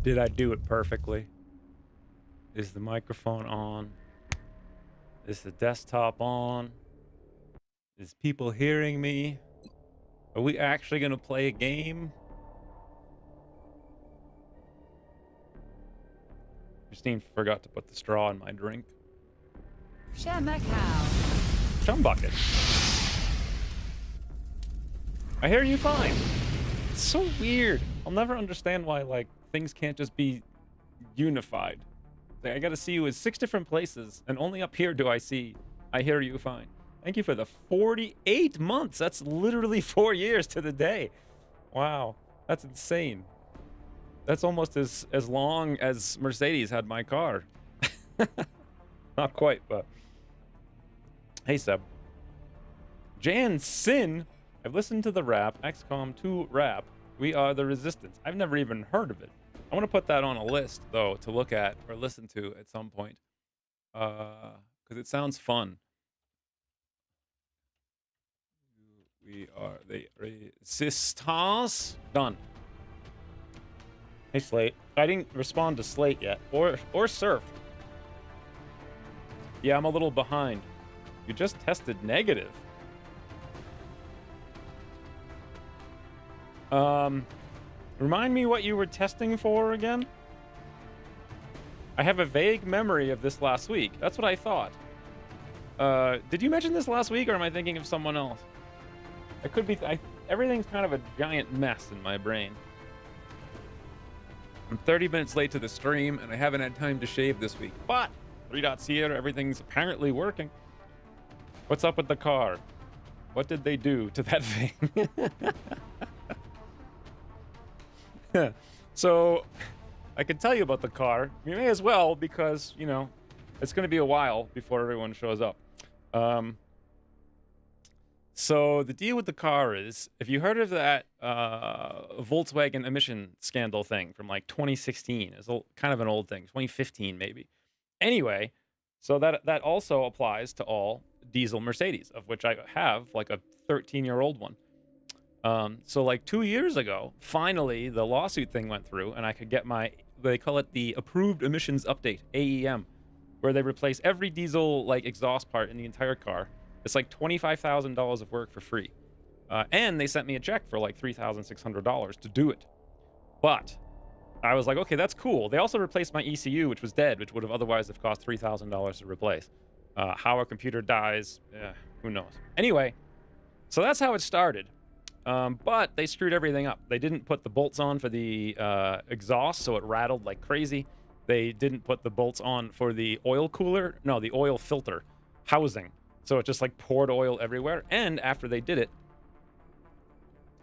Did I do it perfectly? Is the microphone on? Is the desktop on? Is people hearing me? Are we actually gonna play a game? Christine forgot to put the straw in my drink. Chum bucket. I hear you fine. It's so weird. I'll never understand why, like, things can't just be unified. Like, I gotta see you in 6 different places, and only up here do I see I hear you fine. Thank you for the 48 months. That's literally 4 years to the day. Wow. That's insane. That's almost as long as Mercedes had my car. Not quite, but... Hey, Seb. Jan Sin. I've listened to the rap, XCOM 2 rap. We Are the Resistance. I've never even heard of it. I want to put that on a list, though, to look at or listen to at some point. Because it sounds fun. We are the Resistance. Done. Hey, Slate. I didn't respond to Slate yet. Or Surf. Yeah, I'm a little behind. You just tested negative. Remind me what you were testing for again? I have a vague memory of this last week. That's what I thought. Did you mention this last week, or am I thinking of someone else? I could be... everything's kind of a giant mess in my brain. I'm 30 minutes late to the stream, and I haven't had time to shave this week. But, 3 dots here, everything's apparently working. What's up with the car? What did they do to that thing? So, I can tell you about the car. You may as well, because, you know, it's going to be a while before everyone shows up. So, the deal with the car is, if you heard of that Volkswagen emission scandal thing from, like, 2016, it's kind of an old thing, 2015 maybe. Anyway, so that also applies to all diesel Mercedes, of which I have, like, a 13-year-old one. So like 2 years ago, finally the lawsuit thing went through, and I could get they call it the Approved Emissions Update, AEM, where they replace every diesel like exhaust part in the entire car. It's like $25,000 of work for free. And they sent me a check for like $3,600 to do it. But I was like, okay, that's cool. They also replaced my ECU, which was dead, which would have otherwise have cost $3,000 to replace. How a computer dies, who knows? Anyway, so that's how it started. But they screwed everything up. They didn't put the bolts on for the exhaust, so it rattled like crazy. They didn't put the bolts on for the oil cooler. No, the oil filter housing. So it just like poured oil everywhere. And after they did it,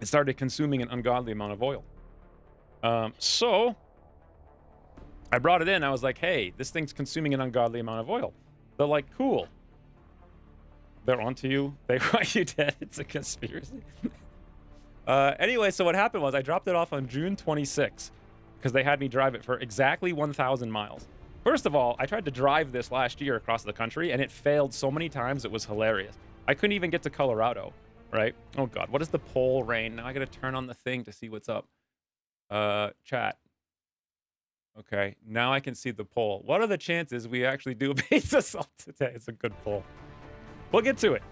it started consuming an ungodly amount of oil. So I brought it in. I was like, hey, this thing's consuming an ungodly amount of oil. They're like, cool. They're onto you. They want you dead. It's a conspiracy. Anyway, so what happened was I dropped it off on June 26th because they had me drive it for exactly 1,000 miles. First of all, I tried to drive this last year across the country, and it failed so many times it was hilarious. I couldn't even get to Colorado, right? Oh, God. What is the poll rain? Now I got to turn on the thing to see what's up. Chat. Okay, now I can see the poll. What are the chances we actually do a base assault today? It's a good poll. We'll get to it.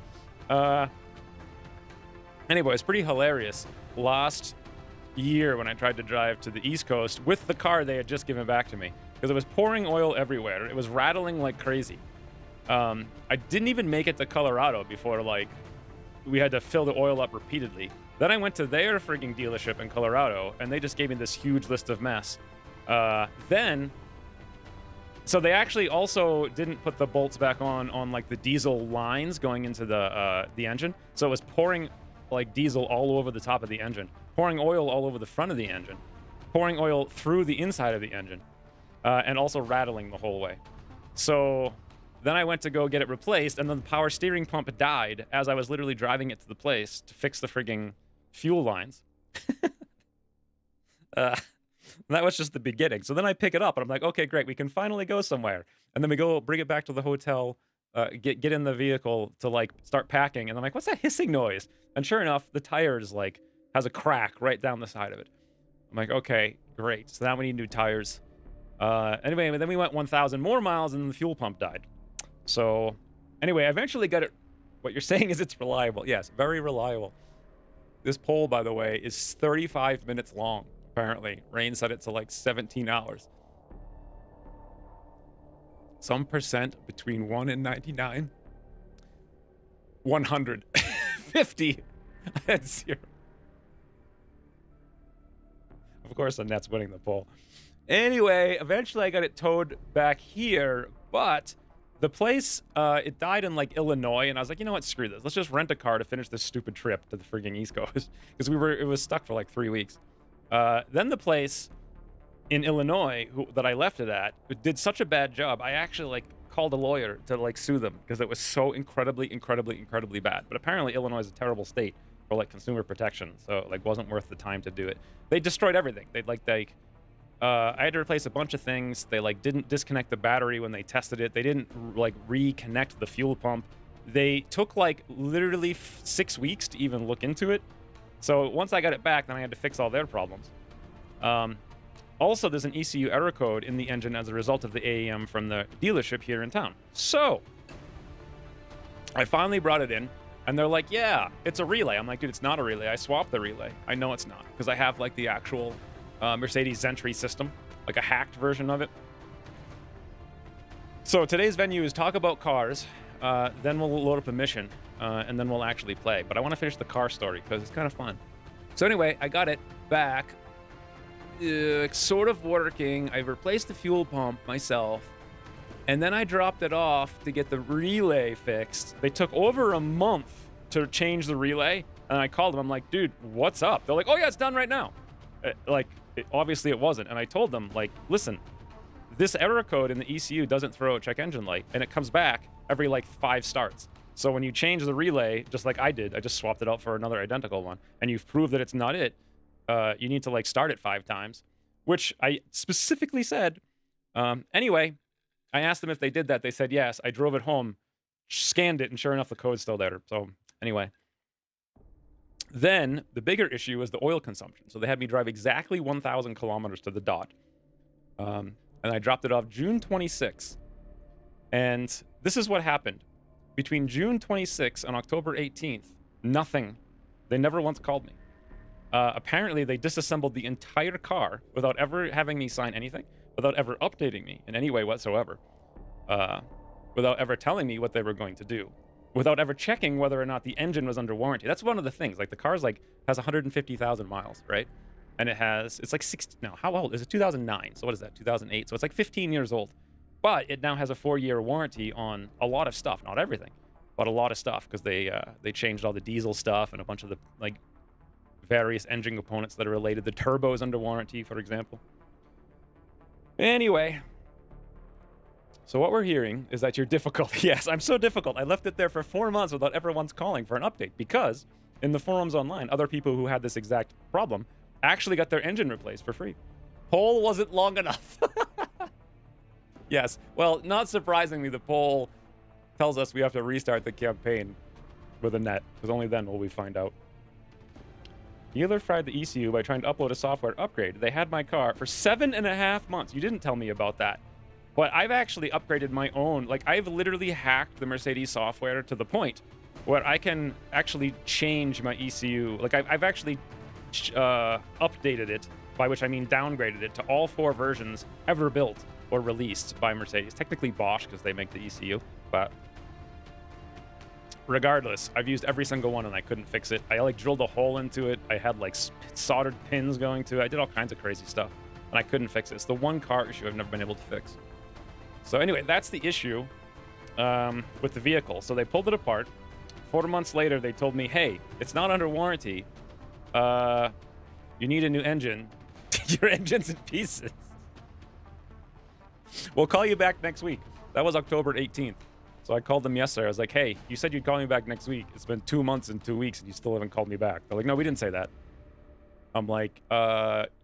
Anyway, it's pretty hilarious. Last year when I tried to drive to the East Coast with the car they had just given back to me, because it was pouring oil everywhere. It was rattling like crazy. I didn't even make it to Colorado before, like, we had to fill the oil up repeatedly. Then I went to their frigging dealership in Colorado, and they just gave me this huge list of mess. So they actually also didn't put the bolts back on like the diesel lines going into the engine. So it was pouring like diesel all over the top of the engine, pouring oil all over the front of the engine, pouring oil through the inside of the engine, and also rattling the whole way. So then I went to go get it replaced, and then the power steering pump died as I was literally driving it to the place to fix the frigging fuel lines. That was just the beginning. So then I pick it up, and I'm like, okay, great, we can finally go somewhere. And then we go bring it back to the hotel, get in the vehicle to like start packing, and I'm like, what's that hissing noise? And sure enough, the tire is like has a crack right down the side of it. I'm like, okay, great. So now we need new tires. Anyway, then we went 1,000 more miles and the fuel pump died. So anyway, I eventually got it. What you're saying is it's reliable. Yes, very reliable. This poll, by the way, is 35 minutes long, apparently. Rain set it to like 17 hours. Some percent between 1 and 99. 100. 50. At 0. Of course, the net's winning the poll. Anyway, eventually I got it towed back here, but the place, it died in like Illinois, and I was like, you know what, screw this. Let's just rent a car to finish this stupid trip to the frigging East Coast, because it was stuck for like 3 weeks. Then the place in Illinois that I left it at did such a bad job, I actually like called a lawyer to like sue them, because it was so incredibly bad. But apparently Illinois is a terrible state for like consumer protection, so it like wasn't worth the time to do it. They destroyed everything. I had to replace a bunch of things. They like didn't disconnect the battery when they tested it. They didn't like reconnect the fuel pump. They took like literally 6 weeks to even look into it. So once I got it back, then I had to fix all their problems. Also, there's an ECU error code in the engine as a result of the AEM from the dealership here in town. So I finally brought it in, and they're like, yeah, it's a relay. I'm like, dude, it's not a relay. I swapped the relay. I know it's not, because I have like the actual Mercedes Zentry system, like a hacked version of it. So today's venue is talk about cars, then we'll load up a mission, and then we'll actually play. But I want to finish the car story because it's kind of fun. So anyway, I got it back, sort of working. I replaced the fuel pump myself, and then I dropped it off to get the relay fixed. They took over a month to change the relay, and I called them. I'm like, dude, what's up? They're like, oh yeah, it's done right now. Obviously it wasn't. And I told them, like, listen, this error code in the ECU doesn't throw a check engine light, and it comes back every like 5 starts. So when you change the relay, just like I did, I just swapped it out for another identical one, and you've proved that it's not it, you need to like start it 5 times, which I specifically said. Anyway, I asked them if they did that. They said yes. I drove it home, scanned it, and sure enough, the code's still there. So anyway. Then the bigger issue was the oil consumption. So they had me drive exactly 1,000 kilometers to the dot. And I dropped it off June 26th. And this is what happened. Between June 26th and October 18th, nothing. They never once called me. Apparently, they disassembled the entire car without ever having me sign anything, without ever updating me in any way whatsoever, without ever telling me what they were going to do, without ever checking whether or not the engine was under warranty. That's one of the things. Like, the car's like has 150,000 miles, right? And it's like 60. No, how old is it? 2009. So what is that? 2008. So it's like 15 years old. But it now has a 4-year warranty on a lot of stuff, not everything, but a lot of stuff, because they changed all the diesel stuff and a bunch of the like various engine components that are related. The turbo's under warranty, for example. Anyway, so what we're hearing is that you're difficult. Yes, I'm so difficult. I left it there for 4 months without ever once calling for an update, because in the forums online, other people who had this exact problem actually got their engine replaced for free. Poll wasn't long enough. Yes, well, not surprisingly, the poll tells us we have to restart the campaign with a net, because only then will we find out. Dealer fried the ECU by trying to upload a software upgrade. They had my car for 7.5 months. You didn't tell me about that. But I've actually upgraded my own. Like, I've literally hacked the Mercedes software to the point where I can actually change my ECU. Like, I've actually updated it, by which I mean downgraded it to all 4 versions ever built or released by Mercedes. Technically Bosch, because they make the ECU, but regardless, I've used every single one and I couldn't fix it. I like drilled a hole into it. I had like soldered pins going to it. I did all kinds of crazy stuff and I couldn't fix it. It's the one car issue I've never been able to fix. So anyway, that's the issue with the vehicle. So they pulled it apart. 4 months later, they told me, hey, it's not under warranty. You need a new engine. Your engine's in pieces. We'll call you back next week. That was October 18th. So I called them yesterday. I was like, hey, you said you'd call me back next week. It's been 2 months and 2 weeks and you still haven't called me back. They're like, no, we didn't say that. I'm like,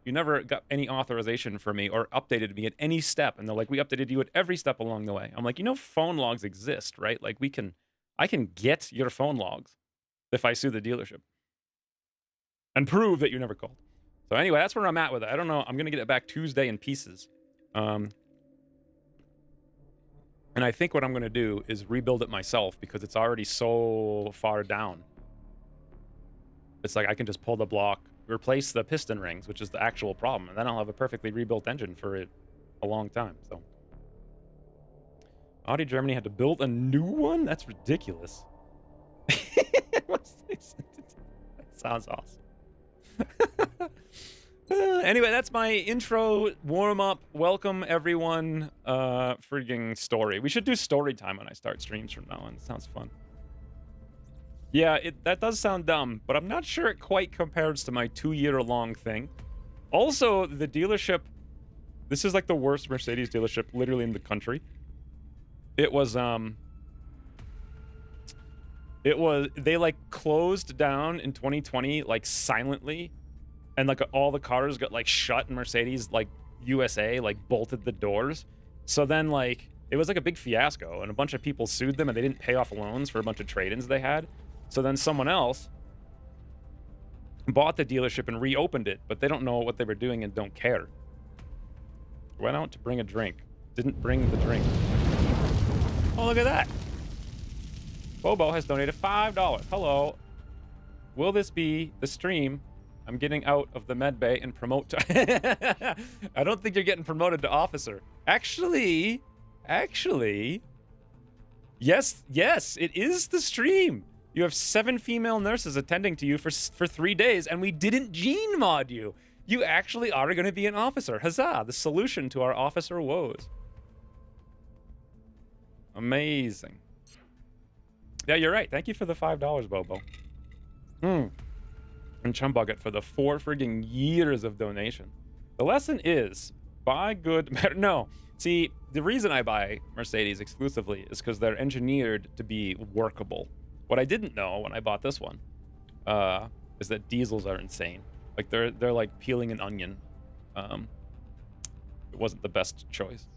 you never got any authorization for me or updated me at any step. And they're like, we updated you at every step along the way. I'm like, you know, phone logs exist, right? Like I can get your phone logs if I sue the dealership and prove that you never called. So anyway, that's where I'm at with it. I don't know. I'm gonna get it back Tuesday in pieces. And I think what I'm gonna do is rebuild it myself because it's already so far down. It's like I can just pull the block, replace the piston rings, which is the actual problem, and then I'll have a perfectly rebuilt engine for a long time. So Audi Germany had to build a new one? That's ridiculous. That sounds awesome. Anyway, that's my intro, warm-up, welcome everyone, freaking story. We should do story time when I start streams from now on. It sounds fun. Yeah, that does sound dumb, but I'm not sure it quite compares to my 2-year-long thing. Also, the dealership, this is like the worst Mercedes dealership literally in the country. It was, they like closed down in 2020, like silently. And like all the cars got like shut, and Mercedes, like USA, like bolted the doors. So then like, it was like a big fiasco, and a bunch of people sued them, and they didn't pay off loans for a bunch of trade-ins they had. So then someone else bought the dealership and reopened it, but they don't know what they were doing and don't care. Went out to bring a drink. Didn't bring the drink. Oh, look at that. Bobo has donated $5. Hello. Will this be the stream I'm getting out of the med bay and promote to... I don't think you're getting promoted to officer. Actually, yes, it is the stream. You have 7 female nurses attending to you for 3 days, and we didn't gene mod you. You actually are going to be an officer. Huzzah, the solution to our officer woes. Amazing. Yeah, you're right. Thank you for the $5, Bobo. And Chumbucket for the 4 frigging years of donation. The lesson is, buy good... No. See, the reason I buy Mercedes exclusively is because they're engineered to be workable. What I didn't know when I bought this one is that diesels are insane. Like, they're like peeling an onion. It wasn't the best choice.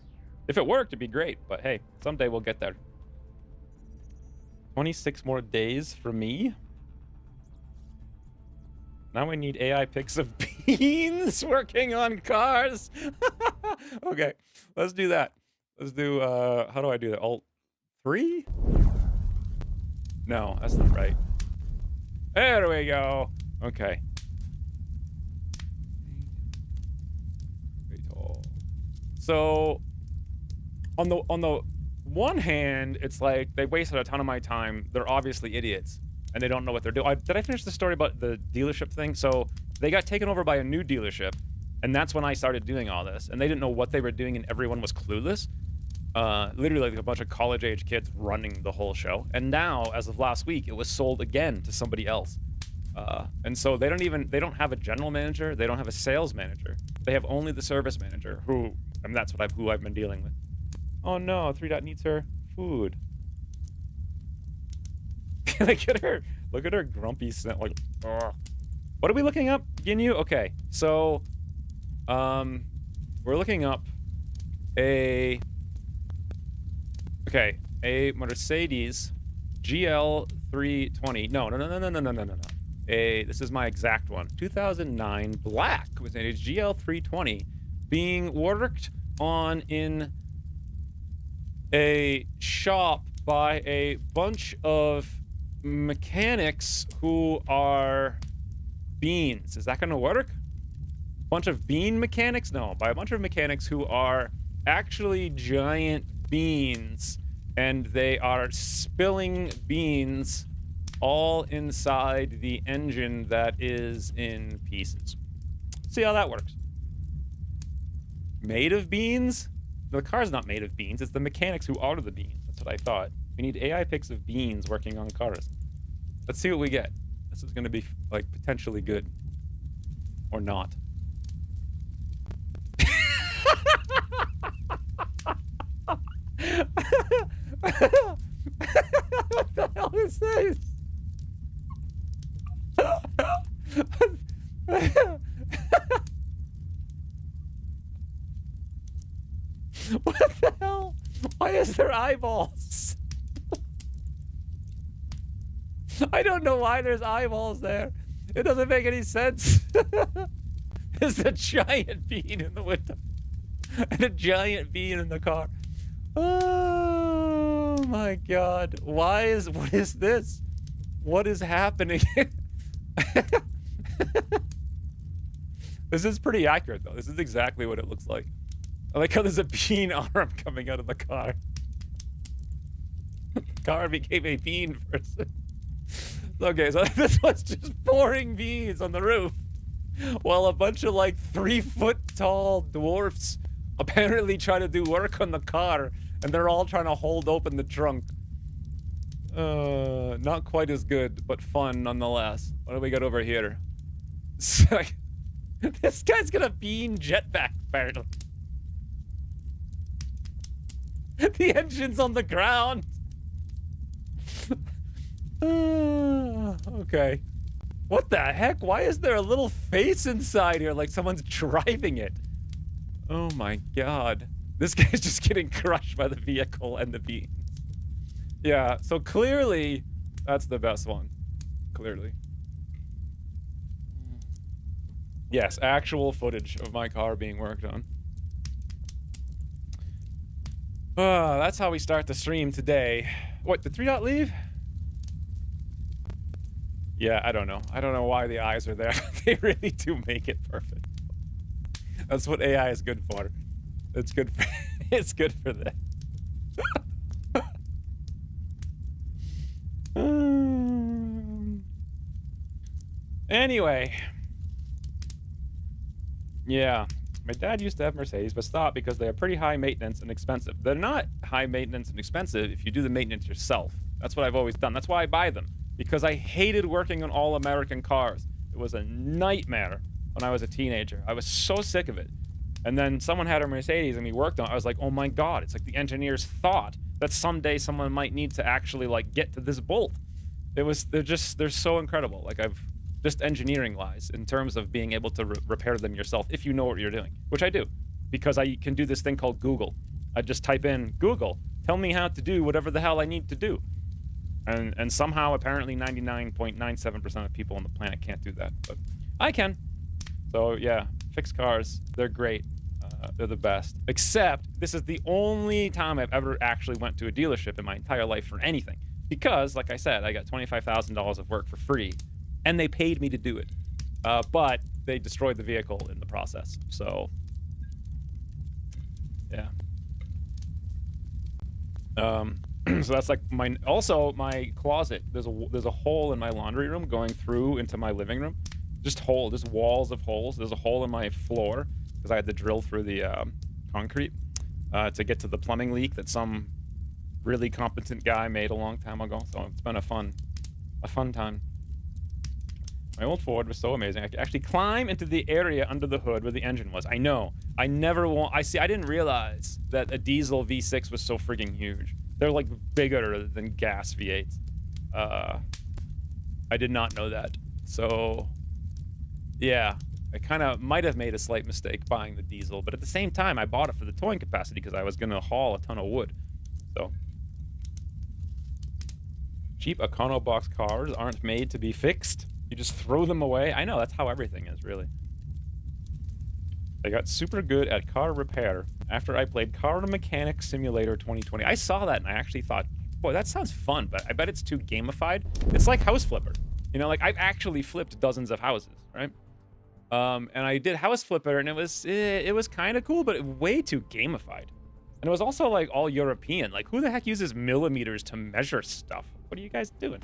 If it worked, it'd be great. But hey, someday we'll get there. 26 more days for me. Now we need AI pics of beans working on cars. Okay, let's do that. Let's do, how do I do that? Alt 3? No, that's not right. There we go. Okay. So, on the one hand, it's like they wasted a ton of my time. They're obviously idiots. And they don't know what they're doing. Did I finish the story about the dealership thing? So they got taken over by a new dealership, and that's when I started doing all this. And they didn't know what they were doing, and everyone was clueless. Literally like a bunch of college-age kids running the whole show. And now, as of last week, it was sold again to somebody else. And so they don't have a general manager. They don't have a sales manager. They have only the service manager, and that's who I've been dealing with. Oh no, 3 Dot needs her food. Look at her grumpy scent, like, ugh. What are we looking up, Ginyu? Okay, so, we're looking up a Mercedes GL320. No. This is my exact one. 2009 black Mercedes GL320 being worked on in a shop by a bunch of mechanics who are beans. Is that gonna work? Bunch of bean mechanics? No, by a bunch of mechanics who are actually giant beans, and they are spilling beans all inside the engine that is in pieces. See how that works. Made of beans? The car's not made of beans, it's the mechanics who are the beans. That's what I thought. We need AI pics of beans working on cars. Let's see what we get. This is gonna be, like, potentially good. Or not. What the hell is this? What the hell? Why is there eyeballs? I don't know why there's eyeballs there. It doesn't make any sense. There's a giant bean in the window. And a giant bean in the car. Oh my god. What is this? What is happening? This is pretty accurate though. This is exactly what it looks like. I like how there's a bean arm coming out of the car. The car became a bean person. Okay, so this one's just pouring beans on the roof. While a bunch of like 3-foot tall dwarfs apparently try to do work on the car, and they're all trying to hold open the trunk. Not quite as good, but fun nonetheless. What do we got over here? This guy's got a bean jetpack, apparently. The engine's on the ground. Okay. What the heck? Why is there a little face inside here like someone's driving it? Oh my god. This guy's just getting crushed by the vehicle and the beans. Yeah, so clearly that's the best one. Clearly. Yes, actual footage of my car being worked on. That's how we start the stream today. What, did 3 leave? Yeah, I don't know. I don't know why the eyes are there. They really do make it perfect. That's what AI is good for. It's good for it's good for that. Anyway. Yeah. My dad used to have Mercedes, but stopped because they are pretty high maintenance and expensive. They're not high maintenance and expensive if you do the maintenance yourself. That's what I've always done. That's why I buy them. Because I hated working on all American cars. It was a nightmare when I was a teenager. I was so sick of it. And then someone had a Mercedes and we worked on it. I was like, oh my god, it's like the engineers thought that someday someone might need to actually like get to this bolt. They're so incredible. Like just engineering wise in terms of being able to repair them yourself if you know what you're doing, which I do. Because I can do this thing called Google. I just type in, Google, tell me how to do whatever the hell I need to do. And somehow, apparently, 99.97% of people on the planet can't do that. But I can. So, yeah, fixed cars, they're great. They're the best. Except, this is the only time I've ever actually went to a dealership in my entire life for anything. Because, like I said, I got $25,000 of work for free. And they paid me to do it. But they destroyed the vehicle in the process. So, yeah. So that's like my closet. There's a hole in my laundry room going through into my living room. Just walls of holes. There's a hole in my floor because I had to drill through the concrete to get to the plumbing leak that some really competent guy made a long time ago. So it's been a fun time. My old Ford was so amazing. I could actually climb into the area under the hood where the engine was. I know. I didn't realize that a diesel V6 was so freaking huge. They're like bigger than gas V8s. I did not know that. So, yeah, I kind of might have made a slight mistake buying the diesel, but at the same time, I bought it for the towing capacity because I was going to haul a ton of wood. So, cheap Econobox cars aren't made to be fixed. You just throw them away. I know, that's how everything is, really. I got super good at car repair after I played Car Mechanic Simulator 2020. I saw that and I actually thought, boy, that sounds fun, but I bet it's too gamified. It's like House Flipper. You know, like I've actually flipped dozens of houses, right? And I did House Flipper and it was kind of cool, but way too gamified. And it was also like all European. Like who the heck uses millimeters to measure stuff? What are you guys doing?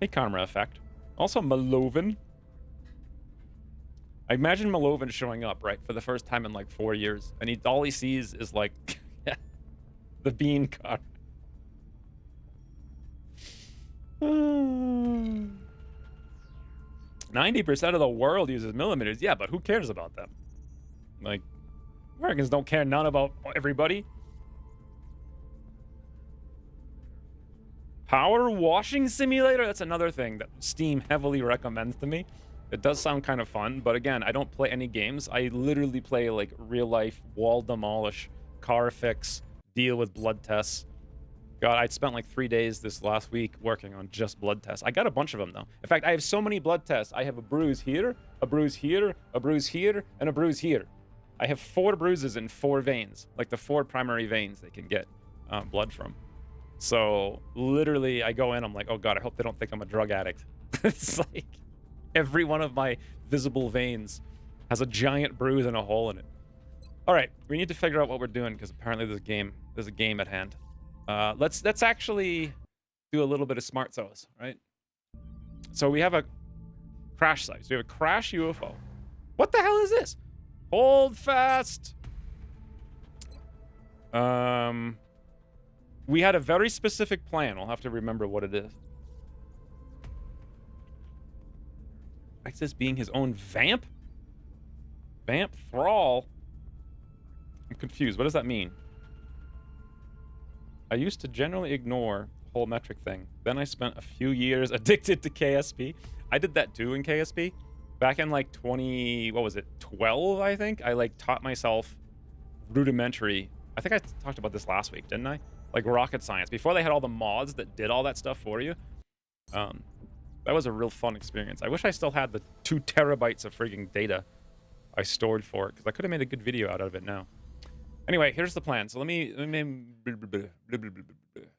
Hey, camera effect. Also, Malovin. I imagine Malovin showing up, right, for the first time in like 4 years. And all he sees is like the bean car. 90% of the world uses millimeters. Yeah, but who cares about them? Like, Americans don't care none about everybody. Power washing simulator? That's another thing that Steam heavily recommends to me. It does sound kind of fun, but again, I don't play any games. I literally play like real life, wall demolish, car fix, deal with blood tests. God, I spent like 3 days this last week working on just blood tests. I got a bunch of them, though. In fact, I have so many blood tests. I have a bruise here, a bruise here, a bruise here, and a bruise here. I have 4 bruises in 4 veins, like the 4 primary veins they can get blood from. So literally, I go in, I'm like, oh God, I hope they don't think I'm a drug addict. It's like every one of my visible veins has a giant bruise and a hole in it. All right, we need to figure out what we're doing because apparently there's a game at hand. Let's actually do a little bit of smart so's, right? So we have a crash site. So we have a crash UFO. What the hell is this? Hold fast. We had a very specific plan. I'll have to remember what it is. Access being his own vamp? Vamp thrall? I'm confused. What does that mean? I used to generally ignore the whole metric thing. Then I spent a few years addicted to KSP. I did that too in KSP. Back in like 12, I think? I like taught myself rudimentary. I think I talked about this last week, didn't I? Like rocket science. Before they had all the mods that did all that stuff for you. That was a real fun experience. I wish I still had the 2 terabytes of frigging data I stored for it, because I could have made a good video out of it now. Anyway, here's the plan. So let me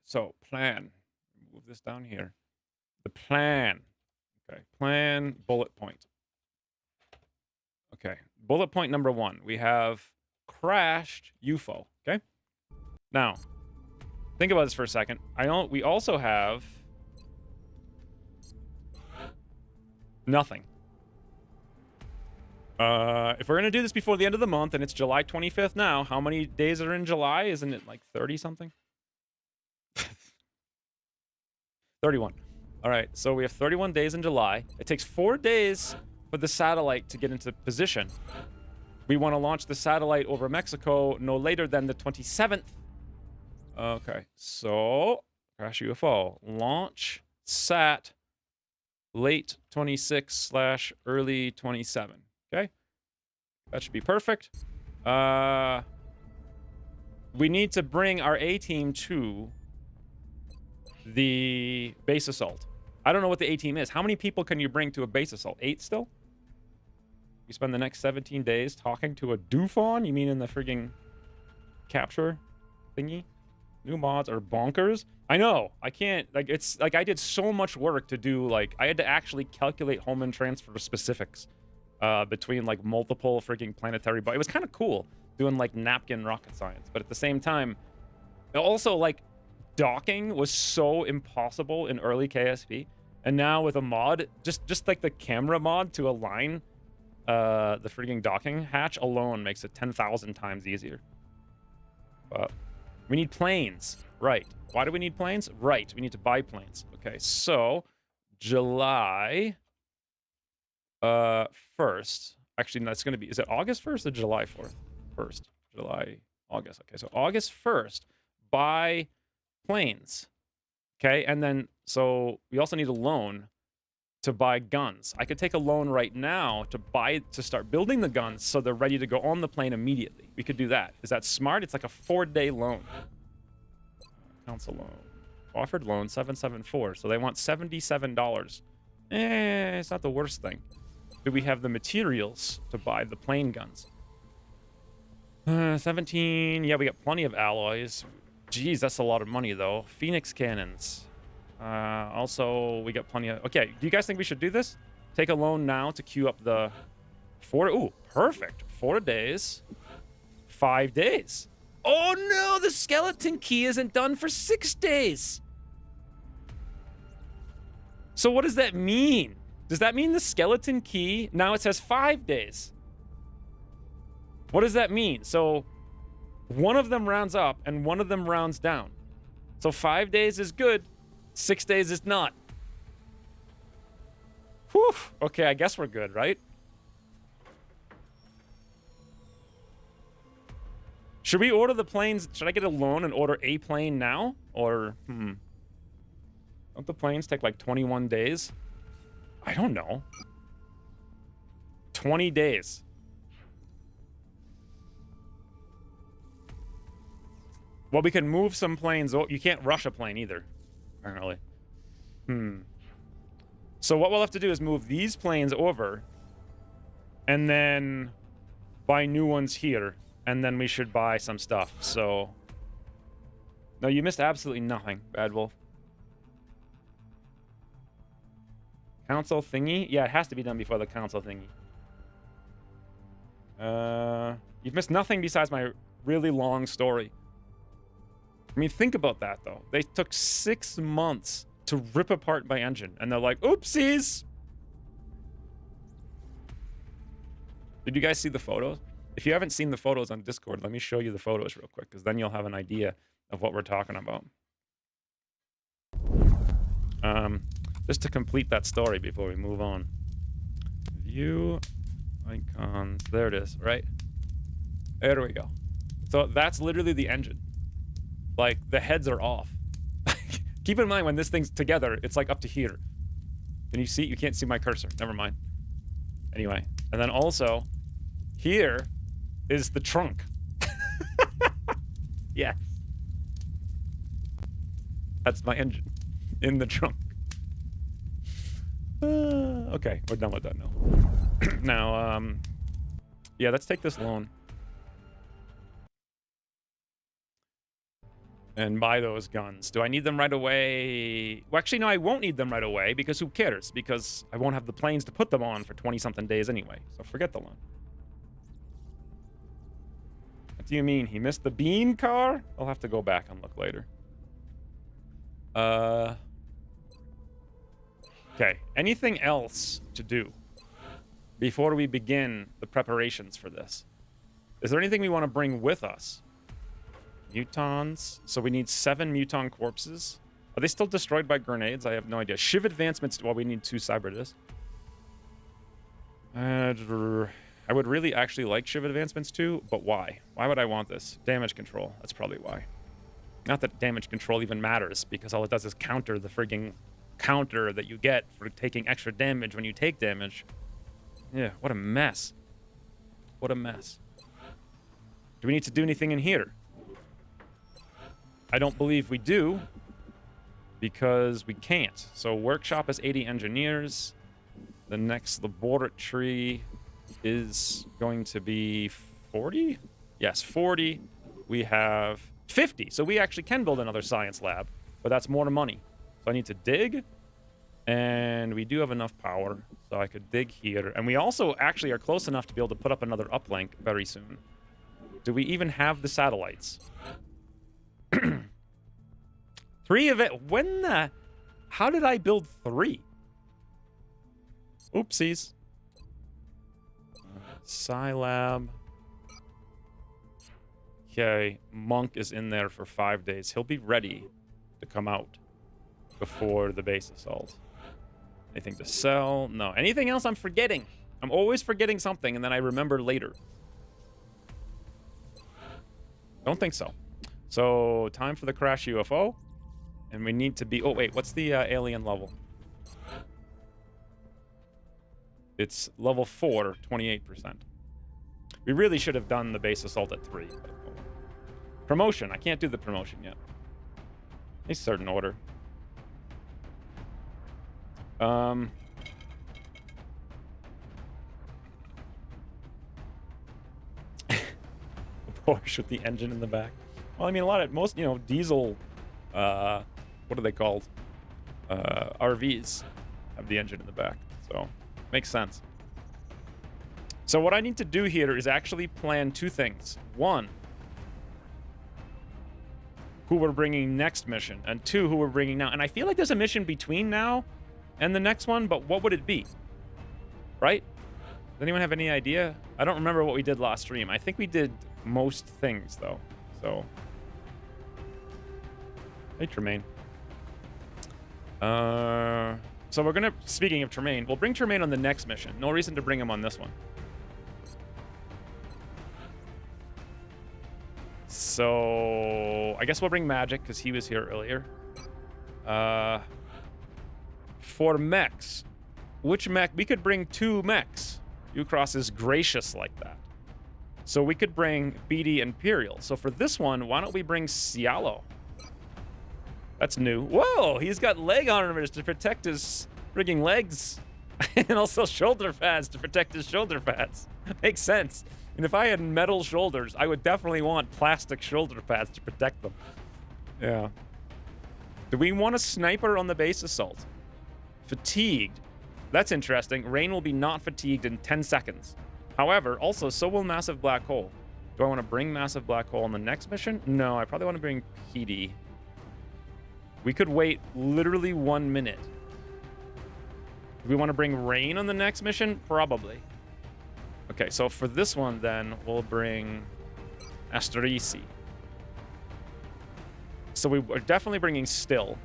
so plan. Move this down here. The plan. Okay, plan, bullet point. Okay, bullet point number 1. We have crashed UFO. Okay. Now, think about this for a second. We also have nothing. If we're gonna do this before the end of the month, and it's July 25th now, how many days are in July? Isn't it like 30 something? 31. All right, so we have 31 days in July. It takes 4 days for the satellite to get into position. We want to launch the satellite over Mexico no later than the 27th. Okay, so crash UFO launch sat late 26/early 27. Okay, that should be perfect. We need to bring our A team to the base assault. I don't know what the A team is. How many people can you bring to a base assault? 8 still? We spend the next 17 days talking to a doofon? You mean in the frigging capture thingy? New mods are bonkers. I know. I can't. Like, it's like I did so much work to do. Like, I had to actually calculate home and transfer specifics between like multiple frigging planetary. But it was kind of cool doing like napkin rocket science. But at the same time, also like docking was so impossible in early KSP. And now with a mod, just like the camera mod to align the frigging docking hatch alone makes it 10,000 times easier. But we need planes. Right. Why do we need planes? Right. We need to buy planes. Okay, so July 1st. Actually, that's going to be... Is it August 1st or July 4th? 1st. July, August. Okay, so August 1st, buy planes. Okay, and then... So we also need a loan to buy guns. I could take a loan right now to start building the guns so they're ready to go on the plane immediately. We could do that. Is that smart? It's like a 4-day loan. Council loan. Offered loan 774. So they want $77. It's not the worst thing. Do we have the materials to buy the plane guns? 17. Yeah, we got plenty of alloys. Jeez, that's a lot of money though. Phoenix cannons. Also, we got plenty of... Okay, do you guys think we should do this? Take a loan now to queue up the... Ooh, perfect. 4 days. 5 days. Oh no, the skeleton key isn't done for 6 days. So what does that mean? Does that mean the skeleton key... Now it says 5 days. What does that mean? So one of them rounds up and one of them rounds down. So 5 days is good. 6 days is not. Whew. Okay, I guess we're good, right? Should we order the planes? Should I get a loan and order a plane now? Or, Don't the planes take like 21 days? I don't know. 20 days. Well, we can move some planes. Oh, you can't rush a plane either, apparently. So what we'll have to do is move these planes over, and then buy new ones here, and then we should buy some stuff. So, no, you missed absolutely nothing, Bad Wolf. Council thingy? Yeah, it has to be done before the council thingy. You've missed nothing besides my really long story. I mean, think about that, though. They took 6 months to rip apart my engine, and they're like, oopsies! Did you guys see the photos? If you haven't seen the photos on Discord, let me show you the photos real quick, because then you'll have an idea of what we're talking about. Just to complete that story before we move on. View icons. There it is, right? There we go. So that's literally the engine. Like, the heads are off. Keep in mind, when this thing's together, it's like up to here. Can you see? You can't see my cursor. Never mind. Anyway. And then also, here is the trunk. Yes. That's my engine. In the trunk. Okay, we're done with that now. Now, yeah, let's take this loan. And buy those guns. Do I need them right away? Well, actually, no, I won't need them right away, because who cares? Because I won't have the planes to put them on for 20-something days anyway. So forget the loan. What do you mean? He missed the bean car? I'll have to go back and look later. Okay, anything else to do before we begin the preparations for this? Is there anything we want to bring with us? Mutons. So we need 7 muton corpses. Are they still destroyed by grenades? I have no idea. Shiv advancements. Well, we need 2 cyber discs. I would really actually like Shiv advancements too, but why? Why would I want this? Damage control. That's probably why. Not that damage control even matters, because all it does is counter the frigging counter that you get for taking extra damage when you take damage. Yeah, what a mess. What a mess. Do we need to do anything in here? I don't believe we do, because we can't. So workshop is 80 engineers. The next laboratory is going to be 40? Yes, 40. We have 50. So we actually can build another science lab, but that's more money. So I need to dig, and we do have enough power, so I could dig here. And we also actually are close enough to be able to put up another uplink very soon. Do we even have the satellites? 3 of it. When the... How did I build 3? Oopsies. Scilab. Okay, Monk is in there for 5 days. He'll be ready to come out before the base assault. Anything to sell? No. Anything else I'm forgetting? I'm always forgetting something, and then I remember later. Don't think so. So, time for the crash UFO. And we need to be... Oh, wait. What's the alien level? It's level 4, 28%. We really should have done the base assault at 3. Promotion. I can't do the promotion yet. A certain order. A Porsche with the engine in the back. Well, I mean, most, you know, diesel, what are they called? RVs have the engine in the back. So, makes sense. So what I need to do here is actually plan 2 things. 1, who we're bringing next mission, and 2, who we're bringing now. And I feel like there's a mission between now and the next one, but what would it be? Right? Does anyone have any idea? I don't remember what we did last stream. I think we did most things, though. So... Hey, Tremaine. So we're gonna... Speaking of Tremaine, we'll bring Tremaine on the next mission. No reason to bring him on this one. So... I guess we'll bring Magic, because he was here earlier. For mechs. Which mech? We could bring 2 mechs. Ucross is gracious like that. So we could bring BD Imperial. So for this one, why don't we bring Cialo? That's new. Whoa, he's got leg armors to protect his frigging legs. And also shoulder pads to protect his shoulder pads. Makes sense. And if I had metal shoulders, I would definitely want plastic shoulder pads to protect them. Yeah. Do we want a sniper on the base assault? Fatigued. That's interesting. Rain will be not fatigued in 10 seconds. However, also, so will Massive Black Hole. Do I want to bring Massive Black Hole on the next mission? No, I probably want to bring PD. We could wait literally 1 minute. Do we want to bring Rain on the next mission? Probably. Okay, so for this one, then, we'll bring Asterici. So we're definitely bringing Still.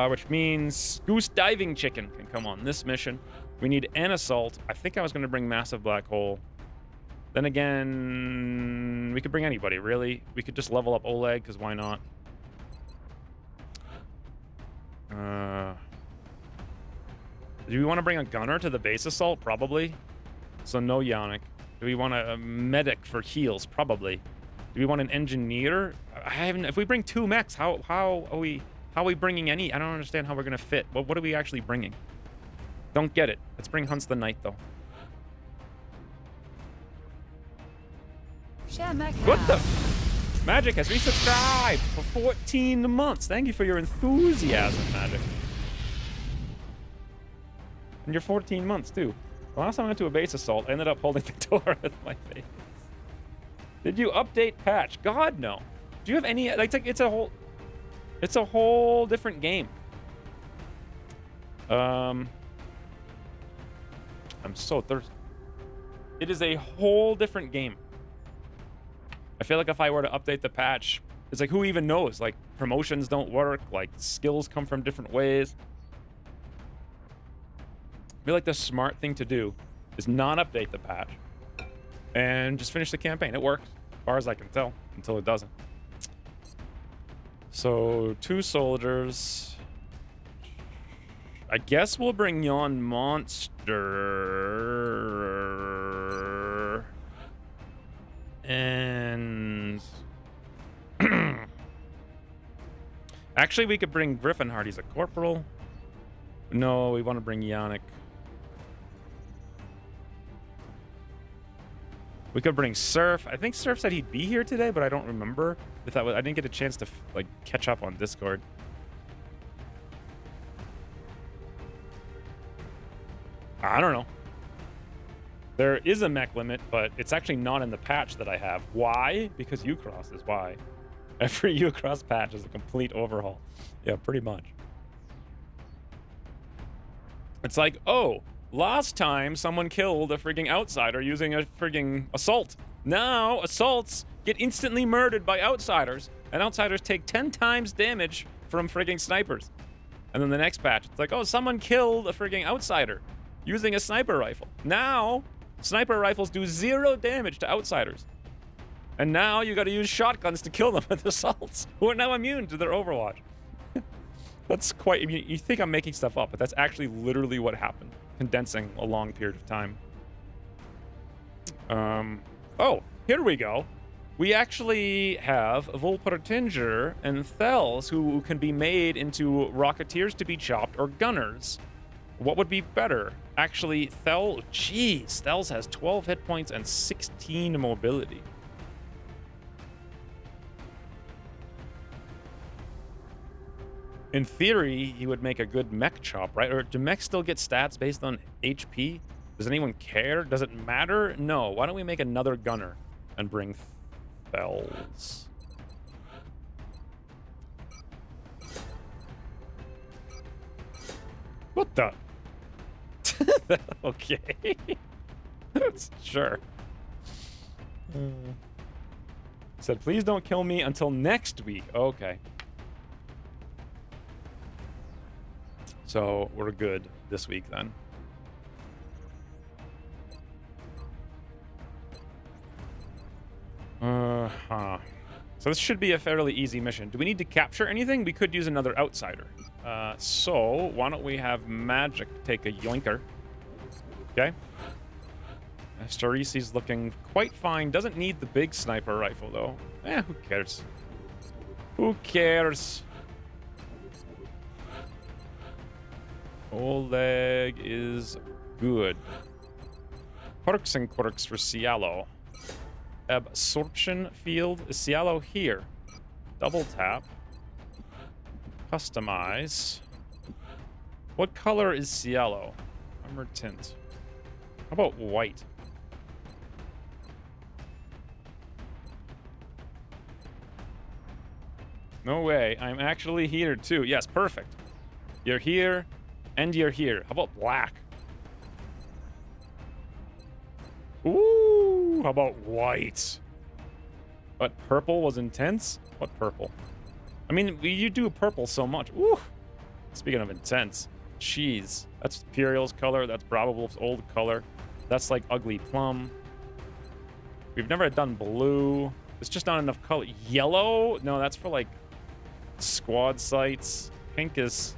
Which means Goose Diving Chicken can come on this mission. We need an assault. I think I was going to bring Massive Black Hole. Then again, we could bring anybody, really. We could just level up Oleg, because why not? Do we want to bring a gunner to the base assault? Probably. So no Yannick. Do we want a medic for heals? Probably. Do we want an engineer? If we bring 2 mechs, how are we bringing any? I don't understand how we're gonna fit. What are we actually bringing? Don't get it. Let's bring Hunts the Knight though. What the? Magic has resubscribed for 14 months. Thank you for your enthusiasm, Magic. And your 14 months too. The last time I went to a base assault, I ended up holding the door with my face. Did you update patch? God, no. Do you have any, like, it's a whole different game. I'm so thirsty. It is a whole different game. I feel like if I were to update the patch, it's like, who even knows? Like, promotions don't work, like, skills come from different ways. I feel like the smart thing to do is not update the patch and just finish the campaign. It works, as far as I can tell, until it doesn't. So, 2 soldiers. I guess we'll bring Yon Monster. And... actually, we could bring Griffinheart. He's a corporal. No, we want to bring Yannick. We could bring Surf. I think Surf said he'd be here today, but I don't remember. I didn't get a chance to like catch up on Discord. I don't know. There is a mech limit, but it's actually not in the patch that I have. Why? Because Ucross is why. Every Ucross patch is a complete overhaul. Yeah, pretty much. It's like, oh, last time someone killed a frigging outsider using a frigging assault. Now assaults get instantly murdered by outsiders, and outsiders take 10 times damage from frigging snipers. And then the next patch, it's like, oh, someone killed a frigging outsider using a sniper rifle. Now, sniper rifles do 0 damage to outsiders. And now you gotta use shotguns to kill them with assaults, who are now immune to their Overwatch. That's quite, I mean, you think I'm making stuff up, but that's actually literally what happened. Condensing a long period of time. Oh, here we go. We actually have Volpertinger and Thels who can be made into Rocketeers to be chopped or Gunners. What would be better? Actually, Thels has 12 hit points and 16 mobility. In theory, he would make a good mech chop, right? Or do mechs still get stats based on HP? Does anyone care? Does it matter? No. Why don't we make another gunner and bring Thels? What the? Okay. Sure. Said, please don't kill me until next week. Okay. So we're good this week then. So this should be a fairly easy mission. Do we need to capture anything? We could use another outsider. So why don't we have Magic take a yoinker? Okay. Starisi's looking quite fine. Doesn't need the big sniper rifle, though. Who cares? Who cares? Oleg is good. Perks and quirks for Cialo. Absorption field. Is Cialo here? Double tap. Customize. What color is Cialo? Armor tint. How about white? No way. I'm actually here too. Yes, perfect. You're here and you're here. How about black? Ooh, how about white? But purple was intense? What purple? I mean, you do purple so much. Ooh. Speaking of intense. Jeez. That's Imperial's color. That's Bravo old color. That's like ugly plum. We've never done blue. It's just not enough color. Yellow? No, that's for like squad sites. Pink is...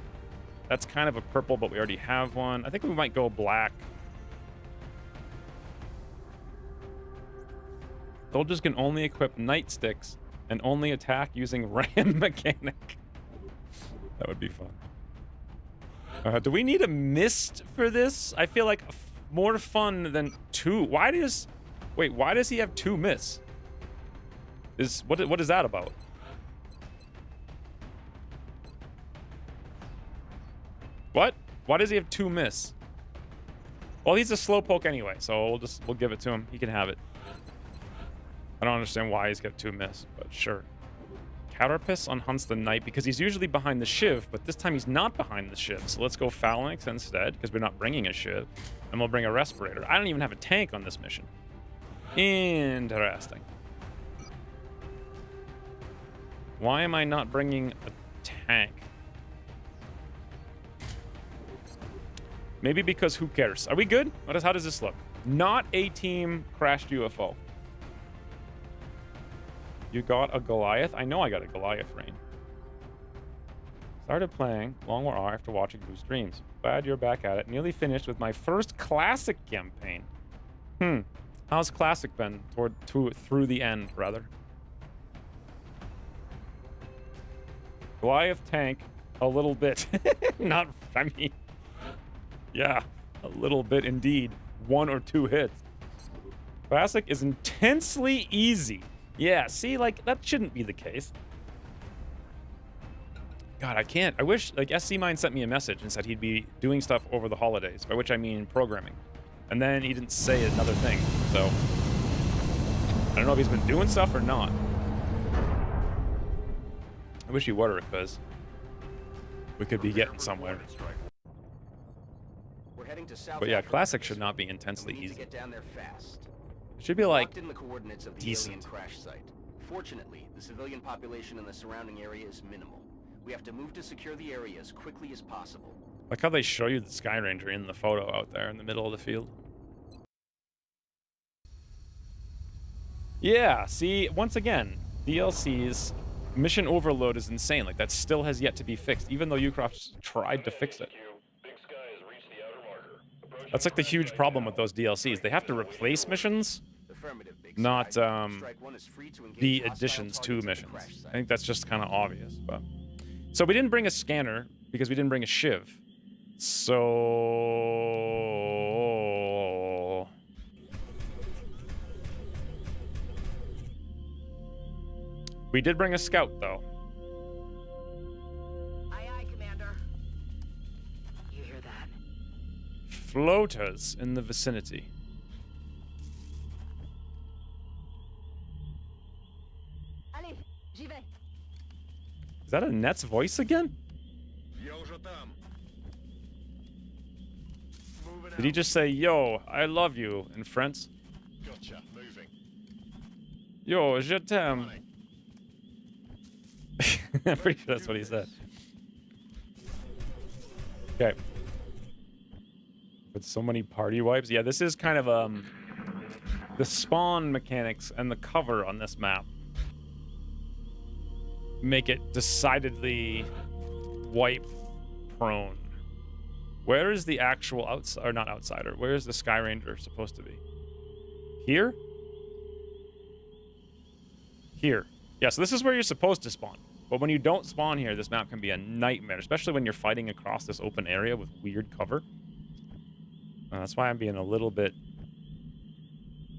That's kind of a purple, but we already have one. I think we might go black. Soldiers can only equip nightsticks and only attack using ram mechanic. That would be fun. Do we need a mist for this? I feel like more fun than two. Why does he have two mists? What is that about? What? Why does he have two mists? Well, he's a slowpoke anyway, so we'll give it to him. He can have it. I don't understand why he's got two mists, but sure. Carapace unhunts the knight because he's usually behind the shiv, but this time he's not behind the shiv. So let's go phalanx instead because we're not bringing a shiv, and we'll bring a respirator. I don't even have a tank on this mission. Interesting. Why am I not bringing a tank? Maybe because who cares? Are we good? How does this look? Not a team crashed UFO. You got a Goliath? I know I got a Goliath, Rain. Started playing Long War R after watching Blue Streams. Glad you're back at it. Nearly finished with my first Classic campaign. How's Classic been through the end, rather? Goliath tank, a little bit. Yeah, a little bit indeed. 1 or 2 hits. Classic is intensely easy. Yeah, see, like, that shouldn't be the case. God, I can't. I wish, like, SC Mine sent me a message and said he'd be doing stuff over the holidays, by which I mean programming. And then he didn't say another thing, so... I don't know if he's been doing stuff or not. I wish he were, because we could be getting somewhere. But yeah, Classic should not be intensely easy. It should be like in the coordinates of the decent. alien crash site. Fortunately, the civilian population in the surrounding area is minimal. We have to move to secure the area as quickly as possible. Like how they show you the Sky Ranger in the photo out there in the middle of the field. Yeah, see, once again, DLC's mission overload is insane. Like, that still has yet to be fixed, even though Ucroft tried to fix it. That's like the huge problem with those DLCs. They have to replace missions, not be additions to missions. I think that's just kind of obvious. But so we didn't bring a scanner because we didn't bring a shiv. So we did bring a scout, though. Floaters in the vicinity. Is that a Net's voice again? Did he just say, yo, I love you in French? Gotcha, moving. Yo, je t'aime. I'm pretty sure that's what he said. Okay. With so many party wipes. Yeah, this is kind of the spawn mechanics and the cover on this map make it decidedly wipe prone. Where is the actual outsider, or not outsider? Where is the Sky Ranger supposed to be? Here? Here. Yeah, so this is where you're supposed to spawn. But when you don't spawn here, this map can be a nightmare, especially when you're fighting across this open area with weird cover. That's why I'm being a little bit...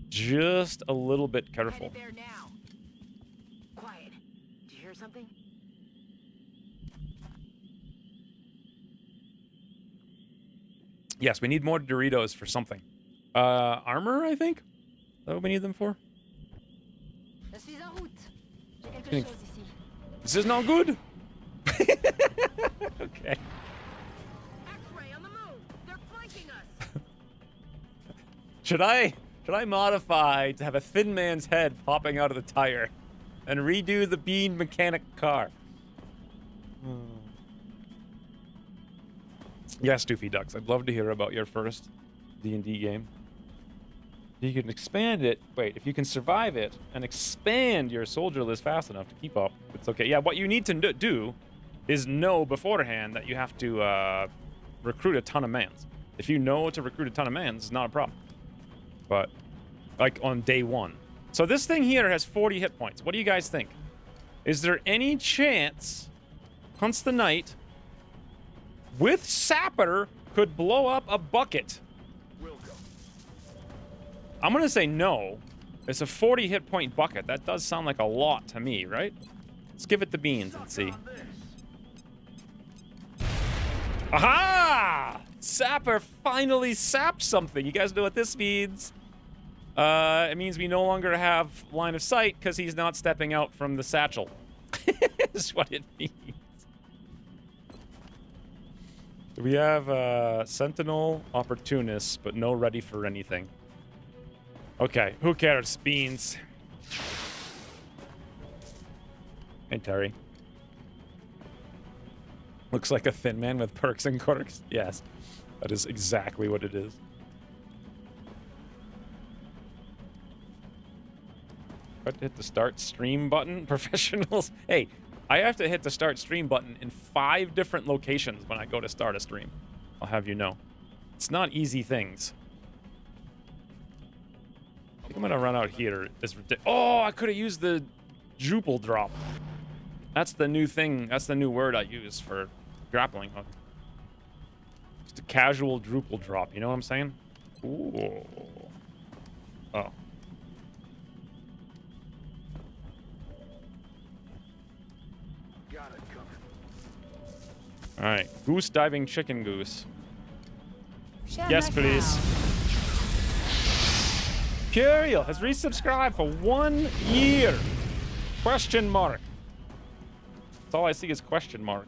just a little bit careful. Headed there now. Quiet. Did you hear something? Yes, we need more Doritos for something. Armor, I think? Is that what we need them for? Je suis en route. J'ai quelque Think- chose ici. This is not good. Okay. X-ray on the move. They're flanking us. Should I modify to have a thin man's head popping out of the tire and redo the bean mechanic car? Yes, Doofy Ducks, I'd love to hear about your first D&D game. You can expand it. Wait, if you can survive it and expand your soldier list fast enough to keep up, it's okay. Yeah, what you need to do is know beforehand that you have to recruit a ton of mans. If you know to recruit a ton of mans, it's not a problem. But, like, on day one. So this thing here has 40 hit points. What do you guys think? Is there any chance Hunts the Knight with Sapper could blow up a bucket? I'm gonna say no. It's a 40 hit point bucket. That does sound like a lot to me, right? Let's give it the beans and see. Aha! Sapper finally sapped something. You guys know what this means? It means we no longer have line of sight because he's not stepping out from the satchel. That's what it means. We have Sentinel, Opportunist, but no ready for anything. Okay, who cares? Beans. Hey, Terry. Looks like a thin man with perks and quirks. Yes, that is exactly what it is. Got to hit the start stream button. Professionals. Hey, I have to hit the start stream button in 5 different locations when I go to start a stream. I'll have you know. It's not easy things. I think I'm gonna run out here. It's ridiculous. Oh, I could have used the Drupal drop. That's the new thing. That's the new word I use for grappling hook. Just a casual Drupal drop. You know what I'm saying? Ooh. Oh. Got it covered. All right. Goose diving chicken goose. Share Yes, my please. cow. Curiel has resubscribed for 1 year. Question mark. That's all I see is question mark.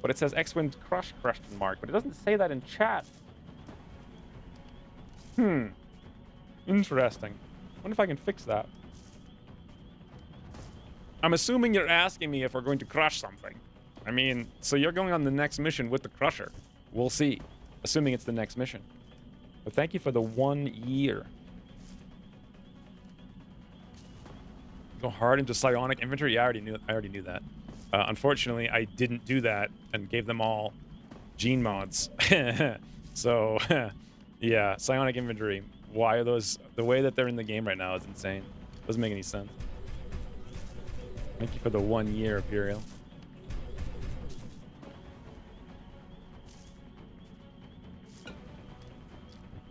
But it says X-Wing Crush question mark. But it doesn't say that in chat. Interesting. Wonder if I can fix that. I'm assuming you're asking me if we're going to crush something. I mean, so you're going on the next mission with the Crusher. We'll see. Assuming it's the next mission. But thank you for the 1 year. Go hard into psionic infantry. Yeah, I already knew that. Unfortunately, I didn't do that and gave them all gene mods. So, yeah, psionic infantry. Why are those? The way that they're in the game right now is insane. Doesn't make any sense. Thank you for the 1 year, Imperial.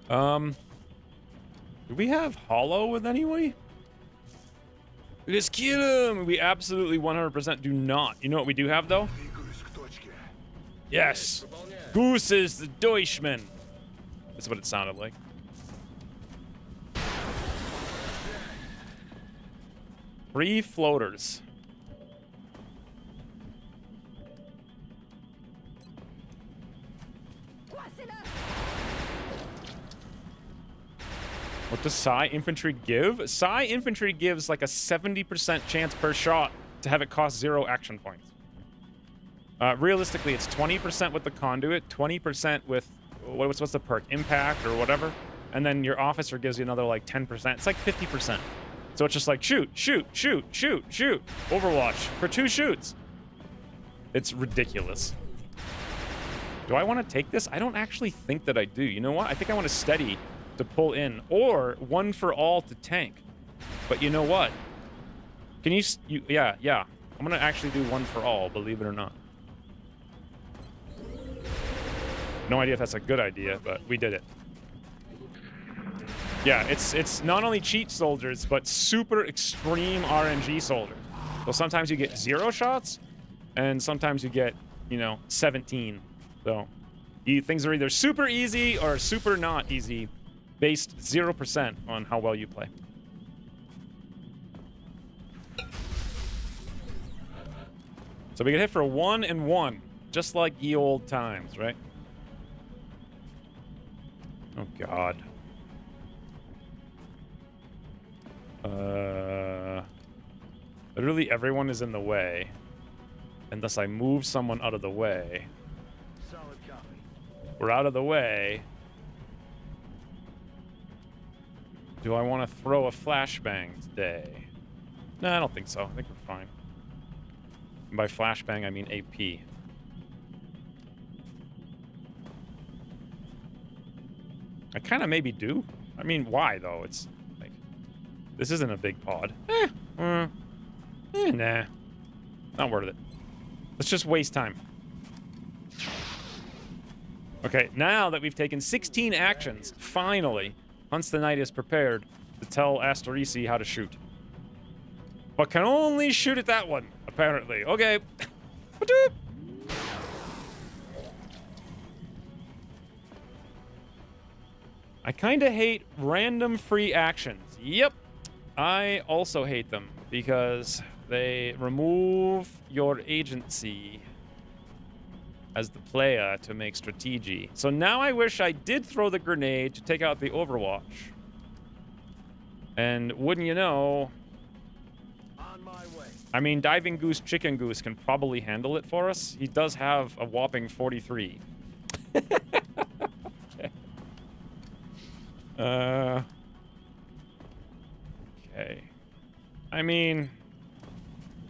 Do we have Hollow with anybody? Let's kill him! We absolutely 100% do not. You know what we do have, though? Yes! Goose is the Deutschman! That's what it sounded like. Three floaters. What does Psi Infantry give? Psi Infantry gives like a 70% chance per shot to have it cost 0 action points. Realistically, it's 20% with the Conduit, 20% with... What's the perk? Impact or whatever. And then your Officer gives you another like 10%. It's like 50%. So it's just like shoot, shoot, shoot, shoot, shoot. Overwatch for 2 shoots. It's ridiculous. Do I want to take this? I don't actually think that I do. You know what? I think I want to steady to pull in, or one for all to tank. But you know what? Can you yeah. I'm gonna actually do one for all, believe it or not. No idea if that's a good idea, but we did it. Yeah, it's not only cheat soldiers, but super extreme RNG soldiers. So sometimes you get 0 shots, and sometimes you get, you know, 17. So things are either super easy or super not easy, based 0% on how well you play. So we get hit for 1 and 1, just like ye old times, right? Oh God. Literally everyone is in the way, unless I move someone out of the way. Solid copy. We're out of the way. Do I want to throw a flashbang today? No, I don't think so. I think we're fine. And by flashbang, I mean AP. I kind of maybe do. I mean, why, though? It's like, this isn't a big pod. Nah. Not worth it. Let's just waste time. Okay, now that we've taken 16 actions, finally, Hunts the Knight is prepared to tell Astorisi how to shoot. But can only shoot at that one, apparently. Okay. I kind of hate random free actions. Yep. I also hate them because they remove your agency as the player to make strategy. So now I wish I did throw the grenade to take out the Overwatch. And wouldn't you know, On my way. I mean, Diving Goose Chicken Goose can probably handle it for us. He does have a whopping 43. Okay. I mean,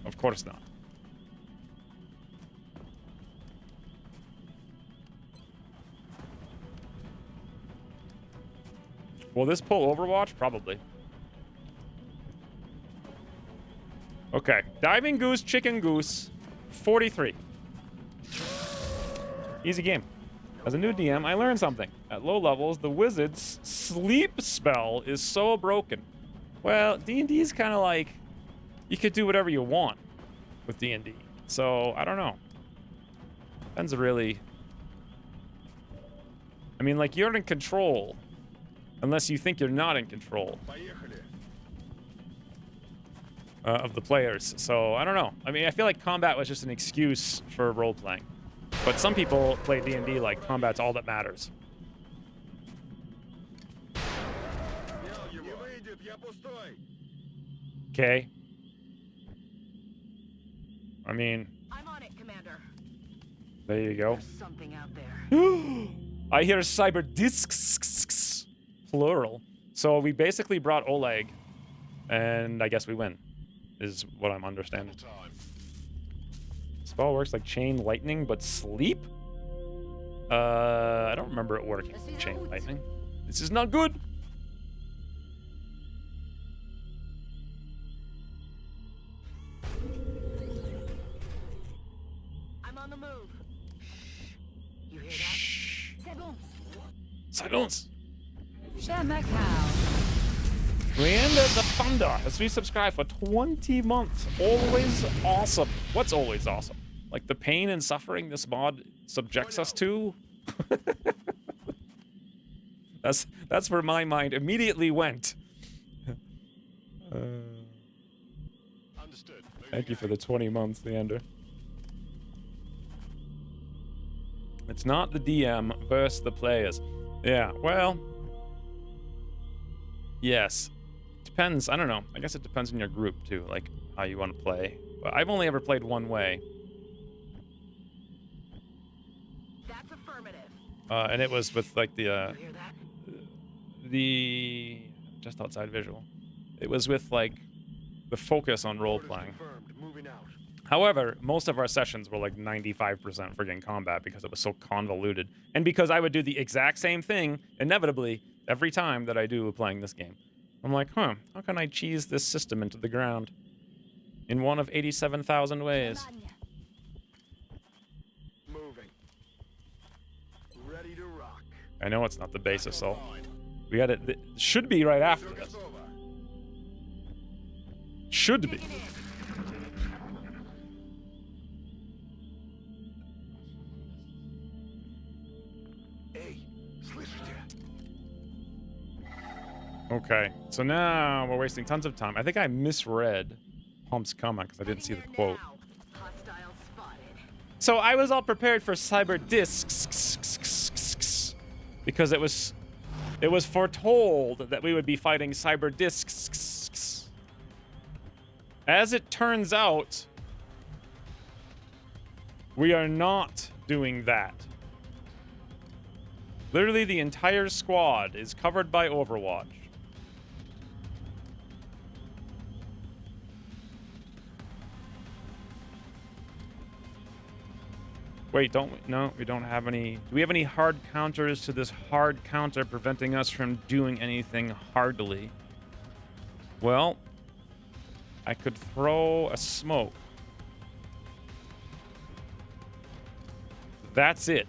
of course not. Will this pull Overwatch? Probably. Okay. Diving Goose, Chicken Goose, 43. Easy game. As a new DM, I learned something. At low levels, the wizard's sleep spell is so broken. Well, D&D is kind of like, you could do whatever you want with D&D. So, I don't know. Depends really. I mean, like, you're in control. Unless you think you're not in control of the players. So, I don't know. I mean, I feel like combat was just an excuse for role-playing. But some people play D&D like combat's all that matters. Okay. I mean... I'm on it, Commander. There you go. There's something out there. I hear cyber discs, plural. So we basically brought Oleg, and I guess we win, is what I'm understanding. Spell works like chain lightning, but sleep? I don't remember it working chain lightning. This is not good. I'm on the move. You hear that? Shh. C'est bon. Silence. Macau. Leander the Thunder has resubscribed for 20 months. Always awesome. What's always awesome? Like the pain and suffering this mod subjects us to? That's where my mind immediately went. Understood. Thank you for the 20 months, Leander. It's not the DM versus the players. Yeah, well... Yes. Depends, I don't know. I guess it depends on your group, too, like, how you want to play. But I've only ever played one way. That's affirmative. And it was with, like, You hear that? just outside visual. It was with, like, the focus on role-playing. Confirmed. Moving out. However, most of our sessions were like 95% friggin' combat because it was so convoluted. And because I would do the exact same thing, inevitably, every time that I do playing this game. I'm like, huh, how can I cheese this system into the ground? In one of 87,000 ways. Moving. Ready to rock. I know it's not the base assault. We got it. It should be right after this. Should be. Okay, so now we're wasting tons of time. I think I misread Pump's comment because I didn't see the quote. Hostile spotted. So I was all prepared for cyber discs because it was foretold that we would be fighting cyber discs. As it turns out, we are not doing that. Literally the entire squad is covered by Overwatch. Wait, don't we? No, we don't have any. Do we have any hard counters to this hard counter preventing us from doing anything hardly? Well, I could throw a smoke. That's it.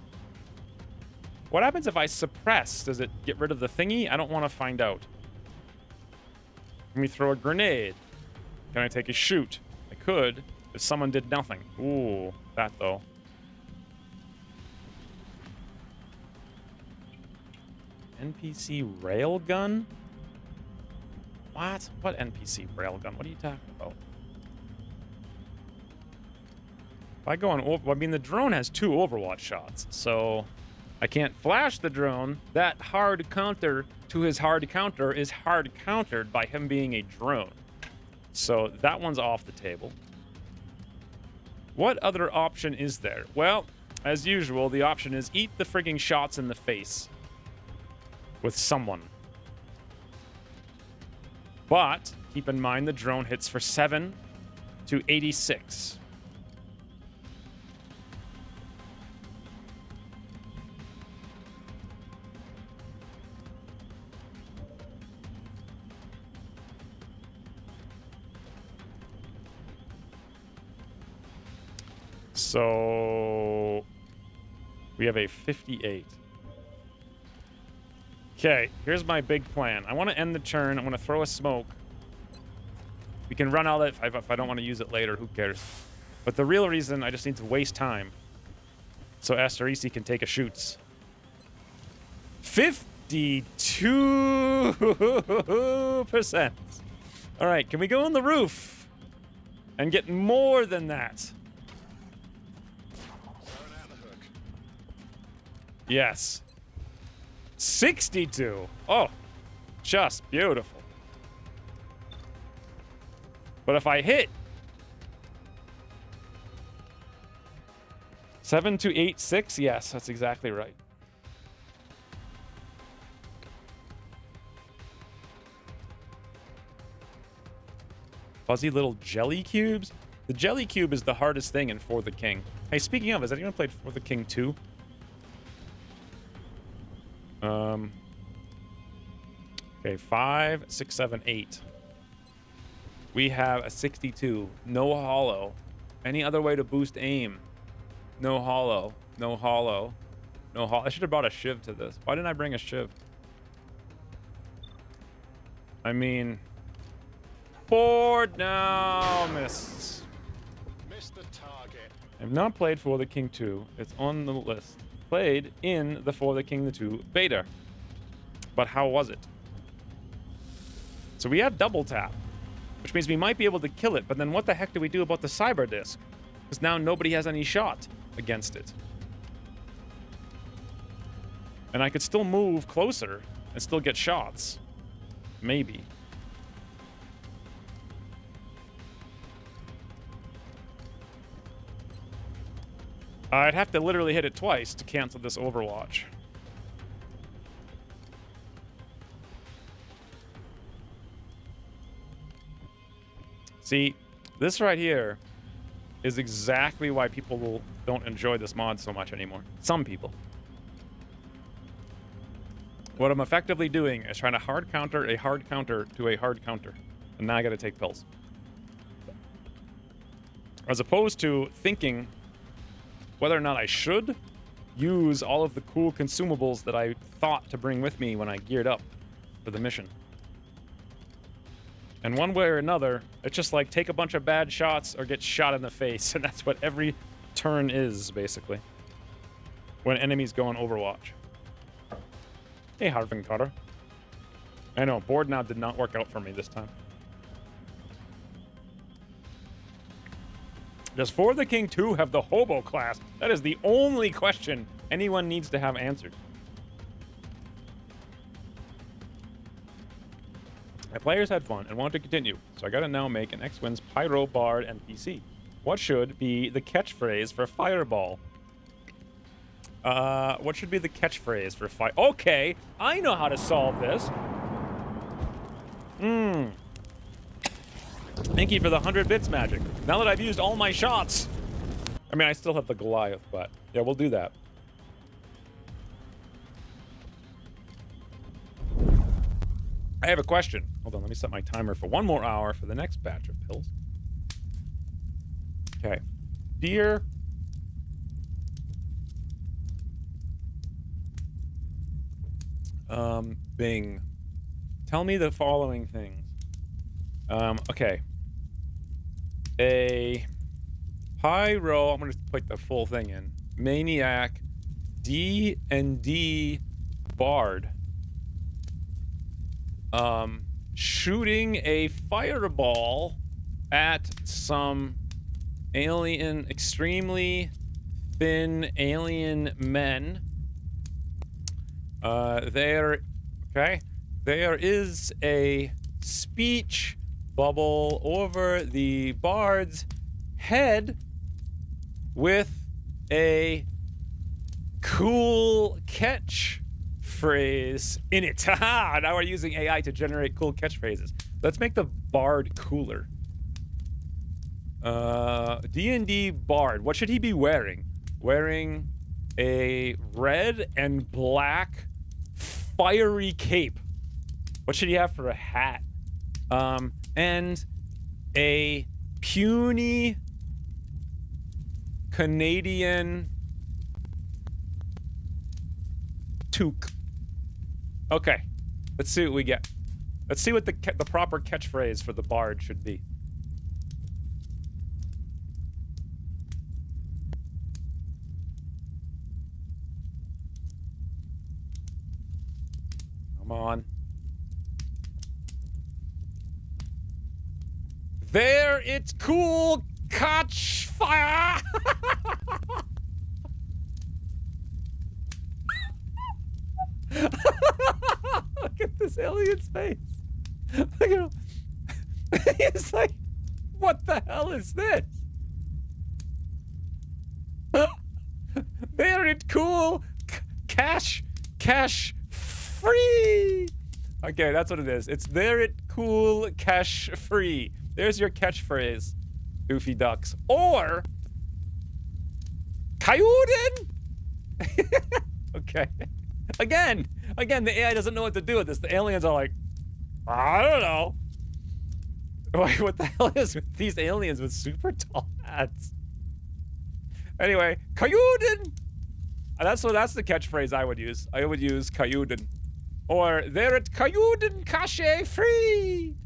What happens if I suppress? Does it get rid of the thingy? I don't want to find out. Can we throw a grenade? Can I take a shoot? I could if someone did nothing. Ooh, that though. NPC railgun? What? What NPC railgun? What are you talking about? If I go on over, I mean the drone has 2 Overwatch shots, so I can't flash the drone. That hard counter to his hard counter is hard countered by him being a drone. So that one's off the table. What other option is there? Well, as usual, the option is eat the frigging shots in the face with someone. But keep in mind the drone hits for 7 to 86. So we have a 58. Okay, here's my big plan. I want to end the turn. I want to throw a smoke. We can run out if I don't want to use it later. Who cares? But the real reason, I just need to waste time so Asterisi can take a shoots. 52%. All right, can we go on the roof and get more than that? Yes. 62. Oh, just beautiful. But if I hit 7 to 86, yes, that's exactly right. Fuzzy little jelly cubes? The jelly cube is the hardest thing in For the King. Hey, speaking of, has anyone played For the King 2? Okay, 5, 6, 7, 8. We have a 62. No hollow. Any other way to boost aim? No hollow. No hollow. No hollow. I should have brought a shiv to this. Why didn't I bring a shiv? I mean... Board now! Missed. Missed the target. I've not played For the King 2. It's on the list. Played in the For the King 2 beta. But how was it? So we have double tap, which means we might be able to kill it, but then what the heck do we do about the cyber disc? Because now nobody has any shot against it. And I could still move closer and still get shots. Maybe. I'd have to literally hit it twice to cancel this Overwatch. See, this right here is exactly why people don't enjoy this mod so much anymore. Some people. What I'm effectively doing is trying to hard counter a hard counter to a hard counter. And now I gotta take pills. As opposed to thinking whether or not I should use all of the cool consumables that I thought to bring with me when I geared up for the mission. And one way or another, it's just like take a bunch of bad shots or get shot in the face. And that's what every turn is, basically. When enemies go on Overwatch. Hey, Harvin Cutter. I know, board now did not work out for me this time. Does For the King 2 have the Hobo class? That is the only question anyone needs to have answered. My players had fun and want to continue, so I gotta now make an X-Win's Pyro Bard NPC. What should be the catchphrase for Fireball? What should be the catchphrase for Fire... Okay, I know how to solve this. Thank you for the 100 bits magic. Now that I've used all my shots. I mean, I still have the Goliath, but yeah, we'll do that. I have a question. Hold on, let me set my timer for 1 more hour for the next batch of pills. Okay. Dear... Bing. Tell me the following things. Okay. A Pyro, I'm gonna put the full thing in. Maniac D&D Bard. Shooting a fireball at some alien, extremely thin alien men. There is a speech bubble over the bard's head with a cool catchphrase in it. Haha! Now we're using AI to generate cool catchphrases. Let's make the bard cooler. D&D bard. What should he be wearing? Wearing a red and black fiery cape. What should he have for a hat? And a puny Canadian toque. Okay, let's see what we get. Let's see what the proper catchphrase for the bard should be. Come on. There, it's cool. Catch fire. Look at this alien's face. Look at him. He's like, what the hell is this? There, it's cool. Cash free. Okay, that's what it is. It's there, it cool, cash free. There's your catchphrase, Goofy Ducks. Or Kayuden. Okay. Again, the AI doesn't know what to do with this. The aliens are like, I don't know. Wait, what the hell is with these aliens with super tall hats? Anyway, Kayuden. That's the catchphrase I would use. I would use Kayuden. Or there at Kayuden Cache Free.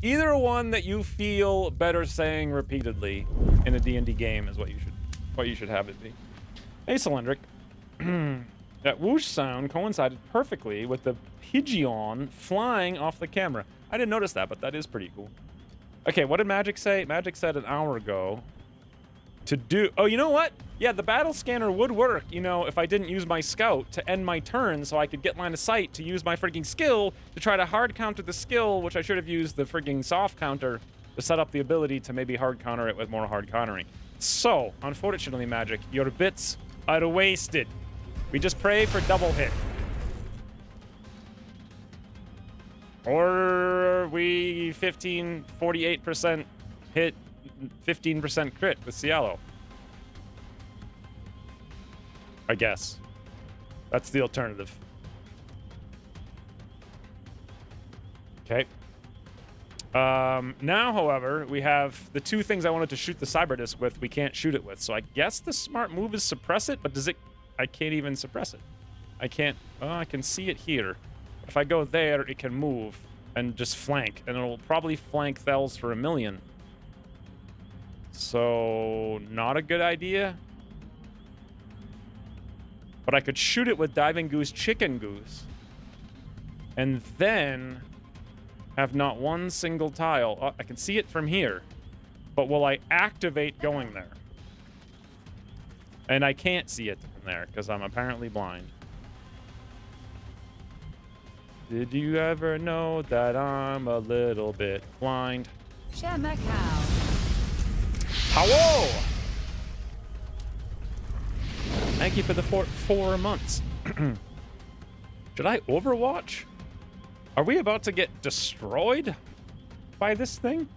Either one that you feel better saying repeatedly in a D&D game is what you should have it be. Hey, Cylindric. That whoosh sound coincided perfectly with the pigeon flying off the camera. I didn't notice that, but that is pretty cool. Okay, what did Magic say? Magic said an hour ago to do... Oh, you know what? Yeah, the battle scanner would work, you know, if I didn't use my scout to end my turn so I could get line of sight to use my freaking skill to try to hard counter the skill, which I should have used the freaking soft counter to set up the ability to maybe hard counter it with more hard countering. So, unfortunately, Magic, your bits are wasted. We just pray for double hit. Or we 48% hit, 15% crit with Cielo. I guess. That's the alternative. Okay. Now, however, we have the two things I wanted to shoot the cyber disc with. We can't shoot it with. So I guess the smart move is suppress it, but does it? I can't even suppress it. I can't. Oh, I can see it here. If I go there, it can move and just flank, and it'll probably flank Thels for 1,000,000. So not a good idea. But I could shoot it with Diving Goose, Chicken Goose, and then have not one single tile. Oh, I can see it from here, but will I activate going there? And I can't see it from there because I'm apparently blind. Did you ever know that I'm a little bit blind? Shamacao. Hello! Thank you for the 4 months. Should I Overwatch? Are we about to get destroyed by this thing?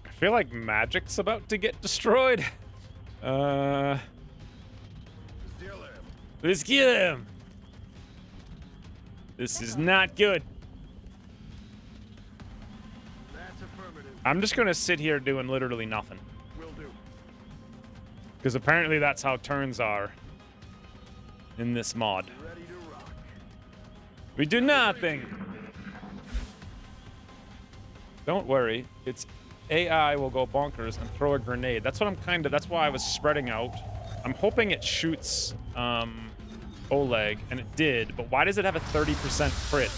I feel like Magic's about to get destroyed. Let's kill him. This is not good. That's affirmative. I'm just gonna sit here doing literally nothing. Will do. Because apparently that's how turns are in this mod. Ready to rock. We do nothing. Don't worry, it's AI will go bonkers and throw a grenade. That's what I'm that's why I was spreading out. I'm hoping it shoots Oleg, and it did, but why does it have a 30% crit?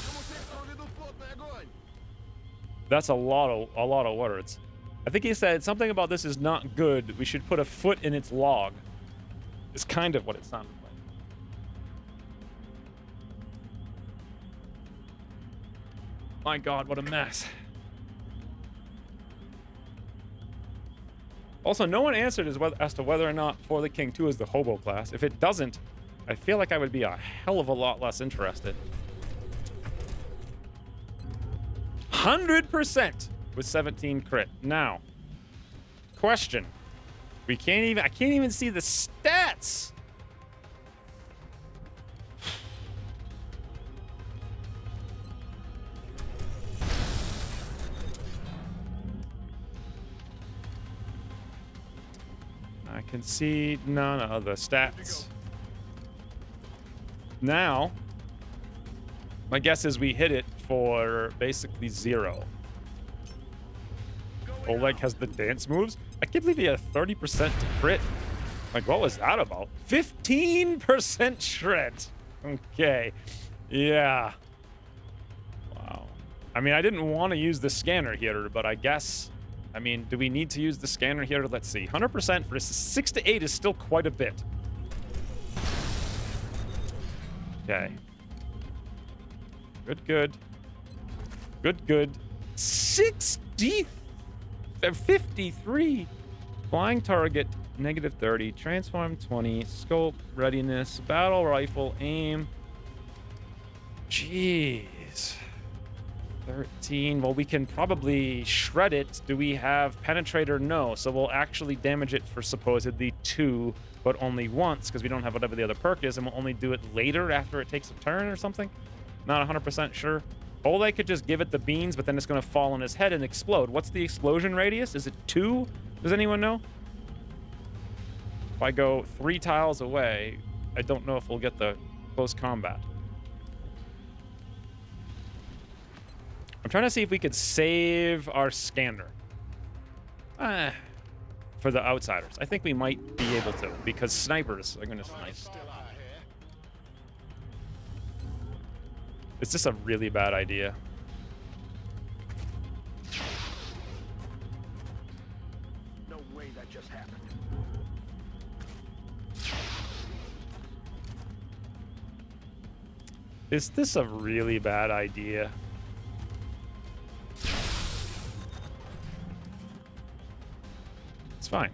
That's a lot of words. I think he said something about this is not good. We should put a foot in its log. It's kind of what it sounded like. My God, what a mess. Also, no one answered as to whether or not For the King 2 is the hobo class. If it doesn't, I feel like I would be a hell of a lot less interested. 100% with 17 crit. Now, question. I can't even see the stats. I can see none of the stats. Now, my guess is we hit it for basically 0. Oleg has the dance moves. I can't believe he had 30% to crit. Like, what was that about? 15% shred. Okay. Yeah. Wow. I mean, I didn't want to use the scanner here, but I guess... I mean, do we need to use the scanner here? Let's see. 100% for 6 to 8 is still quite a bit. Okay. Good. 53. Flying target, -30. Transform, 20. Scope, readiness, battle rifle, aim. Jeez. 13. Well, we can probably shred it. Do we have penetrator? No. So we'll actually damage it for supposedly 2, but only once because we don't have whatever the other perk is, and we'll only do it later after it takes a turn or something. Not 100% sure. Oleg could just give it the beans, but then it's going to fall on his head and explode. What's the explosion radius? Is it 2? Does anyone know? If I go 3 tiles away, I don't know if we'll get the close combat. I'm trying to see if we could save our scanner. For the outsiders. I think we might be able to, because snipers are going to snipe. Still out here. It's just a really bad idea. No way that just happened. Is this a really bad idea? It's fine.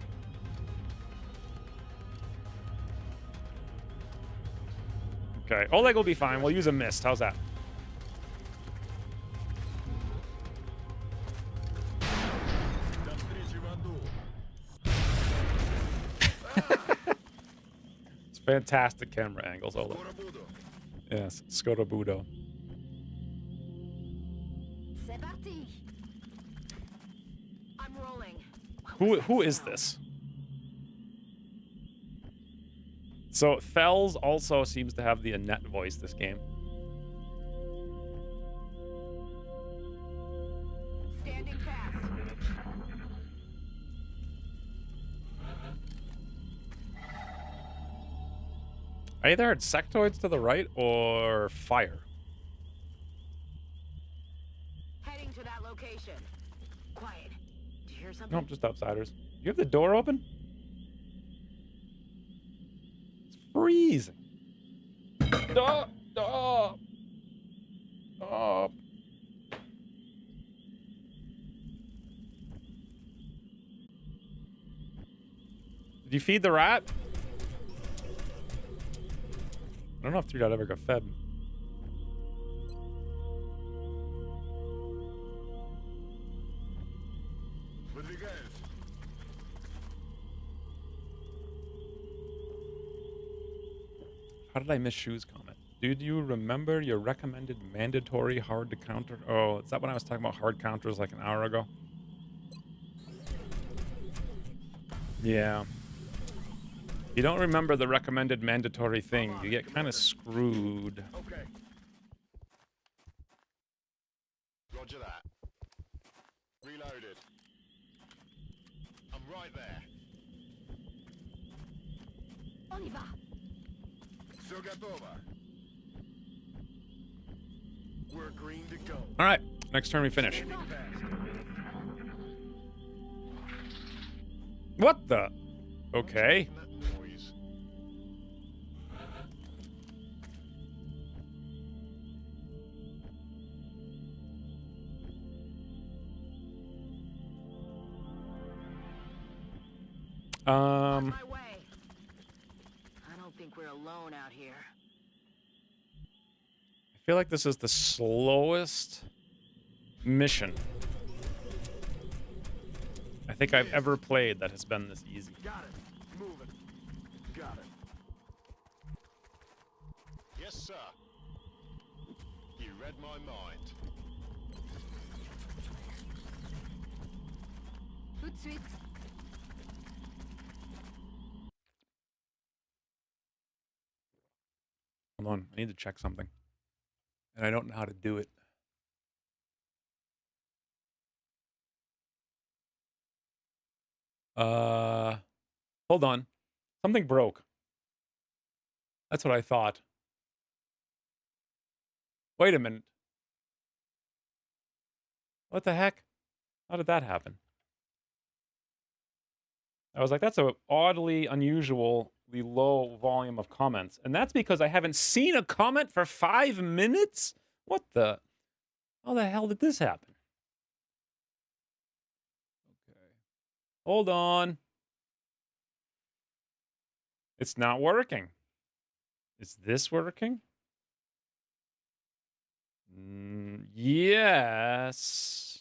Okay, Oleg will be fine. We'll use a mist. How's that? It's fantastic camera angles, Oleg. Yes, Skorobudo. C'est parti. I'm rolling. Who is this? So Fells also seems to have the Annette voice this game. Standing fast. I either heard sectoids to the right or fire. Heading to that location. Quiet. Did you hear something? Nope, just outsiders. You have the door open? It's freezing. Stop! Stop! Stop! Did you feed the rat? I don't know if 3 Dot ever got fed. How did I miss Shoes comment? Did you remember your recommended mandatory hard to counter? Oh, is that when I was talking about hard counters like an hour ago? Yeah. If you don't remember the recommended mandatory thing, you get kind of screwed. Okay. Roger that. Reloaded. I'm right there. On y va. Все готово. We're green to go. All right, next turn we finish. Standing fast. What the? Okay. That noise. On my way. I don't think we're alone out here. I feel like this is the slowest mission I think I've ever played that has been this easy. Got it. Moving. Got it. Yes, sir. You read my mind. Tout de suite. Hold on, I need to check something. And I don't know how to do it. Hold on. Something broke. That's what I thought. Wait a minute. What the heck? How did that happen? I was like, that's a oddly unusually low volume of comments. And that's because I haven't seen a comment for 5 minutes? What the? How the hell did this happen? Okay. Hold on. It's not working. Is this working? Yes.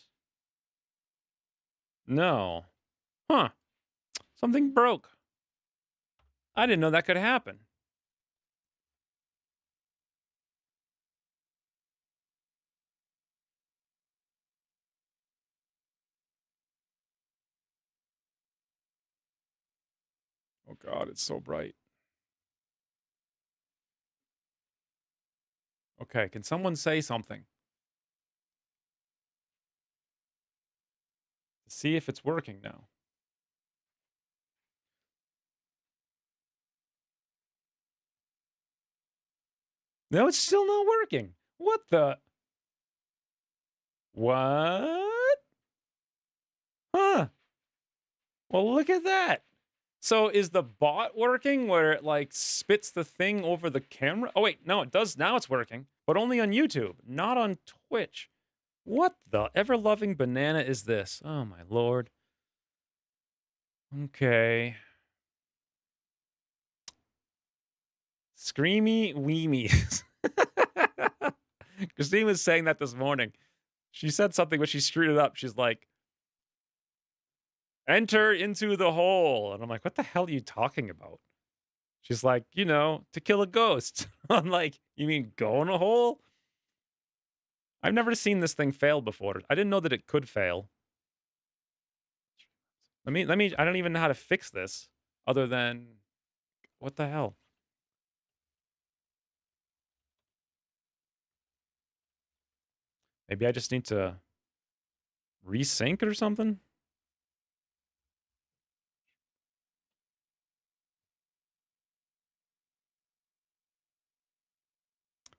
No. Huh. Something broke. I didn't know that could happen. Oh God, it's so bright. Okay, can someone say something? See if it's working now. No, it's still not working. What the? What? Huh. Well, look at that. So is the bot working where it like spits the thing over the camera? Oh, wait, no, it does. Now it's working, but only on YouTube, not on Twitch. What the ever-loving banana is this? Oh, my Lord. Okay. Screamy weemies. Christine was saying that this morning. She said something, but she screwed it up. She's like, enter into the hole. And I'm like, what the hell are you talking about? She's like, you know, to kill a ghost. I'm like, you mean go in a hole? I've never seen this thing fail before. I didn't know that it could fail. I don't even know how to fix this other than, what the hell? Maybe I just need to resync it or something?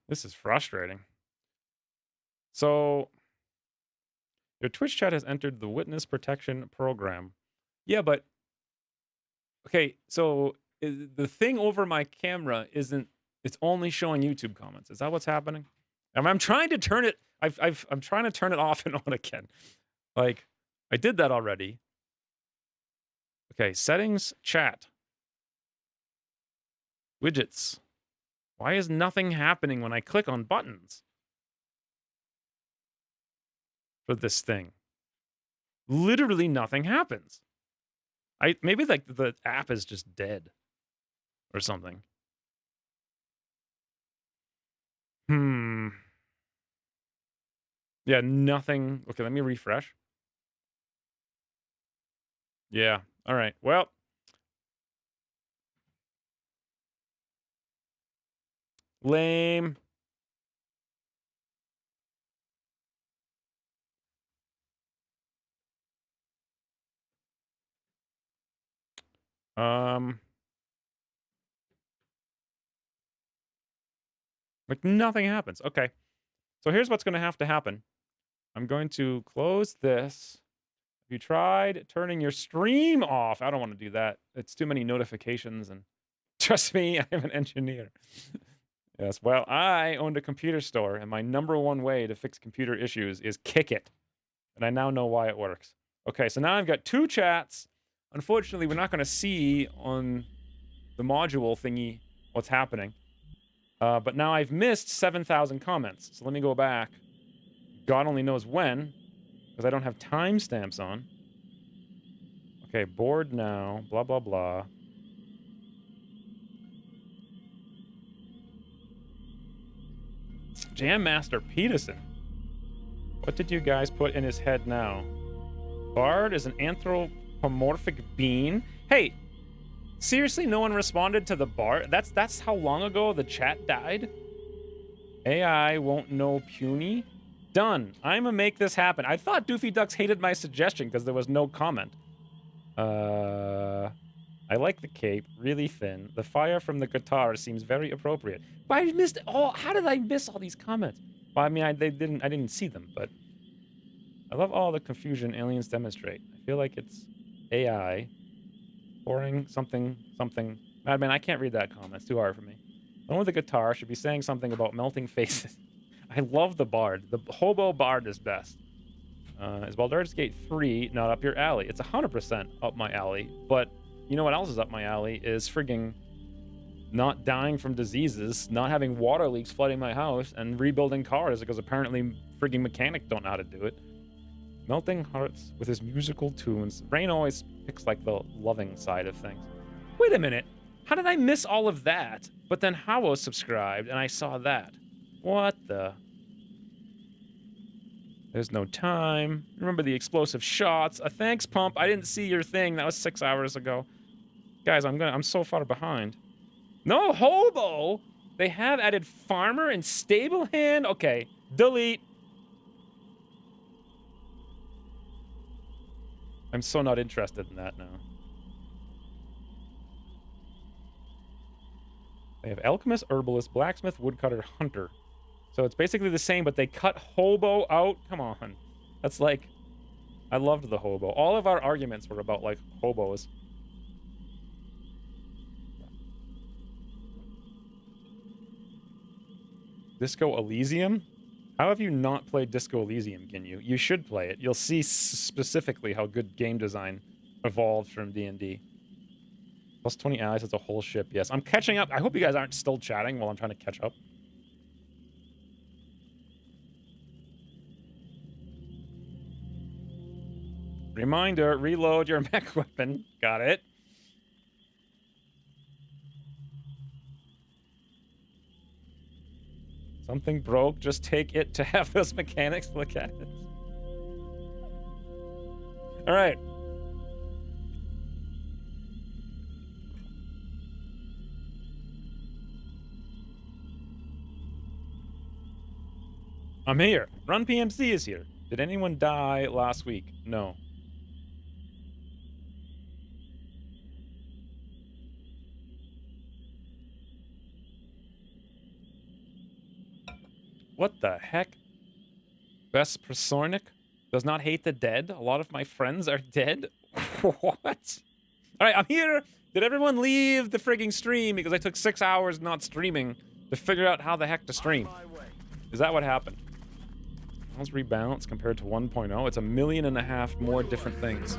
This is frustrating. So, your Twitch chat has entered the witness protection program. Yeah, but okay, so the thing over my camera isn't. It's only showing YouTube comments. Is that what's happening? I'm trying to turn it. I'm trying to turn it off and on again. Like I did that already. Okay, settings, chat, widgets. Why is nothing happening when I click on buttons for this thing? Literally nothing happens. Maybe like the app is just dead or something. Yeah, nothing. Okay, let me refresh. Yeah. All right. Well, lame. Like nothing happens. Okay. So here's what's going to happen. I'm going to close this. Have you tried turning your stream off? I don't want to do that. It's too many notifications and trust me, I'm an engineer. Yes, well, I owned a computer store and my number one way to fix computer issues is kick it. And I now know why it works. Okay, so now I've got two chats. Unfortunately, we're not going to see on the module thingy what's happening. But now I've missed 7,000 comments. So let me go back. God only knows when, because I don't have timestamps on. Okay, bored now, blah, blah, blah. Jam Master Peterson. What did you guys put in his head now? Bard is an anthropomorphic being. Hey, seriously, no one responded to the Bard? That's how long ago the chat died? AI won't know puny? Done. I'ma make this happen. I thought Doofy Ducks hated my suggestion because there was no comment. I like the cape, really thin. The fire from the guitar seems very appropriate. But I missed all. How did I miss all these comments? Well, I mean, I didn't see them, but I love all the confusion aliens demonstrate. I feel like it's AI pouring something. Madman, I can't read that comment. It's too hard for me. The one with the guitar should be saying something about melting faces. I love the bard. The hobo bard is best. Is Baldur's Gate 3 not up your alley? It's 100% up my alley, but you know what else is up my alley is frigging not dying from diseases, not having water leaks flooding my house, and rebuilding cars because apparently frigging mechanics don't know how to do it. Melting hearts with his musical tunes. Rain always picks like the loving side of things. Wait a minute. How did I miss all of that? But then Howo subscribed and I saw that. What the... There's no time. Remember the explosive shots. Thanks, Pump. I didn't see your thing. That was 6 hours ago. Guys, I'm so far behind. No, hobo! They have added farmer and stable hand. Okay, delete. I'm so not interested in that now. They have alchemist, herbalist, blacksmith, woodcutter, hunter. So it's basically the same, but they cut hobo out. Come on. That's like... I loved the hobo. All of our arguments were about, like, hobos. Disco Elysium? How have you not played Disco Elysium, Ginyu? You should play it. You'll see specifically how good game design evolved from D&D. Plus 20 allies, that's a whole ship. Yes, I'm catching up. I hope you guys aren't still chatting while I'm trying to catch up. Reminder, reload your mech weapon. Got it. Something broke, just take it to have those mechanics look at it. All right. I'm here. Run PMC is here. Did anyone die last week? No. What the heck? Vespersornic does not hate the dead. A lot of my friends are dead. What? All right, I'm here. Did everyone leave the frigging stream because I took 6 hours not streaming to figure out how the heck to stream? Is that what happened? How's rebalance compared to 1.0? It's 1.5 million more different things.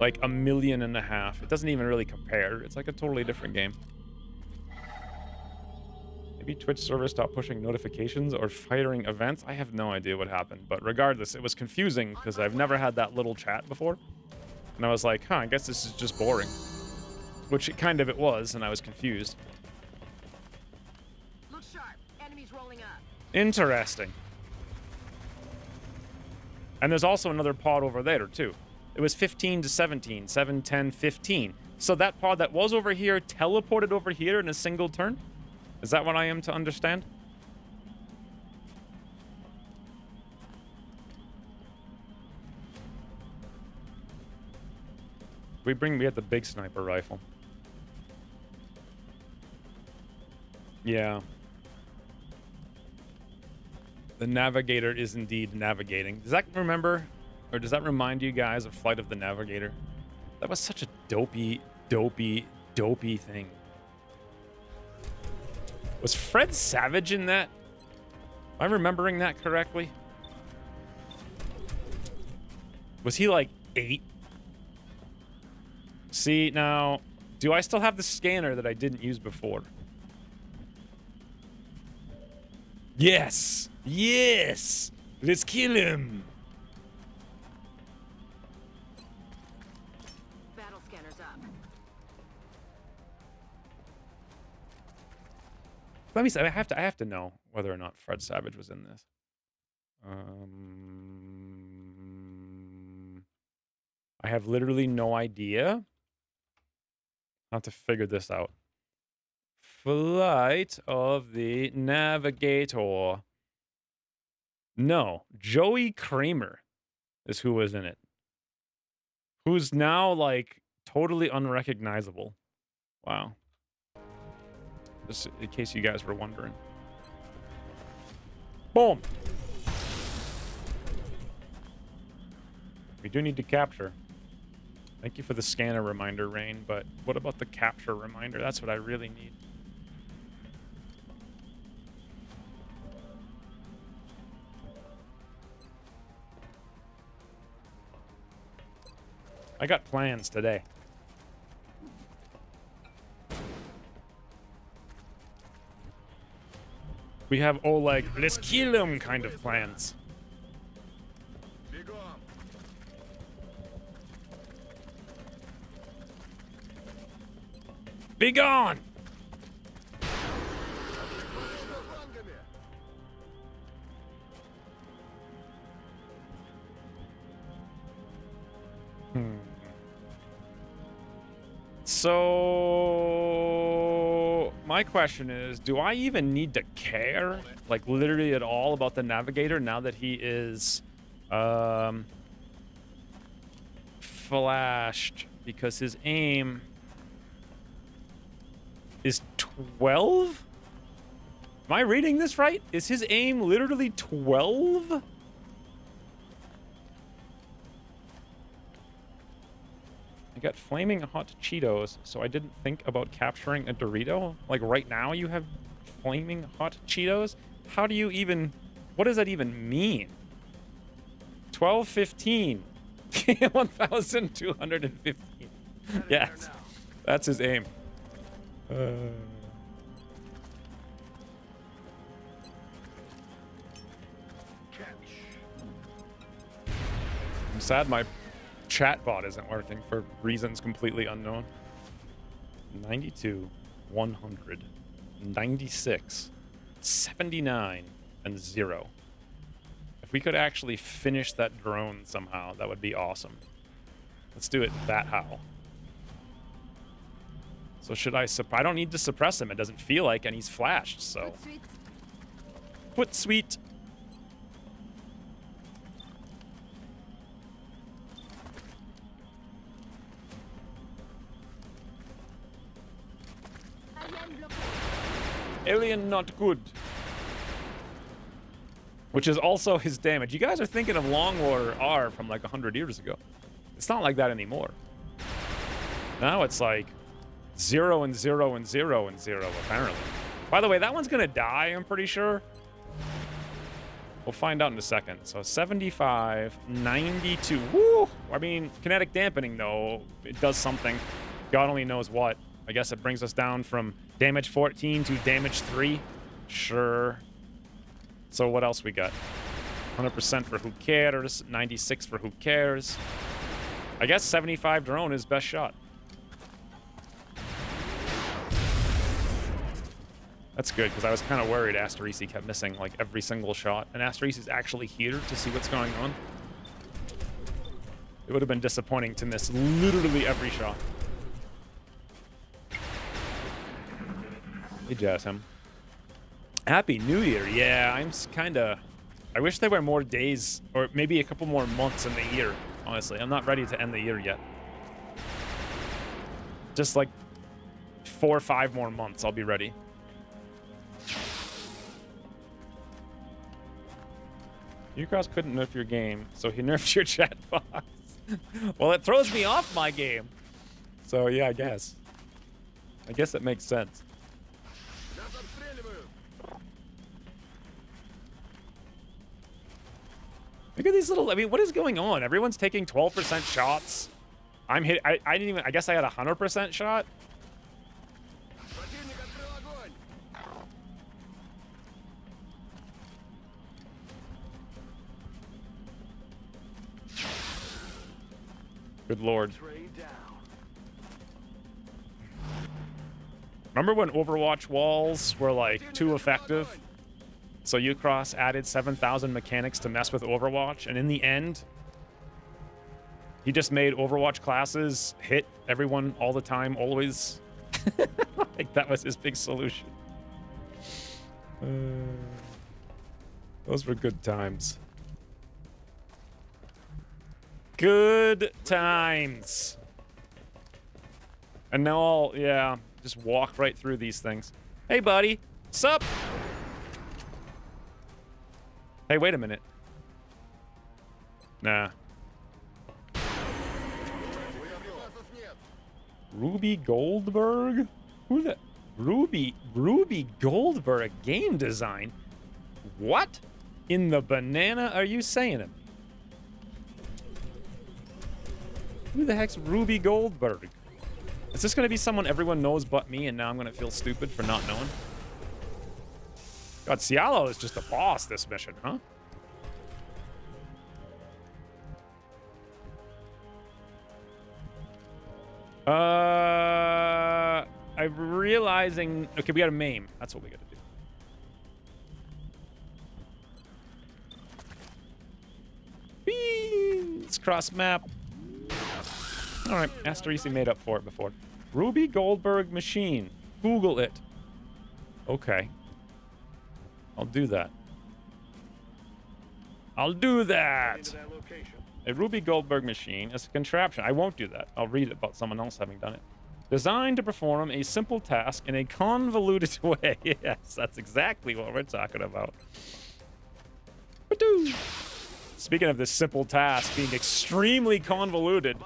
Like 1.5 million. It doesn't even really compare. It's like a totally different game. Maybe Twitch server stopped pushing notifications or firing events. I have no idea what happened, but regardless, it was confusing because I've never had that little chat before. And I was like, huh, I guess this is just boring. Which it was, and I was confused. Look sharp. Enemies rolling up. Interesting. And there's also another pod over there, too. It was 15 to 17, 7, 10, 15. So that pod that was over here teleported over here in a single turn? Is that what I am to understand? We had the big sniper rifle. Yeah. The navigator is indeed navigating. Does that remind you guys of Flight of the Navigator? That was such a dopey thing. Was Fred Savage in that? Am I remembering that correctly? Was he like 8? See, now, do I still have the scanner that I didn't use before? Yes! Yes! Let's kill him! Battle scanner's up. Let me say, I have to know whether or not Fred Savage was in this. I have literally no idea. I'll have to figure this out. Flight of the Navigator. No, Joey Kramer is who was in it. Who's now, like, totally unrecognizable. Wow. Just in case you guys were wondering. Boom! We do need to capture. Thank you for the scanner reminder, Rain, but what about the capture reminder? That's what I really need. I got plans today. We have all like, let's kill him kind of plans. Be gone! So, my question is, do I even need to care, like, literally at all about the Navigator now that he is, flashed? Because his aim is 12? Am I reading this right? Is his aim literally 12? I got flaming hot Cheetos, so I didn't think about capturing a Dorito. Like right now you have flaming hot Cheetos? How do you even... What does that even mean? 12:15. 1,215. Yes, that's his aim. I'm sad my chat bot isn't working for reasons completely unknown. 92, 100, 96, 79, and 0. If we could actually finish that drone somehow, that would be awesome. Let's do it that how. So should I I don't need to suppress him. It doesn't feel like, and he's flashed, so. Foot sweet. Alien not good. Which is also his damage. You guys are thinking of Long War R from like 100 years ago. It's not like that anymore. Now it's like 0 and 0 and 0 and 0, apparently. By the way, that one's gonna die, I'm pretty sure. We'll find out in a second. So 75, 92. Woo! I mean, kinetic dampening, though, it does something. God only knows what. I guess it brings us down from damage 14 to damage 3. Sure. So what else we got? 100% for who cares. 96 for who cares. I guess 75 drone is best shot. That's good, because I was kind of worried Asterisi kept missing like every single shot. And Asterisi's actually here to see what's going on. It would have been disappointing to miss literally every shot. Hey, Jazz him. Happy New Year. Yeah, I'm kind of... I wish there were more days, or maybe a couple more months in the year, honestly. I'm not ready to end the year yet. Just like 4 or 5 more months, I'll be ready. Ucross couldn't nerf your game, so he nerfed your chat box. Well, it throws me off my game. So, yeah, I guess. I guess it makes sense. Look at these little... I mean, what is going on? Everyone's taking 12% shots. I'm hit... I didn't even... I guess I had a 100% shot. Good lord. Remember when Overwatch walls were like too effective? So Ucross added 7,000 mechanics to mess with Overwatch, and in the end, he just made Overwatch classes hit everyone all the time, always. Like that was his big solution. Those were good times. Good times. And now I'll, yeah, just walk right through these things. Hey, buddy. Sup? Hey, wait a minute. Nah. Ruby Goldberg? Who the... Ruby Goldberg game design? What in the banana are you saying to me? Who the heck's Ruby Goldberg? Is this going to be someone everyone knows but me, and now I'm going to feel stupid for not knowing? God, Cialo is just a boss this mission, huh? I'm realizing... Okay, we got a MAME. That's what we got to do. Whee! Let's cross map. All right, Asterisi made up for it before. Ruby Goldberg machine. Google it. Okay. I'll do that. I'll do that. A Ruby Goldberg machine is a contraption. I won't do that. I'll read about someone else having done it. Designed to perform a simple task in a convoluted way. Yes, that's exactly what we're talking about. Speaking of this simple task being extremely convoluted,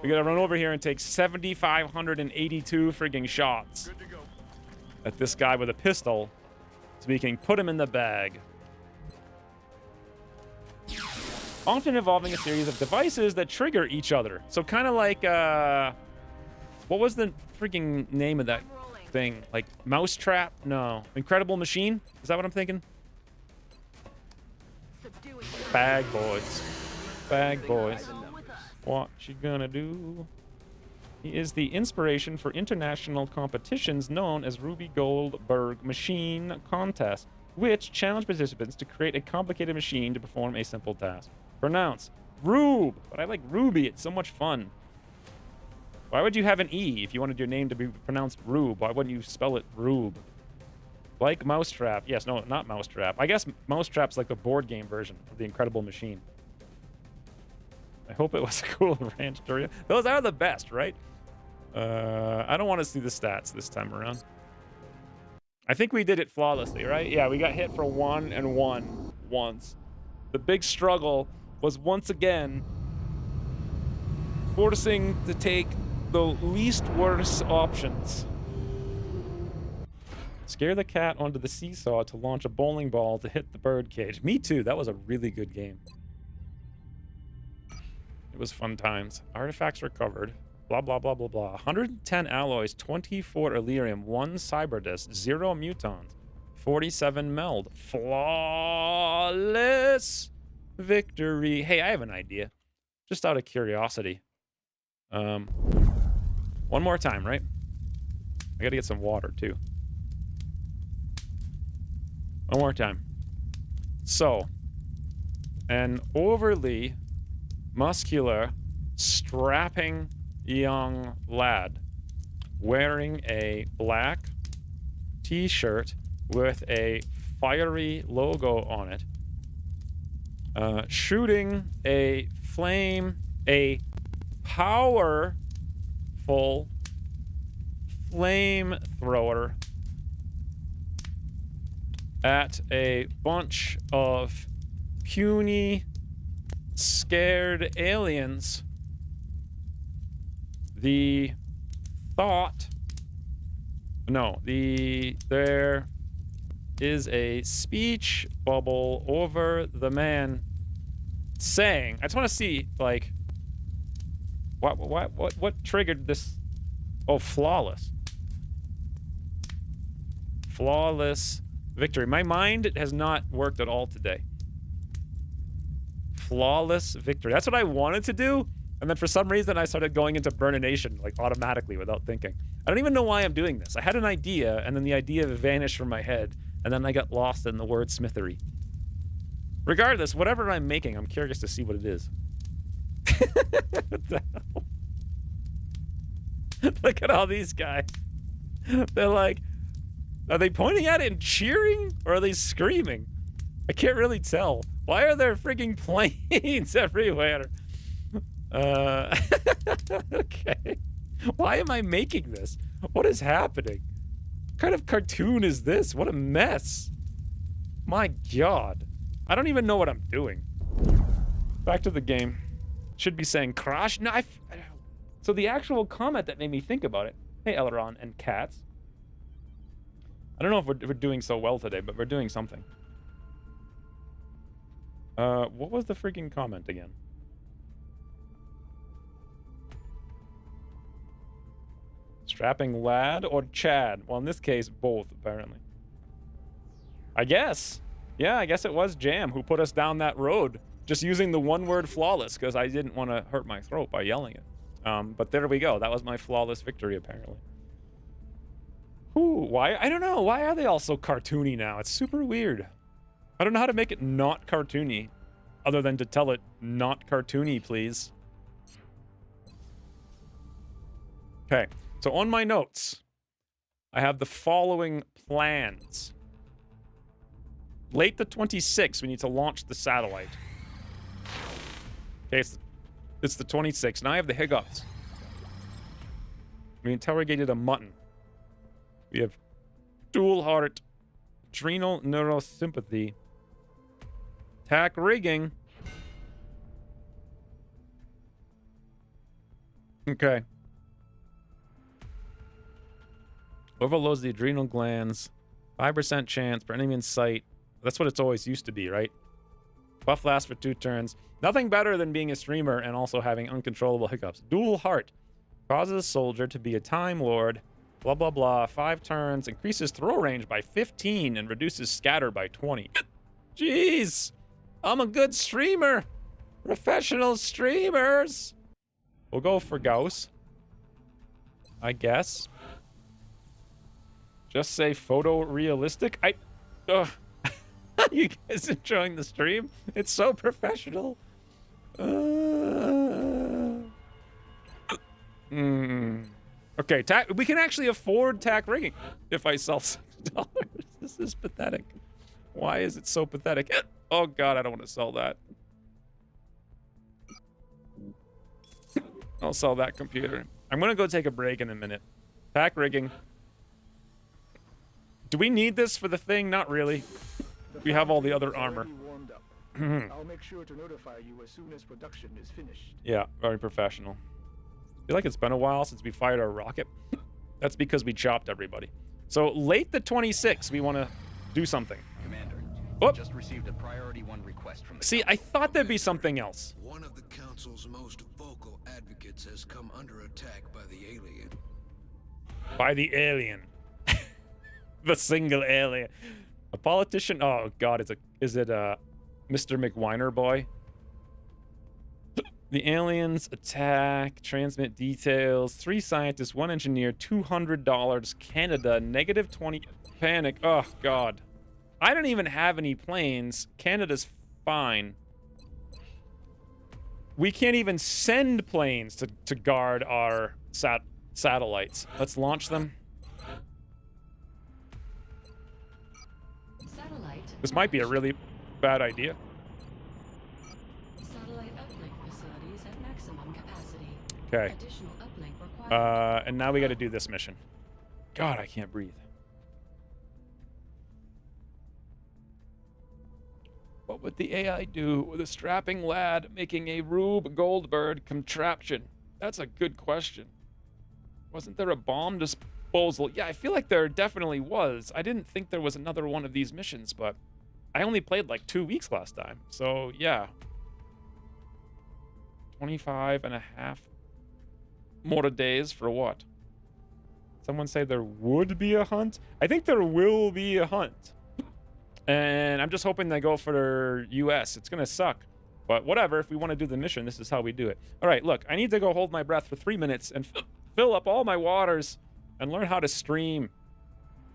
we gotta run over here and take 7,582 frigging shots at this guy with a pistol so we can put him in the bag. often involving a series of devices that trigger each other. So kind of like, what was the freaking name of that thing? Like Mousetrap? No. Incredible Machine? Is that what I'm thinking? Bag boys. Bag boys. What you gonna do? He is the inspiration for international competitions known as Ruby Goldberg Machine Contest, which challenge participants to create a complicated machine to perform a simple task. Pronounce Rube, but I like Ruby. It's so much fun. Why would you have an E if you wanted your name to be pronounced Rube? Why wouldn't you spell it Rube? Like Mousetrap. Yes, no, not Mousetrap. I guess Mousetrap's like the board game version of the Incredible Machine. I hope it was a cool ranch area. Those are the best, right? I don't want to see the stats this time around. I think we did it flawlessly, right? Yeah, we got hit for 1 and 1 once. The big struggle was once again forcing to take the least worst options. Scare the cat onto the seesaw to launch a bowling ball to hit the bird cage. Me too. That was a really good game. It was fun times. Artifacts recovered. Blah, blah, blah, blah, blah. 110 alloys, 24 Illyrium, 1 Cyberdisc, 0 Mutons, 47 Meld. Flawless victory. Hey, I have an idea. Just out of curiosity. One more time, right? I gotta get some water, too. One more time. So, an overly muscular, strapping young lad wearing a black t-shirt with a fiery logo on it, shooting a powerful flamethrower at a bunch of puny, scared aliens. There is a speech bubble over the man saying, I just want to see, like, what triggered this? Oh, flawless victory. My mind has not worked at all today. Flawless victory. That's what I wanted to do. And then for some reason, I started going into Burnination, like, automatically without thinking. I don't even know why I'm doing this. I had an idea, and then the idea vanished from my head, and then I got lost in the wordsmithery. Regardless, whatever I'm making, I'm curious to see what it is. What the hell? Look at all these guys. They're like, are they pointing at it and cheering, or are they screaming? I can't really tell. Why are there freaking planes everywhere? Okay. Why am I making this? What is happening? What kind of cartoon is this? What a mess. My God. I don't even know what I'm doing. Back to the game. Should be saying crash. No, so the actual comment that made me think about it. Hey, Elron and cats. I don't know if we're doing so well today, but we're doing something. What was the freaking comment again? Strapping lad or Chad? Well, in this case, both, apparently. I guess. Yeah, I guess it was Jam who put us down that road. Just using the one word flawless, because I didn't want to hurt my throat by yelling it. But there we go. That was my flawless victory, apparently. Who? Why? I don't know. Why are they all so cartoony now? It's super weird. I don't know how to make it not cartoony, other than to tell it not cartoony, please. Okay. So on my notes, I have the following plans. Late the 26th, we need to launch the satellite. Okay, it's the 26th. Now I have the hiccups. We interrogated a mutton. We have dual heart, adrenal neurosympathy, tack rigging. Okay. Overloads the adrenal glands. 5% chance for enemy in sight. That's what it's always used to be, right? Buff lasts for 2 turns. Nothing better than being a streamer and also having uncontrollable hiccups. Dual heart. Causes a soldier to be a Time Lord. Blah, blah, blah. 5 turns. Increases throw range by 15 and reduces scatter by 20. Jeez. I'm a good streamer. Professional streamers. We'll go for Gauss, I guess. Just say photorealistic. You guys enjoying the stream? It's so professional. Okay, we can actually afford tack rigging if I sell $6. This is pathetic. Why is it so pathetic? Oh god, I don't want to sell that. I'll sell that computer. I'm gonna go take a break in a minute. Tack rigging. Do we need this for the thing? Not really. We have all the other armor. I'll make sure to notify you as soon as production is finished. Yeah, very professional. I feel like it's been a while since we fired our rocket. That's because we chopped everybody. So late the 26th, we want to do something. Commander, Whoop. just received a priority 1 request from the See, I thought there'd be something else. One of the Council's most vocal advocates has come under attack by the alien. By the alien. The single alien. A politician? Oh god, is it Mr. McWhiner boy? The aliens attack, transmit details, 3 scientists, 1 engineer, $200, Canada, -20, panic. Oh god. I don't even have any planes. Canada's fine. We can't even send planes to guard our satellites. Let's launch them. This might be a really bad idea. Satellite uplink facilities at maximum capacity. Okay. Additional uplink required. And now we got to do this mission. God, I can't breathe. What would the AI do with a strapping lad making a Rube Goldberg contraption? That's a good question. Wasn't there a bomb disposal? Yeah, I feel like there definitely was. I didn't think there was another one of these missions, but I only played like 2 weeks last time. So, yeah. 25 and a half more days for what? Someone say there would be a hunt? I think there will be a hunt. And I'm just hoping they go for US. It's going to suck. But whatever, if we want to do the mission, this is how we do it. All right, look, I need to go hold my breath for 3 minutes and fill up all my waters and learn how to stream.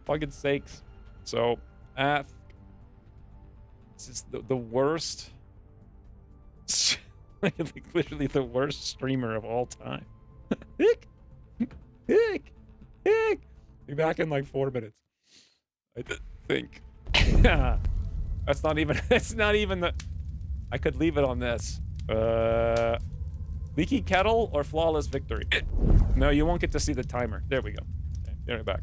Fucking sakes. So, this is the worst, like literally the worst streamer of all time. Hick! Hick! Hick! Be back in like 4 minutes. I think. That's not even the... I could leave it on this. Leaky kettle or flawless victory? No, you won't get to see the timer. There we go. Okay, there we're back.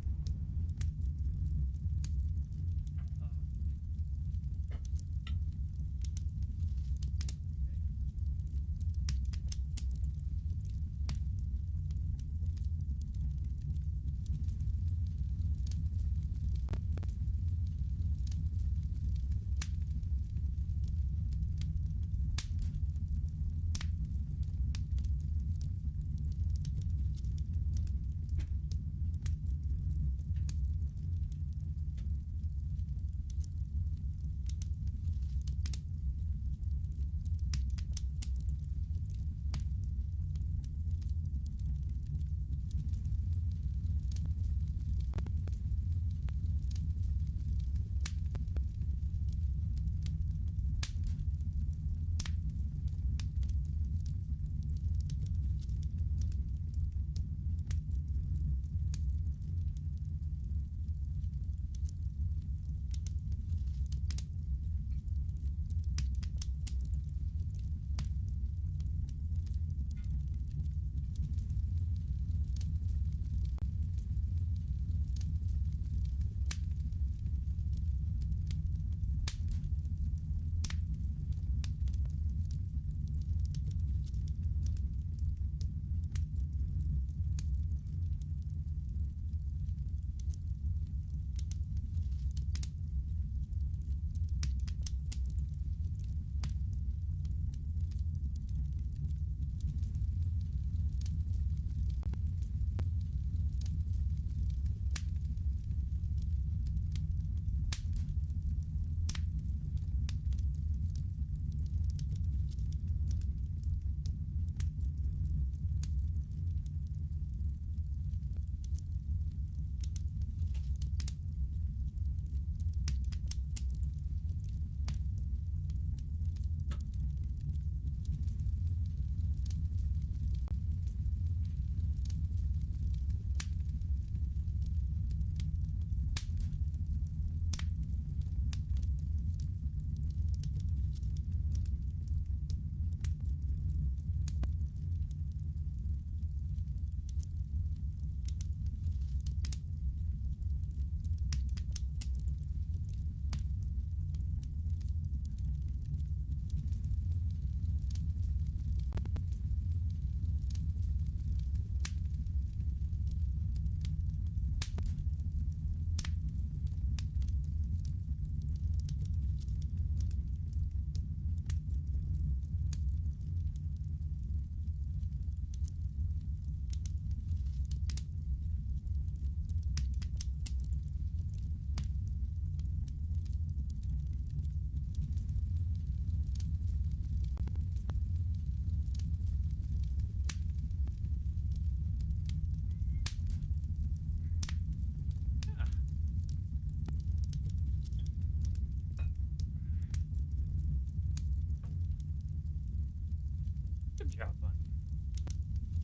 Good job, buddy.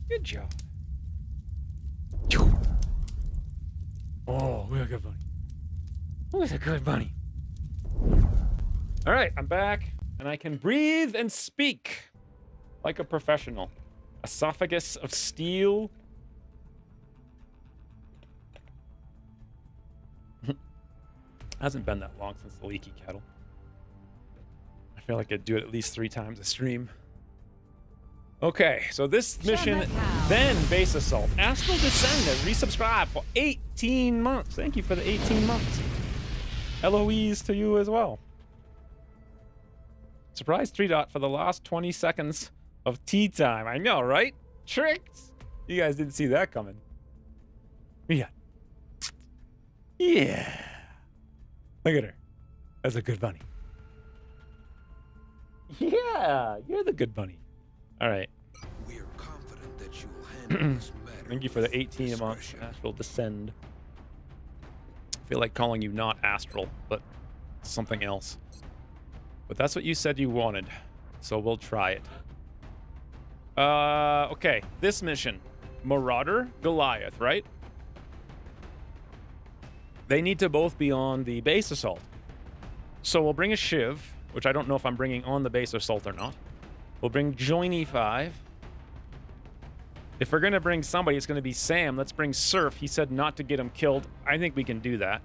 Good job. Oh, we're a good bunny. Who's a good bunny? All right, I'm back, and I can breathe and speak like a professional. Esophagus of steel. Hasn't been that long since the leaky kettle. I feel like I'd do it at least 3 times a stream. Okay, so this mission, then base assault. Astral Descender, resubscribe for 18 months. Thank you for the 18 months. LOEs to you as well. Surprise 3 dot for the last 20 seconds of tea time. I know, right? Tricked. You guys didn't see that coming. Yeah. Yeah. Look at her. That's a good bunny. Yeah, you're the good bunny. All right. We are confident that you will handle this matter. Thank you for the 18 months. Astral Descend. I feel like calling you not Astral, but something else. But that's what you said you wanted, so we'll try it. Okay. This mission. Marauder, Goliath, right? They need to both be on the base assault. So we'll bring a Shiv, which I don't know if I'm bringing on the base assault or not. We'll bring Joiny 5. If we're going to bring somebody, it's going to be Sam. Let's bring Surf. He said not to get him killed. I think we can do that.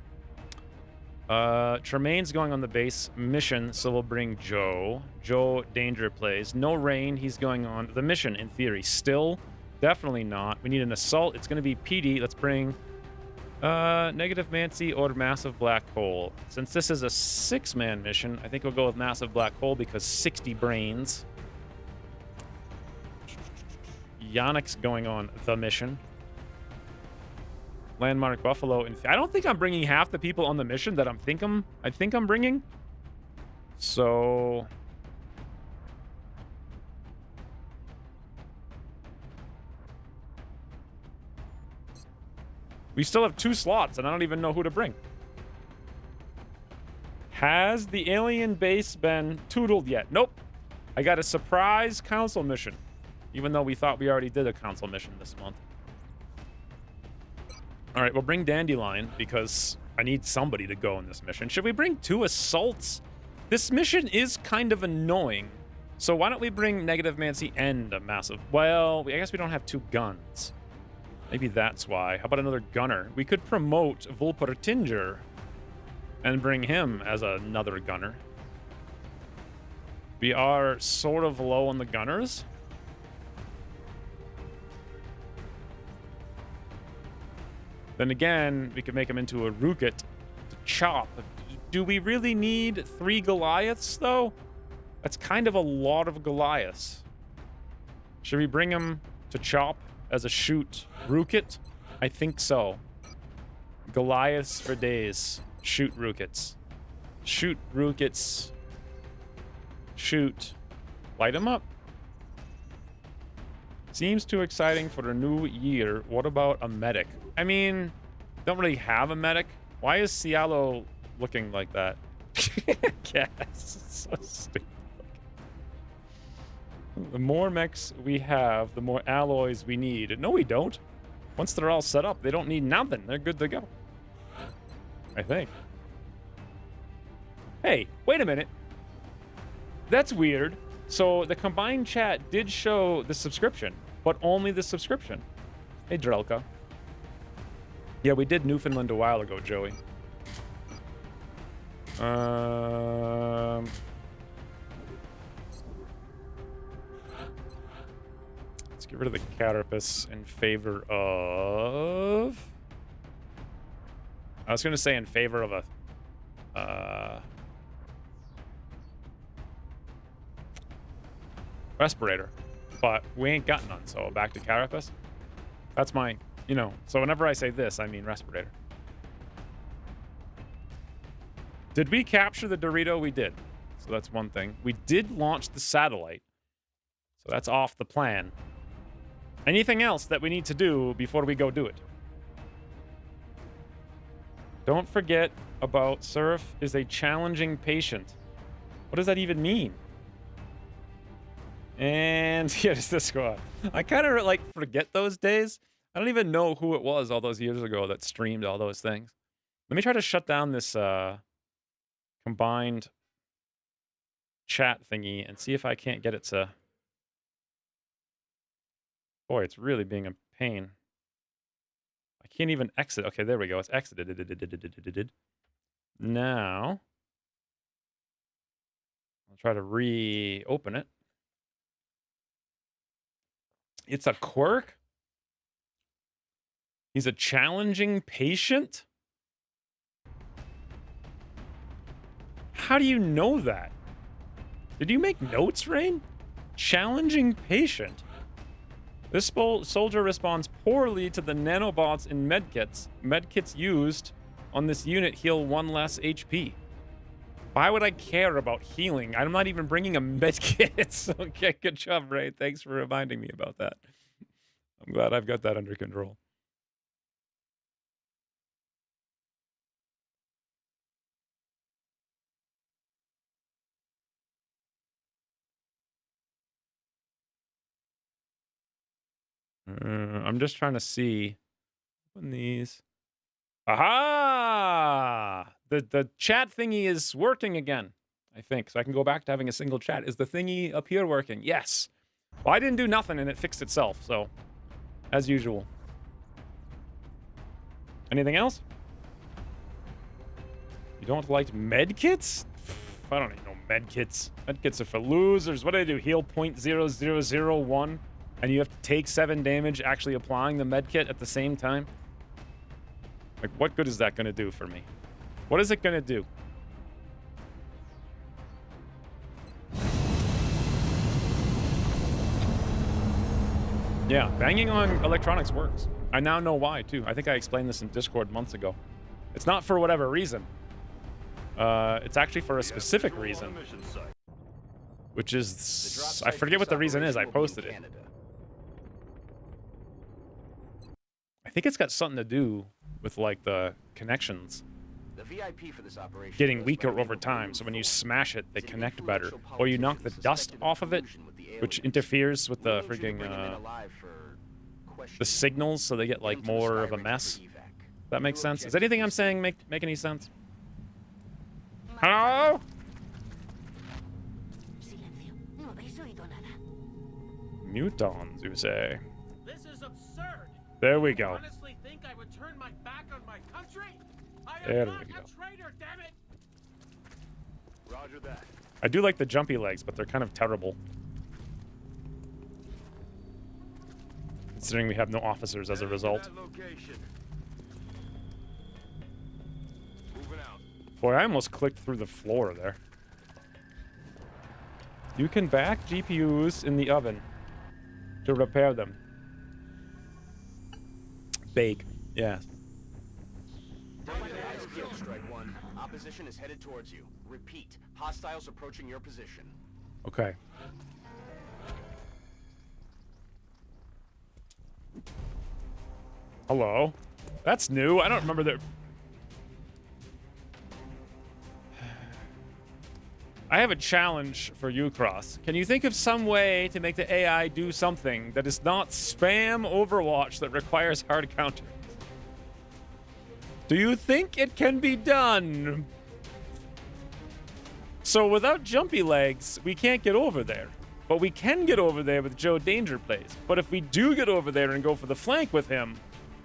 Tremaine's going on the base mission, so we'll bring Joe. Joe Danger plays. No Rain. He's going on the mission, in theory. Still, definitely not. We need an assault. It's going to be PD. Let's bring Negative Mancy or Massive Black Hole. Since this is a 6-man mission, I think we'll go with Massive Black Hole because 60 brains. Yannick's going on the mission. Landmark Buffalo. I don't think I'm bringing half the people on the mission that I think I'm bringing. So we still have 2 slots, and I don't even know who to bring. Has the alien base been toodled yet? Nope. I got a surprise council mission, even though we thought we already did a council mission this month. All right, we'll bring Dandelion because I need somebody to go on this mission. Should we bring 2 assaults? This mission is kind of annoying. So why don't we bring Negative Mancy and a Massive... Well, I guess we don't have 2 guns. Maybe that's why. How about another gunner? We could promote Volpertinger and bring him as another gunner. We are sort of low on the gunners. Then again, we could make him into a Rooket to chop. Do we really need 3 Goliaths, though? That's kind of a lot of Goliaths. Should we bring him to chop as a shoot Rooket? I think so. Goliaths for days. Shoot Rookets. Shoot Rookets. Shoot. Light him up. Seems too exciting for the new year. What about a medic? I mean, don't really have a medic. Why is Cialo looking like that? Yes, it's so stupid. The more mechs we have, the more alloys we need. No, we don't. Once they're all set up, they don't need nothing. They're good to go. I think. Hey, wait a minute. That's weird. So the combined chat did show the subscription, but only the subscription. Hey, Drelka. Yeah, we did Newfoundland a while ago, Joey. Let's get rid of the carapace in favor of... I was going to say in favor of a... respirator, but we ain't got none, so back to carapace. That's my, you know, so whenever I say this, I mean respirator. Did we capture the Dorito? We did. So that's one thing. We did launch the satellite, so that's off the plan. Anything else that we need to do before we go do it? Don't forget about Surf is a challenging patient. What does that even mean? And yeah, it's the squad. I kind of like forget those days. I don't even know who it was all those years ago that streamed all those things. Let me try to shut down this combined chat thingy and see if I can't get it to... Boy, it's really being a pain. I can't even exit. Okay, there we go. It's exited. Now, I'll try to reopen it. It's a quirk? He's a challenging patient? How do you know that? Did you make notes, Rain? Challenging patient. This soldier responds poorly to the nanobots in medkits. Medkits used on this unit heal 1 less HP. Why would I care about healing? I'm not even bringing a medkit. Okay, good job, Ray. Thanks for reminding me about that. I'm glad I've got that under control. I'm just trying to see. Open these. Aha! The chat thingy is working again, I think. So I can go back to having a single chat. Is the thingy up here working? Yes. Well, I didn't do nothing and it fixed itself, so as usual. Anything else? You don't like medkits? I don't need no medkits. Medkits are for losers. What do they do? Heal 0.0001? And you have to take 7 damage actually applying the medkit at the same time? Like, what good is that going to do for me? What is it going to do? Yeah, banging on electronics works. I now know why, too. I think I explained this in Discord months ago. It's not for whatever reason. It's actually for a specific reason. Which is... I forget what the reason is. I posted it. I think it's got something to do with, like, the connections The VIP for this operation getting weaker over time. So when you smash it, they connect better. Or you knock the dust off of it, which interferes with the freaking, the signals, so they get, like, more of a mess. That makes sense? Does anything I'm saying make any sense? Hello? Mutons, you say? This is absurd. There we go. Honestly think I would turn my back on my country? I There am we not go. a traitor, damn it! Roger that. I do like the jumpy legs, but they're kind of terrible. Considering we have no officers as a result. Moving out. Boy, I almost clicked through the floor there. You can back GPUs in the oven to repair them. Bake, yes. Strike 1. Opposition is headed towards you. Repeat. Hostiles approaching your position. Okay. Hello? That's new. I don't remember that. I have a challenge for you, Cross. Can you think of some way to make the AI do something that is not spam Overwatch that requires hard counter? Do you think it can be done? So without jumpy legs, we can't get over there. But we can get over there with Joe Danger plays. But if we do get over there and go for the flank with him,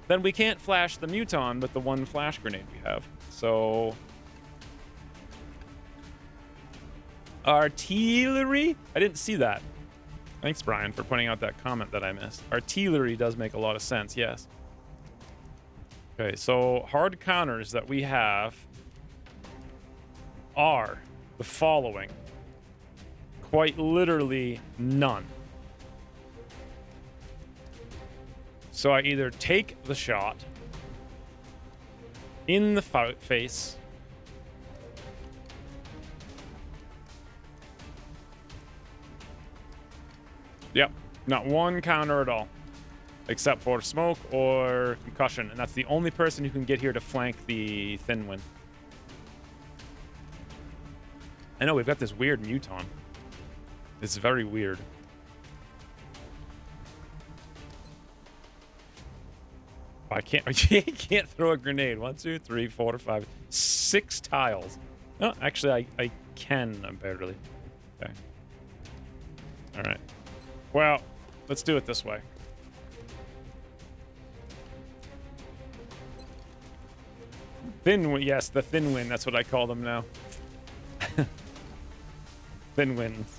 then we can't flash the Muton with the one flash grenade we have. So... Artillery? I didn't see that. Thanks, Brian, for pointing out that comment that I missed. Artillery does make a lot of sense, yes. Okay, so hard counters that we have are the following. Quite literally none. So I either take the shot in the face. Yep, not one counter at all. Except for smoke or concussion. And that's the only person who can get here to flank the thin one. I know, we've got this weird Muton. It's very weird. I can't. You can't throw a grenade. 1, 2, 3, 4, 5, 6 tiles. No, actually, I can. Barely. Okay. All right. Well, let's do it this way. Thin wind. Yes, the thin wind. That's what I call them now. Thin winds.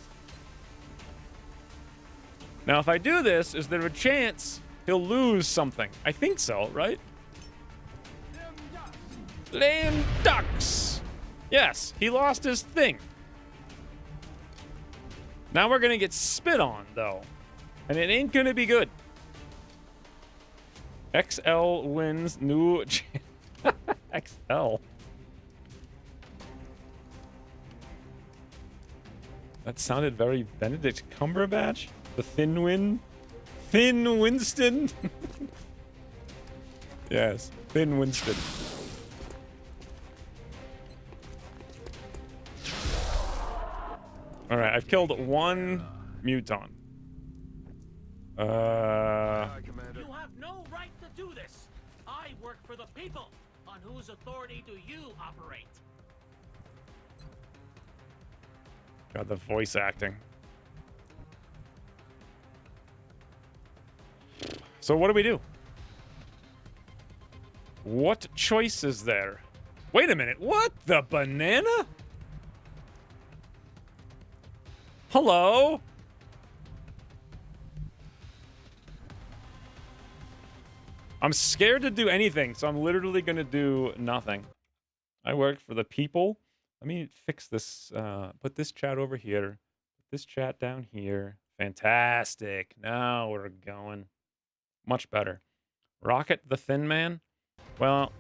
Now, if I do this, is there a chance he'll lose something? I think so, right? Lame ducks. Yes, he lost his thing. Now we're gonna get spit on, though. And it ain't gonna be good. XL wins new... XL. That sounded very Benedict Cumberbatch. The Thin Wind. Thin Winston. Yes, Thin Winston. All right, I've killed 1 muton. You have no right to do this. I work for the people. On whose authority do you operate? God, the voice acting. So what do we do? What choice is there? Wait a minute. What? The banana? Hello? I'm scared to do anything, so I'm literally going to do nothing. I work for the people. Let me fix this. Put this chat over here. Put this chat down here. Fantastic. Now we're going. Much better. Rocket the Thin Man? Well,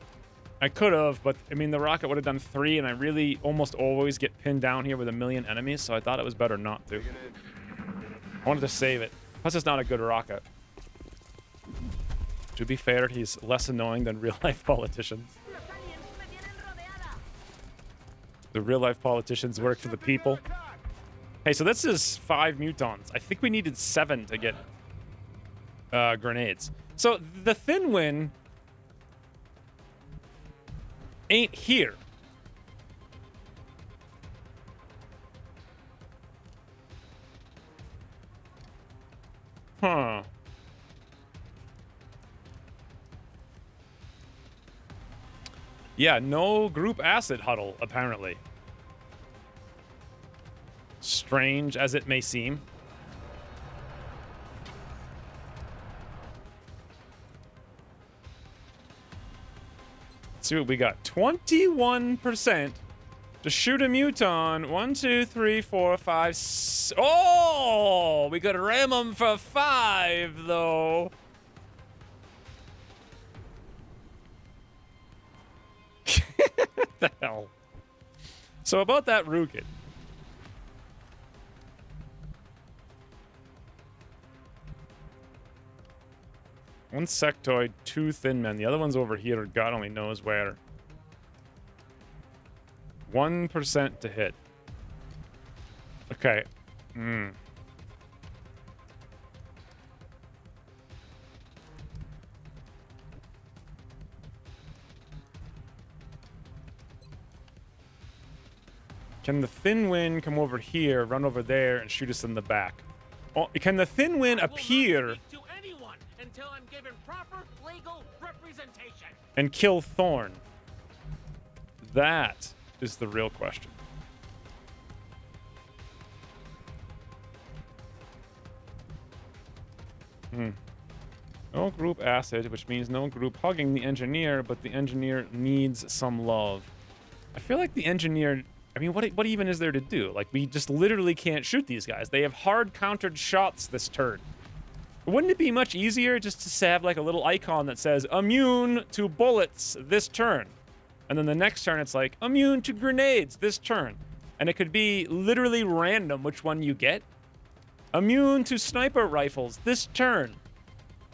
I could have, but I mean, the rocket would have done 3, and I really almost always get pinned down here with 1,000,000 enemies, so I thought it was better not to. I wanted to save it. Plus, it's not a good rocket. To be fair, he's less annoying than real-life politicians. The real-life politicians work for the people. Hey, so this is 5 mutons. I think we needed 7 to get grenades. So the Thin Wind ain't here. Huh. Yeah, no group acid huddle, apparently. Strange as it may seem. Let's see what we got. 21% to shoot a muton. 1, 2, 3, 4, 5. Oh! We could ram them for 5, though. What the hell? So about that Rukin. One sectoid, 2 thin men. The other one's over here. God only knows where. 1% to hit. Okay. Can the Thin Wind come over here, run over there, and shoot us in the back? Oh, can the Thin Wind appear until I'm given proper legal representation and kill Thorn? That is the real question. No group acid, which means no group hugging the engineer, but the engineer needs some love. I feel like the engineer... I mean, what even is there to do? Like, we just literally can't shoot these guys. They have hard countered shots this turn. Wouldn't it be much easier just to have, like, a little icon that says, immune to bullets this turn? And then the next turn, it's like, immune to grenades this turn. And it could be literally random which one you get. Immune to sniper rifles this turn.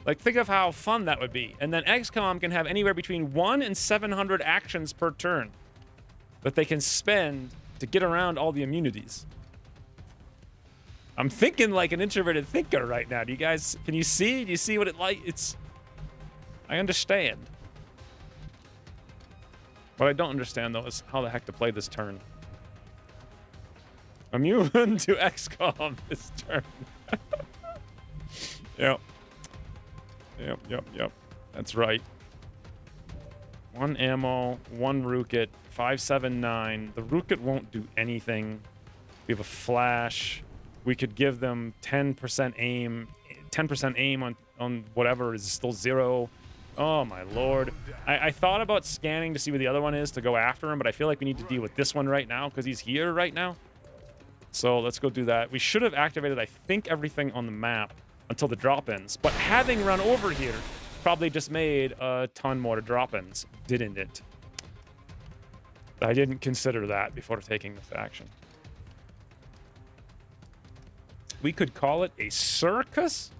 Like, think of how fun that would be. And then XCOM can have anywhere between 1 and 700 actions per turn that they can spend to get around all the immunities. I'm thinking like an introverted thinker right now. Do you guys, can you see? Do you see what it like? It's I understand. What I don't understand, though, is how the heck to play this turn. Immune to XCOM this turn. Yep. Yep. That's right. 1 ammo, 1 Rookit, 579. The Rookit won't do anything. We have a flash. We could give them 10% aim. 10% aim on whatever is still 0. Oh my lord. I thought about scanning to see where the other one is to go after him, but I feel like we need to deal with this one right now because he's here right now. So let's go do that. We should have activated, I think, everything on the map until the drop-ins. But having run over here probably just made a ton more drop-ins, didn't it? I didn't consider that before taking this action. We could call it a circus?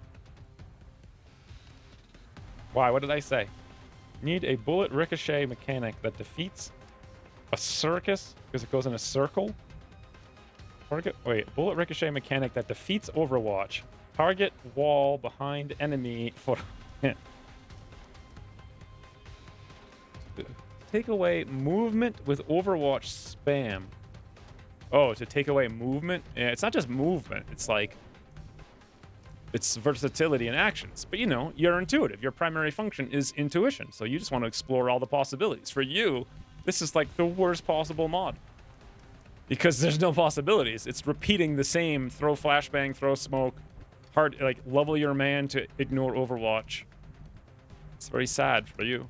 Why? What did I say? Need a bullet ricochet mechanic that defeats a circus because it goes in a circle? Target, wait, bullet ricochet mechanic that defeats Overwatch. Target wall behind enemy for... Take away movement with Overwatch spam. Oh, to take away movement? Yeah, it's not just movement. It's like... It's versatility in actions. But, you know, you're intuitive. Your primary function is intuition. So you just want to explore all the possibilities. For you, this is like the worst possible mod. Because there's no possibilities. It's repeating the same throw flashbang, throw smoke, hard, like, level your man to ignore Overwatch. It's very sad for you.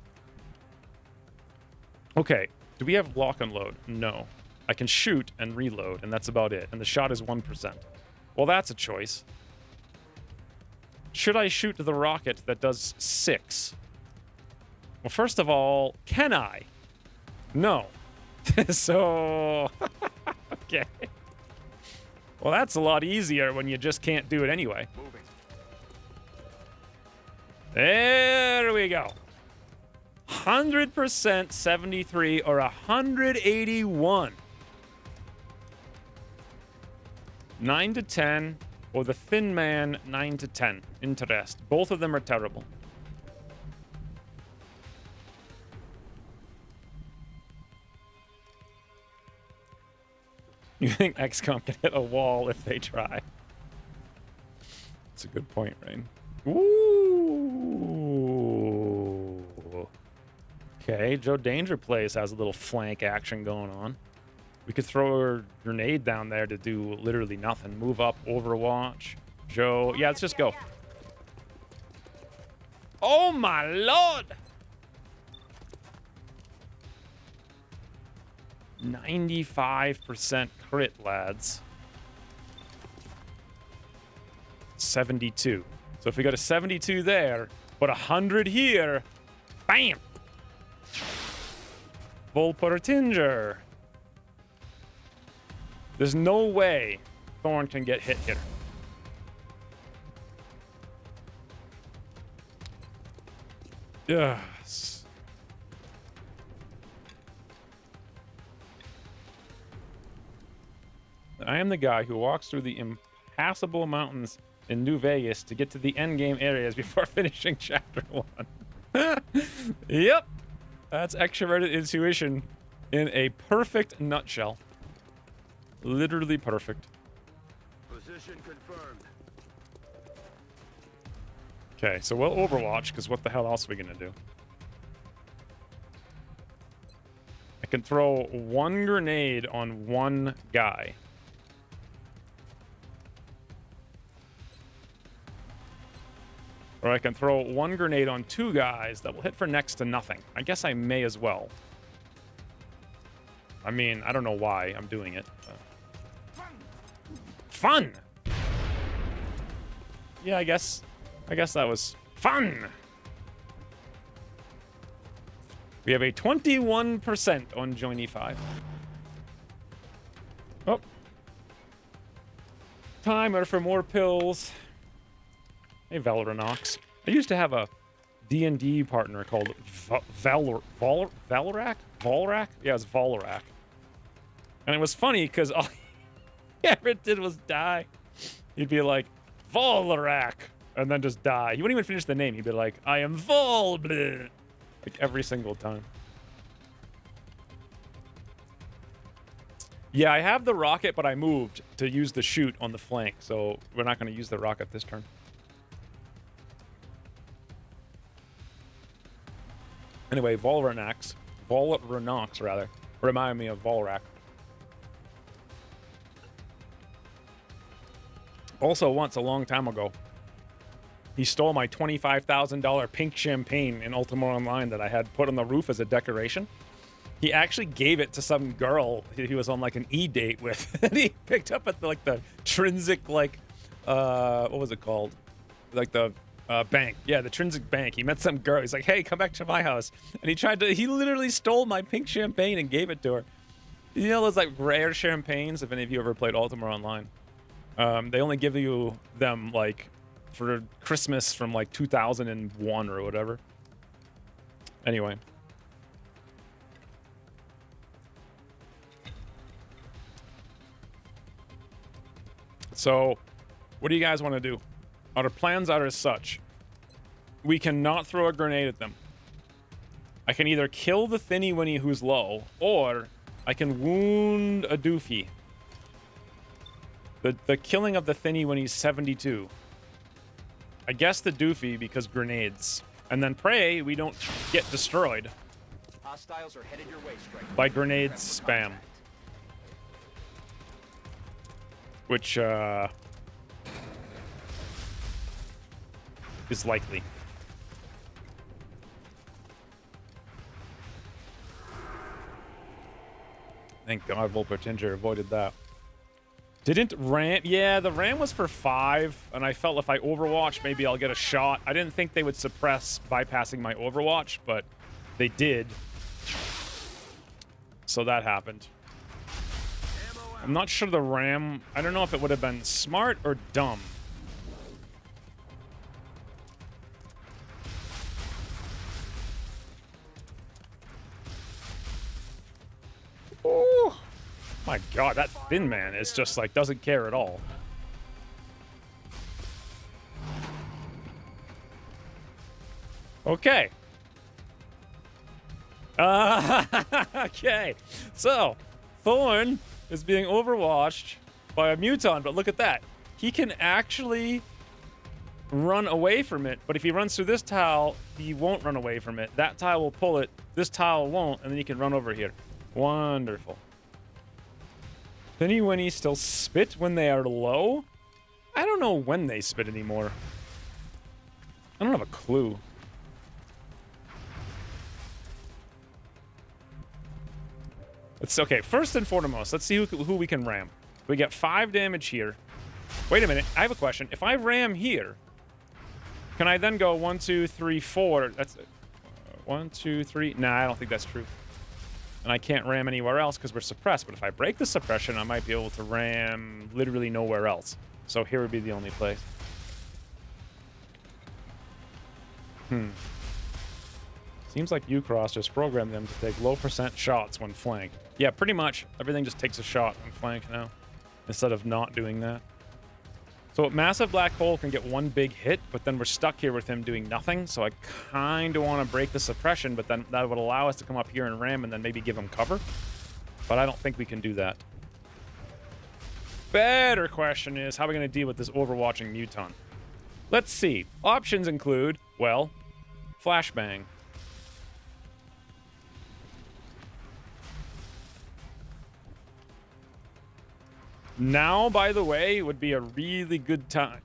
Okay, do we have lock and load? No. I can shoot and reload, and that's about it. And the shot is 1%. Well, that's a choice. Should I shoot the rocket that does 6? Well, first of all, can I? No. So... okay. Well, that's a lot easier when you just can't do it anyway. Moving. There we go. 100%, 73, or 181. 9 to 10, or the Thin Man, 9 to 10. Interest. Both of them are terrible. You think XCOM can hit a wall if they try? That's a good point, Rain. Ooh. Okay, Joe Danger Place has a little flank action going on. We could throw a grenade down there to do literally nothing. Move up, Overwatch. Joe, yeah, let's just go. Oh my lord! 95% crit, lads. 72. So if we got a 72 there, but 100 here, bam! Volportinger. There's no way Thorn can get hit here. Yes. I am the guy who walks through the impassable mountains in New Vegas to get to the endgame areas before finishing Chapter 1. Yep. That's extroverted intuition in a perfect nutshell. Literally perfect. Position confirmed. Okay, so we'll Overwatch, because what the hell else are we going to do? I can throw one grenade on one guy. Or I can throw one grenade on two guys that will hit for next to nothing. I guess I may as well. I mean, I don't know why I'm doing it. Fun! Yeah, I guess that was fun! We have a 21% on Joiny 5. Oh. Timer for more pills. Hey, Valoranox. I used to have a D&D partner called Valrak? Valrak? Yeah, it was Valrak. And it was funny because all he ever did was die. He'd be like, Valrak, and then just die. He wouldn't even finish the name. He'd be like, I am Vol, bleh, like every single time. Yeah, I have the rocket, but I moved to use the shoot on the flank, so we're not going to use the rocket this turn. Anyway, Volranax, rather, remind me of Volrak. Also, once, a long time ago, he stole my $25,000 pink champagne in Ultima Online that I had put on the roof as a decoration. He actually gave it to some girl he was on like an e-date with. And he picked up at the, like the Trinsic, like, what was it called? Like the bank. Yeah, the Trinsic bank. He met some girl. He's like, hey, come back to my house. And he literally stole my pink champagne and gave it to her. You know those like rare champagnes, if any of you ever played Ultima Online? They only give you them like for Christmas from like 2001 or whatever. Anyway. So, what do you guys want to do? Our plans are as such. We cannot throw a grenade at them. I can either kill the Thinny Winny who's low, or I can wound a Doofy. The killing of the Thinny Winny's 72. I guess the Doofy because grenades. And then pray we don't get destroyed. Hostiles are headed your way, Striker. By grenades spam. Which, is likely. Thank God Volpertinger avoided that. Didn't ram... Yeah, the ram was for 5, and I felt if I overwatch, maybe I'll get a shot. I didn't think they would suppress bypassing my overwatch, but they did. So that happened. I'm not sure the ram... I don't know if it would have been smart or dumb. Oh my God, that thin man is just like doesn't care at all. Okay. Okay. So, Thorn is being overwatched by a Muton, but look at that. He can actually run away from it, but if he runs through this tile, he won't run away from it. That tile will pull it, this tile won't, and then he can run over here. Wonderful. Thinny Winny still spit when they are low? I don't know when they spit anymore. I don't have a clue. It's okay. First and foremost, let's see who we can ram. We get 5 damage here. Wait a minute. I have a question. If I ram here, can I then go 1, 2, 3, 4? That's 1, 2, 3. Nah, I don't think that's true. And I can't ram anywhere else because we're suppressed. But if I break the suppression, I might be able to ram literally nowhere else. So here would be the only place. Seems like Ucross just programmed them to take low % shots when flanked. Yeah, pretty much. Everything just takes a shot when flanked now, instead of not doing that. So Massive Black Hole can get 1 big hit, but then we're stuck here with him doing nothing. So I kind of want to break the suppression, but then that would allow us to come up here and ram and then maybe give him cover. But I don't think we can do that. Better question is, how are we going to deal with this overwatching Muton? Let's see. Options include, well, Flashbang. Now, by the way, would be a really good time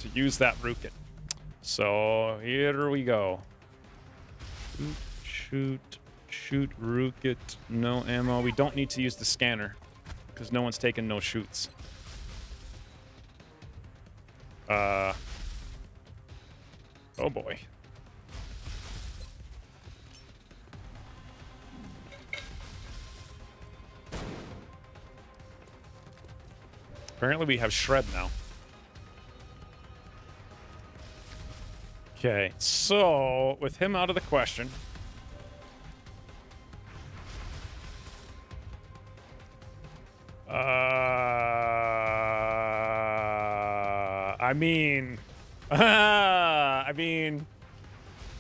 to use that Rooket. So, here we go. Shoot, Rooket. No ammo. We don't need to use the scanner, because no one's taken no shoots. Oh boy. Apparently we have Shred now. Okay, so with him out of the question, I mean, I mean,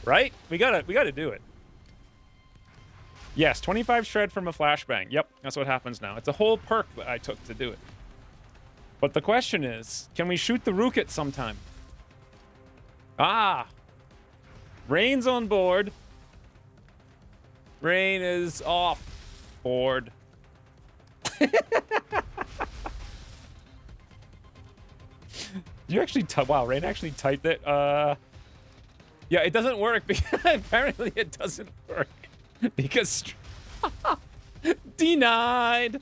right? We gotta do it. Yes, 25 shred from a flashbang. Yep, that's what happens now. It's a whole perk that I took to do it. But the question is, can we shoot the rocket sometime? Ah! Rain's on board. Rain is off board. You actually wow, Rain actually typed it. Yeah, it doesn't work because apparently it doesn't work because denied.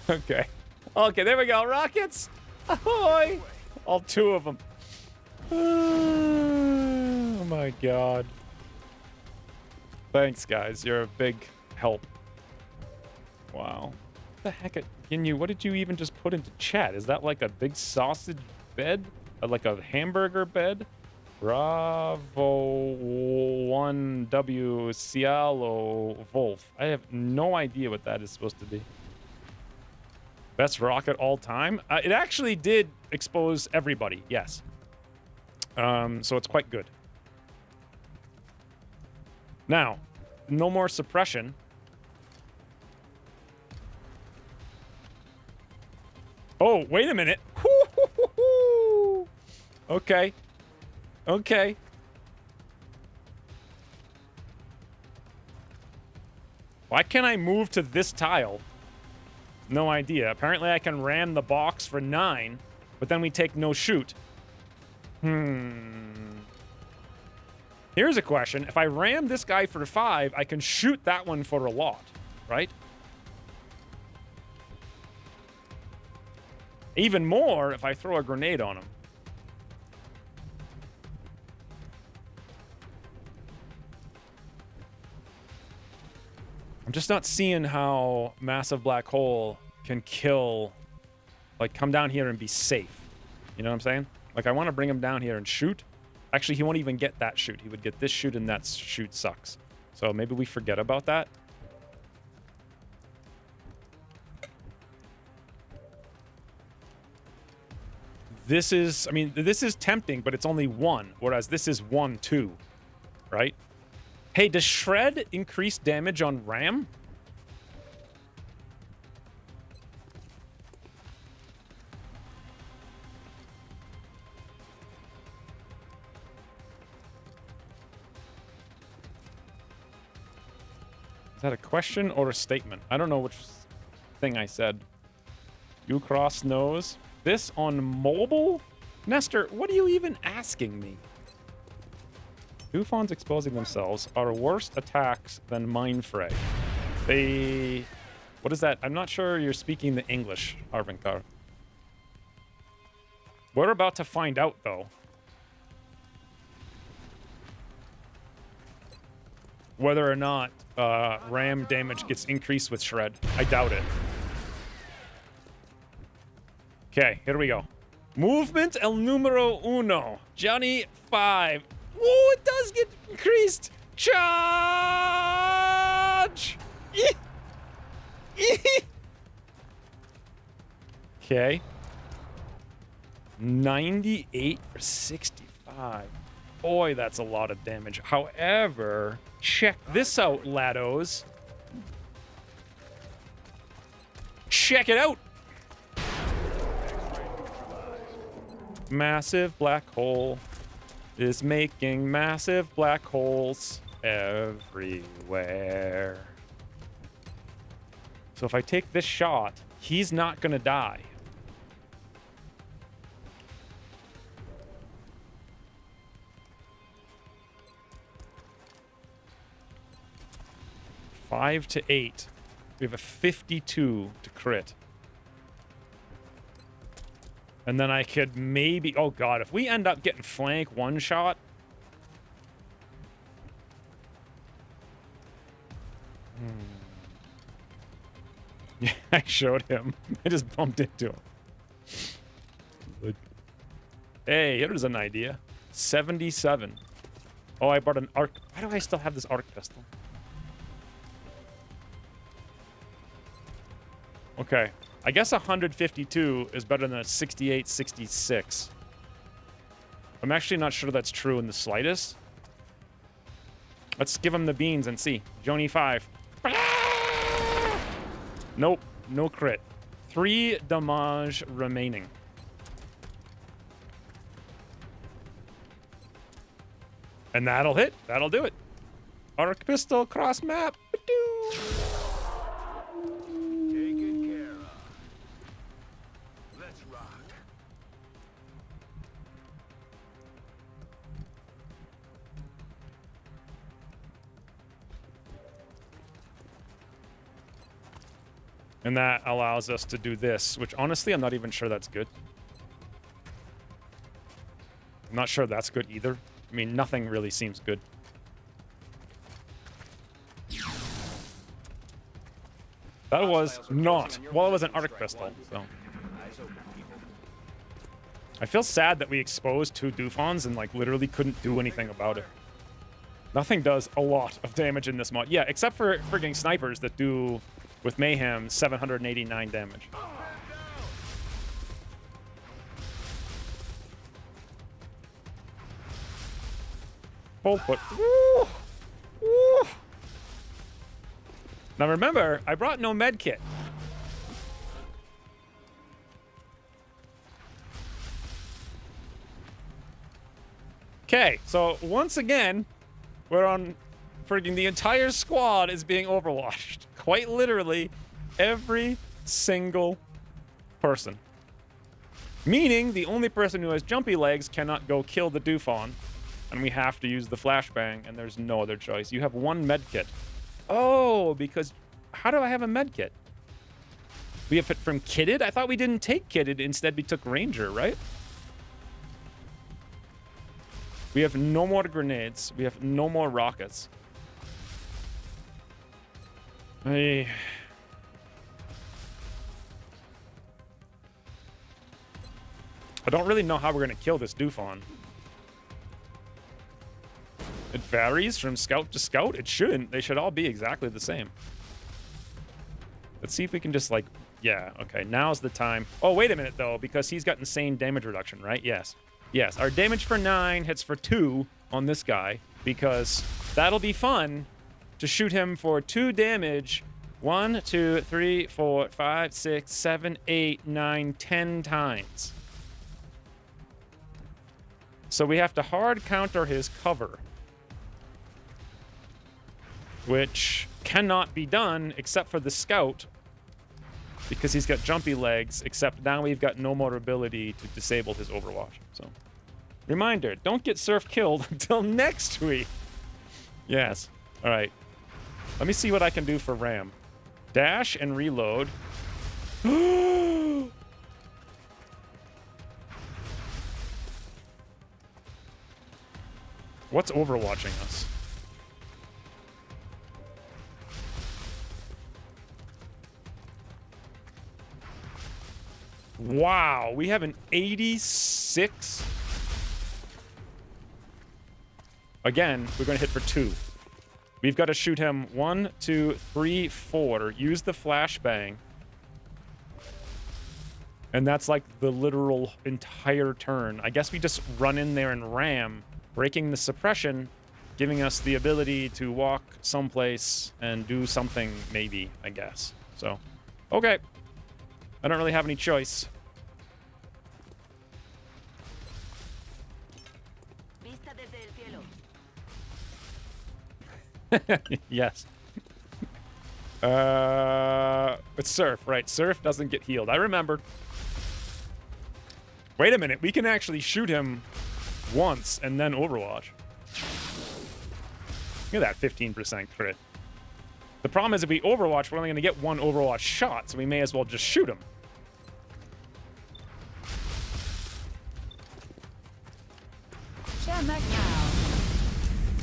Okay. Okay, there we go. Rockets. Ahoy! All two of them. Oh my god. Thanks, guys. You're a big help. Wow. What the heck? What did you even just put into chat? Is that like a big sausage bed? Like a hamburger bed? Bravo 1W Cielo Wolf. I have no idea what that is supposed to be. Best rocket all time? It actually did expose everybody, yes. So it's quite good. Now, no more suppression. Oh, wait a minute. Okay. Okay. Why can't I move to this tile? No idea. Apparently I can ram the box for 9, but then we take no shoot. Here's a question. If I ram this guy for 5, I can shoot that one for a lot, right? Even more if I throw a grenade on him. I'm just not seeing how Massive Black Hole can kill, like, come down here and be safe. You know what I'm saying? Like, I want to bring him down here and shoot. Actually, he won't even get that shoot. He would get this shoot, and that shoot sucks. So maybe we forget about that. This is, I mean, this is tempting, but it's only 1, whereas this is 1, 2, right? Hey, does Shred increase damage on Ram? Is that a question or a statement? I don't know which thing I said. Ucross knows. This on mobile? Nestor, what are you even asking me? Bufons exposing themselves are worse attacks than Mindfray. They... What is that? I'm not sure you're speaking the English, Arvinkar. We're about to find out, though. Whether or not RAM damage gets increased with Shred. I doubt it. Okay, here we go. Movement el numero uno. Johnny 5. Oh, it does get increased. Charge! Okay. 98 for 65. Boy, that's a lot of damage. However, check this out, laddos. Check it out. Massive black hole is making massive black holes everywhere. So if I take this shot, he's not gonna die. Five to 8. We have a 52 to crit. And then I could maybe... Oh, God. If we end up getting flank one shot... Yeah, I showed him. I just bumped into him. Hey, here's an idea. 77. Oh, I bought an arc... Why do I still have this arc pistol? Okay. I guess 152 is better than a 68, 66. I'm actually not sure that's true in the slightest. Let's give him the beans and see. Joni 5. Nope. No crit. 3 damage remaining. And that'll hit. That'll do it. Arc pistol cross map. Taken care of. Let's rock. And that allows us to do this, which honestly, I'm not even sure that's good. I'm not sure that's good either. I mean, nothing really seems good. That was not. Well, it was an arc pistol, so. Eyes open, people. I feel sad that we exposed 2 Dufons and, like, literally couldn't do anything about it. Nothing does a lot of damage in this mod. Yeah, except for frigging snipers that do, with Mayhem, 789 damage. Full put. Woo! Woo! Now remember, I brought no med kit. Okay, so once again, we're on frigging the entire squad is being overwatched. Quite literally, every single person. Meaning the only person who has jumpy legs cannot go kill the Dufon. And we have to use the flashbang, and there's no other choice. You have 1 med kit. Oh, because how do I have a med kit? We have it from kitted? I thought we didn't take kitted. Instead, we took ranger, right? We have no more grenades. We have no more rockets. I don't really know how we're going to kill this Dufon. It varies from scout to scout. It shouldn't. They should all be exactly the same. Let's see if we can just, like... Yeah, okay. Now's the time. Oh, wait a minute, though, because he's got insane damage reduction, right? Yes. Yes, our damage for 9 hits for 2 on this guy, because that'll be fun to shoot him for 2 damage 1, 2, 3, 4, 5, 6, 7, 8, 9, 10 times. So we have to hard counter his cover, which cannot be done except for the scout, because he's got jumpy legs, except now we've got no more ability to disable his overwatch. So, reminder, don't get Surf killed until next week. Yes. All right. Let me see what I can do for Ram. Dash and reload. What's overwatching us? Wow, we have an 86. Again, we're going to hit for 2. We've got to shoot him 1, 2, 3, 4. Use the flashbang. And that's like the literal entire turn. I guess we just run in there and ram, breaking the suppression, giving us the ability to walk someplace and do something, maybe, I guess. So, okay. I don't really have any choice. Vista desde el cielo. Yes. It's Surf, right? Surf doesn't get healed. I remembered. Wait a minute. We can actually shoot him once and then Overwatch. Look at that 15% crit. The problem is if we Overwatch, we're only going to get 1 Overwatch shot, so we may as well just shoot him.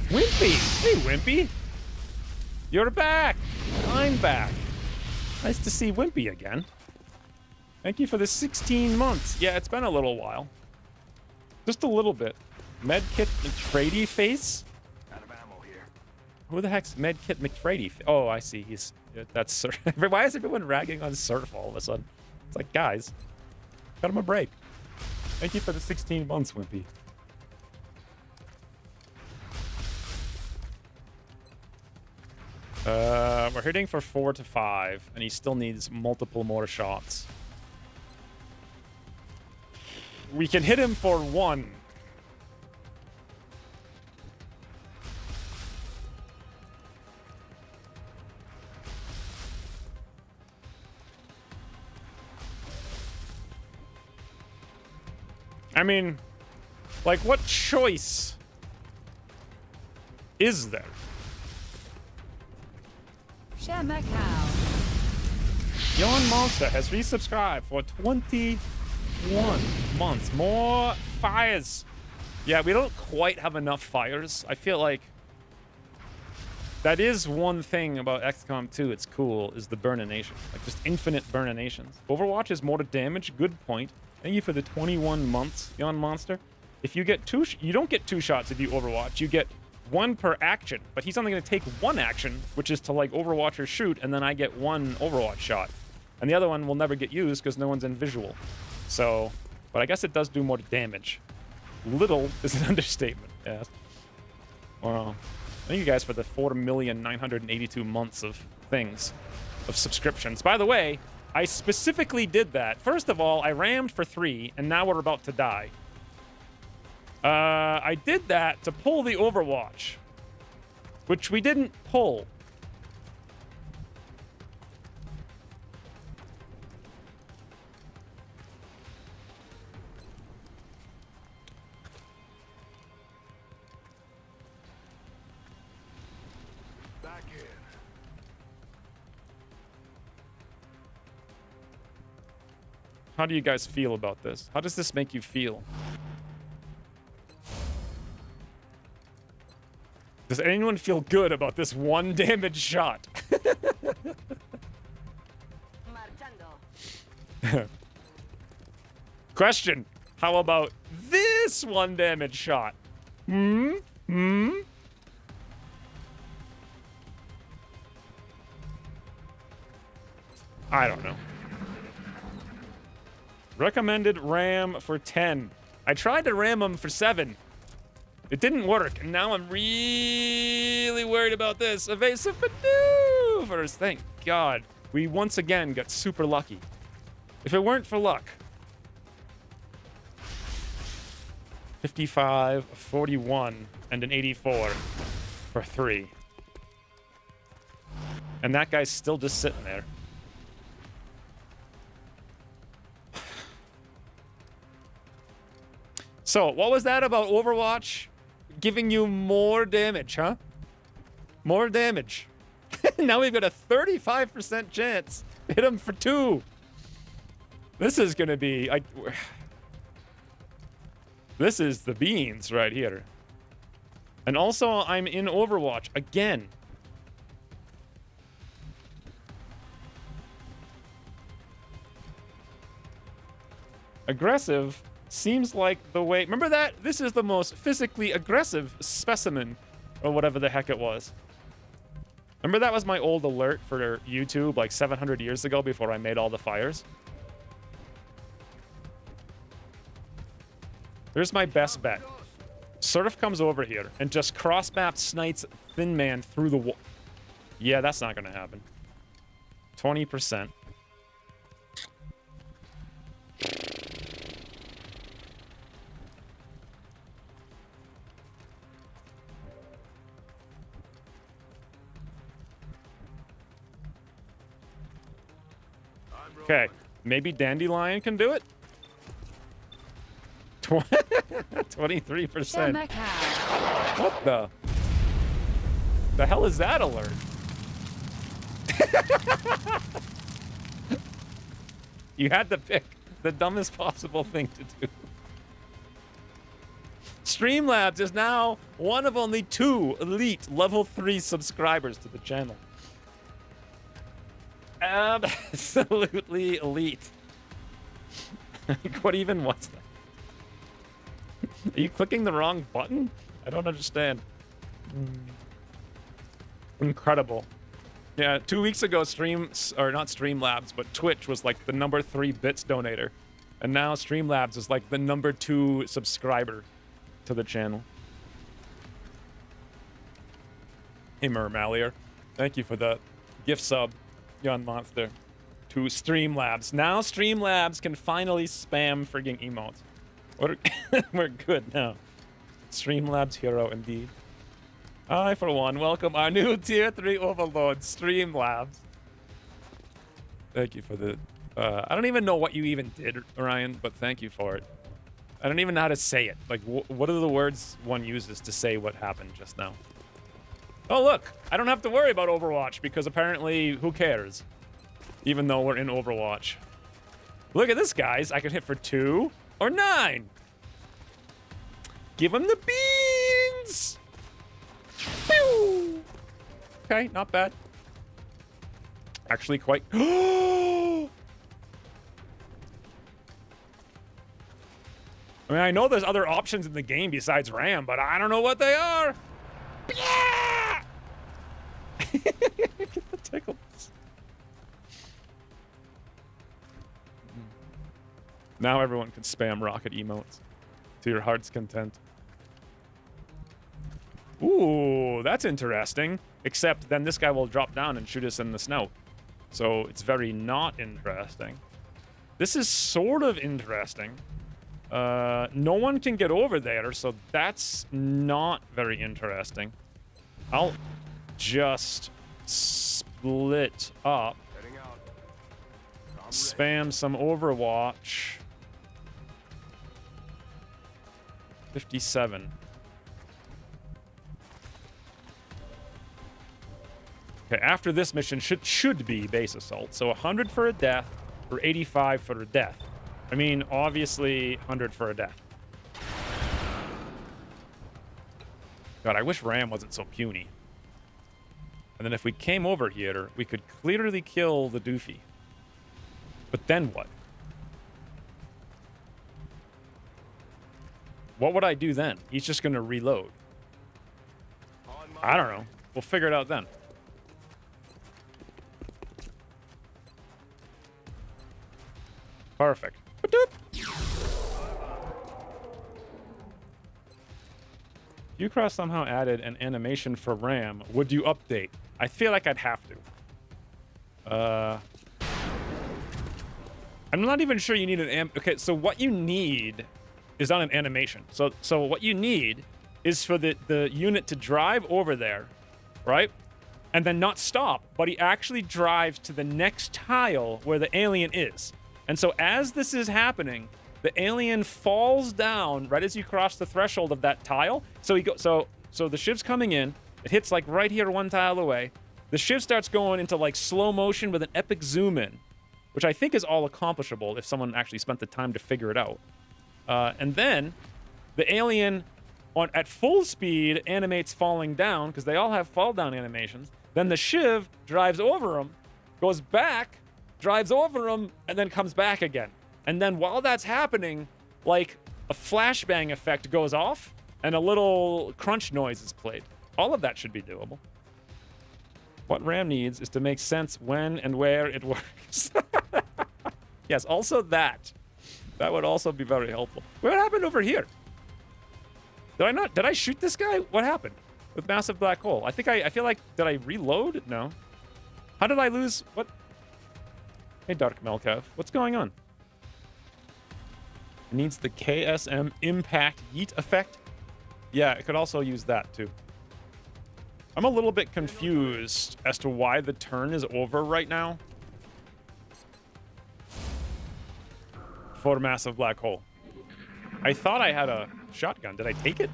Wimpy! Hey, Wimpy! You're back! I'm back. Nice to see Wimpy again. Thank you for the 16 months. Yeah, it's been a little while. Just a little bit. Medkit McFrady face? Out of ammo here. Who the heck's Medkit McFrady? Oh, I see. He's That's Surf. Why is everyone ragging on Surf all of a sudden? It's like, guys, cut him a break. Thank you for the 16 months, Wimpy. We're hitting for 4 to 5, and he still needs multiple more shots. We can hit him for 1. I mean, like, what choice is there? Yon Monster has resubscribed for 21 months. More fires. Yeah, we don't quite have enough fires. I feel like that is one thing about XCOM 2. It's cool, is the burnination. Like, just infinite burninations. Overwatch is more damage. Good point. Thank you for the 21 months, Yon Monster. If you get you don't get 2 shots if you Overwatch. You get 1 per action. But he's only going to take 1 action, which is to, like, Overwatch or shoot, and then I get 1 Overwatch shot. And the other one will never get used because no one's in visual. So, but I guess it does do more damage. Little is an understatement, yes. Wow. Thank you guys for the 4,982 months of things, of subscriptions. By the way, I specifically did that. First of all, I rammed for 3, and now we're about to die. I did that to pull the Overwatch, which we didn't pull. Back in. How do you guys feel about this? How does this make you feel? Does anyone feel good about this 1 damage shot? Question. How about this 1 damage shot? I don't know. Recommended RAM for 10. I tried to ram him for 7. It didn't work, and now I'm really worried about this. Evasive maneuvers. Thank God. We once again got super lucky. If it weren't for luck. 55, 41, and an 84 for 3. And that guy's still just sitting there. So, what was that about Overwatch giving you more damage, huh? More damage. Now we've got a 35% chance to hit him for 2. This is going to be... This is the beans right here. And also, I'm in Overwatch again. Aggressive seems like the way... Remember that? This is the most physically aggressive specimen, or whatever the heck it was. Remember that was my old alert for YouTube like 700 years ago before I made all the fires? Here's my best bet. Surf comes over here and just cross-map snipes Thin Man through the wall. Yeah, that's not going to happen. 20%. Okay, maybe Dandelion can do it? 23%. What the? The hell is that alert? You had to pick the dumbest possible thing to do. Streamlabs is now one of only 2 elite level 3 subscribers to the channel. Absolutely elite. What even was that? Are you clicking the wrong button? I don't understand. Incredible. Yeah, 2 weeks ago, not Streamlabs, but Twitch was like the #3 bits donator. And now Streamlabs is like the #2 subscriber to the channel. Hey, Mermalier. Thank you for the gift sub, Yon Monster, to Streamlabs. Now Streamlabs can finally spam frigging emotes. We're good now. Streamlabs hero indeed. I, for one, welcome our new tier 3 overlord, Streamlabs. Thank you for the... I don't even know what you even did, Orion, but thank you for it. I don't even know how to say it. Like, what are the words one uses to say what happened just now? Oh, look! I don't have to worry about Overwatch, because apparently, who cares? Even though we're in Overwatch. Look at this, guys. I can hit for 2 or 9. Give him the beans! Pew! Okay, not bad. Actually, quite... I mean, I know there's other options in the game besides RAM, but I don't know what they are. Yeah! Get the tickles. Now everyone can spam rocket emotes to your heart's content. Ooh, that's interesting. Except then this guy will drop down and shoot us in the snout. So it's very not interesting. This is sort of interesting. No one can get over there, so that's not very interesting. I'll just split up. Spam some Overwatch. 57. Okay, after this mission should be base assault. So 100 for a death, or 85 for a death. I mean, obviously, 100 for a death. God, I wish RAM wasn't so puny. And then if we came over here, we could clearly kill the doofy. But then what? What would I do then? He's just going to reload. I don't know. We'll figure it out then. Perfect. If Ucross somehow added an animation for RAM, would you update? I feel like I'd have to. I'm not even sure you need an okay, so what you need is not an animation. So what you need is for the unit to drive over there, right? And then not stop, but he actually drives to the next tile where the alien is. And so as this is happening, the alien falls down right as you cross the threshold of that tile. So so the shiv's coming in. It hits like right here, one tile away. The shiv starts going into like slow motion with an epic zoom in, which I think is all accomplishable if someone actually spent the time to figure it out. And then the alien at full speed animates falling down, because they all have fall down animations. Then the shiv drives over him, goes back, drives over him, and then comes back again. And then while that's happening, like a flashbang effect goes off and a little crunch noise is played. All of that should be doable. What RAM needs is to make sense when and where it works. Yes, also that. That would also be very helpful. What happened over here? Did I shoot this guy? What happened with massive black hole? I feel like, did I reload? No. How did I lose? What? Hey, Dark Melkev. What's going on? It needs the KSM impact yeet effect. Yeah, it could also use that too. I'm a little bit confused as to why the turn is over right now for massive black hole. I thought I had a shotgun. Did I take it?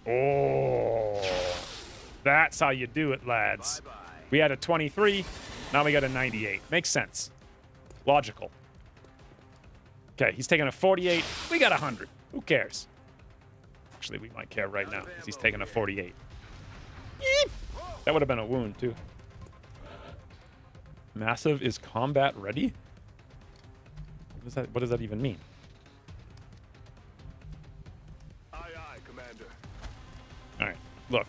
Oh, that's how you do it, lads. We had a 23. Now we got a 98. Makes sense. Logical. Okay, he's taking a 48. We got 100. Who cares? Actually, we might care right now because he's taking a 48. Yeep. That would have been a wound, too. Massive is combat ready? What does that even mean? Aye, aye, Commander. All right, look.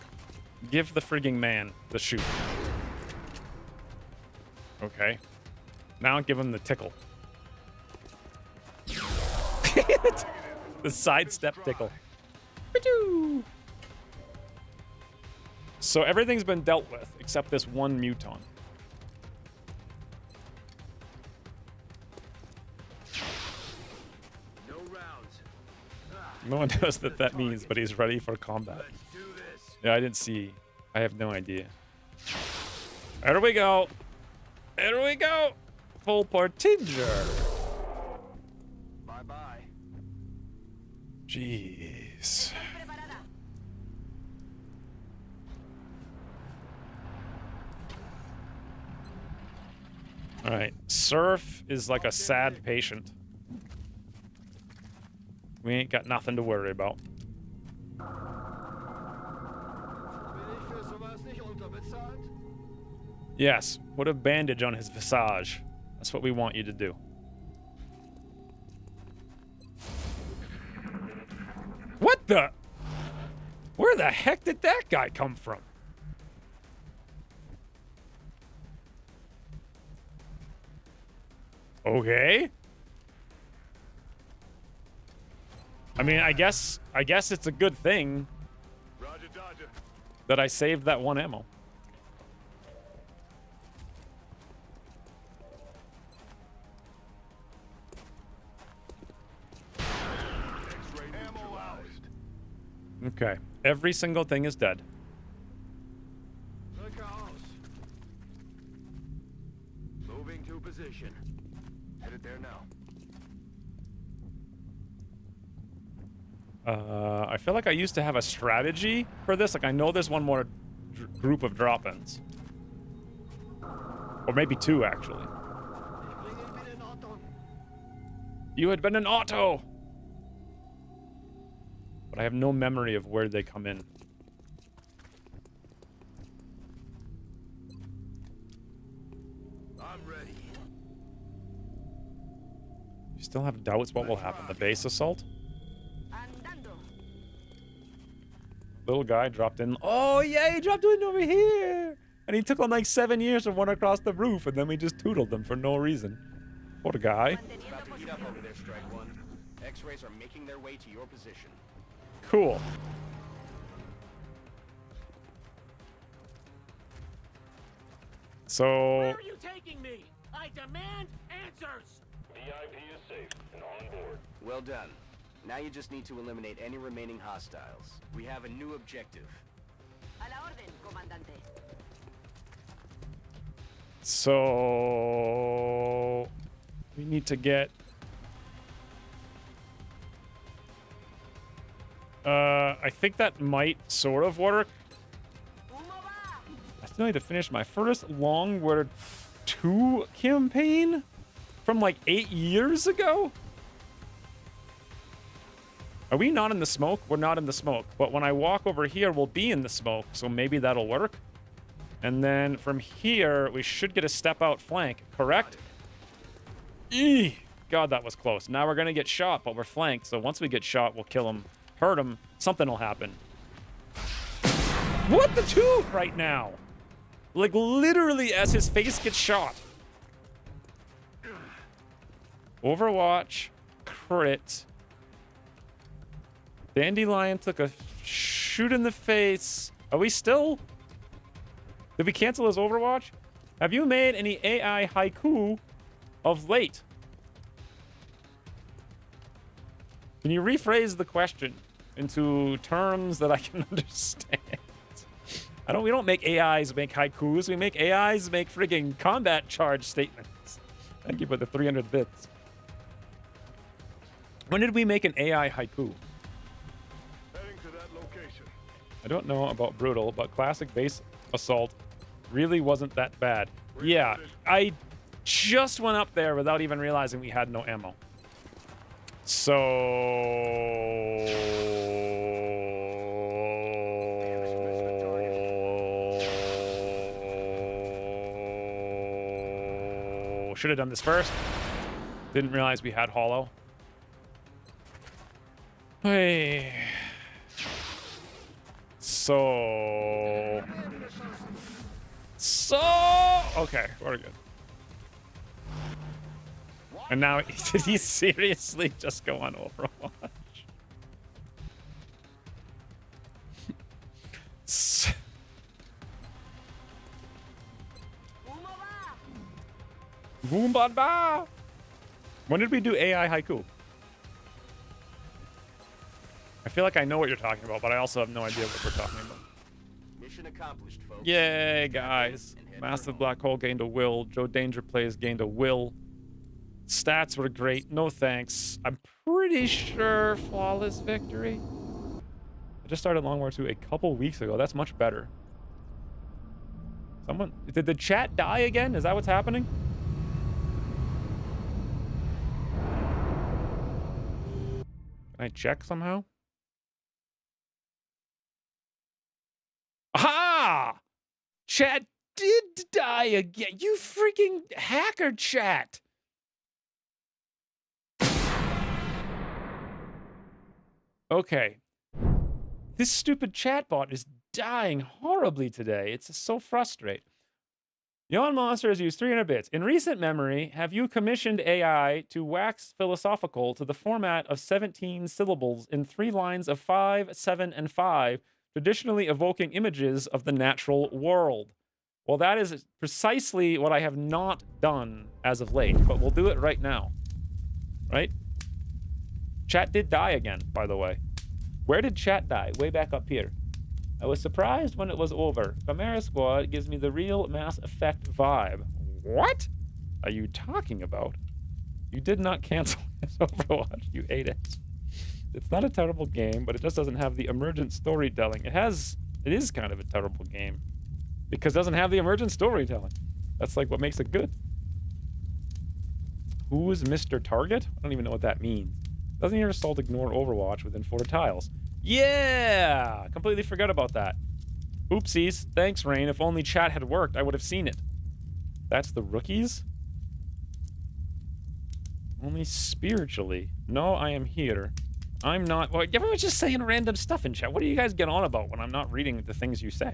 Give the frigging man the shoot. Okay. Now give him the tickle. The sidestep tickle. So everything's been dealt with except this one muton. No rounds. No one knows what that means, but he's ready for combat. Let's do this. Yeah, I didn't see. I have no idea. There we go. There we go. Full portinger. Bye-bye. Jeez. All right. Surf is like a sad patient. We ain't got nothing to worry about. Yes, put a bandage on his visage. That's what we want you to do. What the? Where the heck did that guy come from? Okay. I mean, I guess it's a good thing Roger, Dodger. that I saved that one ammo. X-ray neutralized. Okay. Every single thing is dead. Moving to position. Headed there now. I feel like I used to have a strategy for this. Like, I know there's one more group of drop-ins. Or maybe two, actually. You had been an auto! But I have no memory of where they come in. I'm ready. You still have doubts what will happen? The base assault? Little guy dropped in. Oh, yeah, he dropped in over here! And he took on like 7 years to run across the roof, and then we just tootled them for no reason. What a guy. It's about to heat up over there, Strike One. X-rays are making their way to your position. Cool. So, Where are you taking me? I demand answers. VIP is safe and on board. Well done. Now you just need to eliminate any remaining hostiles. We have a new objective. A la orden, comandante. so we need to get I think that might sort of work. I still need to finish my first Long War 2 campaign from like 8 years ago. Are we not in the smoke? We're not in the smoke. But when I walk over here, we'll be in the smoke. So maybe that'll work. And then from here, we should get a step out flank, correct? Eeh! God, that was close. Now we're going to get shot, but we're flanked. So once we get shot, we'll kill him, hurt him. Something will happen. What the two right now? Like literally as his face gets shot. Overwatch, crit. Dandelion took a shoot in the face. Are we still? Did we cancel his Overwatch? Have you made any AI haiku of late? Can you rephrase the question into terms that I can understand? We don't make AIs make haikus. We make AIs make frigging combat charge statements. Thank you for the 300 bits. When did we make an AI haiku? Heading to that location. I don't know about brutal, but classic base assault really wasn't that bad. Yeah, I just went up there without even realizing we had no ammo. So should have done this first. Didn't realize we had hollow. Hey. So okay, we're good. And now, did he seriously just go on Overwatch? Boom-ba-ba! When did we do AI haiku? I feel like I know what you're talking about, but I also have no idea what we're talking about. Mission accomplished, folks. Yay, guys. Massive Black Hole gained a will. Joe Danger Plays gained a will. Stats were great. No thanks. I'm pretty sure flawless victory. I just started Long War 2 a couple weeks ago. That's much better. Someone... Did the chat die again? Is that what's happening? Can I check somehow? Aha! Chat did die again. You freaking hacker, chat. Okay. This stupid chatbot is dying horribly today. It's so frustrating. Yawn Monster has used 300 bits. In recent memory, have you commissioned AI to wax philosophical to the format of 17 syllables in 3 lines of 5, 7, and 5, traditionally evoking images of the natural world? Well, that is precisely what I have not done as of late, but we'll do it right now. Right? Chat did die again, by the way. Where did chat die? Way back up here. I was surprised when it was over. Chimera Squad gives me the real Mass Effect vibe. What are you talking about? You did not cancel this Overwatch. You ate it. It's not a terrible game, but it just doesn't have the emergent storytelling. It is kind of a terrible game because it doesn't have the emergent storytelling. That's like what makes it good. Who is Mr. Target? I don't even know what that means. Doesn't your assault ignore Overwatch within 4 tiles? Yeah! Completely forgot about that. Oopsies. Thanks, Rain. If only chat had worked, I would have seen it. That's the rookies? Only spiritually. No, I am here. I'm not... Well, everyone's just saying random stuff in chat. What do you guys get on about when I'm not reading the things you say?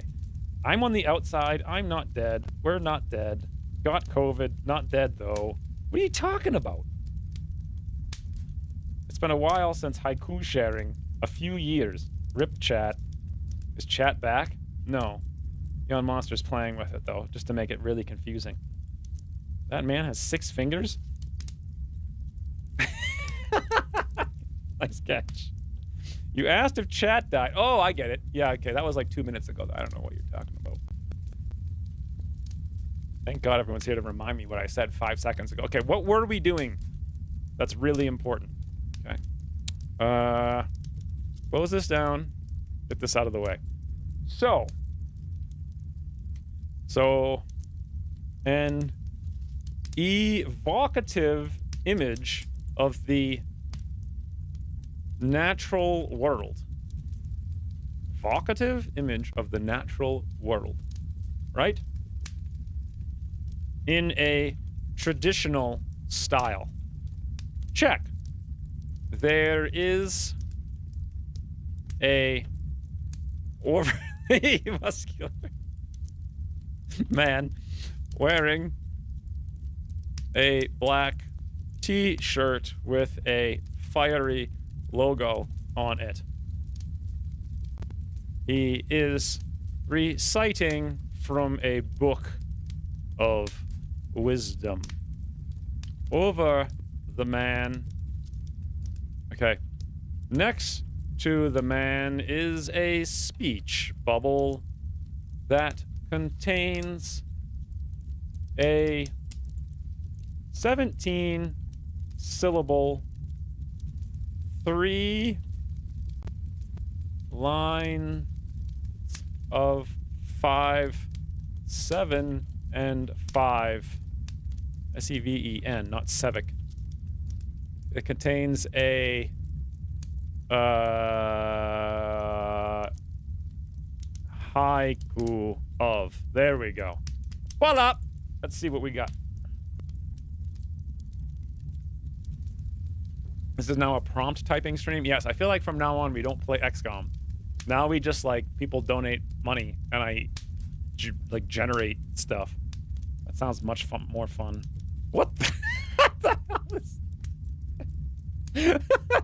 I'm on the outside. I'm not dead. We're not dead. Got COVID. Not dead, though. What are you talking about? It's been a while since haiku sharing. A few years. Rip chat. Is chat back? No. Yawn Monster's playing with it, though, just to make it really confusing. That man has 6 fingers? Nice catch. You asked if chat died. Oh, I get it. Yeah, okay, that was like 2 minutes ago. I don't know what you're talking about. Thank God everyone's here to remind me what I said 5 seconds ago. Okay, what were we doing? That's really important. Okay. Close this down. Get this out of the way. So, an evocative image of the natural world. Evocative image of the natural world. Right? In a traditional style. Check. There is a overly muscular man wearing a black t-shirt with a fiery logo on it. He is reciting from a book of wisdom. Over the man. Okay. Next to the man is a speech bubble that contains a 17-syllable 3 lines of 5, 7, and 5. S-E-V-E-N, not Sevic. It contains a haiku of. There we go. Voila! Let's see what we got. This is now a prompt typing stream. Yes, I feel like from now on we don't play XCOM. Now we just like people donate money and I like generate stuff. That sounds much more fun. What the, what the hell is...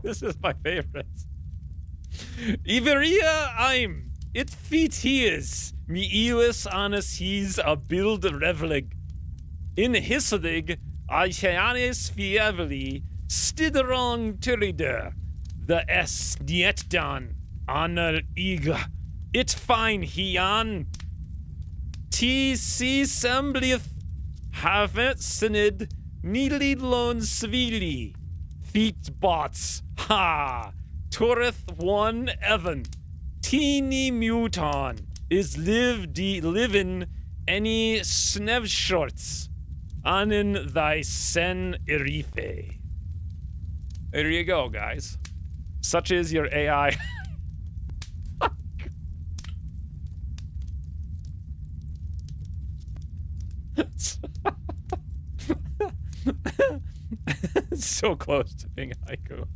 This is my favorite. Iveria I'm. It feet hees. Me eus anis he's a build revlig. In hisrig, I cheanis fievely. Stiderong turida. The S nietdan. Honor iga. It fine hian. T C semblith. Havet synod. Needly lone svili. Feet bots. Ha. Tureth one Evan. Teeny muton. Is livin any snev shorts. Anin thy sen irife. There you go, guys. Such is your AI. So close to being haiku.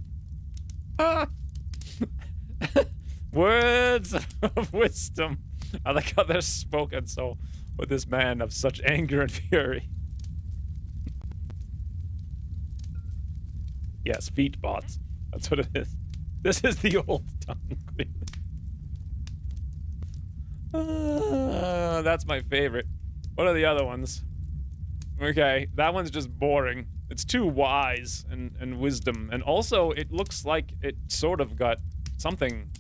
Words of wisdom. I like how they're spoken so with this man of such anger and fury. Yes, feet bots. That's what it is. This is the old tongue, clearly. That's my favorite. What are the other ones? Okay, that one's just boring. It's too wise and wisdom. And also, it looks like it sort of got something...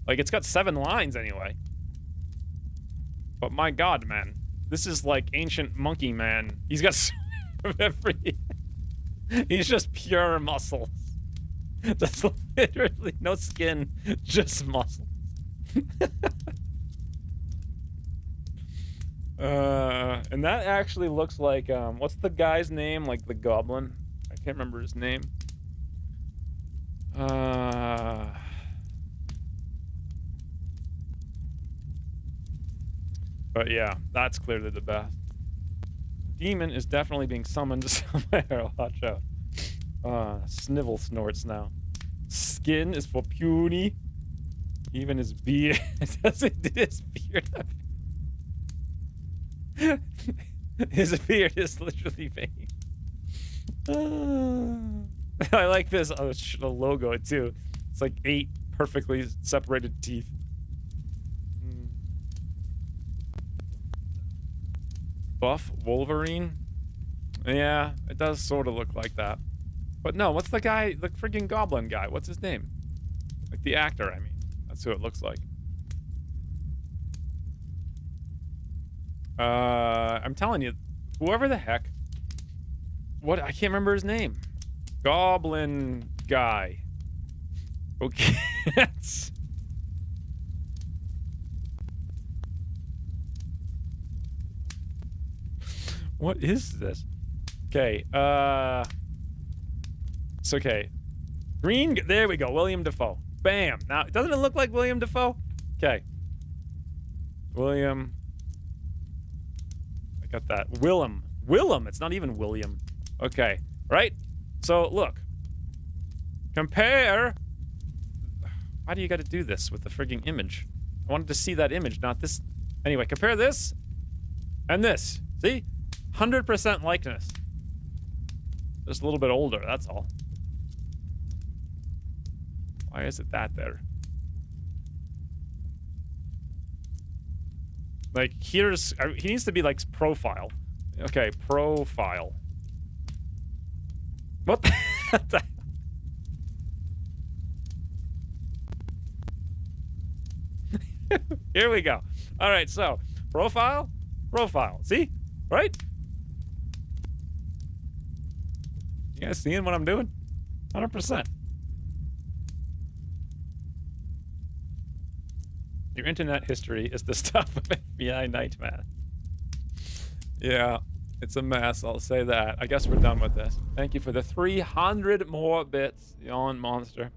Like, it's got 7 lines anyway. But my god, man. This is like ancient monkey man. He's got so of every... He's just pure muscles. Just literally no skin, just muscles. And that actually looks like, what's the guy's name? Like the goblin? I can't remember his name. But yeah, that's clearly the best. Demon is definitely being summoned somewhere. Watch out. Snivel snorts now. Skin is for puny. Even his beard. Doesn't his beard have... His beard is literally vein. I like this logo too. It's like 8 perfectly separated teeth. Buff Wolverine? Yeah, it does sort of look like that. But no, what's the guy, the freaking goblin guy? What's his name? Like the actor, I mean. That's who it looks like. I'm telling you, whoever the heck. What? I can't remember his name. Goblin guy. Okay. What is this? Okay, it's okay. Green, there we go, William Dafoe. Bam! Now, doesn't it look like William Dafoe? Okay. William. I got that. Willem, it's not even William. Okay, right? So, look. Compare. Why do you gotta do this with the frigging image? I wanted to see that image, not this. Anyway, compare this and this. See? 100% likeness. Just a little bit older, that's all. Why is it that there? Like, here's... he needs to be, like, profile. Okay, profile. What the... Here we go. Alright, so, profile. See? Right? You guys seeing what I'm doing? 100%. Your internet history is the stuff of FBI Nightman. Yeah, it's a mess, I'll say that. I guess we're done with this. Thank you for the 300 more bits, Yawn Monster.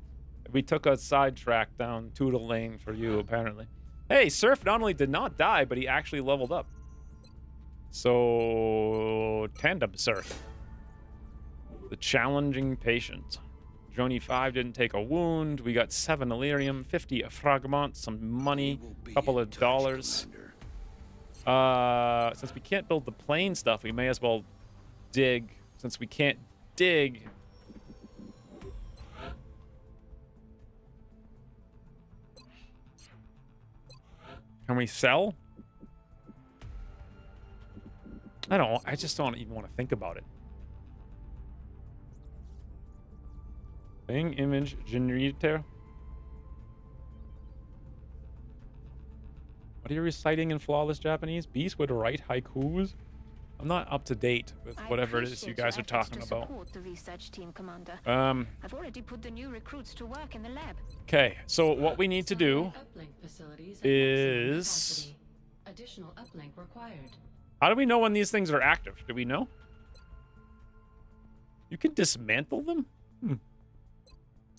We took a sidetrack down Toodle Lane for you, apparently. Hey, Surf not only did not die, but he actually leveled up. So, Tandem Surf. The challenging patient. Joni 5 didn't take a wound. We got 7 Illyrium, 50 fragments, some money, a couple of dollars. Since we can't build the plane stuff, we may as well dig. Since we can't dig. Can we sell? I just don't even want to think about it. Thing image generator. What are you reciting in flawless Japanese? Beast would write haikus? I'm not up to date with whatever it is you guys are talking about. The research team, Commander. I've already put the new recruits to work in the lab. Okay, so what we need to do Uplink facilities at is... maximum capacity. Additional uplink required. How do we know when these things are active? Do we know? You can dismantle them?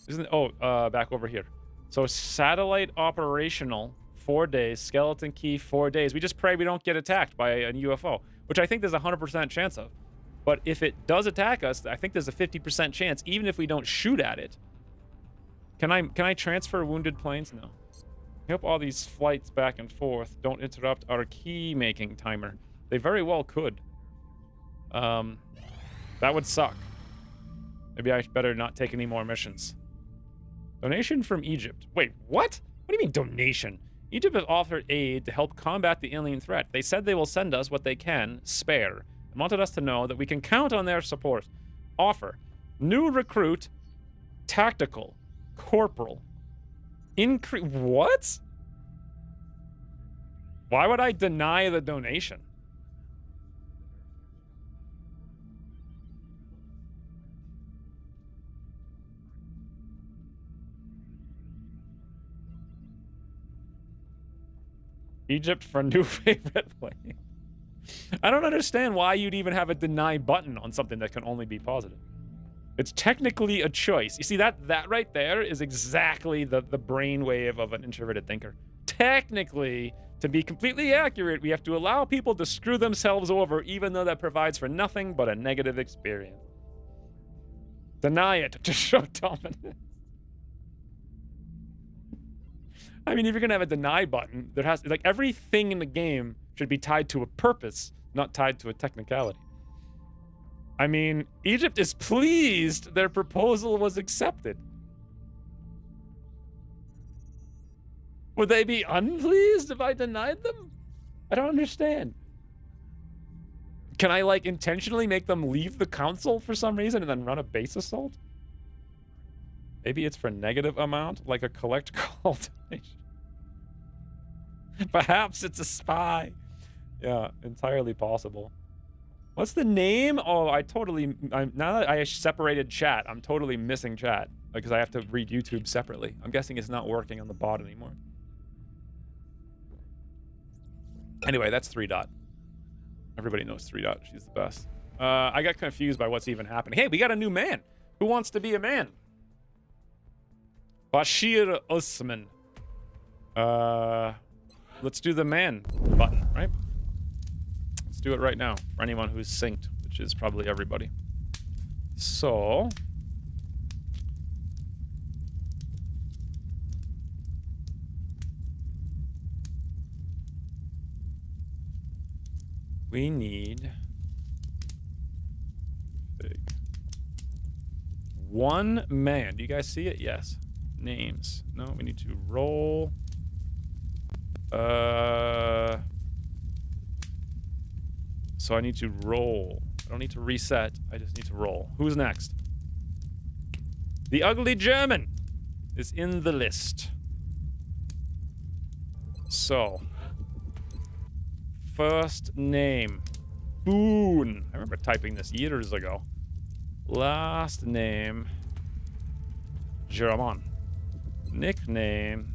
Isn't it? Oh, back over here. So satellite operational, 4 days. Skeleton key, 4 days. We just pray we don't get attacked by a UFO, which I think there's a 100% chance of. But if it does attack us, I think there's a 50% chance, even if we don't shoot at it. Can I transfer wounded planes? No. I hope all these flights back and forth don't interrupt our key making timer. They very well could. That would suck. Maybe I better not take any more missions. Donation from Egypt. Wait, what? What do you mean donation? Egypt has offered aid to help combat the alien threat. They said they will send us what they can spare and wanted us to know that we can count on their support. Offer. New recruit. Tactical. Corporal. What? Why would I deny the donation? Egypt for new favorite plane. I don't understand why you'd even have a deny button on something that can only be positive. It's technically a choice. You see, that right there is exactly the brainwave of an introverted thinker. Technically, to be completely accurate, we have to allow people to screw themselves over, even though that provides for nothing but a negative experience. Deny it to show dominance. I mean, if you're gonna have a deny button, there has like everything in the game should be tied to a purpose, not tied to a technicality. I mean, Egypt is pleased their proposal was accepted. Would they be unpleased if I denied them? I don't understand. Can I like intentionally make them leave the council for some reason and then run a base assault? Maybe it's for negative amount, like a collect call donation. Perhaps it's a spy. Yeah, entirely possible. What's the name? Oh, now that I separated chat, I'm totally missing chat because I have to read YouTube separately. I'm guessing it's not working on the bot anymore. Anyway, that's 3 Dot. Everybody knows 3 Dot. She's the best. I got confused by what's even happening. Hey, we got a new man. Who wants to be a man? Bashir Usman. Let's do the man button, right? Let's do it right now for anyone who's synced, which is probably everybody. So... we need... one man. Do you guys see it? Yes. Names. No, we need to roll. So I need to roll. I don't need to reset. I just need to roll. Who's next? The Ugly German is in the list. So, first name, Boone. I remember typing this years ago. Last name, German. Nickname,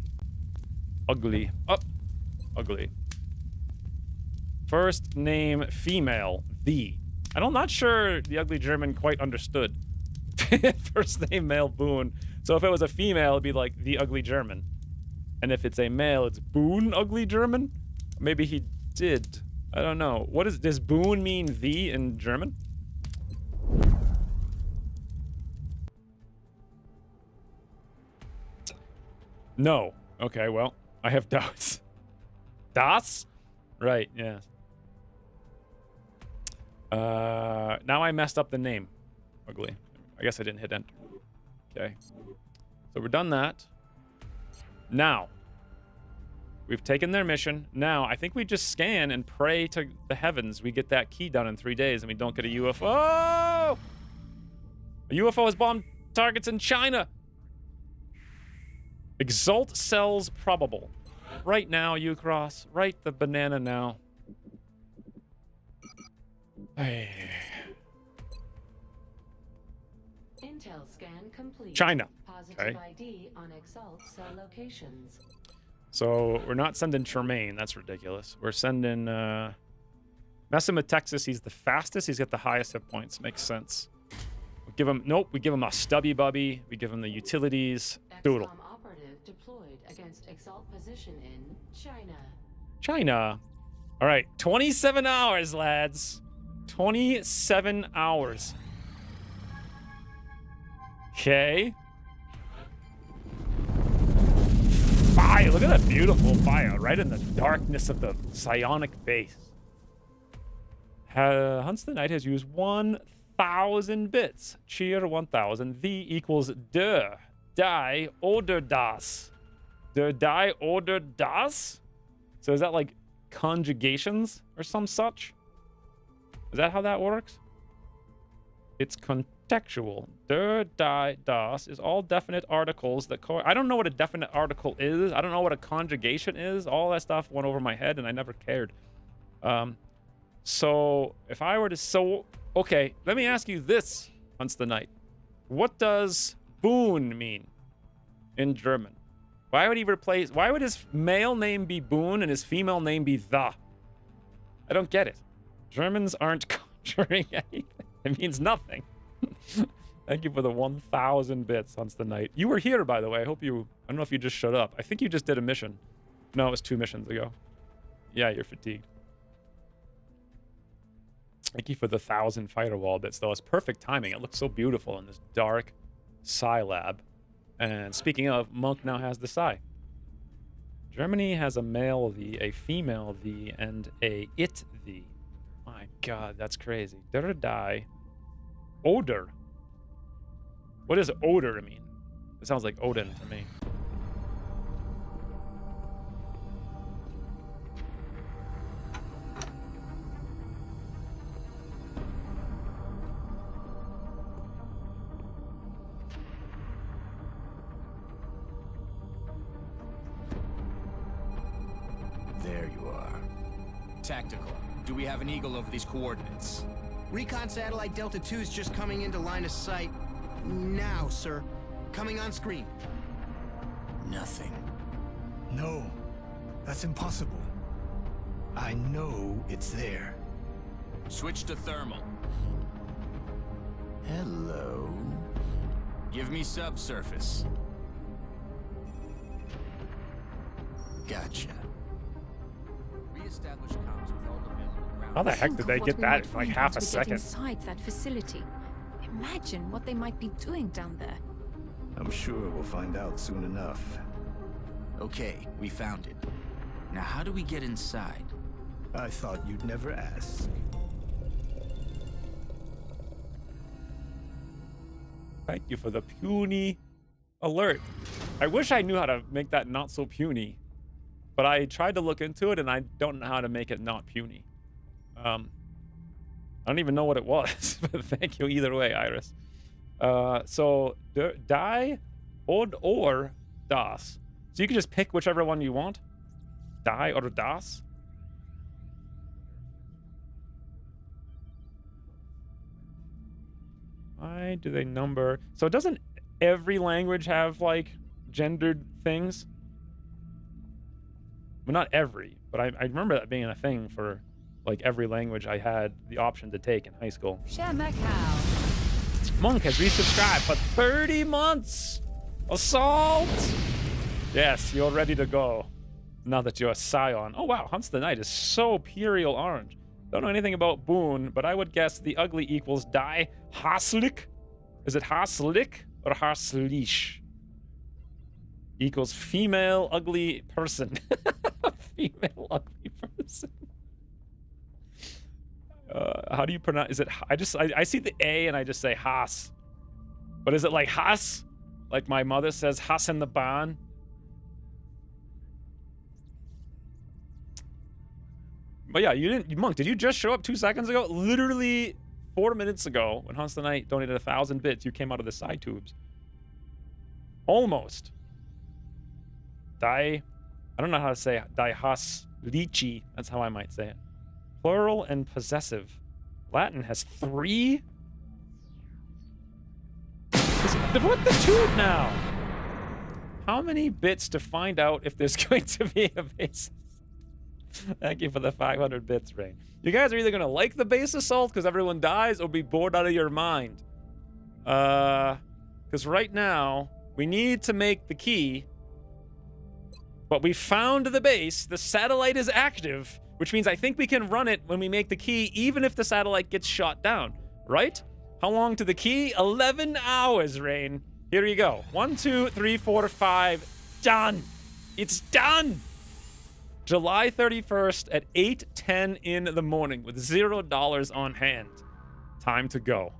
Ugly. Ugly. First name, female, The. I'm not sure the Ugly German quite understood. First name, male, Boone. So if it was a female, it'd be like The Ugly German. And if it's a male, it's Boone Ugly German? Maybe he did. I don't know. Does Boone mean the in German? No. Okay, well, I have doubts. Das? Right, yes. Now I messed up the name. ugly. I guess I didn't hit enter. Okay. So we're done that. Now, we've taken their mission. Now, I think we just scan and pray to the heavens we get that key done in 3 days and we don't get a UFO. A UFO has bombed targets in China. Exalt cells probable. Right now, Ucross. Right the banana now. Hey. Intel scan complete. China. Positive Okay. ID on Exalt cell locations. So we're not sending Tremaine. That's ridiculous. We're sending messing with Texas. He's the fastest. He's got the highest hit points. Makes sense. We give him we give him a stubby bubby. We give him the utilities. Doodle. XCOM operative deployed against Exalt position in China. China. All right, 27 hours, lads. 27 hours. Okay. Fire. Look at that beautiful fire right in the darkness of the psionic base. Hunts the Knight has used 1,000 bits. Cheer 1,000. V equals der. Die oder das. Der die oder das? So is that like conjugations or some such? Is that how that works? It's contextual. Der, die, das is all definite articles that I don't know what a definite article is. I don't know what a conjugation is. All that stuff went over my head and I never cared. So if I were to okay, let me ask you this, Hunts the Knight. What does Boon mean in German? Why would his male name be Boon and his female name be the? I don't get it. Germans aren't conjuring anything. It means nothing. Thank you for the 1,000 bits, Hunts the Knight. You were here, by the way. I don't know if you just showed up. I think you just did a mission. No, it was 2 missions ago. Yeah, you're fatigued. Thank you for the 1,000 firewall bits, though. It's perfect timing. It looks so beautiful in this dark Psi lab. And speaking of, Monk now has the Psi. Germany has a male V, a female V, and a it V. My God, that's crazy. Der die. Oder. What does odor mean? It sounds like Odin to me. There you are. Tactical. Do we have an eagle over these coordinates? Recon satellite Delta 2 is just coming into line of sight. Now, sir. Coming on screen. Nothing. No, that's impossible. I know it's there. Switch to thermal. Hello. Give me subsurface. Gotcha. Reestablish comms with all the mill and ground. How the heck did they get that in like half a second? Inside that facility. Imagine what they might be doing down there. I'm sure we'll find out soon enough. Okay, we found it. Now how do we get inside? I thought you'd never ask. Thank you for the puny alert. I wish I knew how to make that not so puny, but I tried to look into it and I don't know how to make it not puny. I don't even know what it was, but thank you either way, Iris. So die or das. So you can just pick whichever one you want. Die or das. Why do they number? So doesn't every language have like gendered things? Well, not every, but I remember that being a thing for like every language I had the option to take in high school. Monk has resubscribed for 30 months. Assault! Yes, you're ready to go. Now that you're a scion. Oh wow, Hunts the Knight is so Imperial orange. Don't know anything about Boon, but I would guess the ugly equals die Haslik. Is it Haslik or Haslish? Equals female ugly person. Female ugly person. How do you pronounce? Is it? I see the A and I just say Haas. But is it like Haas? Like my mother says Haas in the barn? But yeah, you didn't, Monk, did you just show up 2 seconds ago? Literally 4 minutes ago, when Hans the Knight donated 1,000 bits, you came out of the side tubes. Almost. I don't know how to say it. Has Lichi. That's how I might say it. Plural and possessive. Latin has 3? What the tube now? How many bits to find out if there's going to be a basis? Thank you for the 500 bits, Rain. You guys are either going to like the base assault because everyone dies or be bored out of your mind. Because right now, we need to make the key. But we found the base. The satellite is active, which means I think we can run it when we make the key, even if the satellite gets shot down. Right? How long to the key? 11 hours, Rain. Here you go. 1, 2, 3, 4, 5. Done. It's done. July 31st at 8:10 in the morning with $0 on hand. Time to go.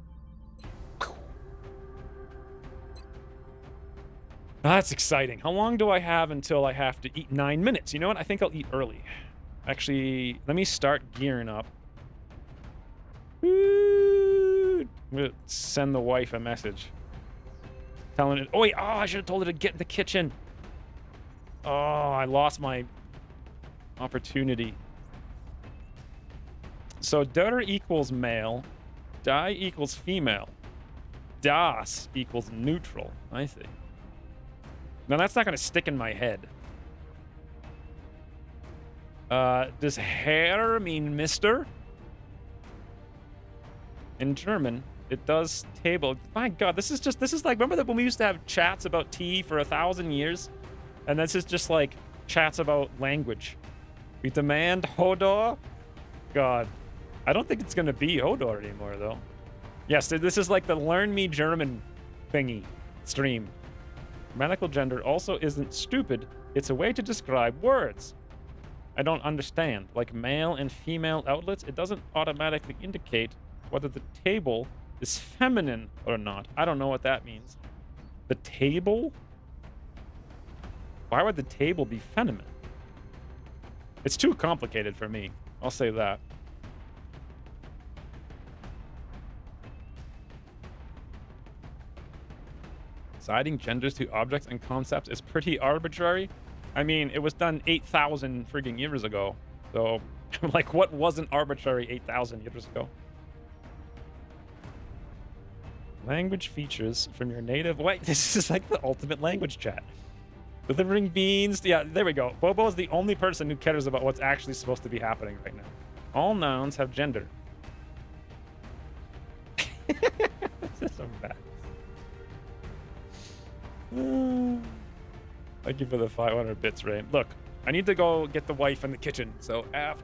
That's exciting. How long do I have until I have to eat? 9 minutes. You know what? I think I'll eat early. Actually, let me start gearing up. I'm gonna send the wife a message. Telling it, oh, I should have told her to get in the kitchen. Oh, I lost my opportunity. So der equals male, die equals female, das equals neutral. I see. Now that's not going to stick in my head. Does Herr mean Mister? In German, it does table. My God, this is like, remember that when we used to have chats about tea for 1,000 years? And this is just like chats about language. We demand Hodor? God. I don't think it's going to be Hodor anymore, though. Yes, this is like the Learn Me German thingy stream. Grammatical gender also isn't stupid. It's a way to describe words. I don't understand. Like male and female outlets, it doesn't automatically indicate whether the table is feminine or not. I don't know what that means. The table? Why would the table be feminine? It's too complicated for me. I'll say that. Assigning genders to objects and concepts is pretty arbitrary. I mean, it was done 8,000 frigging years ago. So, like, what wasn't arbitrary 8,000 years ago? Language features from your native... Wait, this is like the ultimate language chat. Delivering beans. Yeah, there we go. Bobo is the only person who cares about what's actually supposed to be happening right now. All nouns have gender. This is so bad. Thank you for the 500 bits, Ray. Look, I need to go get the wife in the kitchen, so after...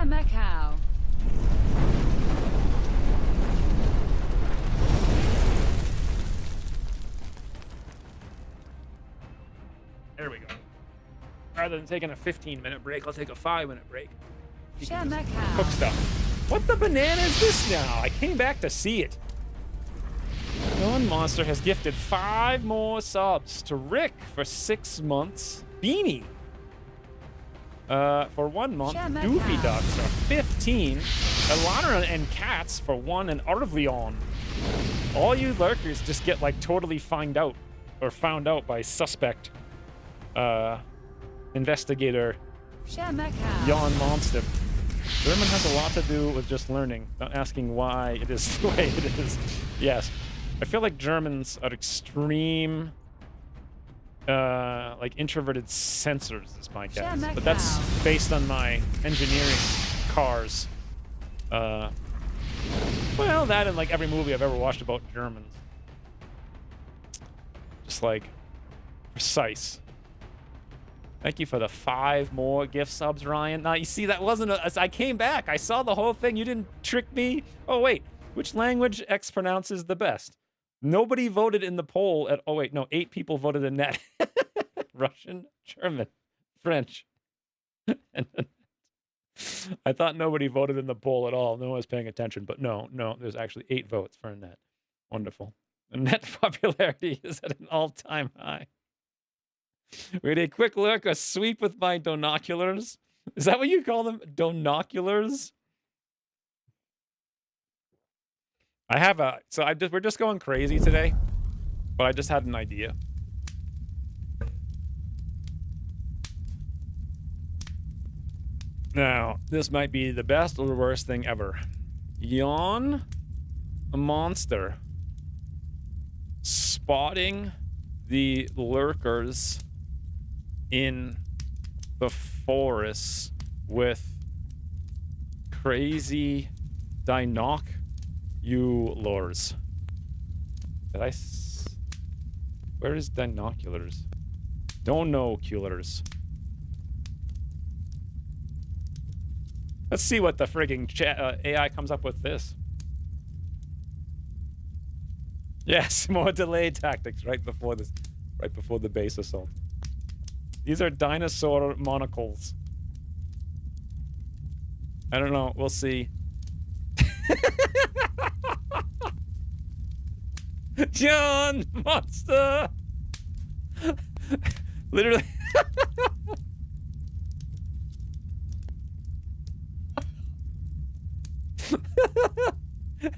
Macau. There we go. Rather than taking a 15-minute break, I'll take a 5-minute break. Cook stuff. What the banana is this now? I came back to see it. Villain Monster has gifted 5 more subs to Rick for 6 months. Beanie. For 1 month, Goofy Ducks are 15. Elana and Cats for 1, and Arvleon. All you lurkers just get like totally found out by suspect investigator Yawn Monster. German has a lot to do with just learning, not asking why it is the way it is. Yes. I feel like Germans are extreme like introverted censors is my guess, but that's based on my engineering cars. Well, that and like every movie I've ever watched about Germans. Just like precise. Thank you for the 5 more gift subs, Ryan. Now, you see, that wasn't I came back. I saw the whole thing. You didn't trick me. Oh, wait. Which language X pronounces the best? Nobody voted in the poll at... Oh, wait. No, 8 people voted in net. Russian, German, French. I thought nobody voted in the poll at all. No one was paying attention. But no, there's actually 8 votes for a net. Wonderful. The net popularity is at an all-time high. We had a quick look, a sweep with my donoculars. Is that what you call them? Donoculars? I have a... So we're just going crazy today. But I just had an idea. Now, this might be the best or the worst thing ever. Yawn a monster. Spotting the lurkers in the forest with crazy dinoculars. Where is dinoculars? Donoculars. Let's see what the frigging AI comes up with this. Yes, more delayed tactics right before the base assault. These are dinosaur monocles. I don't know. We'll see. John monster. Literally.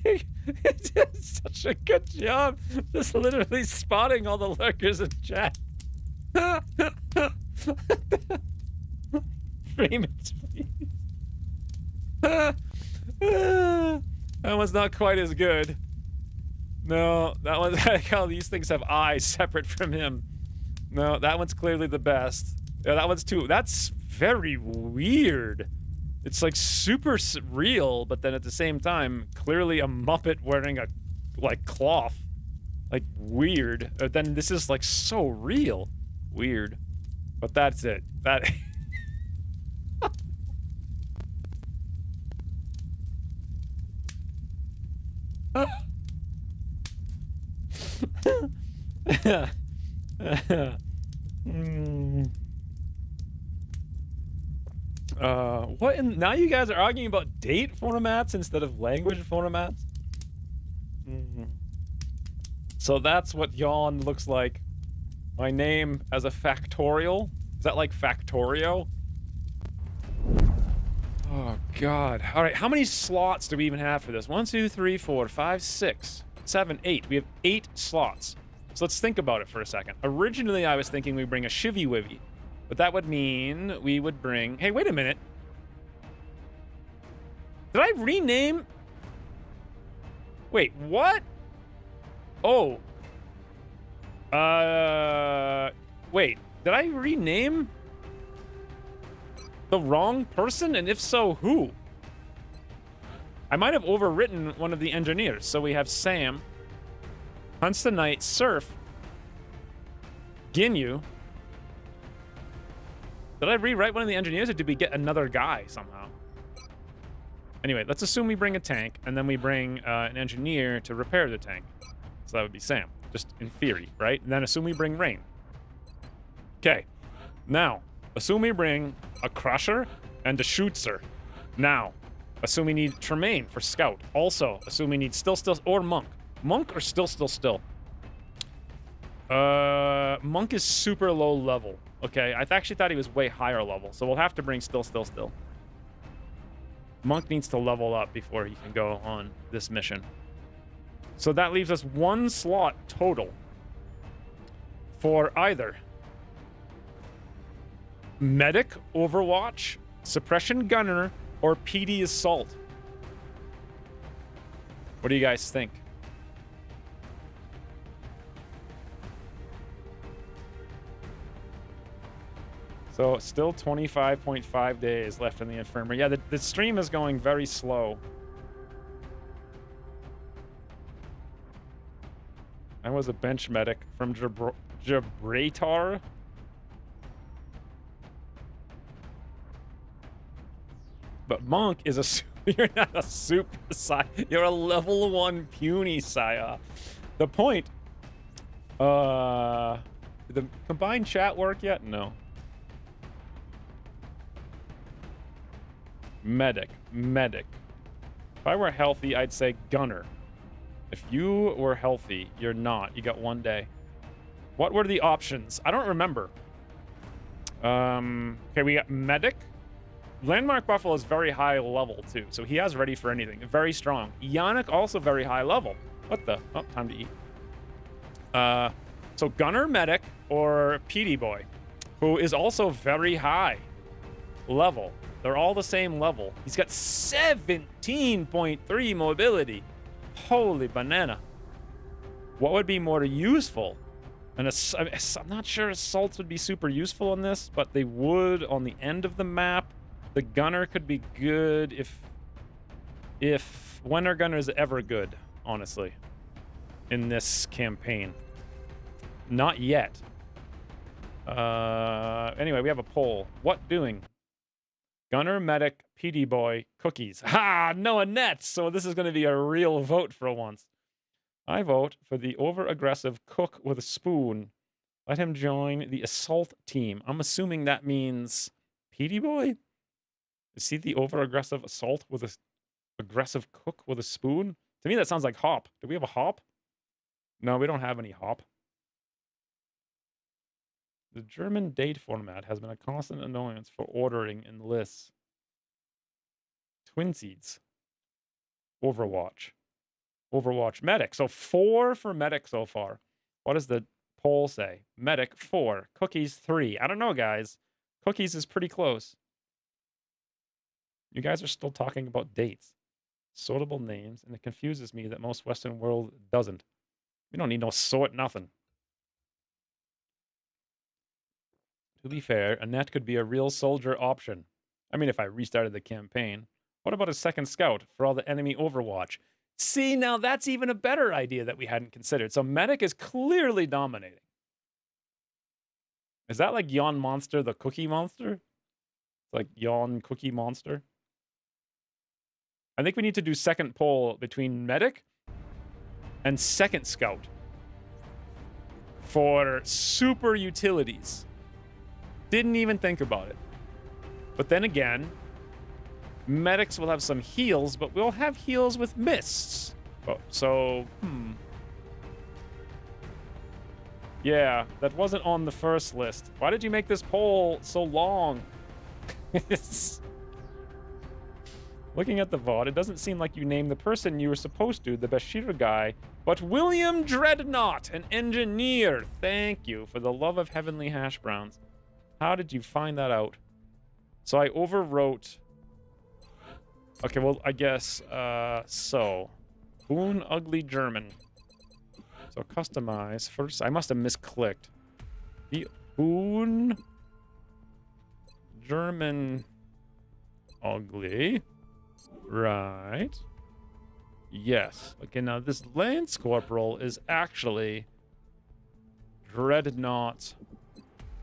He did such a good job, just literally spotting all the lurkers in chat. Frame it, please. That one's not quite as good. No, that one. I like how these things have eyes separate from him. No, that one's clearly the best. Yeah, that one's too. That's very weird. It's like super real, but then at the same time, clearly a Muppet wearing a, like, cloth. Like, weird. Then this is, like, so real. Weird. But that's it. That... What in... Now you guys are arguing about date formats instead of language formats? So that's what yawn looks like. My name as a factorial? Is that like Factorio? Oh, God. All right, how many slots do we even have for this? 1, 2, 3, 4, 5, 6, 7, 8. We have 8 slots. So let's think about it for a second. Originally, I was thinking we'd bring a Shivy Wivy. But that would mean we would bring... Hey, wait a minute. Did I rename... Wait, what? Oh. Wait, did I rename the wrong person? And if so, who? I might have overwritten one of the engineers. So we have Sam, Hunts the Night, Surf, Ginyu. Did I rewrite one of the engineers, or did we get another guy somehow? Anyway, let's assume we bring a tank, and then we bring an engineer to repair the tank. So that would be Sam, just in theory, right? And then assume we bring Rain. Okay. Now, assume we bring a Crusher and a Shootzer. Now, assume we need Tremaine for Scout. Also, assume we need Still, or Monk. Monk or Still. Monk is super low level. Okay, I actually thought he was way higher level, so we'll have to bring Still. Monk needs to level up before he can go on this mission. So that leaves us 1 slot total for either Medic, Overwatch, Suppression Gunner, or PD Assault. What do you guys think? So, still 25.5 days left in the infirmary. Yeah, the stream is going very slow. I was a bench medic from Gibraltar. But Monk is a... You're not a super Psy. You're a level 1 puny Psy. The point... Did the combined chat work yet? No. Medic. Medic. If I were healthy, I'd say gunner. If you were healthy, you're not. You got 1 day. What were the options? I don't remember. Okay, we got medic. Landmark Buffalo is very high level, too. So he has ready for anything. Very strong. Yannick, also very high level. What the? Oh, time to eat. So gunner, medic, or PD boy, who is also very high level. They're all the same level. He's got 17.3 mobility. Holy banana. What would be more useful? And I'm not sure assaults would be super useful on this, but they would on the end of the map. The gunner could be good if when are gunners ever good, honestly, in this campaign? Not yet. Anyway, we have a poll. What doing? Gunner, medic, PD boy, cookies. Ha! No Annette! So this is going to be a real vote for once. I vote for the over-aggressive cook with a spoon. Let him join the assault team. I'm assuming that means PD boy? Is he the over-aggressive assault with a aggressive cook with a spoon? To me, that sounds like hop. Do we have a hop? No, we don't have any hop. The German date format has been a constant annoyance for ordering in lists. Twinsies. Overwatch. Overwatch medic. So 4 for medic so far. What does the poll say? Medic 4. Cookies 3. I don't know, guys. Cookies is pretty close. You guys are still talking about dates. Sortable names, and it confuses me that most Western world doesn't. We don't need no sort nothing. To be fair, Annette could be a real soldier option. I mean, if I restarted the campaign. What about a second scout for all the enemy Overwatch? See, now that's even a better idea that we hadn't considered. So medic is clearly dominating. Is that like Yawn Monster, the cookie monster? It's like Yawn Cookie Monster? I think we need to do second poll between medic and second scout for super utilities. Didn't even think about it. But then again, medics will have some heals, but we'll have heals with mists. Oh, so, yeah, that wasn't on the first list. Why did you make this poll so long? Looking at the VOD, it doesn't seem like you named the person you were supposed to, the Bashir guy, but William Dreadnought, an engineer. Thank you for the love of heavenly hash browns. How did you find that out? So I overwrote... Okay, well, I guess, so... Boon Ugly German. So customize first. I must have misclicked. The Boon... German... Ugly. Right. Yes. Okay, now this Lance Corporal is actually... Dreadnought.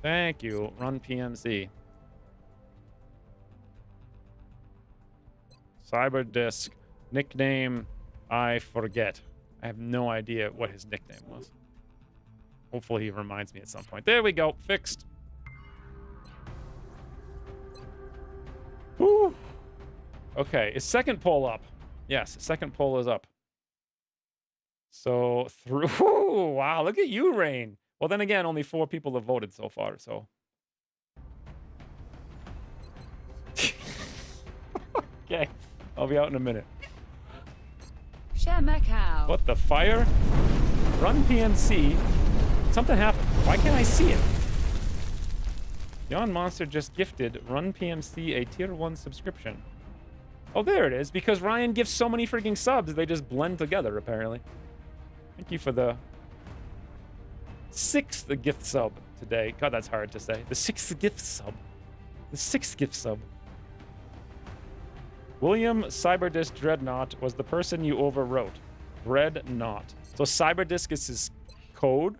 Thank you. Run PMC. Cyberdisk. Nickname, I forget. I have no idea what his nickname was. Hopefully he reminds me at some point. There we go. Fixed. Woo. Okay, is second poll up? Yes, second poll is up. So through... Ooh, wow, look at you, Rain. Well, then again, only 4 people have voted so far, so... Okay, I'll be out in a minute. Share my cow. What the fire? Run PMC. Something happened. Why can't I see it? Yawn Monster just gifted Run PMC a tier 1 subscription. Oh, there it is. Because Ryan gives so many freaking subs, they just blend together, apparently. Thank you for the 6th gift sub today. God, that's hard to say. The 6th gift sub. The 6th gift sub. William Cyberdisk Dreadnought was the person you overwrote. Dreadnought. So Cyberdisk is his code.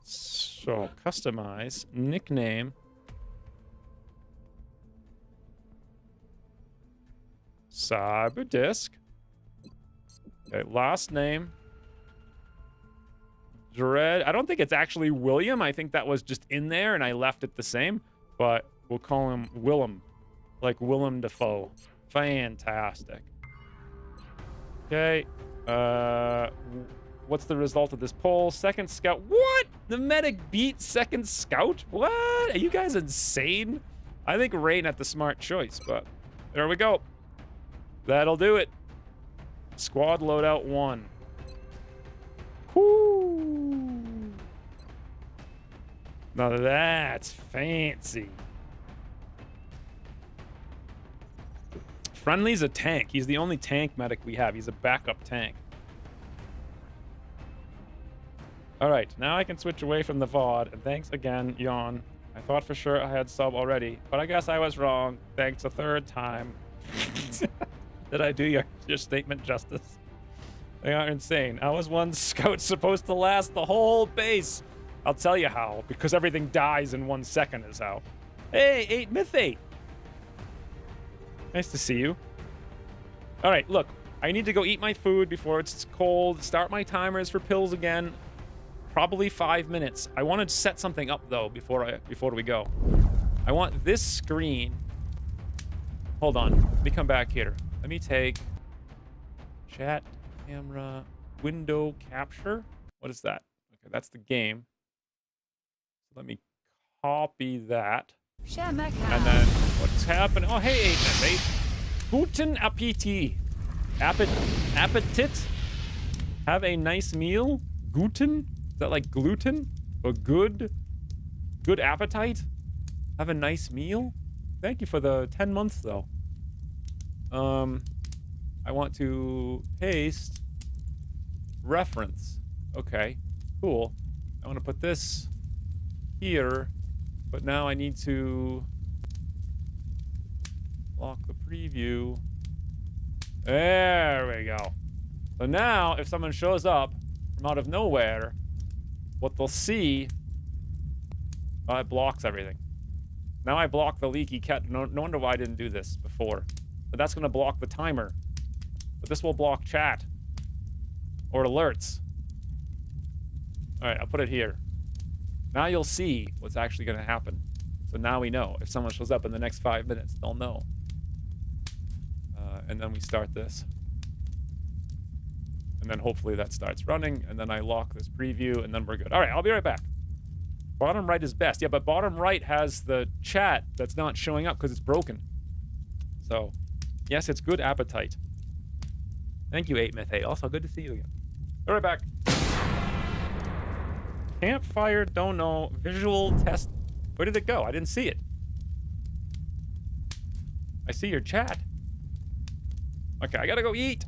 So customize nickname. Cyberdisk. Okay, last name. Dread. I don't think it's actually William. I think that was just in there and I left it the same. But we'll call him Willem. Like Willem Dafoe. Fantastic. Okay. What's the result of this poll? Second scout. What? The medic beat second scout? What? Are you guys insane? I think Rain had the smart choice, but there we go. That'll do it. Squad loadout 1. Whoo! Now that's fancy. Friendly's a tank. He's the only tank medic we have. He's a backup tank. All right, now I can switch away from the VOD, and thanks again, Yawn. I thought for sure I had sub already, but I guess I was wrong. Thanks a third time. Did I do your statement justice? They are insane. How is one scout supposed to last the whole base? I'll tell you how, because everything dies in 1 second is how. Hey, 8 Myth8. Nice to see you. All right, look, I need to go eat my food before it's cold, start my timers for pills again. Probably 5 minutes. I want to set something up though before we go. I want this screen. Hold on. Let me come back here. Let me take chat, camera, window capture. What is that? Okay, that's the game. Let me copy that. Share my car. And then what's happening? Oh, hey, 8. Guten Appetit. Appetit? Have a nice meal? Guten? Is that like gluten? Or good? Good appetite? Have a nice meal? Thank you for the 10 months, though. I want to paste reference. Okay, cool. I want to put this here, but now I need to lock the preview. There we go. So now, if someone shows up from out of nowhere, what they'll see, it blocks everything. Now I block the leaky cat. No wonder why I didn't do this before. But that's going to block the timer. But this will block chat. Or alerts. Alright, I'll put it here. Now you'll see what's actually going to happen. So now we know. If someone shows up in the next 5 minutes, they'll know. And then we start this. And then hopefully that starts running. And then I lock this preview, and then we're good. Alright, I'll be right back. Bottom right is best. Yeah, but bottom right has the chat that's not showing up because it's broken. So, yes, it's good appetite. Thank you, 8Myth8. Also, good to see you again. Be right back. Campfire, don't know. Visual test. Where did it go? I didn't see it. I see your chat. Okay, I gotta go eat.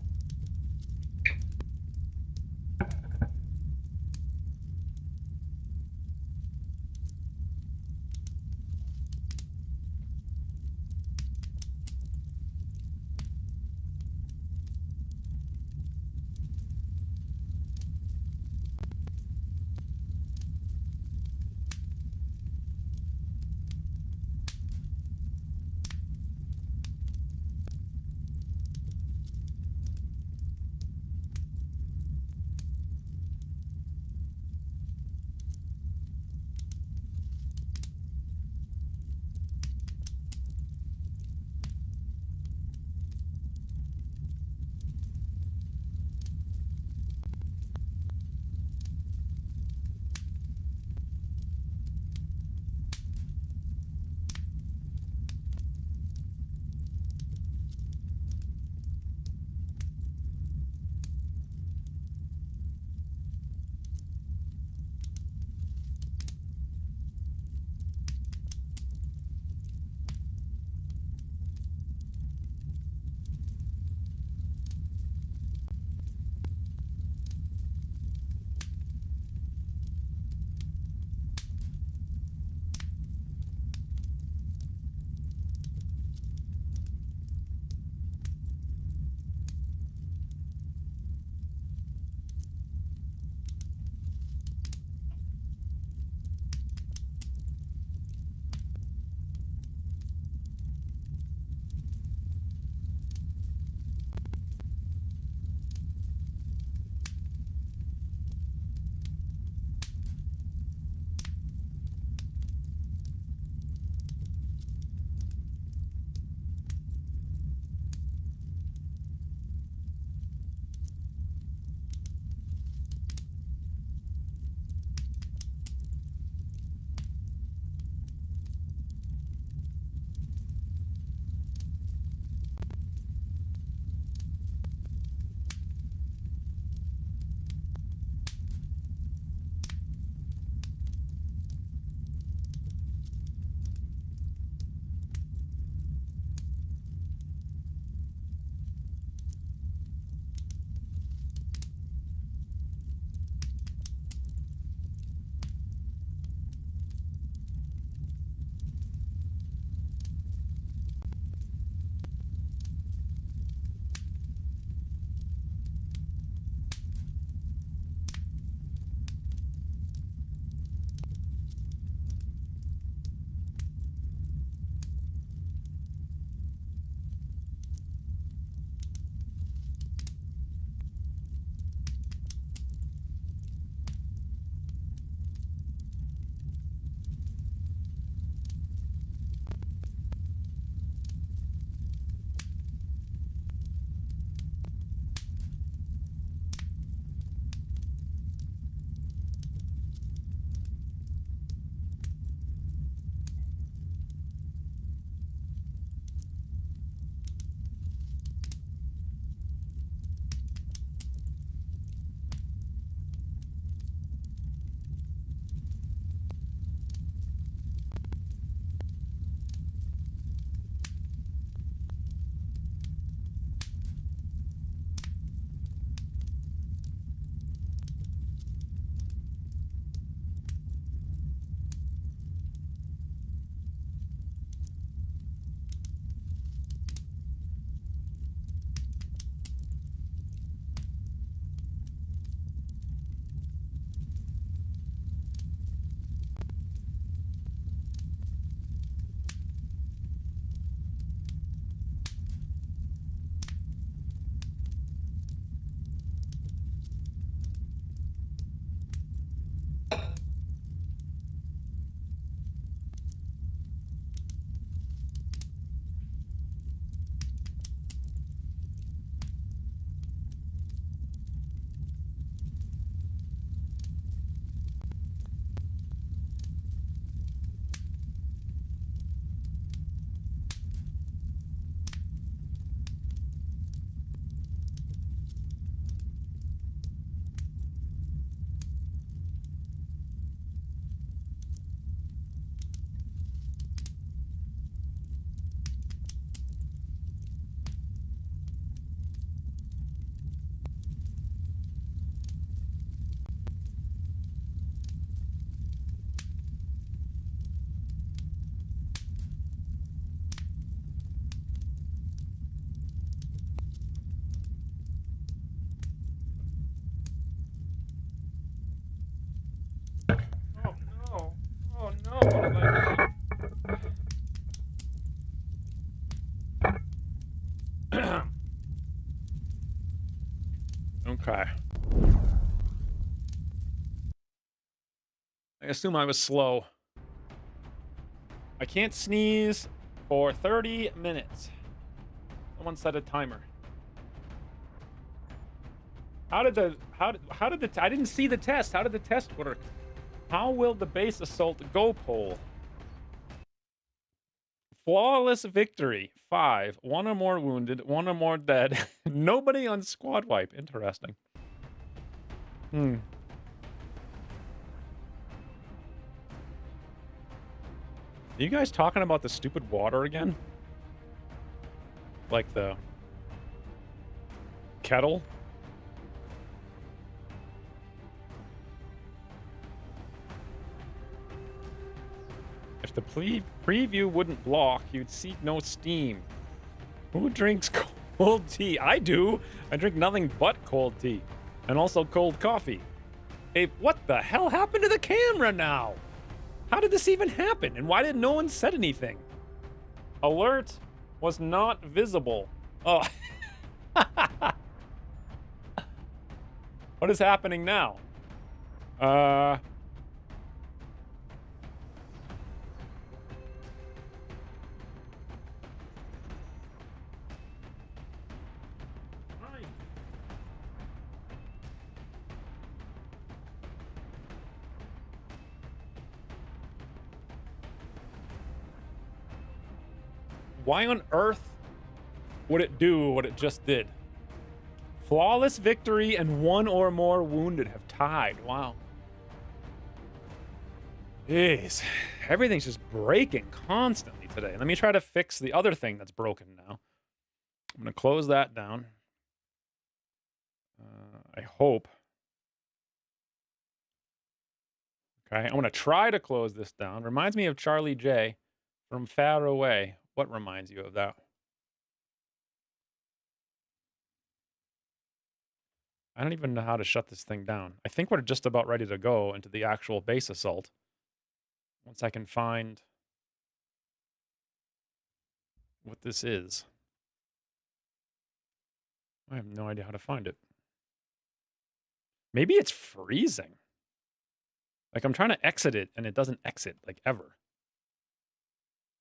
Oh no. Oh no. What am I doing? Okay. I assume I was slow. I can't sneeze for 30 minutes. Someone set a timer. How did the I didn't see the test. How did the test work? How will the base assault go poll? Flawless victory. 5. 1 or more wounded. 1 or more dead. Nobody on squad wipe. Interesting. Are you guys talking about the stupid water again? Like the kettle? If the preview wouldn't block, you'd see no steam. Who drinks cold tea? I do. I drink nothing but cold tea. And also cold coffee. Hey, what the hell happened to the camera now? How did this even happen? And why did no one said anything? Alert was not visible. Oh. What is happening now? Why on earth would it do what it just did? Flawless victory and 1 or more wounded have tied. Wow. Jeez. Everything's just breaking constantly today. Let me try to fix the other thing that's broken now. I'm going to close that down. I hope. Okay, I'm going to try to close this down. Reminds me of Charlie J from Far Away. What reminds you of that? I don't even know how to shut this thing down. I think we're just about ready to go into the actual base assault. Once I can find what this is. I have no idea how to find it. Maybe it's freezing. Like I'm trying to exit it and it doesn't exit, like ever.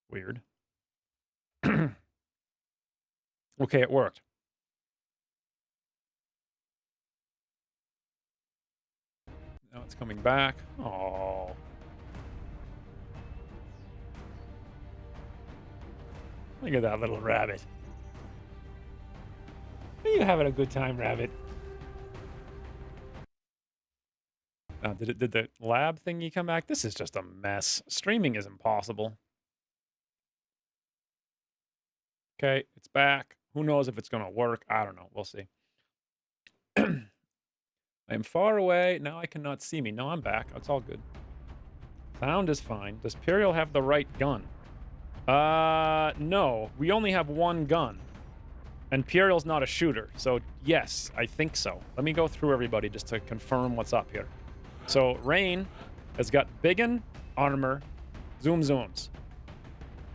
Weird. Okay, it worked. Now it's coming back. Oh. Look at that little rabbit. Are you having a good time, rabbit? Now, did the lab thingy come back? This is just a mess. Streaming is impossible. Okay, it's back. Who knows if it's going to work? I don't know. We'll see. I am far away. Now I cannot see me. No, I'm back. It's all good. Sound is fine. Does Imperial have the right gun? No. We only have one gun. And Imperial's not a shooter. So, yes, I think so. Let me go through everybody just to confirm what's up here. So, Rain has got biggin, armor, zooms.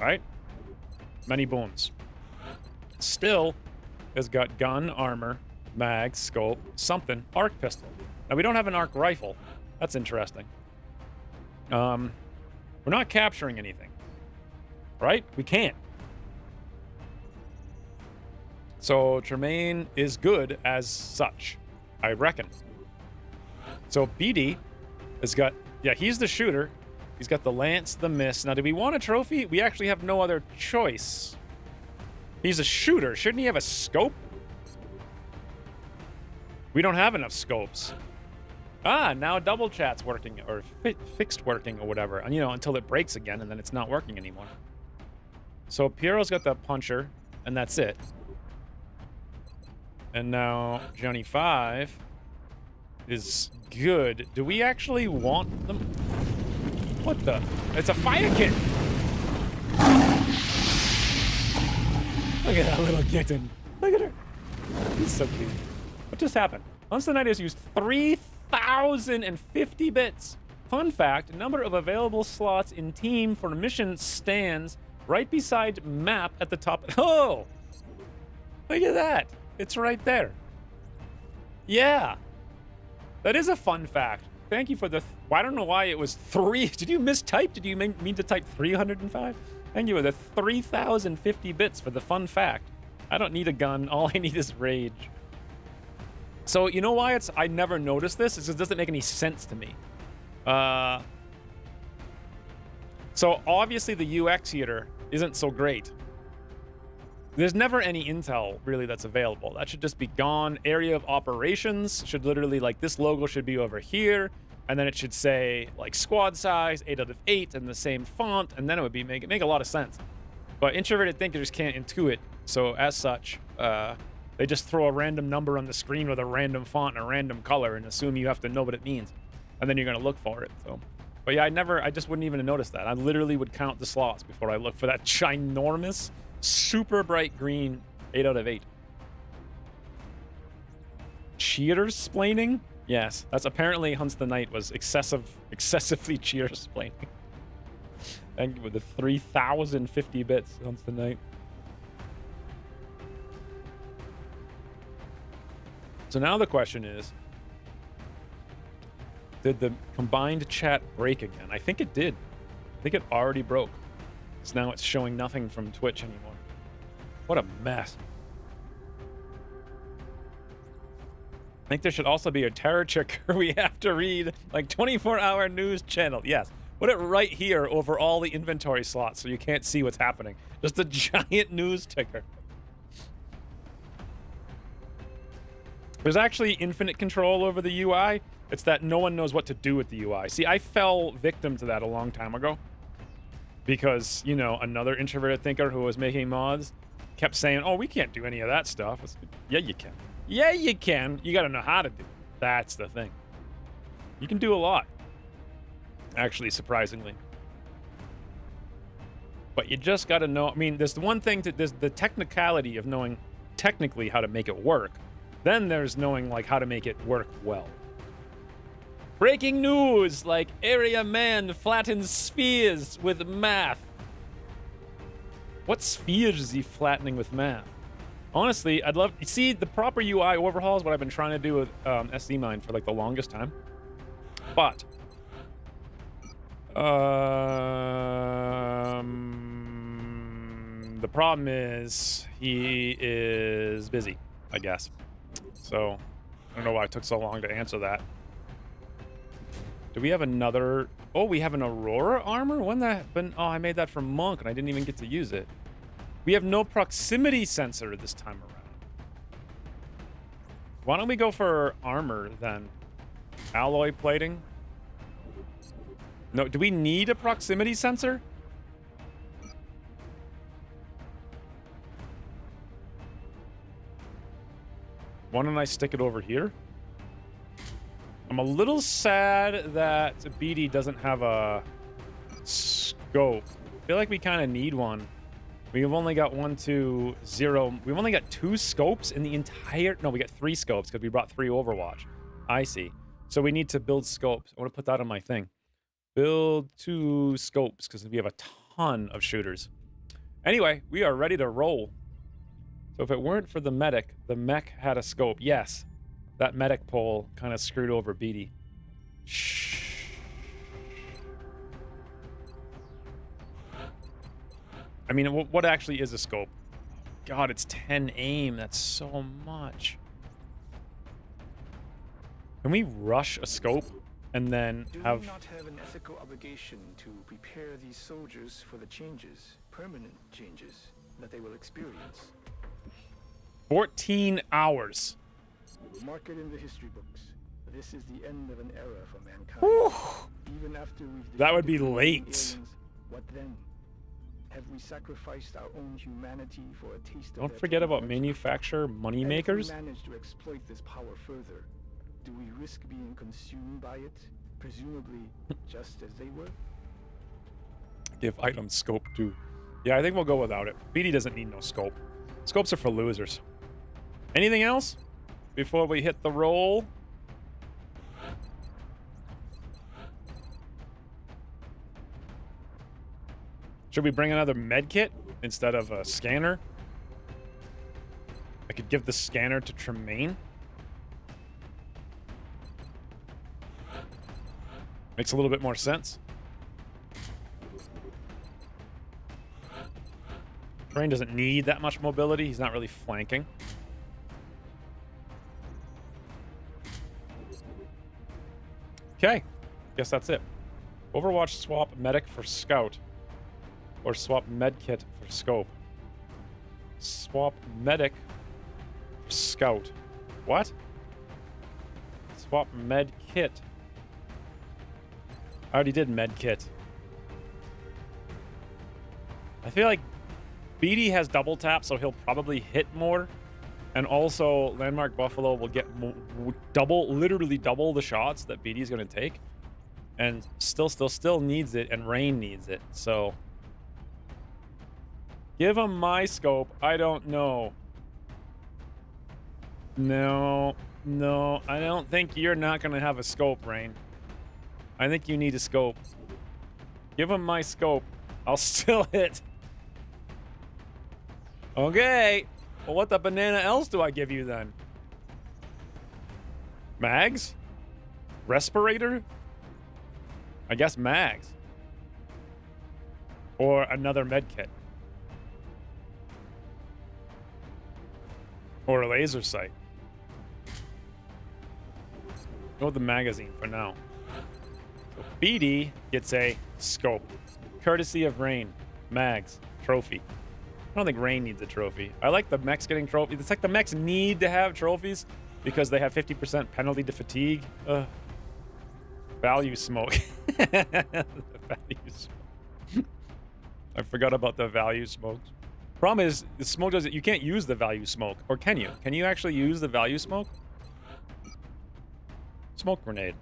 Right? Many booms. Still has got gun, armor, mag, scope, something, arc pistol. Now we don't have an arc rifle. That's interesting. We're not capturing anything. Right? We can't. So Tremaine is good as such, I reckon. So BD has got, yeah, he's the shooter. He's got the lance, the miss. Now, do we want a trophy? We actually have no other choice. He's a shooter. Shouldn't he have a scope? We don't have enough scopes. Ah, now double chat's working, or fixed working, or whatever. And, you know, until it breaks again, and then it's not working anymore. So Piero's got the puncher, and that's it. And now Johnny 5 is good. Do we actually want them? What the? It's a fire kit! Look at that little kitten. Look at her. He's so cute. What just happened? Once the Night has used 3,050 bits. Fun fact, number of available slots in team for mission stands right beside map at the top. Oh! Look at that. It's right there. Yeah. That is a fun fact. Thank you for the... I don't know why it was 3. Did you mistype? Did you mean to type 305? Thank you for the 3,050 bits for the fun fact. I don't need a gun. All I need is rage. So, you know why I never noticed this? It's just, it doesn't make any sense to me. So, obviously, the UX here isn't so great. There's never any intel, really, that's available. That should just be gone. Area of operations should literally, like, this logo should be over here. And then it should say, like, squad size, 8 out of 8, and the same font. And then it would be make a lot of sense. But introverted thinkers can't intuit. So, as such, they just throw a random number on the screen with a random font and a random color and assume you have to know what it means. And then you're going to look for it. So, but yeah, I just wouldn't even have noticed that. I literally would count the slots before I look for that ginormous, super bright green 8 out of 8. Cheaters splaining? Yes, that's apparently Hunts the Night was excessively cheaters splaining. Thank you for the 3,050 bits, Hunts the Night. So now the question is, did the combined chat break again? I think it did. I think it already broke. So now it's showing nothing from Twitch anymore. What a mess. I think there should also be a terror checker we have to read, like 24-hour news channel. Yes, put it right here over all the inventory slots so you can't see what's happening. Just a giant news ticker. There's actually infinite control over the UI. It's that no one knows what to do with the UI. See, I fell victim to that a long time ago. Because, you know, another introverted thinker who was making mods kept saying, oh, we can't do any of that stuff. I said, yeah, you can. Yeah, you can. You gotta know how to do it. That's the thing. You can do a lot. Actually, surprisingly. But you just gotta know. I mean, there's the one thing, there's the technicality of knowing technically how to make it work. Then there's knowing, like, how to make it work well. Breaking news! Like, area man flattens spheres with math. What spheres is he flattening with math? Honestly, I'd love... See, the proper UI overhaul is what I've been trying to do with SD Mine for, like, the longest time. But... the problem is... he is busy, I guess. So, I don't know why it took so long to answer that. Do we have another... Oh, we have an Aurora armor? When that been... Oh, I made that for Monk and I didn't even get to use it. We have no proximity sensor this time around. Why don't we go for armor then? Alloy plating? No, do we need a proximity sensor? Why don't I stick it over here? I'm a little sad that BD doesn't have a scope. I feel like we kind of need one. We've only got 1, 2, 0. We've only got 2 scopes in the entire... No, we got 3 scopes because we brought 3 Overwatch. I see. So we need to build scopes. I want to put that on my thing. Build 2 scopes because we have a ton of shooters. Anyway, we are ready to roll. So if it weren't for the mech had a scope. Yes, that medic pole kind of screwed over BD. Shh. I mean, what actually is a scope? God, it's 10 aim. That's so much. Can we rush a scope and then have... Do we not have an ethical obligation to prepare these soldiers for the changes, permanent changes, that they will experience? 14 hours. Mark it in the history books. This is the end of an era for mankind. Whew. Even after we've... That would be late. Aliens, what then? Have we sacrificed our own humanity for a taste Don't of forget about manufacturer money makers. If we manage to exploit this power further, do we risk being consumed by it? Presumably, just as they were? Give item scope too. Yeah, I think we'll go without it. BD doesn't need no scope. Scopes are for losers. Anything else before we hit the roll? Should we bring another med kit instead of a scanner? I could give the scanner to Tremaine. Makes a little bit more sense. Tremaine doesn't need that much mobility. He's not really flanking. Okay. Guess that's it. Overwatch swap medic for scout. Or swap med kit for scope. Swap medic for scout. What? Swap med kit. I already did med kit. I feel like BD has double tap, so he'll probably hit more. And also, Landmark Buffalo will get literally double the shots that BD is going to take. And still needs it, and Rain needs it. So, give him my scope. I don't know. No, I don't think you're not going to have a scope, Rain. I think you need a scope. Give him my scope. I'll still hit. Okay. Well, what the banana else do I give you then? Mags? Respirator? I guess mags. Or another med kit. Or a laser sight. Go with the magazine for now. So BD gets a scope. Courtesy of Rain. Mags. Trophy. I don't think Rain needs a trophy. I like the mechs getting trophies. It's like the mechs need to have trophies because they have 50% penalty to fatigue. Ugh. Value smoke. Value smoke. I forgot about the value smokes. Problem is, the smoke doesn't. You can't use the value smoke, or can you? Can you actually use the value smoke? Smoke grenade.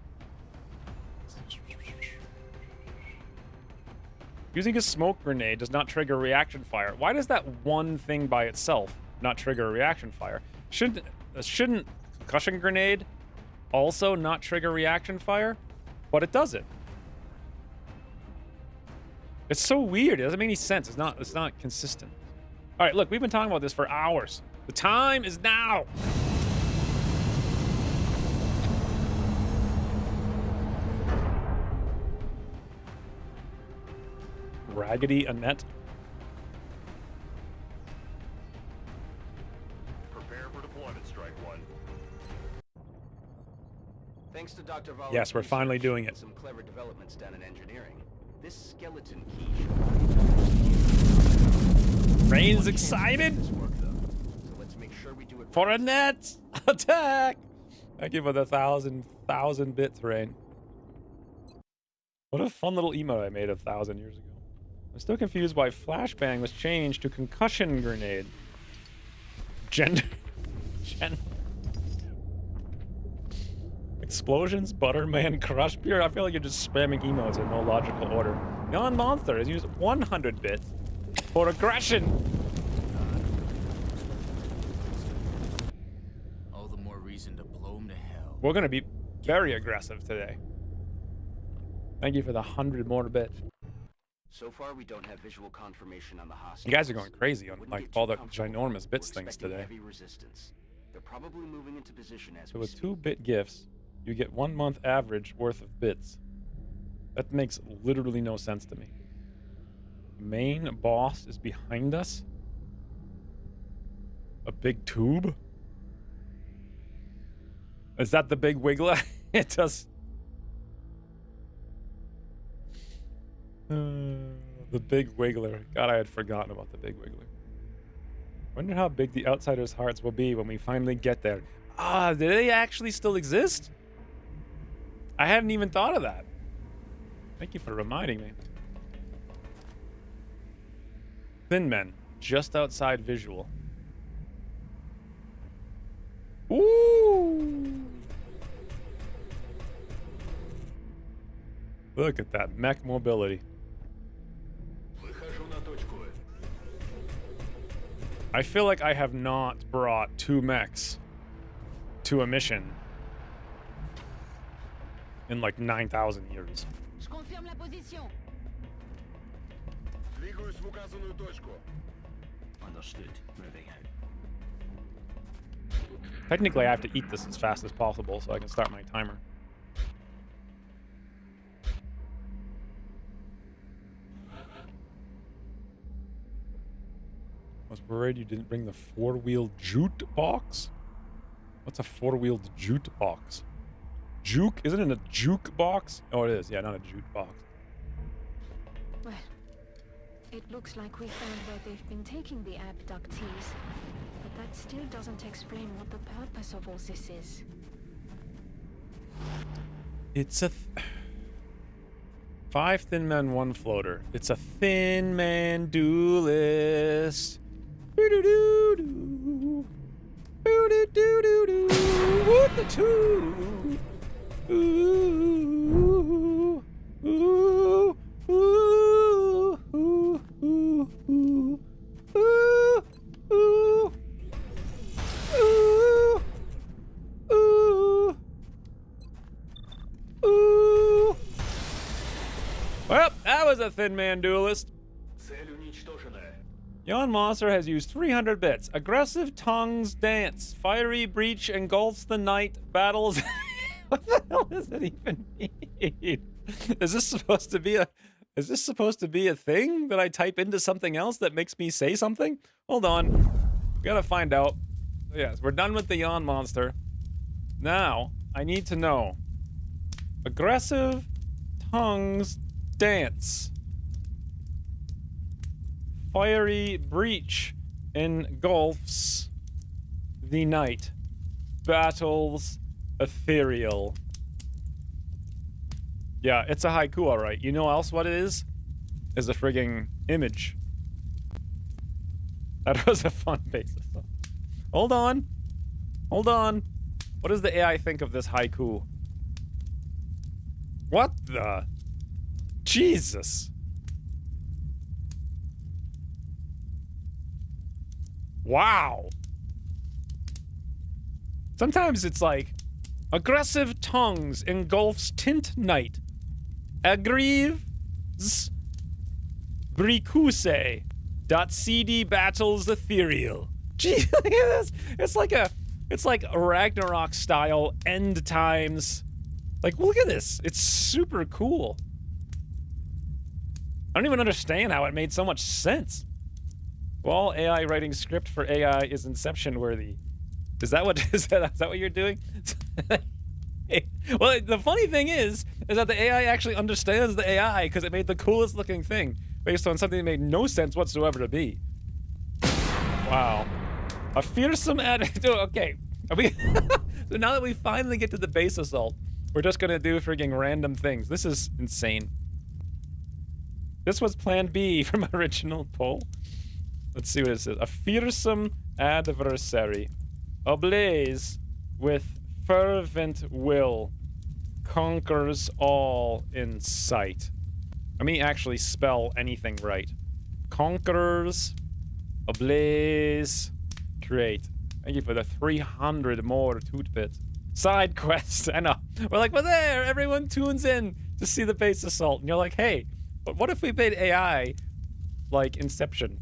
Using a smoke grenade does not trigger reaction fire. Why does that one thing by itself not trigger a reaction fire? Shouldn't concussion grenade also not trigger reaction fire? But it doesn't. It's so weird. It doesn't make any sense. It's not consistent. All right, look, we've been talking about this for hours. The time is now. Raggedy Annette. Prepare for deployment, Strike One. Thanks to Dr. Voller's Yes, we're finally research doing and it. some clever developments done in engineering. This skeleton key Rain's excited so let's make sure we do it for Annette. Attack! Thank you for the 1,000 bits, Rain. What a fun little emote I made 1,000 years ago. I'm still confused why Flashbang was changed to Concussion Grenade. Gender. Explosions, Butterman, Crush Beer. I feel like you're just spamming emotes in no logical order. Non-Monster has used 100 bits for aggression. All the more reason to blow him to hell. We're gonna be very aggressive today. Thank you for the 100 more bits. So far, we don't have visual confirmation on the hostiles. You guys are going crazy on Wouldn't like get all too the comfortable. ginormous bits We're things expecting today. heavy resistance. They're probably moving into position as So we with speak. 2-bit gifts, you get 1 month average worth of bits. That makes literally no sense to me. Main boss is behind us. A big tube? Is that the big wiggler? It does. The big wiggler. God, I had forgotten about the big wiggler. Wonder how big the Outsiders' hearts will be when we finally get there. Ah, do they actually still exist? I hadn't even thought of that. Thank you for reminding me. Thin Men, just outside visual. Ooh! Look at that mech mobility. I feel like I have not brought 2 mechs to a mission in like 9,000 years. Двигаюсь в указанную точку. Understood. Moving out. Technically, I have to eat this as fast as possible so I can start my timer. I was worried you didn't bring the four-wheeled jute box. What's a four-wheeled jute box? Juke? Isn't it a juke box? Oh, it is. Yeah, not a jute box. Well, it looks like we found where they've been taking the abductees. But that still doesn't explain what the purpose of all this is. It's a... 5 thin men, 1 floater. It's a thin man duelist. Doo-doo-doo-doo. Doo-doo-doo-doo-doo. Woot the two. Ooh. Ooh. Ooh. Ooh. Ooh. Ooh. Ooh. Ooh. Ooh. Ooh. Well, that was a thin man duelist. Yon Monster has used 300 bits. Aggressive tongues dance. Fiery breach engulfs the night. Battles. What the hell does it even mean? Is this supposed to be a thing that I type into something else that makes me say something? Hold on. We gotta find out. Yes, we're done with the Yon Monster. Now, I need to know. Aggressive tongues dance. Fiery breach engulfs the night. Battles ethereal. Yeah, it's a haiku, alright. You know else what it is? Is a frigging image. That was a fun basis. Hold on. Hold on. What does the AI think of this haiku? What the? Jesus. Wow. Sometimes it's like, aggressive tongues engulfs tint night. Aggrieves bricuse. .cd battles ethereal. Gee, look at this. It's like a Ragnarok style end times. Like, look at this. It's super cool. I don't even understand how it made so much sense. Well, AI writing script for AI is Inception worthy. Is that what you're doing? Well, the funny thing is that the AI actually understands the AI because it made the coolest looking thing based on something that made no sense whatsoever to be. Wow. A fearsome okay. So now that we finally get to the base assault, we're just gonna do frigging random things. This is insane. This was plan B from original poll. Let's see what it says. A fearsome adversary, ablaze with fervent will, conquers all in sight. Let me actually spell anything right. Conquers, ablaze, create. Thank you for the 300 more toot bits. Side quest, I know. We're like, well there, everyone tunes in to see the base assault. And you're like, hey, but what if we made AI like Inception?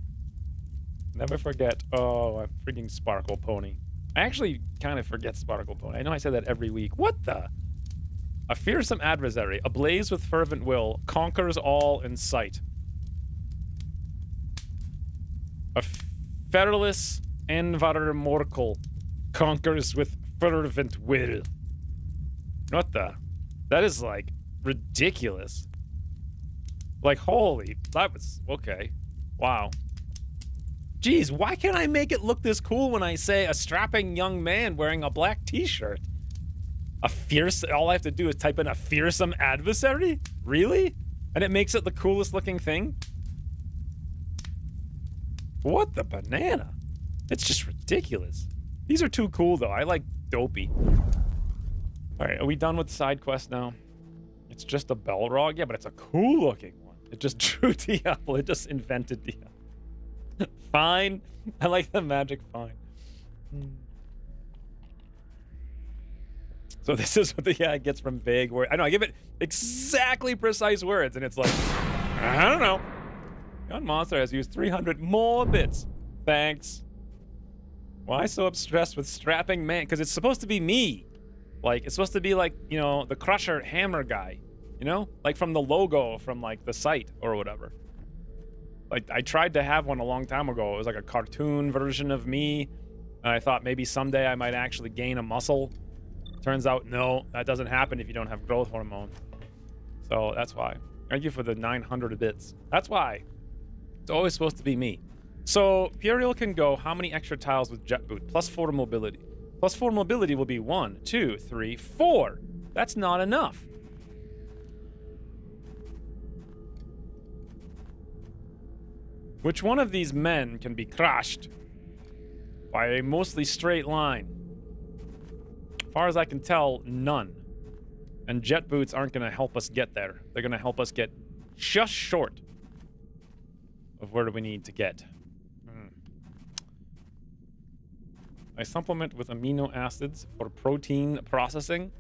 Never forget. Oh, a freaking Sparkle Pony. I actually kind of forget Sparkle Pony. I know I say that every week. What the? A fearsome adversary, ablaze with fervent will, conquers all in sight. A ferulous envarmorkel, conquers with fervent will. What the? That is like ridiculous. Like, holy, that was okay. Wow. Geez, why can't I make it look this cool when I say a strapping young man wearing a black t-shirt? All I have to do is type in a fearsome adversary? Really? And it makes it the coolest looking thing? What the banana? It's just ridiculous. These are too cool though. I like dopey. All right, are we done with side quest now? It's just a Balrog? Yeah, but it's a cool looking one. It just drew Diablo. It just invented Diablo. Fine. I like the magic fine. So this is what the AI gets from vague words. I know, I give it exactly precise words, and it's like, I don't know. Gun Monster has used 300 more bits. Thanks. Why so obsessed with strapping man? Because it's supposed to be me. Like, it's supposed to be like, you know, the Crusher Hammer guy. You know? Like from the logo from like the site or whatever. Like, I tried to have one a long time ago. It was like a cartoon version of me. And I thought maybe someday I might actually gain a muscle. Turns out, no, that doesn't happen if you don't have growth hormone. So that's why. Thank you for the 900 bits. That's why. It's always supposed to be me. So, Puriel can go how many extra tiles with Jet Boot? Plus 4 to mobility. Plus 4 mobility will be 1, 2, 3, 4. That's not enough. Which one of these men can be crushed by a mostly straight line? As far as I can tell, none. And jet boots aren't going to help us get there. They're going to help us get just short of where we need to get. I supplement with amino acids for protein processing.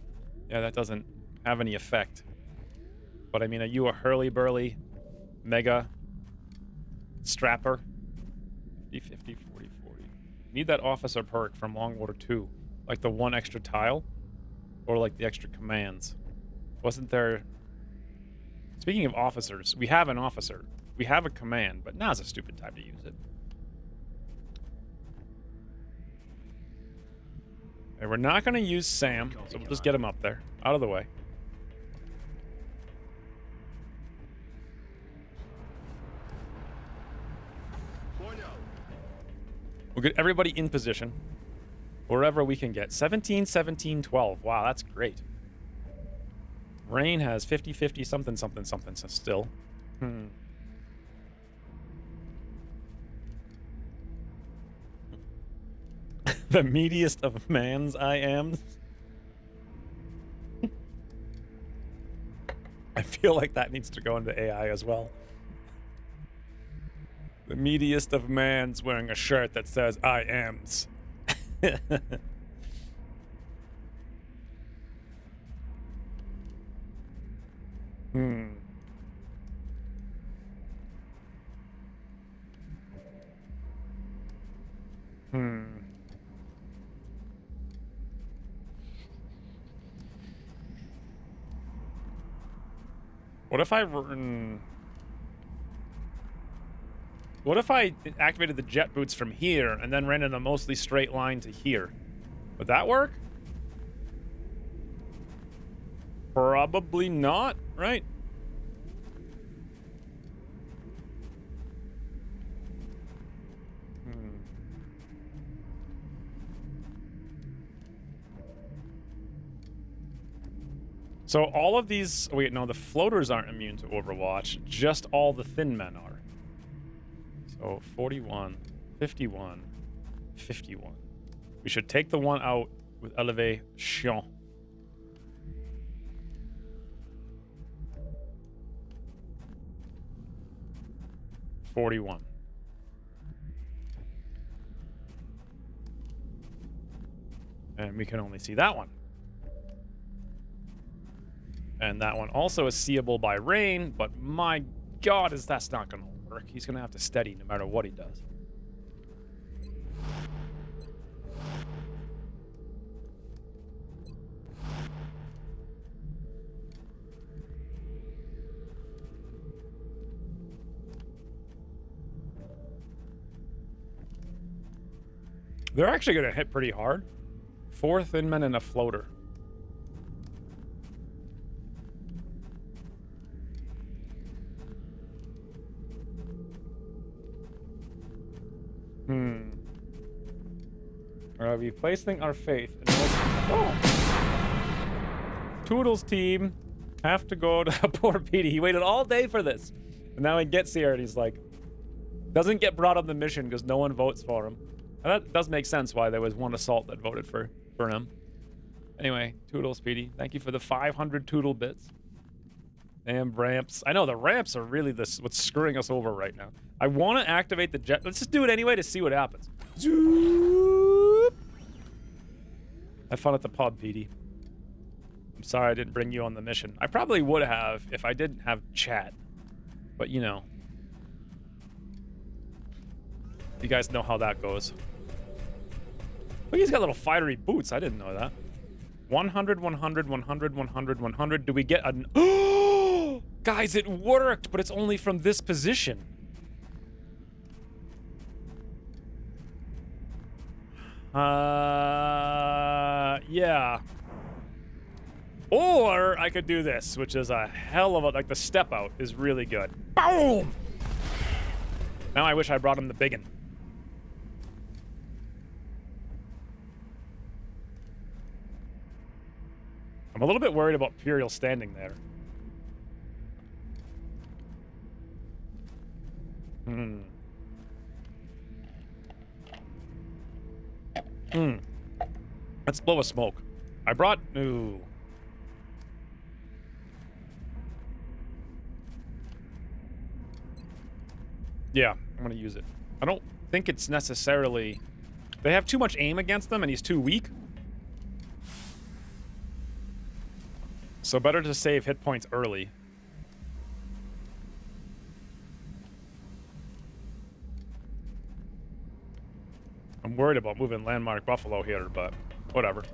Yeah, that doesn't have any effect. But I mean, are you a hurly-burly mega strapper? 50, 50, 40, 40. Need that officer perk from Long War 2. Like the 1 extra tile? Or like the extra commands? Wasn't there... Speaking of officers, we have an officer. We have a command, but now's a stupid time to use it. Okay, we're not going to use Sam, so we'll just get him up there. Out of the way. We'll get everybody in position. Wherever we can get. 17, 17, 12. Wow, that's great. Rain has 50, 50, something, something, something still. The meatiest of man's I am. I feel like that needs to go into AI as well. The meatiest of man's wearing a shirt that says I ams. What if I activated the jet boots from here and then ran in a mostly straight line to here? Would that work? Probably not, right? So all of these... Wait, no, the floaters aren't immune to Overwatch. Just all the thin men are. So 41, 51, 51. We should take the one out with elevation. $41. And we can only see that one. And that one also is seeable by rain, but my god, that's not going to work. He's going to have to steady no matter what he does. They're actually going to hit pretty hard. 4 thin men and a floater. Are we placing our faith in Toodles team have to go to poor Petey. He waited all day for this. And now he gets here and he's like, doesn't get brought on the mission because no one votes for him. And that does make sense why there was one assault that voted for him. Anyway, Toodles, Petey. Thank you for the 500 Toodle bits. Damn ramps. I know, the ramps are really what's screwing us over right now. I want to activate the jet. Let's just do it anyway to see what happens. Zoop. Have fun at the pub, Petey. I'm sorry I didn't bring you on the mission. I probably would have if I didn't have chat. But, you know. You guys know how that goes. Look, he's got little fiery boots. I didn't know that. 100, 100, 100, 100, 100. Do we get a... Oh! Guys, it worked, but it's only from this position. Yeah. Or I could do this, which is a hell of a... Like, the step out is really good. Boom! Now I wish I brought him the biggin. I'm a little bit worried about Imperial standing there. Let's blow a smoke. I brought... Ooh. Yeah, I'm gonna use it. I don't think it's necessarily... They have too much aim against them and he's too weak. So better to save hit points early. I'm worried about moving Landmark Buffalo here, but whatever.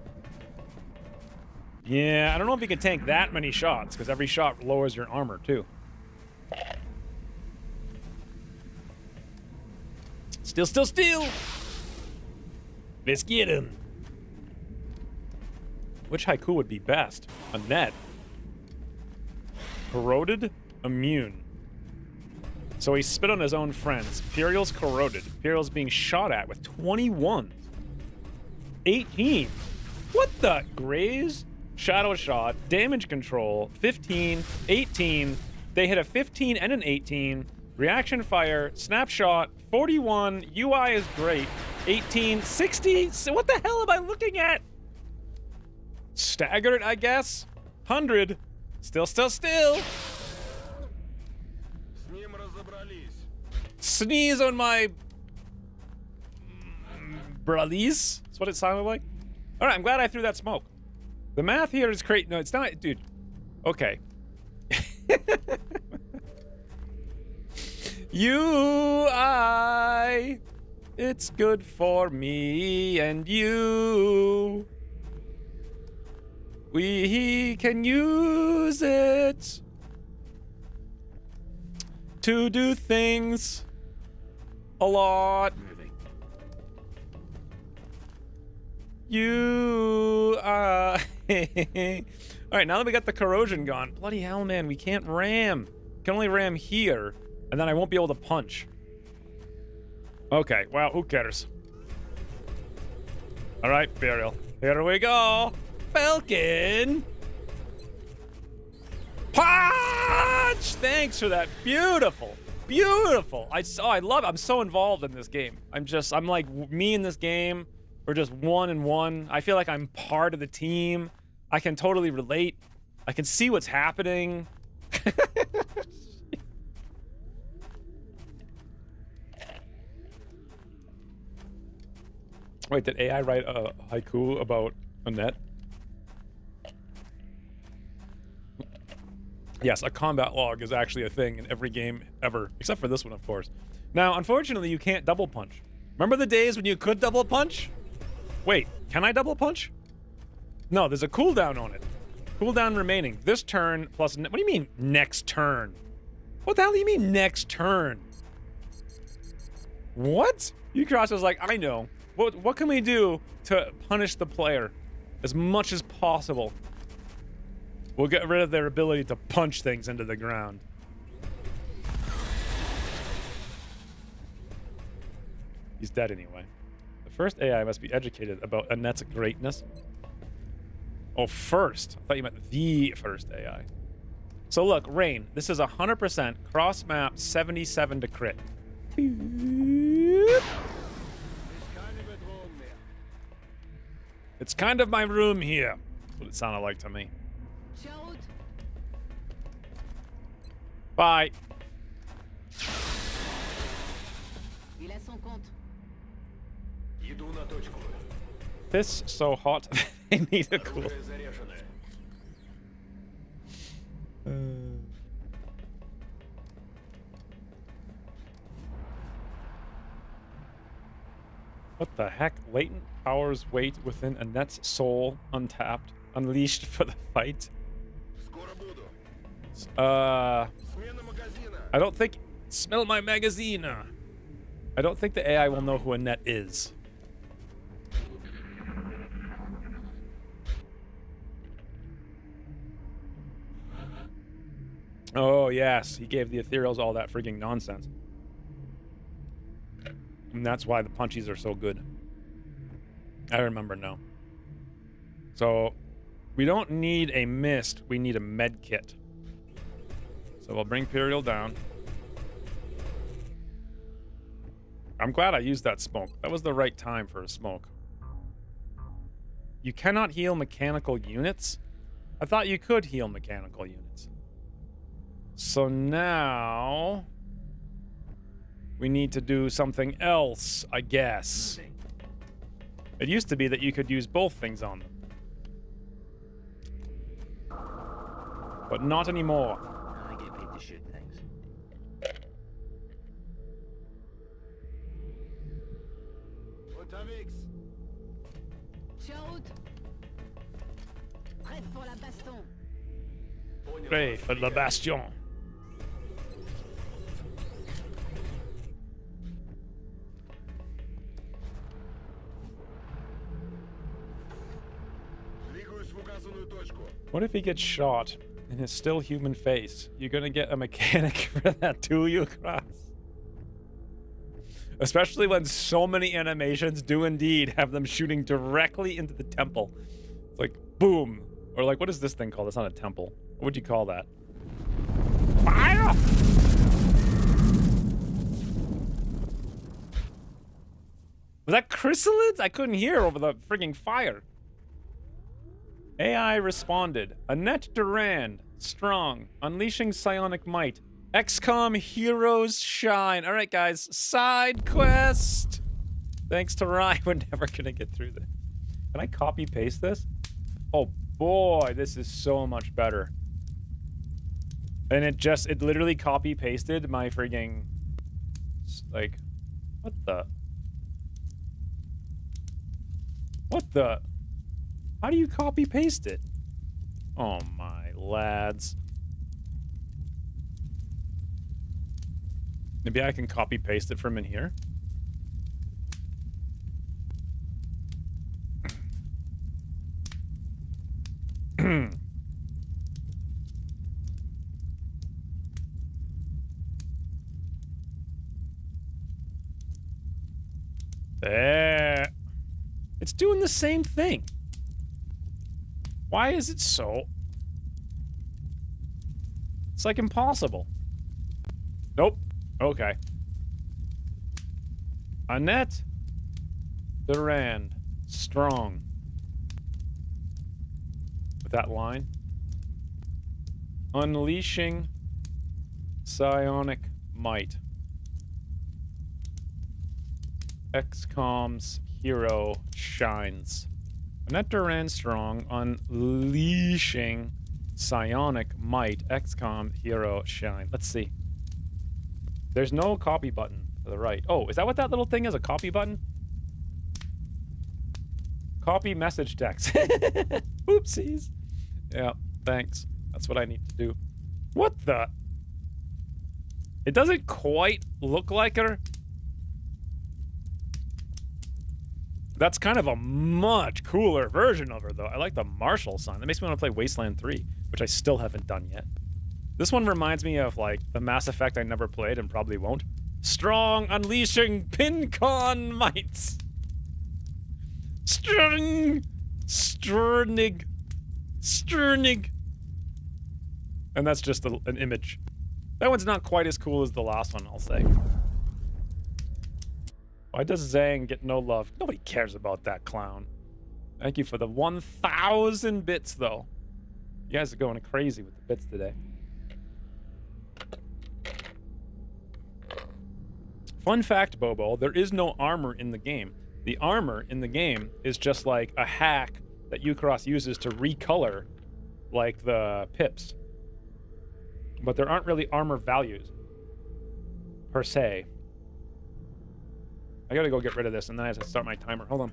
Yeah, I don't know if you can tank that many shots, because every shot lowers your armor, too. Steal! Let's get him. Which haiku would be best? A net. Corroded, immune. So he spit on his own friends. Imperial's corroded. Imperial's being shot at with 21. 18. What the? Graze, shadow shot, damage control, 15, 18. They hit a 15 and an 18. Reaction fire, snapshot, 41. UI is great. 18, 60. So what the hell am I looking at? Staggered, I guess. 100. Still. Sneeze on my... bralies? That's what it sounded like. All right, I'm glad I threw that smoke. The math here is great. No, it's not... Dude. Okay. UI. It's good for me and you. We can use it to do things a lot. All right, now that we got the corrosion gone, bloody hell, man, we can't ram. We can only ram here, and then I won't be able to punch. Okay, well, who cares? All right, Burial. Here we go. Falcon. Punch! Thanks for that. Beautiful. I love it. I'm so involved in this game. I'm like, me in this game, we're just 1-1. I feel like I'm part of the team. I can totally relate. I can see what's happening. Wait, did AI write a haiku about Annette? Yes, a combat log is actually a thing in every game ever, except for this one, of course. Now, unfortunately, you can't double punch. Remember the days when you could double punch? Wait, can I double punch? No, there's a cooldown on it. Cooldown remaining. This turn plus... What do you mean, next turn? What the hell do you mean, next turn? What? Ucross was like, I know. What can we do to punish the player as much as possible? We'll get rid of their ability to punch things into the ground. He's dead anyway. The first AI must be educated about Annette's greatness. Oh, first. I thought you meant the first AI. So look, Rain, this is 100% cross-map 77 to crit. It's kind of my room here. That's what it sounded like to me. Bye. This so hot. They need a cool. What the heck? Latent powers wait within Annette's soul, untapped, unleashed for the fight. I don't think... Smell my magazine! I don't think the AI will know who Annette is. Oh, yes. He gave the Ethereals all that freaking nonsense. And that's why the punchies are so good. I remember now. So, we don't need a mist. We need a med kit. So we'll bring Imperial down. I'm glad I used that smoke. That was the right time for a smoke. You cannot heal mechanical units? I thought you could heal mechanical units. So now... we need to do something else, I guess. It used to be that you could use both things on them. But not anymore. I get paid to shoot things. Prêt for la bastion. What if he gets shot in his still human face? You're gonna get a mechanic for that too, you cross. Especially when so many animations do indeed have them shooting directly into the temple. It's like, boom. Or like, what is this thing called? It's not a temple. What would you call that? Fire! Was that chrysalids? I couldn't hear over the frigging fire. AI responded. Annette Durand. Strong. Unleashing psionic might. XCOM Heroes Shine. Alright, guys. Side quest! Thanks to Ryan, we're never gonna get through this. Can I copy paste this? Oh boy, this is so much better. And it literally copy pasted my frigging... like... what the... what the... how do you copy paste it? Oh my lads. Maybe I can copy paste it from in here. There. It's doing the same thing. Why is it so? It's like impossible. Nope. Okay. Annette Durand. Strong. With that line. Unleashing psionic might. XCOM's hero shines. Annette Durand Strong, unleashing psionic might. XCOM hero shine. Let's see. There's no copy button to the right. Oh, is that what that little thing is? A copy button? Copy message text. Oopsies. Yeah, thanks. That's what I need to do. What the? It doesn't quite look like her. That's kind of a much cooler version of her, though. I like the Marshall sign. That makes me want to play Wasteland 3, which I still haven't done yet. This one reminds me of, like, the Mass Effect I never played and probably won't. Strong, unleashing, Pincon mites. Sternig. And that's just an image. That one's not quite as cool as the last one, I'll say. Why does Zhang get no love? Nobody cares about that clown. Thank you for the 1,000 bits, though. You guys are going crazy with the bits today. Fun fact, Bobo, there is no armor in the game. The armor in the game is just like a hack that Ucross uses to recolor, like, the pips. But there aren't really armor values, per se. I gotta go get rid of this, and then I have to start my timer. Hold on.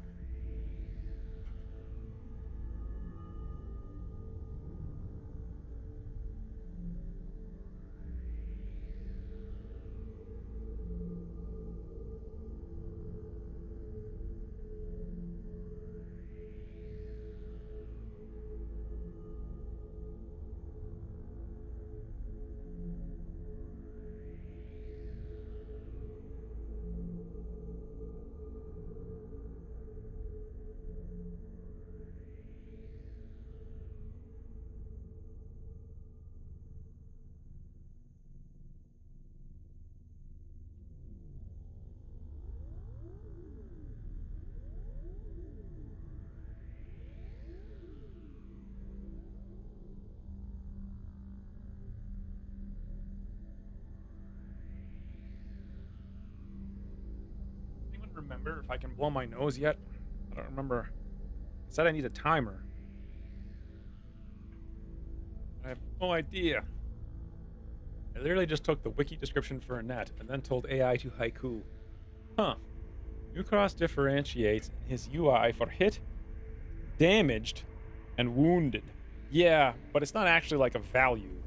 Anyone remember if I can blow my nose yet? I don't remember. I said I need a timer. I have no idea. I literally just took the wiki description for a net and then told AI to haiku. Huh. Ucross differentiates his UI for hit, damaged, and wounded. Yeah, but it's not actually like a value.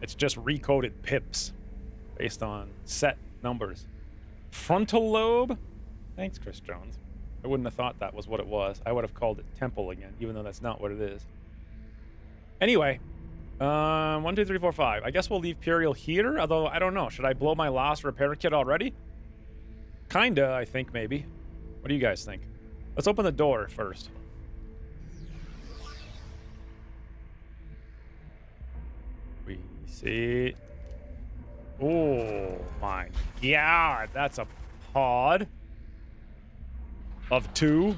It's just recoded pips based on set numbers. Frontal lobe? Thanks, Chris Jones. I wouldn't have thought that was what it was. I would have called it temple again, even though that's not what it is. Anyway, 1, 2, 3, 4, 5. I guess we'll leave Puriel here, although I don't know. Should I blow my last repair kit already? Kinda, I think, maybe. What do you guys think? Let's open the door first. We see... Oh my god, that's a pod of 2.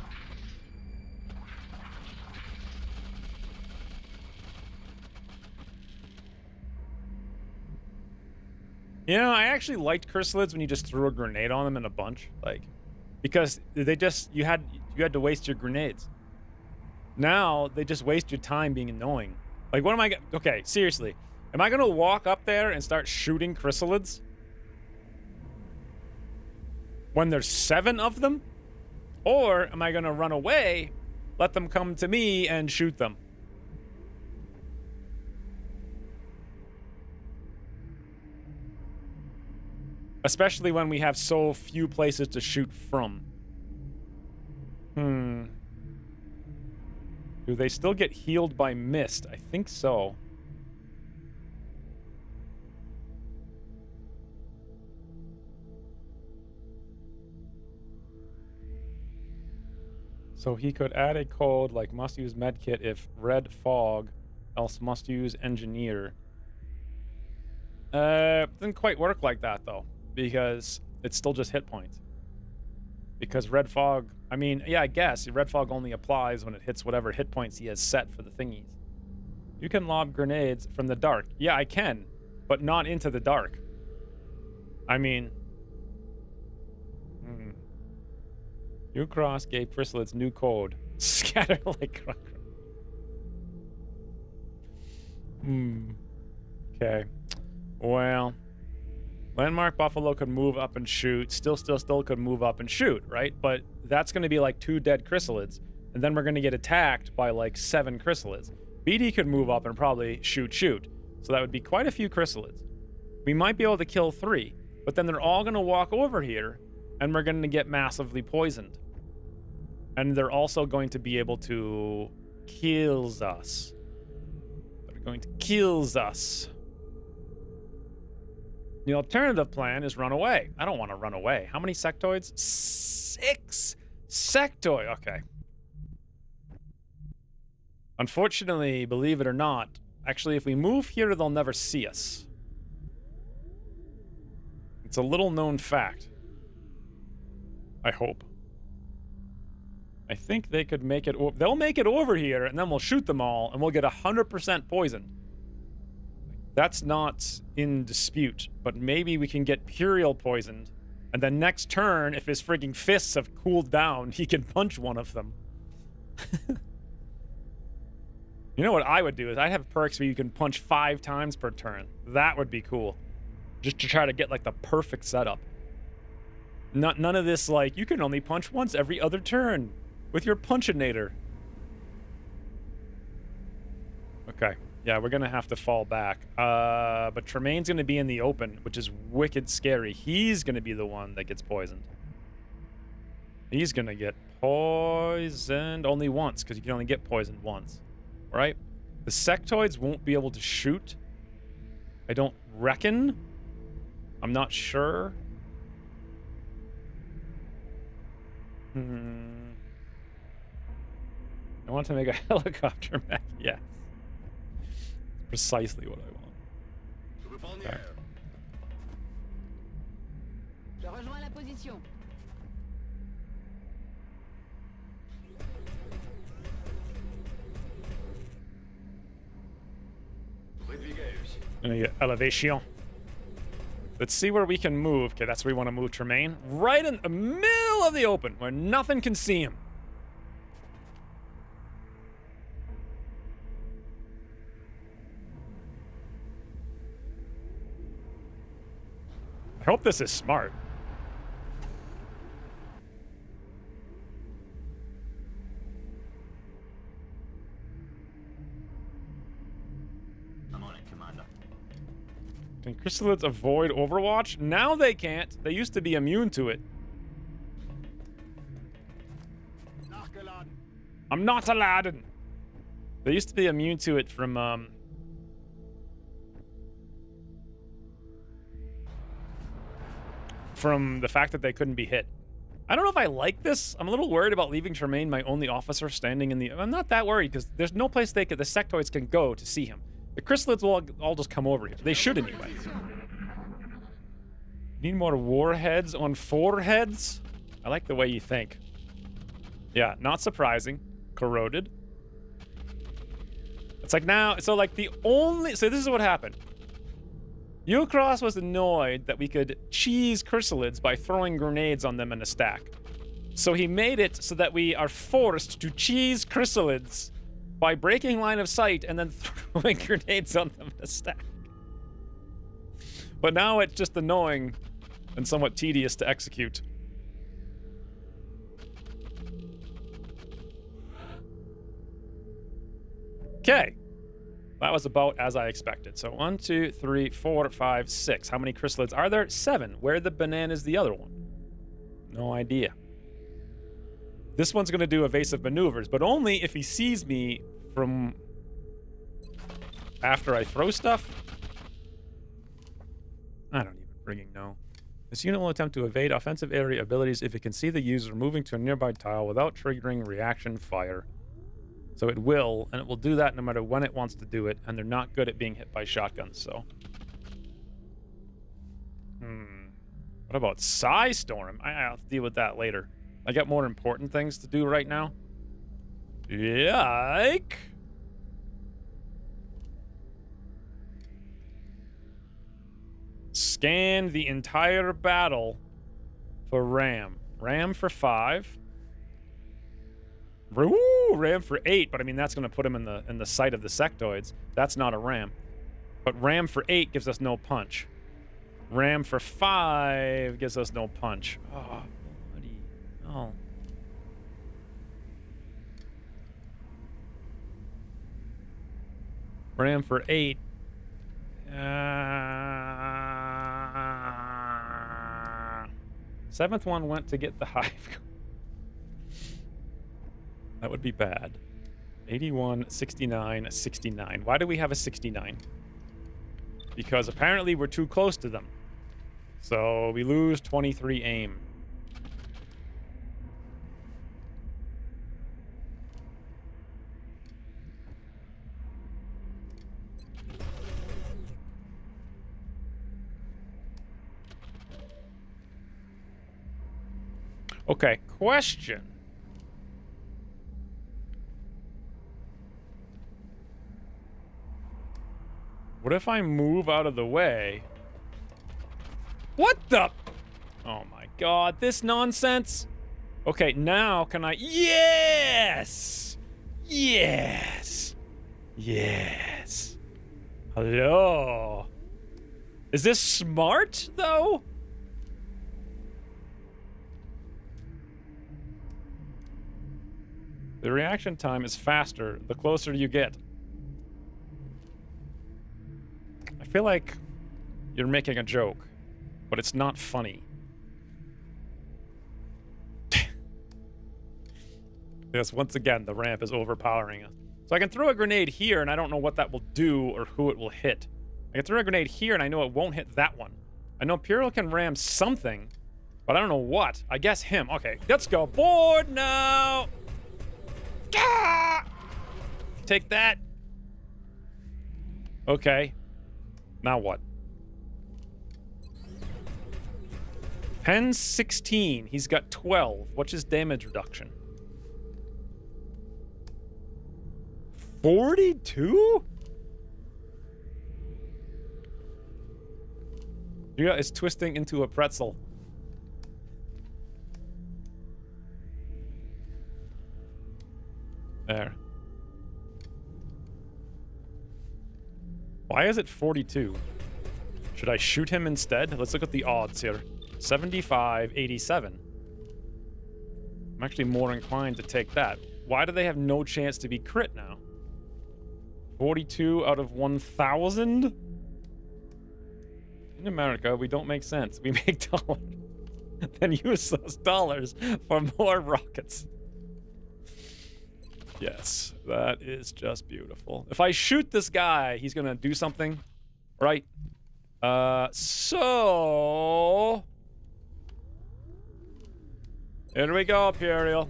You know, I actually liked chrysalids when you just threw a grenade on them in a bunch, like, because they just you had to waste your grenades. Now they just waste your time being annoying. Like, what am I? Okay, seriously, am I gonna walk up there and start shooting chrysalids when there's 7 of them, or am I gonna run away, let them come to me and shoot them? Especially when we have so few places to shoot from. Do they still get healed by mist? I think so. So he could add a code like must use medkit if red fog, else must use engineer. Didn't quite work like that though, because it's still just hit points. Because red fog, I mean, yeah, I guess red fog only applies when it hits whatever hit points he has set for the thingies. You can lob grenades from the dark. Yeah, I can, but not into the dark. I mean, Ucross gave chrysalids new code. Scatter like rock. Okay. Well, Landmark Buffalo could move up and shoot. Still could move up and shoot, right? But that's going to be like 2 dead chrysalids. And then we're going to get attacked by like 7 chrysalids. BD could move up and probably shoot. So that would be quite a few chrysalids. We might be able to kill 3. But then they're all going to walk over here. And we're going to get massively poisoned. And they're also going to be able to kill us. They're going to kill us. The alternative plan is run away. I don't want to run away. How many sectoids? 6 sectoid. Okay. Unfortunately, believe it or not, actually, if we move here, they'll never see us. It's a little known fact. I hope. I think they could make it. They'll make it over here, and then we'll shoot them all, and we'll get 100% poisoned. That's not in dispute, but maybe we can get Puriel poisoned, and then next turn, if his frigging fists have cooled down, he can punch one of them. You know what I would do is I'd have perks where you can punch 5 times per turn. That would be cool. Just to try to get like the perfect setup. None of this, like, you can only punch once every other turn with your punchinator. Okay. Yeah, we're going to have to fall back. But Tremaine's going to be in the open, which is wicked scary. He's going to be the one that gets poisoned. He's going to get poisoned only once, because you can only get poisoned once. Right? The sectoids won't be able to shoot. I don't reckon. I'm not sure. I want to make a helicopter mech. Yes. Precisely what I want. Okay. Je rejoins la position. Gonna get elevation. Let's see where we can move. Okay, that's where we want to move Tremaine. Right in the middle of the open, where nothing can see him. I hope this is smart. I'm on it, Commander. Can chrysalids avoid Overwatch? Now they can't. They used to be immune to it. I'm not Aladdin. They used to be immune to it from the fact that they couldn't be hit. I don't know if I like this. I'm a little worried about leaving Tremaine, my only officer, standing in the... I'm not that worried, because there's no place the sectoids can go to see him. The chrysalids will all just come over here. They should anyway. Need more warheads on foreheads? I like the way you think. Yeah, not surprising. Corroded. It's like now... So, like, the only... So, this is what happened. Ucross was annoyed that we could cheese chrysalids by throwing grenades on them in a stack. So he made it so that we are forced to cheese chrysalids by breaking line of sight and then throwing grenades on them in a stack. But now it's just annoying and somewhat tedious to execute. Okay. That was about as I expected. So 1, 2, 3, 4, 5, 6. How many chrysalids are there? 7. Where the banana is the other one? No idea. This one's going to do evasive maneuvers, but only if he sees me from after I throw stuff. I don't even frigging know. This unit will attempt to evade offensive area abilities if it can see the user moving to a nearby tile without triggering reaction fire. So it will, and it will do that no matter when it wants to do it, and they're not good at being hit by shotguns, so. What about Psystorm? I'll have to deal with that later. I got more important things to do right now. Yike! Scan the entire battle for RAM. RAM for 5. Ooh, RAM for 8, but I mean that's going to put him in the sight of the sectoids. That's not a RAM. But RAM for 8 gives us no punch. RAM for 5 gives us no punch. Oh, buddy. Oh. RAM for 8. Seventh one went to get the hive. That would be bad. 81, 69, 69. Why do we have a 69? Because apparently we're too close to them. So we lose 23 aim. Okay, question. What if I move out of the way? What the? Oh my god, this nonsense. Okay, now can I? Yes! Yes! Yes! Hello? Is this smart, though? The reaction time is faster the closer you get. I feel like you're making a joke, but it's not funny. Yes, once again, the ramp is overpowering us. So I can throw a grenade here, and I don't know what that will do or who it will hit. I can throw a grenade here, and I know it won't hit that one. I know Imperial can ram something, but I don't know what. I guess him. Okay, let's go. Board now! Ah! Take that. Okay. Now what? Pen's 16. He's got 12. What's his damage reduction? 42? Gia is twisting into a pretzel. There. Why is it 42? Should I shoot him instead? Let's look at the odds here. 75, 87. I'm actually more inclined to take that. Why do they have no chance to be crit now? 42 out of 1,000? In America, we don't make sense. We make dollars. Then use those dollars for more rockets. Yes, that is just beautiful. If I shoot this guy, he's gonna do something, right? So... Here we go, Imperial.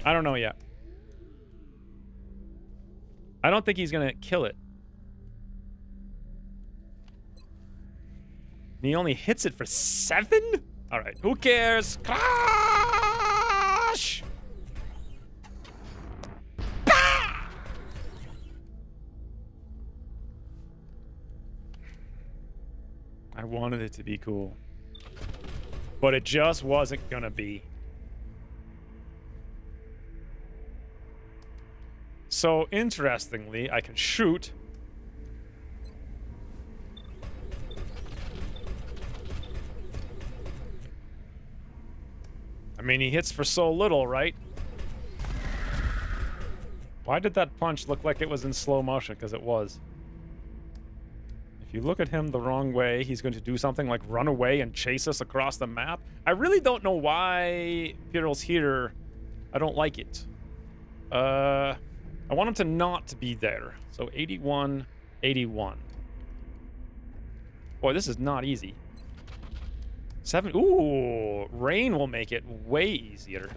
I don't know yet. I don't think he's gonna kill it. And he only hits it for 7? Alright, who cares? Crash! Bah! I wanted it to be cool. But it just wasn't gonna be. So, interestingly, I can shoot. I mean, he hits for so little, right? Why did that punch look like it was in slow motion? Because it was. If you look at him the wrong way, he's going to do something like run away and chase us across the map. I really don't know why Imperial's here. I don't like it. I want him to not be there. So 81, 81. Boy, this is not easy. 7. Ooh, rain will make it way easier.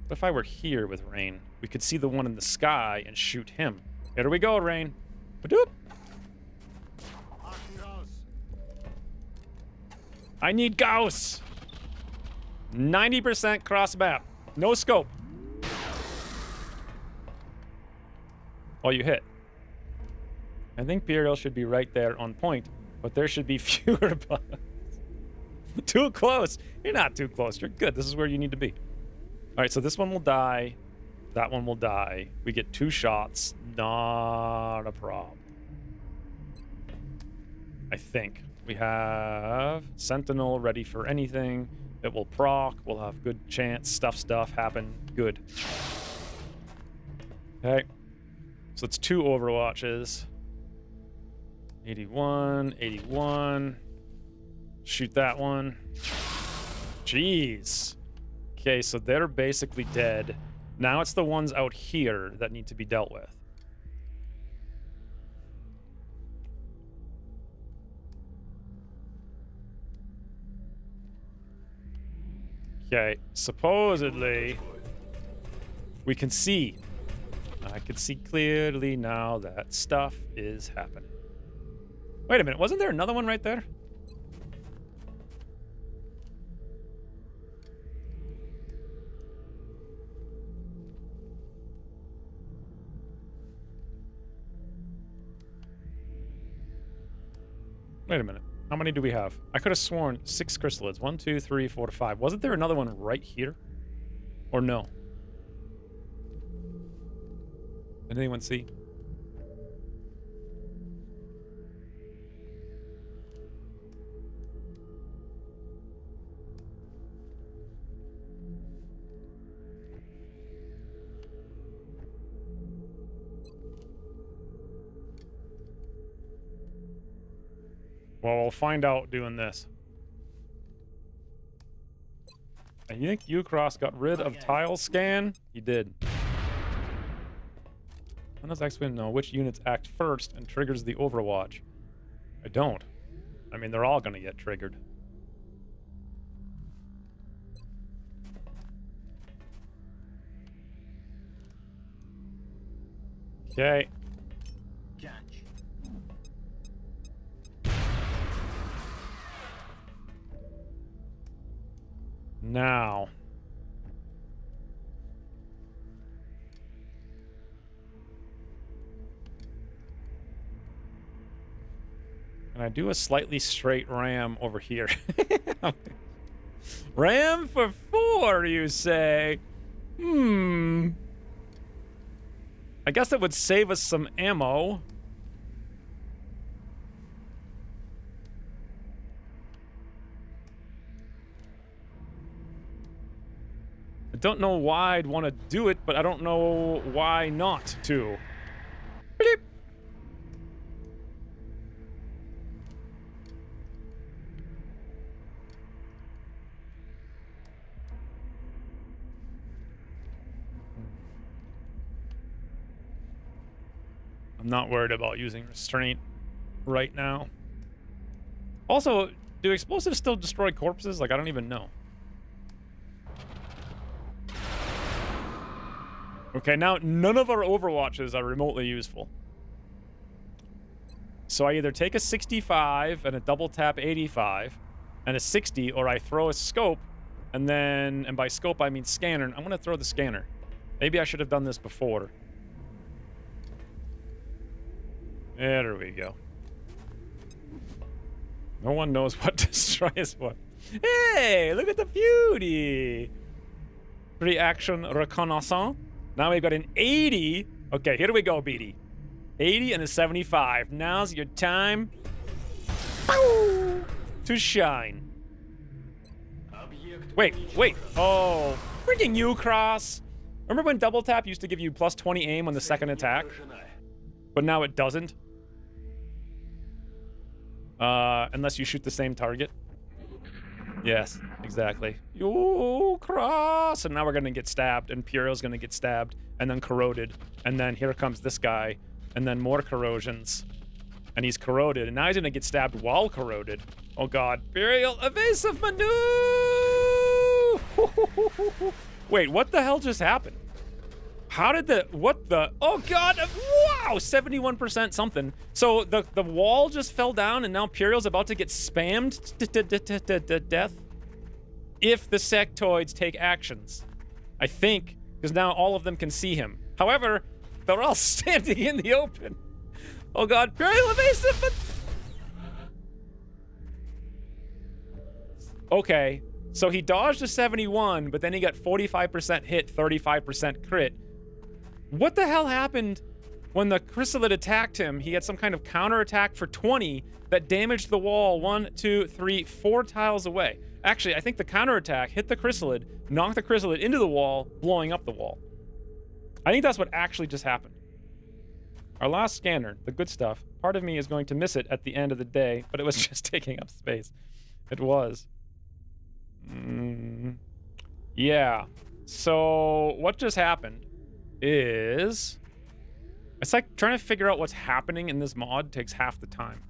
What if I were here with rain? We could see the one in the sky and shoot him. Here we go, rain. Ba-doop. I need Gauss. 90% cross map. No scope. Oh, you hit. I think Imperial should be right there on point, but there should be fewer bugs. Too close. You're not too close. You're good. This is where you need to be. All right, so this one will die. That one will die. We get 2 shots. Not a problem. I think. We have Sentinel ready for anything. It will proc. We'll have good chance. Stuff happen. Good. Okay. So it's 2 Overwatches. 81, 81. Shoot that one. Jeez. Okay, so they're basically dead. Now it's the ones out here that need to be dealt with. Okay, supposedly we can see. I can see clearly now that stuff is happening. Wait a minute, wasn't there another one right there? Wait a minute. How many do we have? I could have sworn 6 chrysalids. 1, 2, 3, 4, 5. Wasn't there another one right here? Or no? Did anyone see? Well, we'll find out doing this. I think Ucross got rid of tile scan. He did. When does X-Wing know which units act first and triggers the Overwatch? I don't. I mean, they're all going to get triggered. Okay. Now. Can I do a slightly straight ram over here? Ram for 4, you say? I guess that would save us some ammo. I don't know why I'd want to do it, but I don't know why not to. Bleep. I'm not worried about using restraint right now. Also, do explosives still destroy corpses? Like, I don't even know. Okay, now none of our Overwatches are remotely useful. So I either take a 65 and a double tap 85 and a 60, or I throw a scope, and then, and by scope I mean scanner. I'm gonna throw the scanner. Maybe I should have done this before. There we go. No one knows what destroys what. Hey, look at the beauty! Pre-action reconnaissance. Now we've got an 80. Okay, here we go, BD. 80 and a 75. Now's your time to shine. Wait. Oh, freaking Ucross. Remember when double tap used to give you plus 20 aim on the second attack? But now it doesn't? Unless you shoot the same target. Yes, exactly. Ucross! And now we're gonna get stabbed, and Purio's gonna get stabbed, and then corroded, and then here comes this guy, and then more corrosions. And he's corroded, and now he's gonna get stabbed while corroded. Oh god. Purial evasive maneuver! Wait, what the hell just happened? How did the, what the, oh god, wow, 71% something. So the wall just fell down and now Purial's about to get spammed to death if the sectoids take actions. I think, because now all of them can see him. However, they're all standing in the open. Oh god, Purial evasive. Okay, so he dodged a 71, but then he got 45% hit, 35% crit. What the hell happened when the chrysalid attacked him? He had some kind of counterattack for 20 that damaged the wall 1, 2, 3, 4 tiles away. Actually, I think the counterattack hit the chrysalid, knocked the chrysalid into the wall, blowing up the wall. I think that's what actually just happened. Our last scanner, the good stuff. Part of me is going to miss it at the end of the day, but it was just taking up space. It was. Yeah. So what just happened is, it's like trying to figure out what's happening in this mod takes half the time.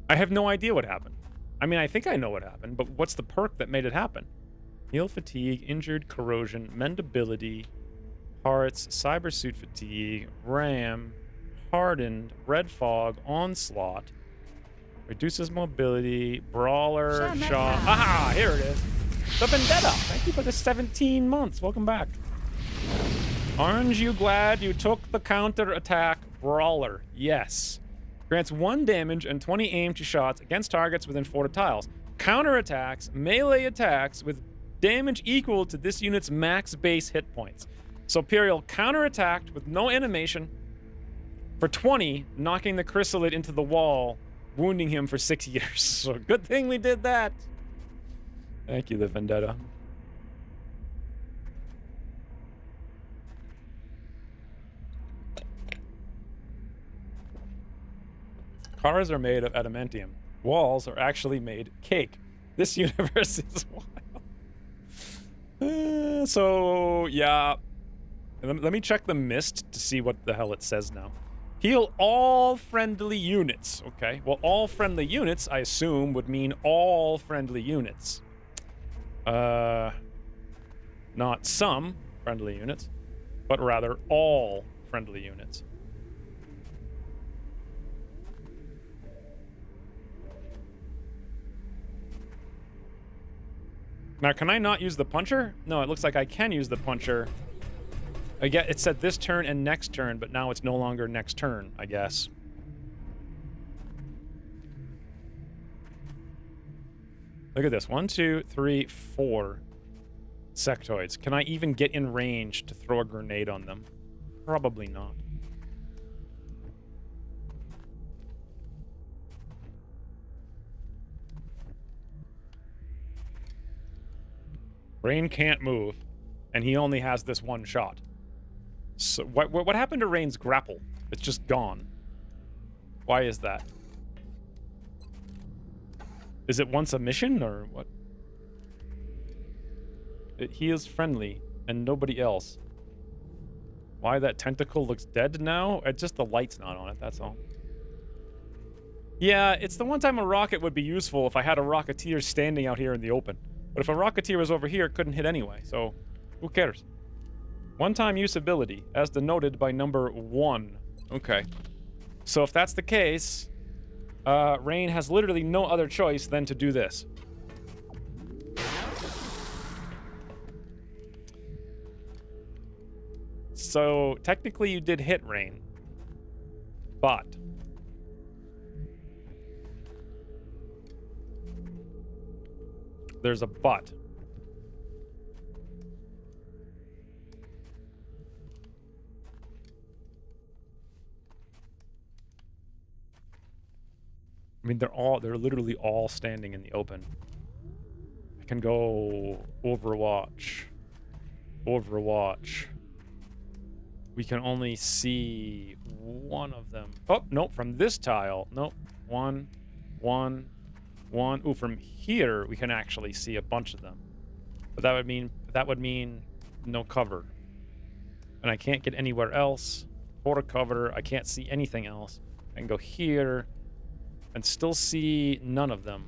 I have no idea what happened. I mean, I think I know what happened, but what's the perk that made it happen? Heal fatigue, injured corrosion, mendability, parts, cybersuit fatigue, RAM, hardened, red fog, onslaught, reduces mobility, brawler, shot. Aha, here it is. The Vendetta. Thank you for the 17 months. Welcome back. Aren't you glad you took the counter attack, brawler? Yes. Grants 1 damage and 20 aim to shots against targets within 4 tiles. Counter attacks, melee attacks with damage equal to this unit's max base hit points. So Purial counterattacked with no animation for 20, knocking the chrysalid into the wall wounding him for 6 years. So good thing we did that. Thank you, the Vendetta. Cars are made of adamantium. Walls are actually made cake. This universe is wild. So, yeah. Let me check the mist to see what the hell it says now. Heal all friendly units. Okay. Well, all friendly units, I assume, would mean all friendly units. Not some friendly units, but rather all friendly units. Now, can I not use the puncher? No, it looks like I can use the puncher. Again, it said this turn and next turn, but now it's no longer next turn, I guess. Look at this. 1, 2, 3, 4 sectoids. Can I even get in range to throw a grenade on them? Probably not. Rain can't move, and he only has this one shot. So what happened to Rain's grapple? It's just gone. Why is that? Is it once a mission, or what? He is friendly, and nobody else. Why that tentacle looks dead now? It's just the light's not on it, that's all. Yeah, it's the one time a rocket would be useful if I had a Rocketeer standing out here in the open. But if a Rocketeer was over here, it couldn't hit anyway, so who cares? One-time usability, as denoted by number 1. Okay. So if that's the case, Rain has literally no other choice than to do this. So technically you did hit Rain, but there's a but. I mean, they're literally all standing in the open. I can go Overwatch. Overwatch. We can only see one of them. Oh, nope, from this tile. Nope. One. Ooh, from here we can actually see a bunch of them. But that would mean no cover. And I can't get anywhere else for a cover. I can't see anything else. I can go here and still see none of them.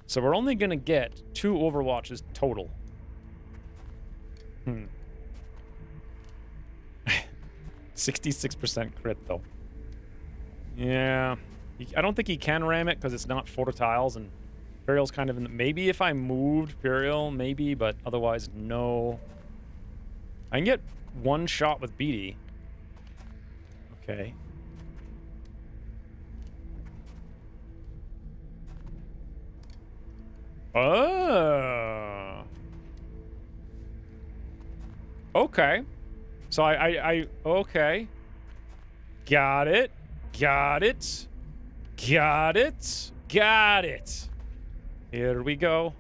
So we're only gonna get 2 Overwatches total. 66% crit though. Yeah, I don't think he can ram it because it's not 4 tiles, and Imperial's kind of in the, maybe if I moved Imperial, maybe, but otherwise no. I can get 1 shot with BD. Okay. Oh. Okay. So I okay. Got it. Here we go.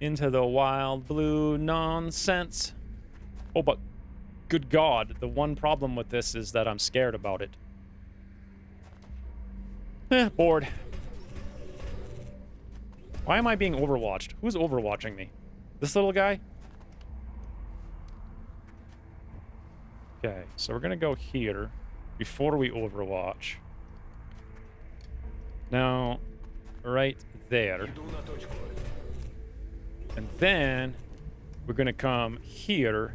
Into the wild blue nonsense. Oh, but good God, the one problem with this is that I'm scared about it. Bored. Why am I being overwatched? Who's overwatching me? This little guy? Okay, so we're gonna go here before we overwatch. Now, right there. And then we're gonna come here,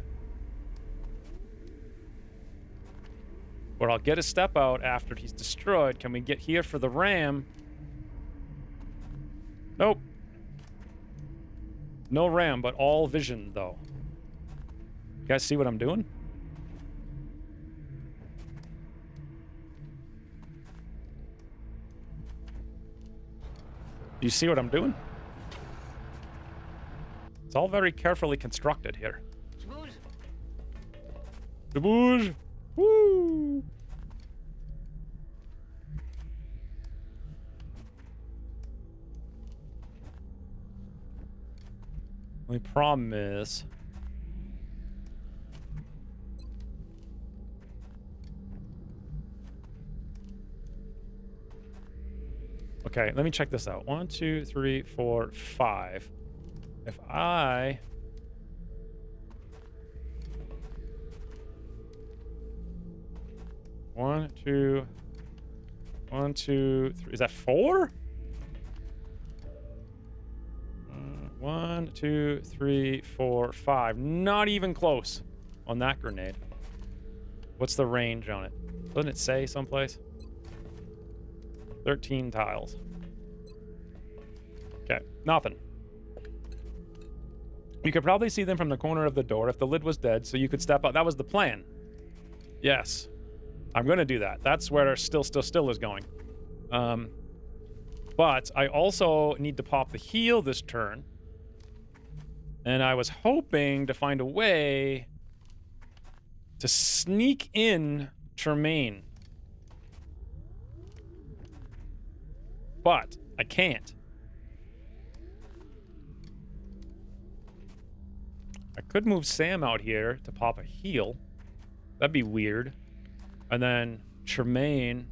where I'll get a step out after he's destroyed. Can we get here for the ram? Nope. No ram, but all vision, though. You guys see what I'm doing? Do you see what I'm doing? It's all very carefully constructed here. Booze. Woo! Only problem is... Okay, let me check this out. 1, 2, 3, 4, 5. If I... One, two, 3. Is that 4? 1, 2, 3, 4, 5. Not even close on that grenade. What's the range on it? Doesn't it say someplace? 13 tiles. Okay, nothing. You could probably see them from the corner of the door if the lid was dead, so you could step out. That was the plan. Yes. I'm going to do that. That's where still is going. But I also need to pop the heal this turn. And I was hoping to find a way to sneak in Tremaine. But I can't. I could move Sam out here to pop a heal. That'd be weird. And then Tremaine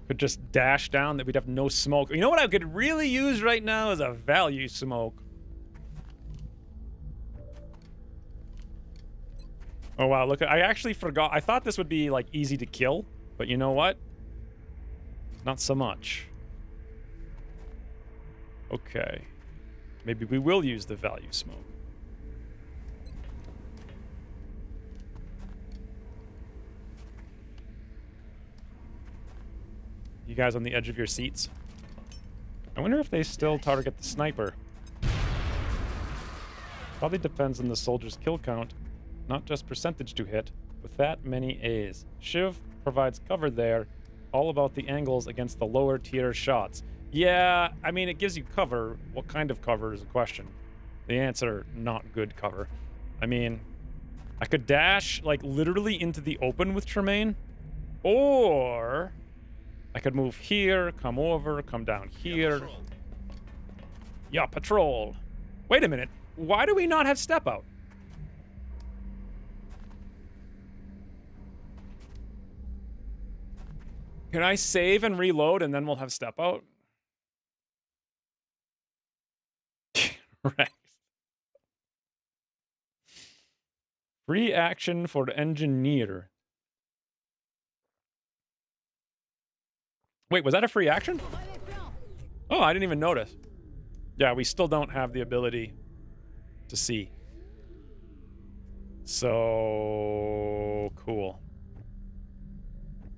could just dash down that we'd have no smoke. You know what I could really use right now is a value smoke. Oh wow, look, I actually forgot. I thought this would be like easy to kill, but you know what? Not so much. Okay. Maybe we will use the value smoke. You guys on the edge of your seats? I wonder if they still target the sniper. Probably depends on the soldier's kill count, not just percentage to hit, with that many A's. Shiv provides cover there, all about the angles against the lower tier shots. Yeah, I mean, it gives you cover. What kind of cover is a question? The answer, not good cover. I mean, I could dash, like, literally into the open with Tremaine, or I could move here, come over, come down here. Yeah, patrol. Wait a minute. Why do we not have step out? Can I save and reload and then we'll have step out? Right. Free action for the engineer. Wait, was that a free action? Oh, I didn't even notice. Yeah, we still don't have the ability to see. So cool.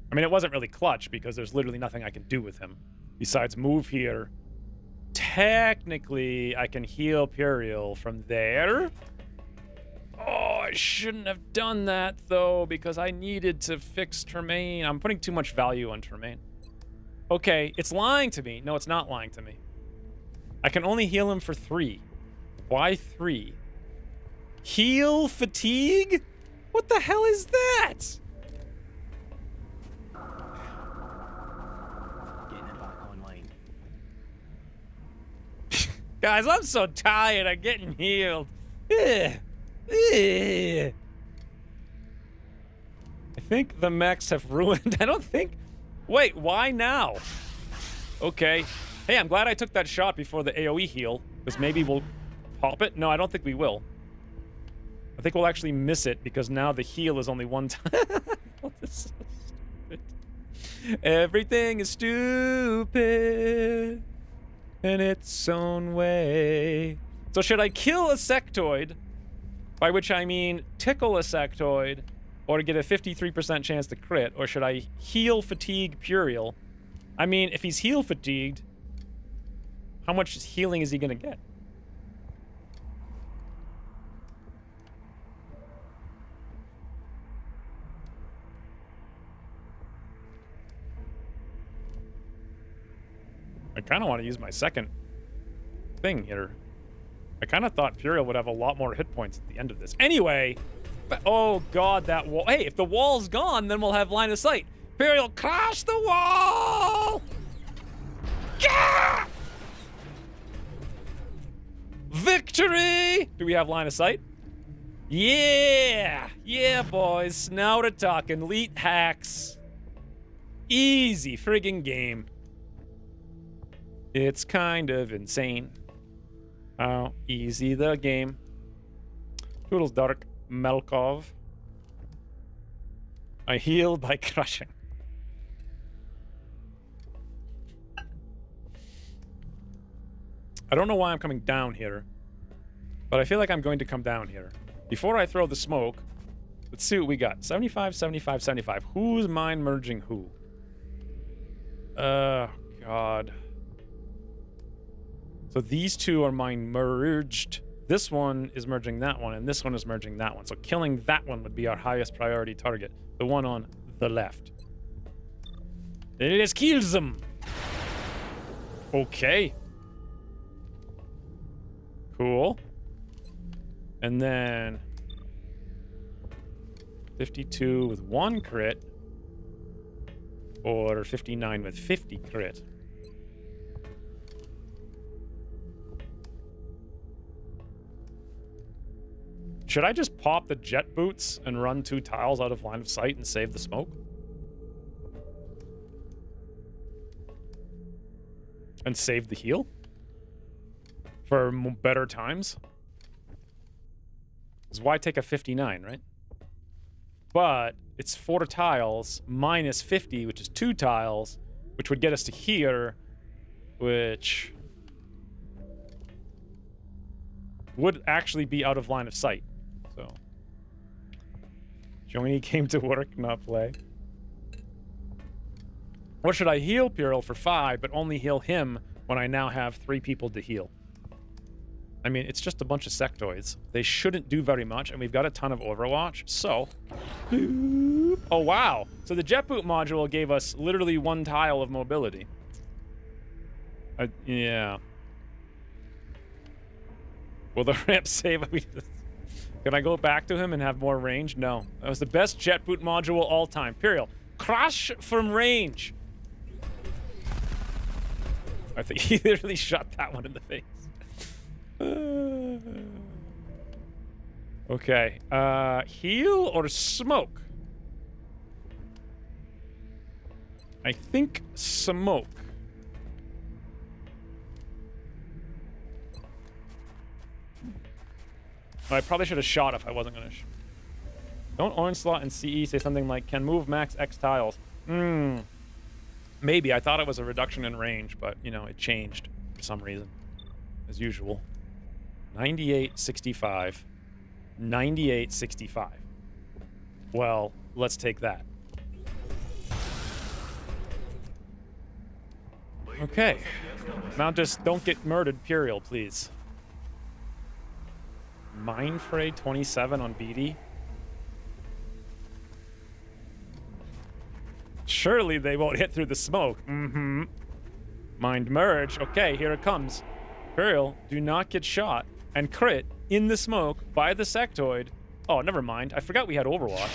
I mean, it wasn't really clutch because there's literally nothing I can do with him besides move here. Technically, I can heal Puriel from there. Oh, I shouldn't have done that, though, because I needed to fix Tremaine. I'm putting too much value on Tremaine. Okay, it's lying to me. No, it's not lying to me. I can only heal him for 3. Why 3? Heal fatigue? What the hell is that? Guys, I'm so tired of getting healed. Ugh. Ugh. I think the mechs have ruined. I don't think. Wait, why now? Okay. Hey, I'm glad I took that shot before the AoE heal, because maybe we'll pop it. No, I don't think we will. I think we'll actually miss it because now the heal is only one time. Oh, this is so stupid. Everything is stupid in its own way. So should I kill a sectoid, by which I mean tickle a sectoid, or get a 53% chance to crit, or should I heal fatigue Puriel? I mean, if he's heal fatigued, how much healing is he gonna get? I kind of want to use my second thing here. I kind of thought Puriel would have a lot more hit points at the end of this. Anyway, oh god, that wall. Hey, if the wall's gone, then we'll have line of sight. Puriel, crash the wall! Yeah! Victory! Do we have line of sight? Yeah! Yeah, boys. Now we're talking. Elite hacks. Easy friggin' game. It's kind of insane how easy the game. Toodles Dark Melkov. I heal by crushing. I don't know why I'm coming down here, but I feel like I'm going to come down here. Before I throw the smoke, let's see what we got. 75, 75, 75. Who's mind merging who? God. So these two are mind merged. This one is merging that one, and this one is merging that one. So killing that one would be our highest priority target. The one on the left. Let's kill them. Okay. Cool. And then 52 with 1 crit. Or 59 with 50 crit. Should I just pop the jet boots and run 2 tiles out of line of sight and save the smoke? And save the heal? For better times? Because why take a 59, right? But it's 4 tiles minus 50, which is 2 tiles, which would get us to here, which would actually be out of line of sight. So, Joanie came to work, not play. Or should I heal Pyrrhal for 5, but only heal him when I now have 3 people to heal? I mean, it's just a bunch of sectoids. They shouldn't do very much, and we've got a ton of Overwatch, so... Oh, wow. So the jet boot module gave us literally 1 tile of mobility. Yeah. Will the ramp save? Can I go back to him and have more range? No. That was the best jet boot module all time. Imperial. Crash from range. I think he literally shot that one in the face. Okay. Heal or smoke? I think smoke. I probably should have shot if I wasn't gonna. Don't Onslaught and CE say something like, can move max X tiles? Maybe. I thought it was a reduction in range, but, you know, it changed for some reason. As usual. 98.65. 98.65. Well, let's take that. Okay. Now just don't get murdered, Puriel, please. Mindfray 27 on BD. Surely they won't hit through the smoke. Mind merge. Okay, here it comes. Puriel, do not get shot and crit in the smoke by the sectoid. Oh, never mind. I forgot we had Overwatch.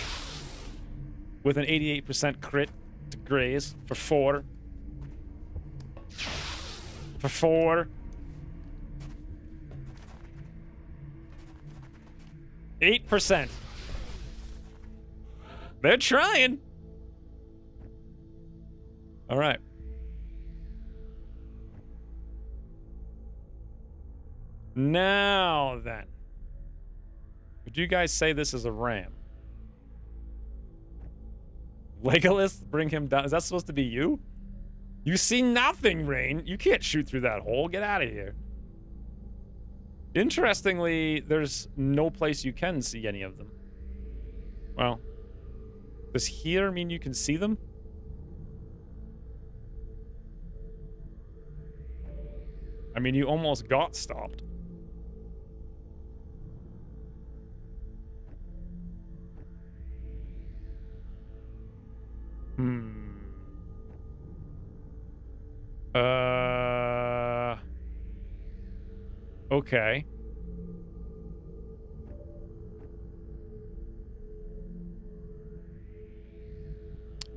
With an 88% crit to graze for 4. For 4. 8%. They're trying. All right. Now then. Would you guys say this is a ram? Legolas, bring him down. Is that supposed to be you? You see nothing, Rain. You can't shoot through that hole. Get out of here. Interestingly, there's no place you can see any of them. Well, does here mean you can see them? I mean, you almost got stopped. Okay.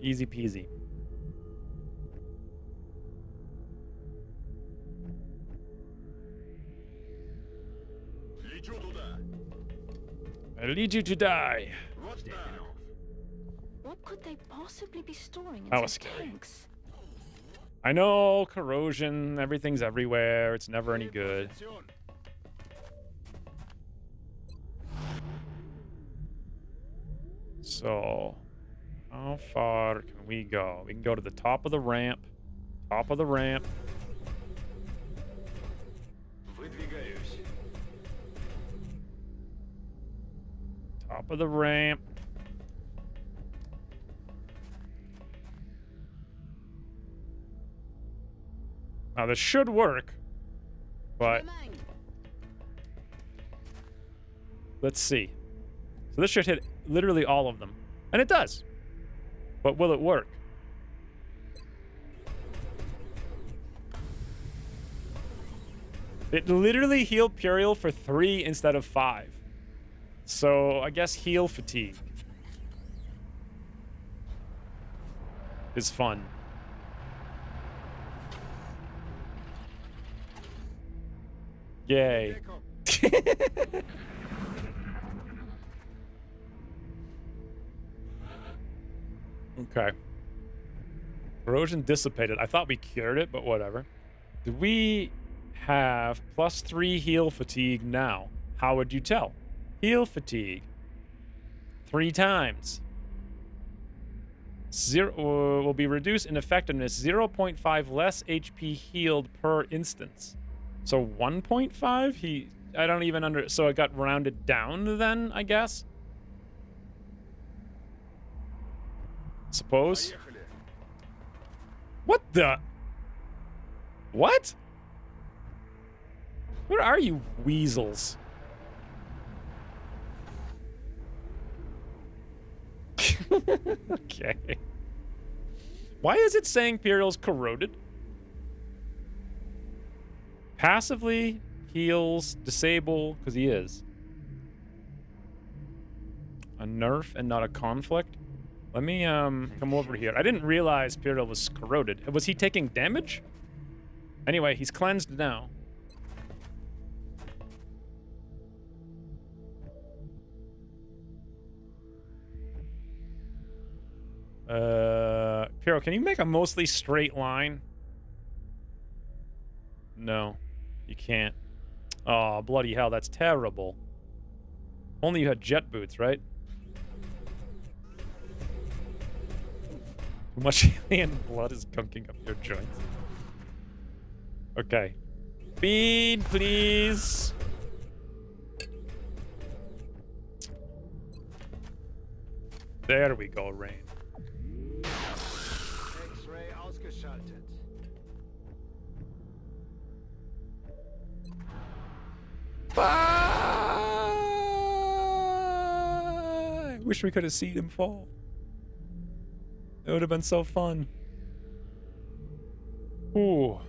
Easy peasy. lead you to die. What could they possibly be storing That in was such scary. tanks? I know, corrosion, everything's everywhere. It's never any good. So, how far can we go? We can go to the top of the ramp. Top of the ramp. Выдвигаюсь. Top of the ramp. Now, this should work, but let's see. So this should hit literally all of them, and it does. But will it work? It literally healed Puriel for 3 instead of 5. So I guess heal fatigue is fun. Yay. Okay. Corrosion dissipated. I thought we cured it, but whatever. Do we have +3 heal fatigue now? How would you tell? Heal fatigue. 3 times. Will be reduced in effectiveness. 0.5 less HP healed per instance. So 1.5? I don't even so it got rounded down then, I guess? Suppose. What the? What? Where are you, weasels? Okay. Why is it saying Puriel's corroded? Passively heals, disable, because he is. A nerf and not a conflict? Let me come over here. I didn't realize Puriel was corroded. Was he taking damage? Anyway, he's cleansed now. Puriel, can you make a mostly straight line? No, you can't. Oh, bloody hell, that's terrible. Only you had jet boots, right? Too much alien blood is gunking up your joints. Okay. Feed, please. There we go, Rain. X-ray ausgeschaltet. Bye! Wish we could have seen him fall. It would have been so fun. Ooh.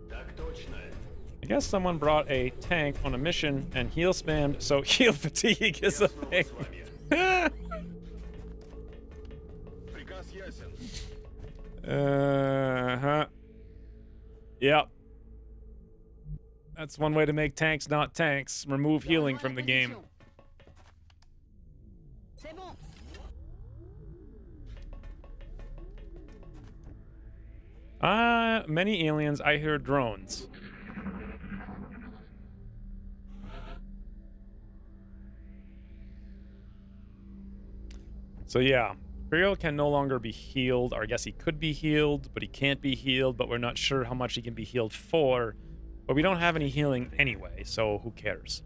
Так точно. I guess someone brought a tank on a mission and heal spammed, so heal fatigue is a thing. Приказ ясен. Uh-huh. Yep. That's one way to make tanks not tanks. Remove healing from the game. Many aliens. I hear drones. So yeah, Imperial can no longer be healed, or I guess he could be healed, but he can't be healed, but we're not sure how much he can be healed for. But we don't have any healing anyway, so who cares?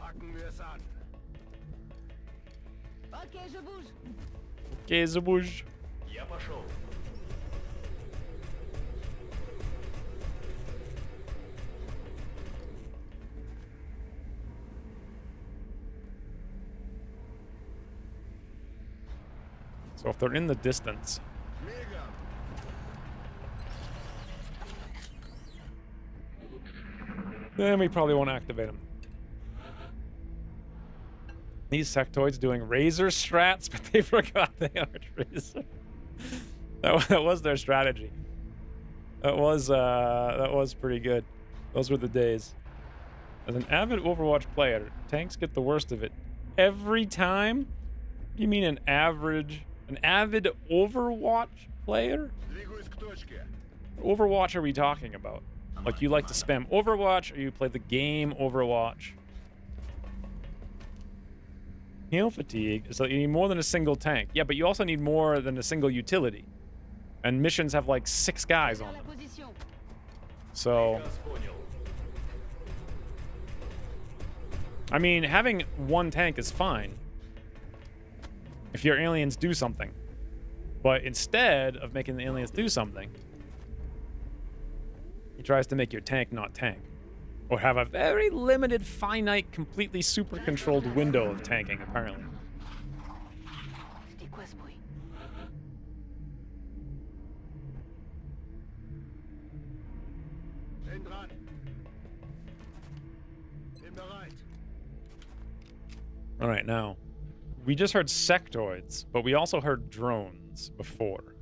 Packen wir es an. Okay, Zabuj. Я пошел. So if they're in the distance, then we probably won't activate them. These sectoids doing razor strats, but they forgot they aren't razor. That was their strategy. That was pretty good. Those were the days. As an avid Overwatch player, tanks get the worst of it every time. You mean an avid Overwatch player? What Overwatch are we talking about? Like you like to spam Overwatch, or you play the game Overwatch? Heal fatigue is that you need more than a single tank. Yeah, but you also need more than a single utility. And missions have like 6 guys on them. So, I mean, having one tank is fine if your aliens do something. But instead of making the aliens do something, he tries to make your tank not tank. Or have a very limited, finite, completely super controlled window of tanking, apparently. Alright, now, we just heard sectoids, but we also heard drones before.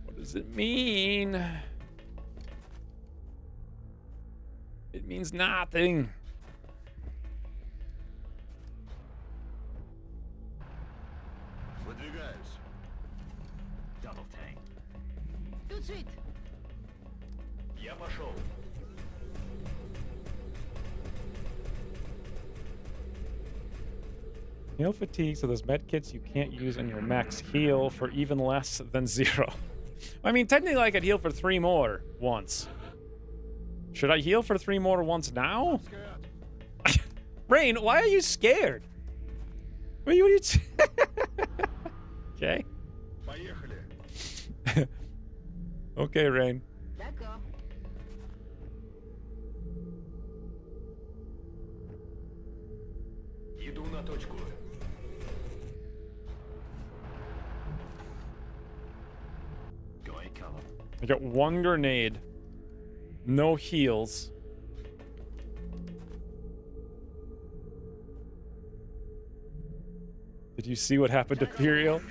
What does it mean? It means nothing. Double tank. Tout de suite. Я пошел. Heal fatigue, so those medkits you can't use on your max heal for even less than 0. I mean, technically I could heal for 3 more once. Should I heal for 3 more once now? Rain, why are you scared? What are you Okay. Okay, Rain. D'accord. Иду на точку. Going cover. I got 1 grenade. No heals. Did you see what happened to Puriel?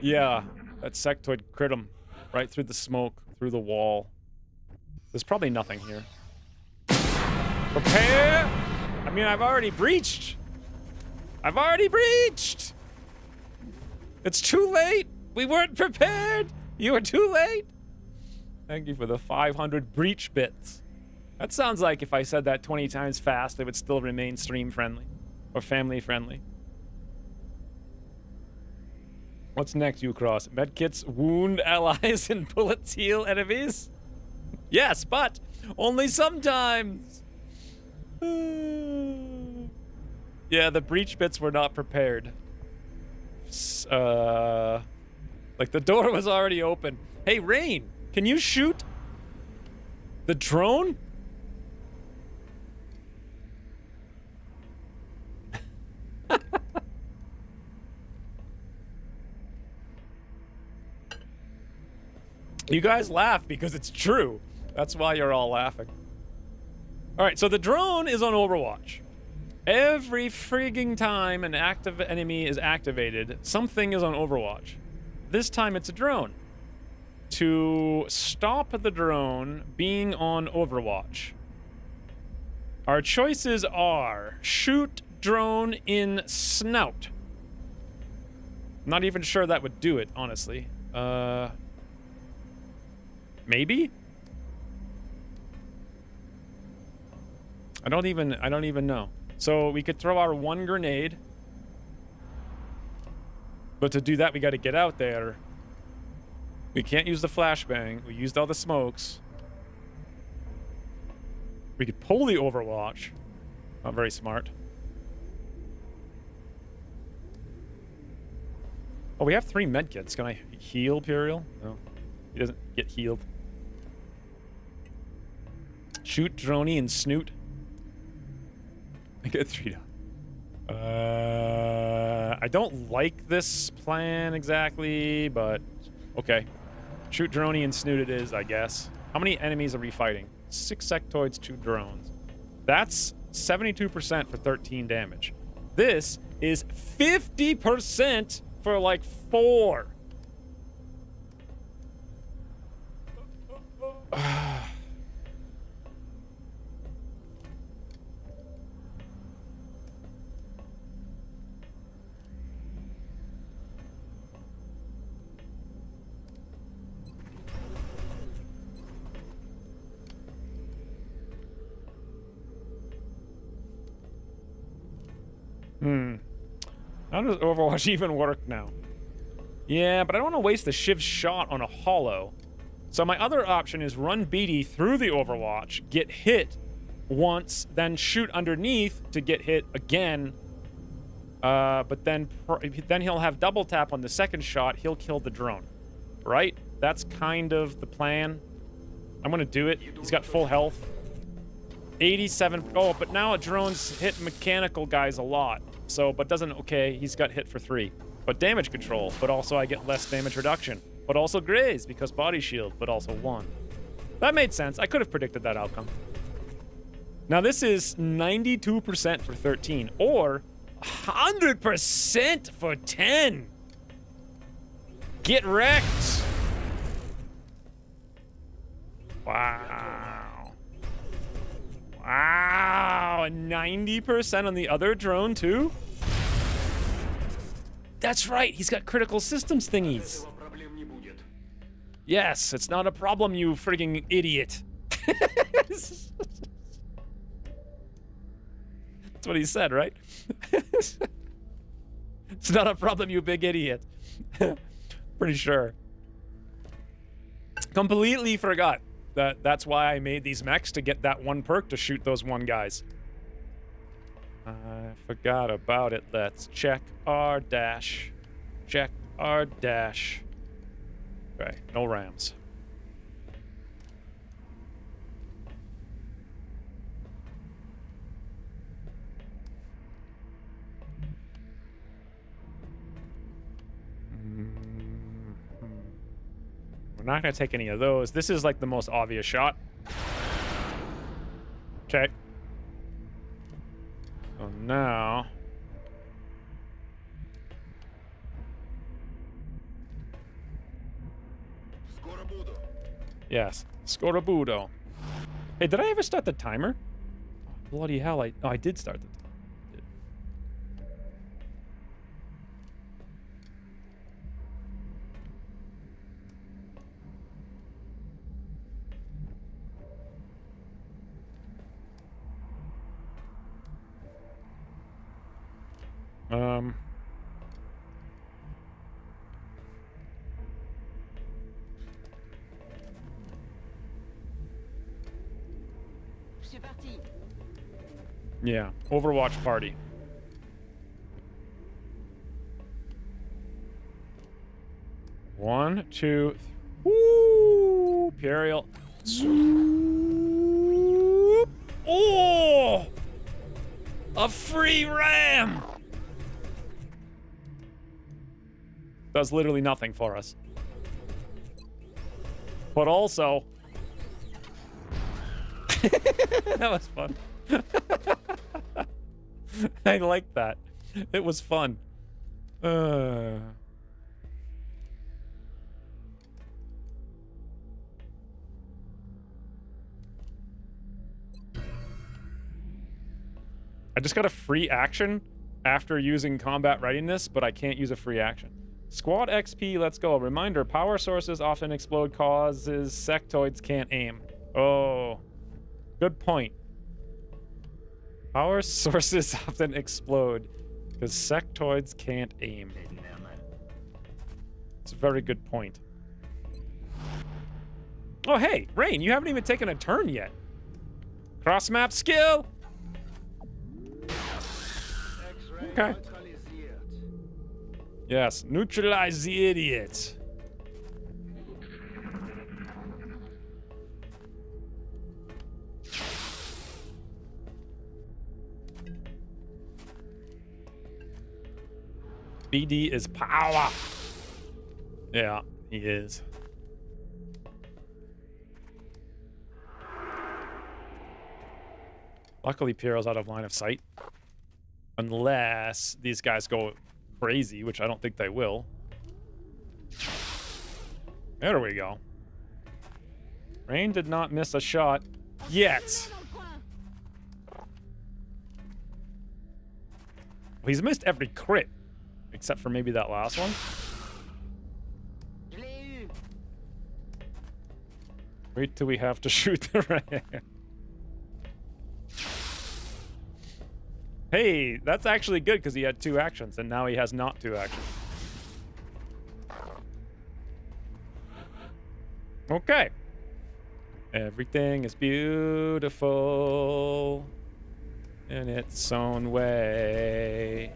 Yeah, that sectoid crit him right through the smoke, through the wall. There's probably nothing here. Prepare! I mean, I've already breached. I've already breached! It's too late! We weren't prepared! You were too late! Thank you for the 500 breach bits. That sounds like if I said that 20 times fast, it would still remain stream friendly. Or family friendly. What's next, Ucross? Medkits wound allies and bullets heal enemies? Yes, but only sometimes! Yeah, the breach bits were not prepared. Like the door was already open. Hey, Rain! Can you shoot the drone? You guys laugh because it's true. That's why you're all laughing. All right, so the drone is on Overwatch. Every frigging time an active enemy is activated, something is on Overwatch. This time it's a drone. To stop the drone being on Overwatch, our choices are shoot drone in snout. Not even sure that would do it, honestly. Maybe? I don't even know. So we could throw our 1 grenade. But to do that, we got to get out there. We can't use the flashbang. We used all the smokes. We could pull the Overwatch. Not very smart. Oh, we have 3 medkits. Can I heal Puriel? No. He doesn't get healed. Shoot Droney and Snoot. I get 3 down. I don't like this plan exactly, but okay. Shoot Droney and Snoot it is, I guess. How many enemies are we fighting? 6 sectoids, 2 drones. That's 72% for 13 damage. This is 50% for like 4. How does Overwatch even work now? Yeah, but I don't want to waste the Shiv's shot on a holo. So my other option is run BD through the Overwatch, get hit once, then shoot underneath to get hit again. But then he'll have double tap on the second shot. He'll kill the drone, right? That's kind of the plan. I'm gonna do it. He's got full health. 87. Oh, but now a drone's hit mechanical guys a lot. So, but doesn't, okay, he's got hit for 3. But damage control, but also I get less damage reduction. But also graze because body shield, but also 1. That made sense. I could have predicted that outcome. Now this is 92% for 13, or 100% for 10. Get wrecked. Wow. Wow, and 90% on the other drone too? That's right, he's got critical systems thingies. Yes, it's not a problem, you frigging idiot. That's what he said, right? It's not a problem, you big idiot. Pretty sure. Completely forgot that that's why I made these mechs, to get that one perk to shoot those 1 guys. I forgot about it. Let's check our dash. Check our dash. Okay, no rams. We're not going to take any of those. This is like the most obvious shot. Okay. So now... Yes, Scorabudo. Hey, did I ever start the timer? Oh, bloody hell, I did start the timer. Yeah, Overwatch party. One, two, woo! Imperial. Swoop. Oh! A free ram! Does literally nothing for us. But also... that was fun. I like that. It was fun. I just got a free action after using combat readiness, but I can't use a free action. Squad XP, let's go. Reminder, power sources often explode causes sectoids can't aim. Oh, good point. Power sources often explode because sectoids can't aim. It's a very good point. Oh, hey, Rain, you haven't even taken a turn yet. Cross-map skill. Okay. Yes, neutralize the idiot. BD is power. Yeah, he is. Luckily, Piero's out of line of sight. Unless these guys go crazy, which I don't think they will. There we go. Rain did not miss a shot yet. Well, he's missed every crit, except for maybe that last one. Wait till we have to shoot the rain. Hey, that's actually good because he had 2 actions, and now he has not 2 actions. Okay. Everything is beautiful in its own way.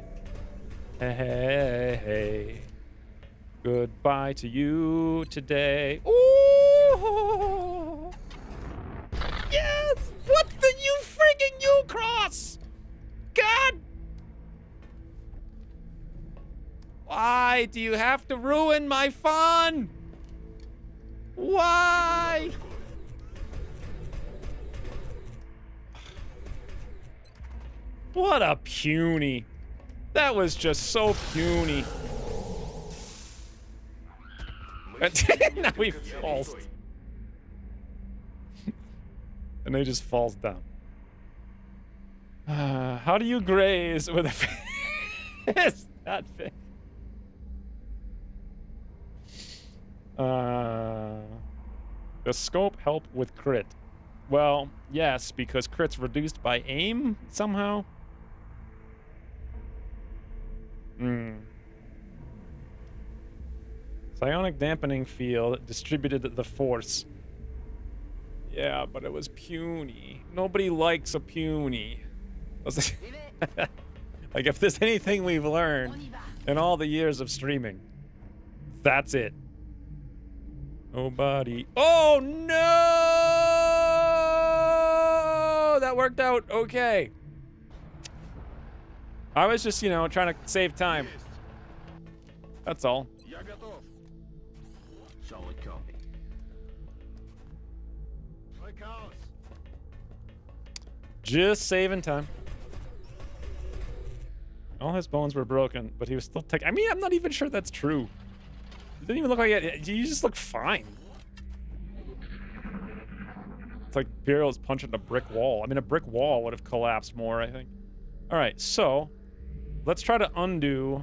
Hey, hey, hey. Goodbye to you today. Ooh! Yes! What the you friggin' you cross? God! Why do you have to ruin my fun? Why? What a puny. That was just so puny. Now he falls. And he just falls down. How do you graze with a fist that big? Does scope help with crit? Well, yes, because crit's reduced by aim somehow. Psionic dampening field distributed the force. Yeah, but it was puny. Nobody likes a puny. Like, if there's anything we've learned in all the years of streaming, that's it. Nobody. Oh no! That worked out okay. I was just, you know, trying to save time. That's all. Solid copy. Just saving time. All his bones were broken, but he was still I mean, I'm not even sure that's true. It didn't even look like it. You just look fine. It's like Burial's punching a brick wall. I mean, a brick wall would have collapsed more, I think. All right, so let's try to undo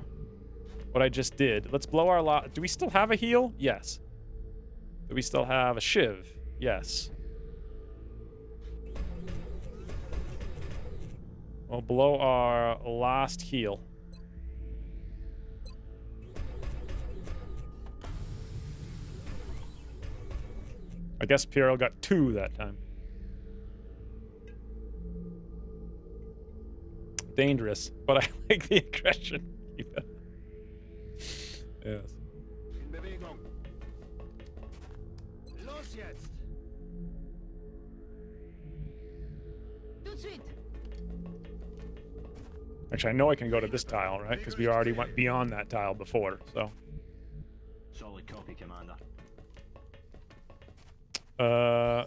what I just did. Let's blow our lot. Do we still have a heal? Yes. Do we still have a shiv? Yes. We'll blow our last heal. I guess Piero got 2 that time. Dangerous, but I like the aggression. Yes. Actually, I know I can go to this tile, right? Because we already went beyond that tile before, so. Solid copy, Commander.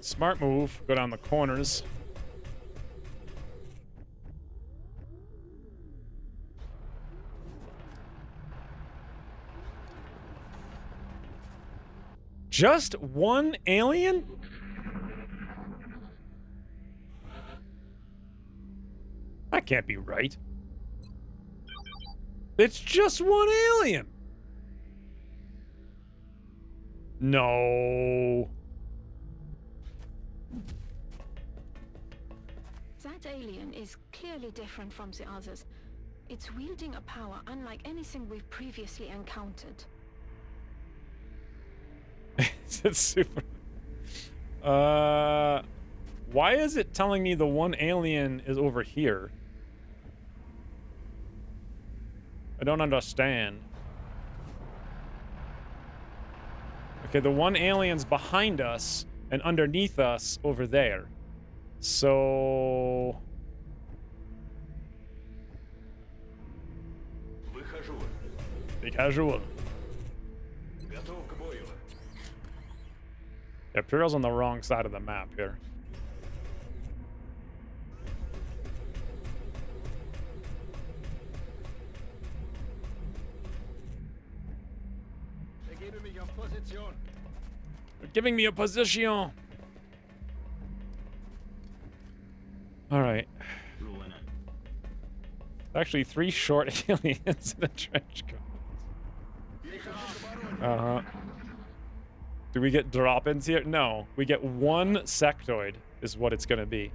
Smart move. Go down the corners. Just one alien? That can't be right. It's just one alien. No. That alien is clearly different from the others. It's wielding a power unlike anything we've previously encountered. It's super. Why is it telling me the one alien is over here? I don't understand. Okay, the one alien's behind us and underneath us over there. So... Выхожу. Yeah, Piero's on the wrong side of the map here. They're giving me a position. All right. Actually, 3 short aliens in a trench coat. Uh-huh. Do we get drop-ins here? No. We get 1 sectoid is what it's going to be.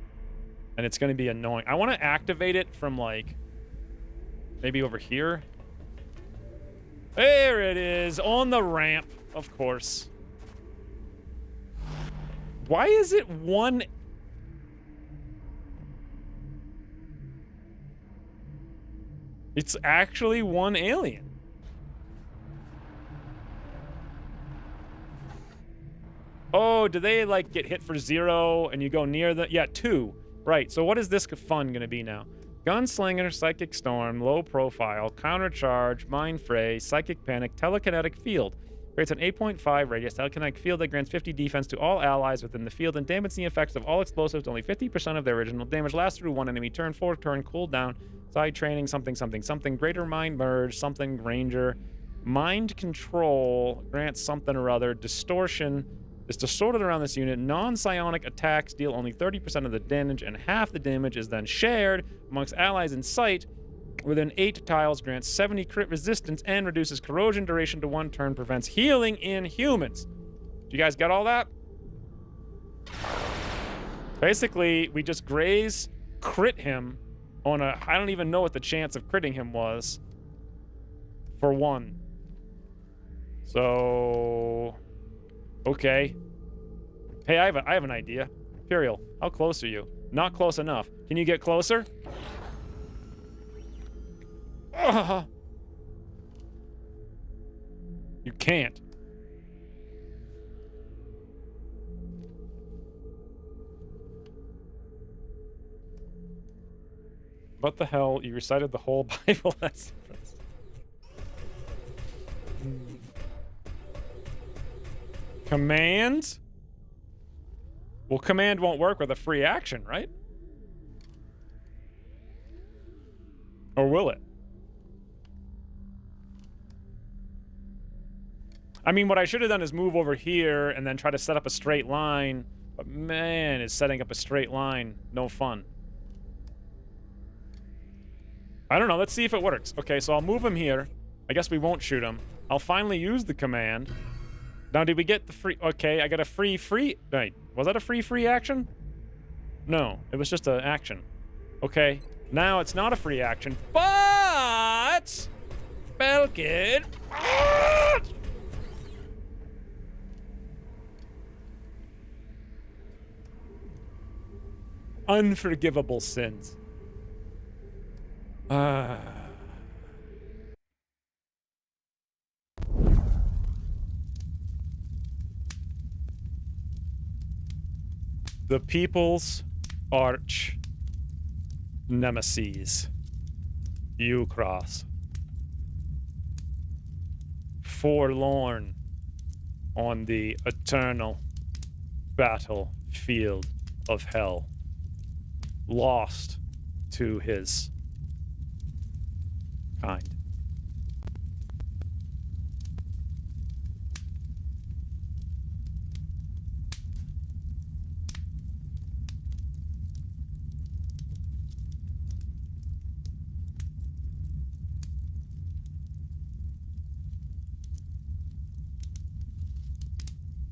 And it's going to be annoying. I want to activate it from, like, maybe over here. There it is, on the ramp, of course. Why is it one... It's actually one alien. Oh, do they, like, get hit for 0 and you go near the... Yeah, 2. Right, so what is this fun going to be now? Gunslinger, Psychic Storm, Low Profile, Countercharge, Mind Fray, Psychic Panic, Telekinetic Field. Creates an 8.5 radius telekinetic field that grants 50 defense to all allies within the field and dampens the effects of all explosives to only 50% of their original damage. Lasts through one enemy turn, 4 turn, cooldown, side training, something, something, something. Greater Mind Merge, something, Ranger. Mind Control, grants something or other. Distortion is distorted around this unit. Non-psionic attacks deal only 30% of the damage, and half the damage is then shared amongst allies in sight. Within 8 tiles, grants 70 crit resistance and reduces corrosion duration to 1 turn, prevents healing in humans. You guys get all that? Basically, we just graze, crit him on a... I don't even know what the chance of critting him was. For 1. So... Okay. Hey, I have an idea. Imperial, how close are you? Not close enough. Can you get closer? You can't. What the hell? You recited the whole Bible. That's... Command? Well, command won't work with a free action, right? Or will it? I mean, what I should have done is move over here and then try to set up a straight line. But man, is setting up a straight line no fun. I don't know. Let's see if it works. Okay, so I'll move him here. I guess we won't shoot him. I'll finally use the command. Now, did we get the free... Okay, I got a free... Wait, was that a free action? No, it was just an action. Okay, now it's not a free action, but... Falcon... Unforgivable sins. The people's arch nemesis, Ucross, forlorn on the eternal battlefield of hell, lost to his kind.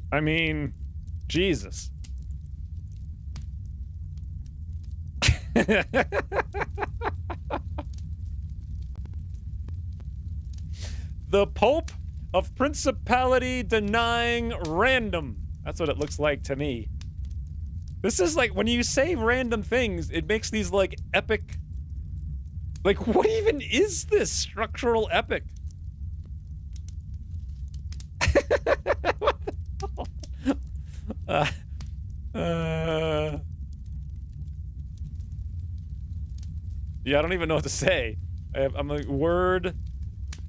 I mean, Jesus. The Pope of Principality denying random. That's what it looks like to me. This is like, when you say random things, it makes these like epic... Like, what even is this structural epic? Yeah, I don't even know what to say. I'm like, word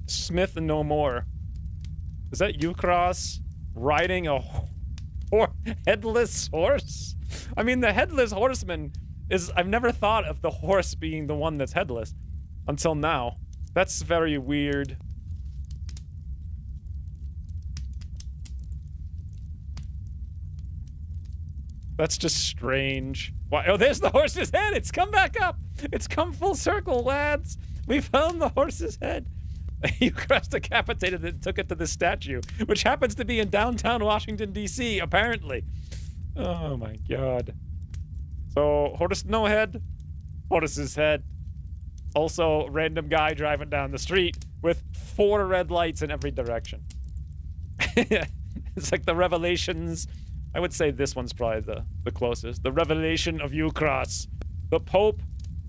Smith and no more. Is that Ucross riding a headless horse? I mean, the headless horseman is... I've never thought of the horse being the one that's headless until now. That's very weird. That's just strange. Why? Oh, there's the horse's head! It's come back up! It's come full circle, lads! We found the horse's head! Ucross decapitated it and took it to the statue, which happens to be in downtown Washington, D.C., apparently. Oh my god. So, Hortus no head. Hortus's head. Also, random guy driving down the street with 4 red lights in every direction. It's like the revelations. I would say this one's probably the closest. The revelation of Ukras. The Pope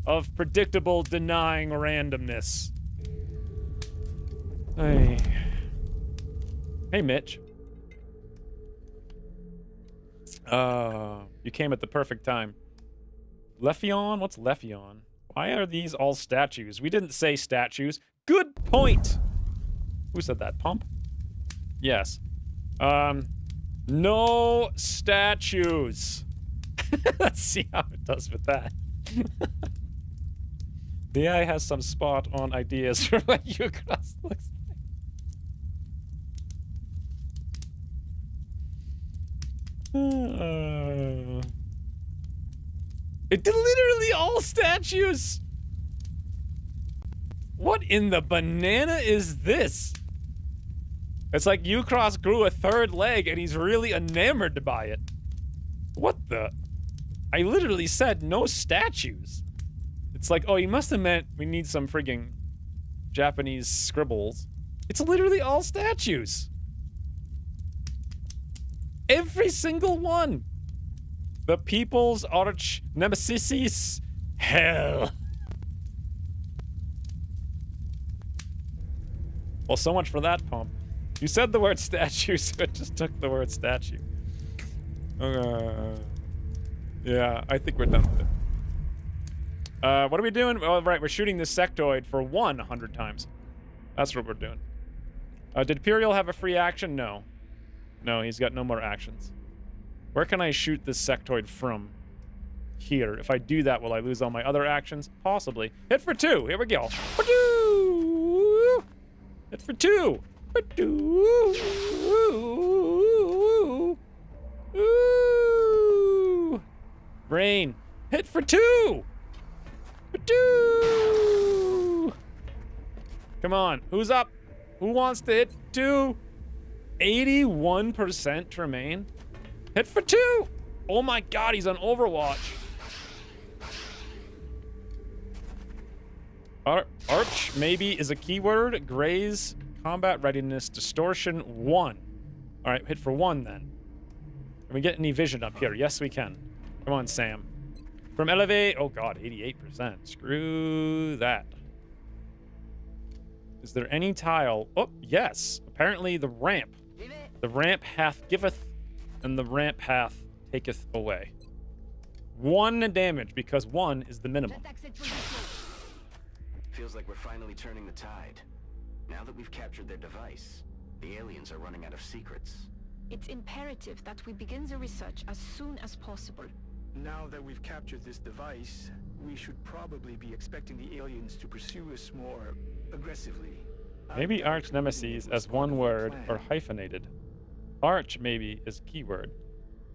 of predictable denying randomness. Hey. Hey, Mitch. You came at the perfect time. Lephion? What's Lephion? Why are these all statues? We didn't say statues. Good point! Who said that? Pump? Yes. No statues. Let's see how it does with that. The AI has some spot on ideas for what Ukras looks like. It's literally all statues. What in the banana is this? It's like Ukras grew a 3rd leg and he's really enamored by it. What the? I literally said no statues. It's like, oh, he must have meant we need some frigging Japanese scribbles. It's literally all statues. Every single one. The people's arch nemesis. Hell. Well, so much for that, Pump. You said the word statue, so it just took the word statue. Yeah, I think we're done with it. What are we doing? Oh, right, we're shooting this sectoid for 100 times. That's what we're doing. Did Imperial have a free action? No. No, he's got no more actions. Where can I shoot this sectoid from? Here. If I do that, will I lose all my other actions? Possibly. Hit for 2. Here we go. Hit for 2. Brain. Hit for 2. Come on. Who's up? Who wants to hit 2? 81% Tremaine. Hit for 2. Oh my god, he's on Overwatch. Arch, maybe, is a keyword. Graze, combat readiness, distortion, 1. All right, hit for 1 then. Can we get any vision up here? Yes, we can. Come on, Sam. From elevate, oh god, 88%. Screw that. Is there any tile? Oh, yes. Apparently the ramp. The ramp hath giveth, and the ramp hath taketh away. 1 damage, because 1 is the minimum. Feels like we're finally turning the tide. Now that we've captured their device, the aliens are running out of secrets. It's imperative that we begin the research as soon as possible. Now that we've captured this device, we should probably be expecting the aliens to pursue us more aggressively. Maybe arch nemesis as one word or hyphenated. Arch, maybe, is keyword.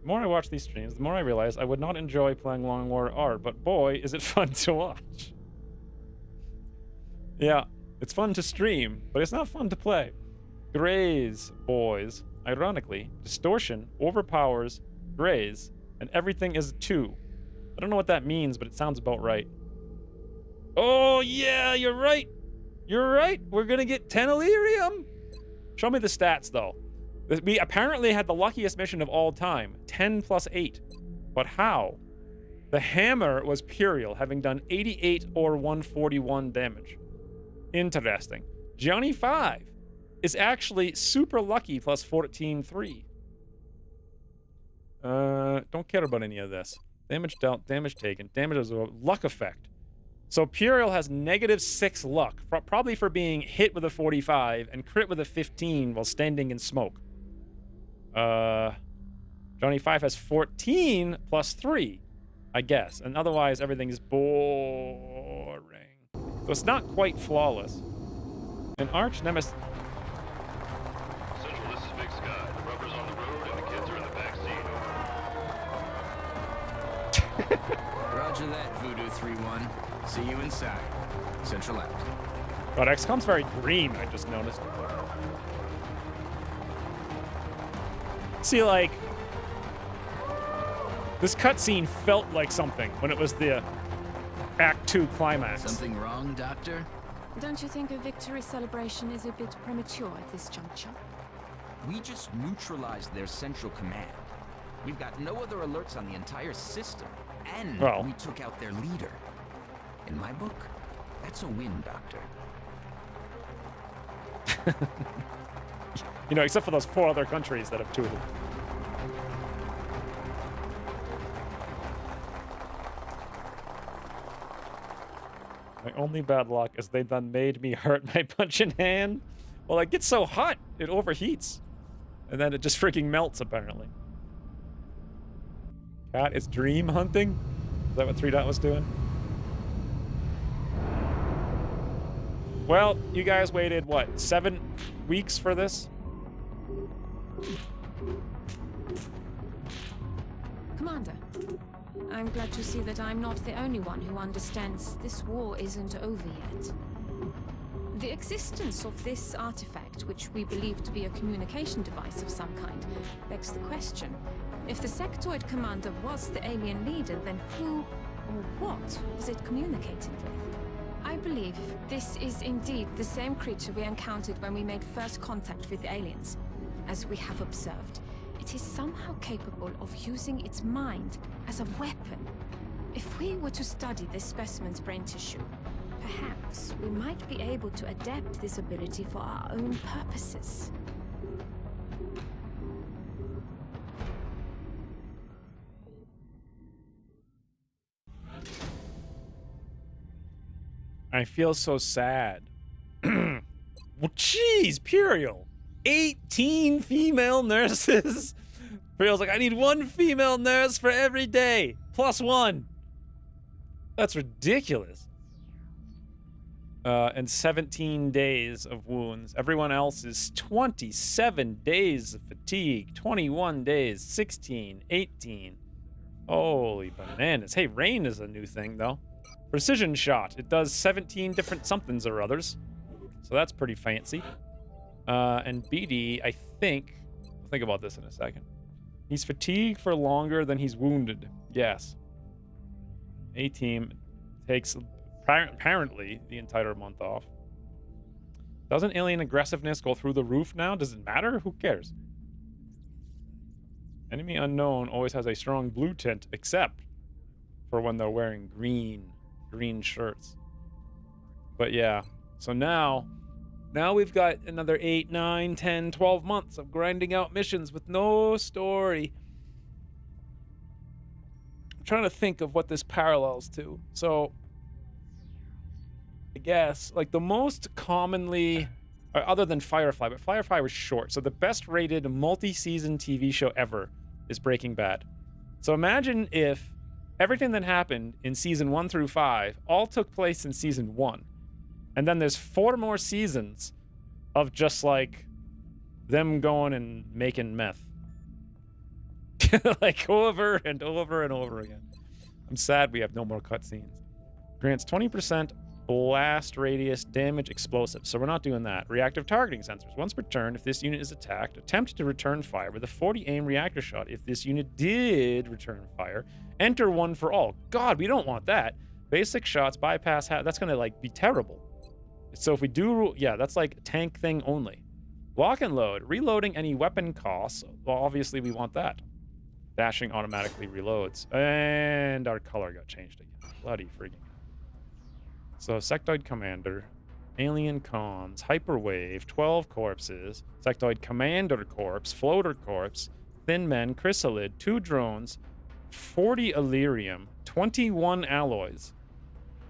The more I watch these streams, the more I realize I would not enjoy playing Long War R, but boy, is it fun to watch. Yeah, it's fun to stream, but it's not fun to play. Graze, boys. Ironically, distortion overpowers graze, and everything is 2. I don't know what that means, but it sounds about right. Oh, yeah, you're right. You're right. We're going to get 10 Illyrium. Show me the stats, though. We apparently had the luckiest mission of all time. 10 plus 8. But how? The hammer was Puriel, having done 88 or 141 damage. Interesting. Johnny 5 is actually super lucky plus 14-3. Don't care about any of this. Damage dealt, damage taken. Damage is a luck effect. So Puriel has -6 luck, probably for being hit with a 45 and crit with a 15 while standing in smoke. Johnny 5 has 14 plus 3, I guess. And otherwise, everything is boring. So it's not quite flawless. An arch nemesis... Central, this is Big Sky. The rubber's on the road and the kids are in the back seat. Roger that, Voodoo 3-1. See you inside. Central out. God, XCOM's very green, I just noticed. See, like... This cutscene felt like something when it was the Act 2 climax. Something wrong, Doctor? Don't you think a victory celebration is a bit premature at this juncture? We just neutralized their central command. We've got no other alerts on the entire system, and we took out their leader. In my book, that's a win, Doctor. You know, except for those 4 other countries that have tooted. My only bad luck is they then made me hurt my punching hand. Well, it gets so hot, it overheats. And then it just freaking melts, apparently. Cat is dream hunting? Is that what 3 Dot was doing? Well, you guys waited, what, 7 weeks for this? Commander, I'm glad to see that I'm not the only one who understands this war isn't over yet. The existence of this artifact, which we believe to be a communication device of some kind, begs the question. If the sectoid commander was the alien leader, then who or what was it communicating with? I believe this is indeed the same creature we encountered when we made first contact with the aliens. As we have observed, it is somehow capable of using its mind as a weapon. If we were to study this specimen's brain tissue, perhaps we might be able to adapt this ability for our own purposes. I feel so sad. Well, jeez, Puriel. 18 female nurses. Puriel's like, I need 1 female nurse for every day. +1. That's ridiculous. And 17 days of wounds. Everyone else is 27 days of fatigue. 21 days. 16. 18. Holy bananas. Hey, rain is a new thing, though. Precision shot. It does 17 different somethings or others. So that's pretty fancy. And BD, I think... I'll think about this in a second. He's fatigued for longer than he's wounded. Yes. A-team takes apparently the entire month off. Doesn't alien aggressiveness go through the roof now? Does it matter? Who cares? Enemy unknown always has a strong blue tint, except for when they're wearing green shirts. But yeah, so now we've got another 8, 9, 10, 12 months of grinding out missions with no story. I'm trying to think of what this parallels to. So I guess like the most commonly, other than Firefly, but Firefly was short. So the best rated multi-season TV show ever is Breaking Bad. So imagine if everything that happened in season 1 through 5 all took place in season 1. And then there's 4 more seasons of just like them going and making meth. Like over and over and over again. I'm sad we have no more cutscenes. Grants 20% blast radius damage explosives. So we're not doing that. Reactive targeting sensors. Once per turn, if this unit is attacked, attempt to return fire with a 40 aim reactor shot. If this unit did return fire, enter 1 for all. God, we don't want that. Basic shots, bypass that's gonna like be terrible. So if we do, yeah, that's like tank thing only. Lock and load. Reloading any weapon costs. Well, obviously we want that. Dashing automatically reloads. And our color got changed again. Bloody freaking. So Sectoid Commander, Alien Comms, Hyperwave, 12 corpses, Sectoid Commander Corpse, Floater Corpse, Thin Men, Chrysalid, 2 drones, 40 Illyrium, 21 alloys.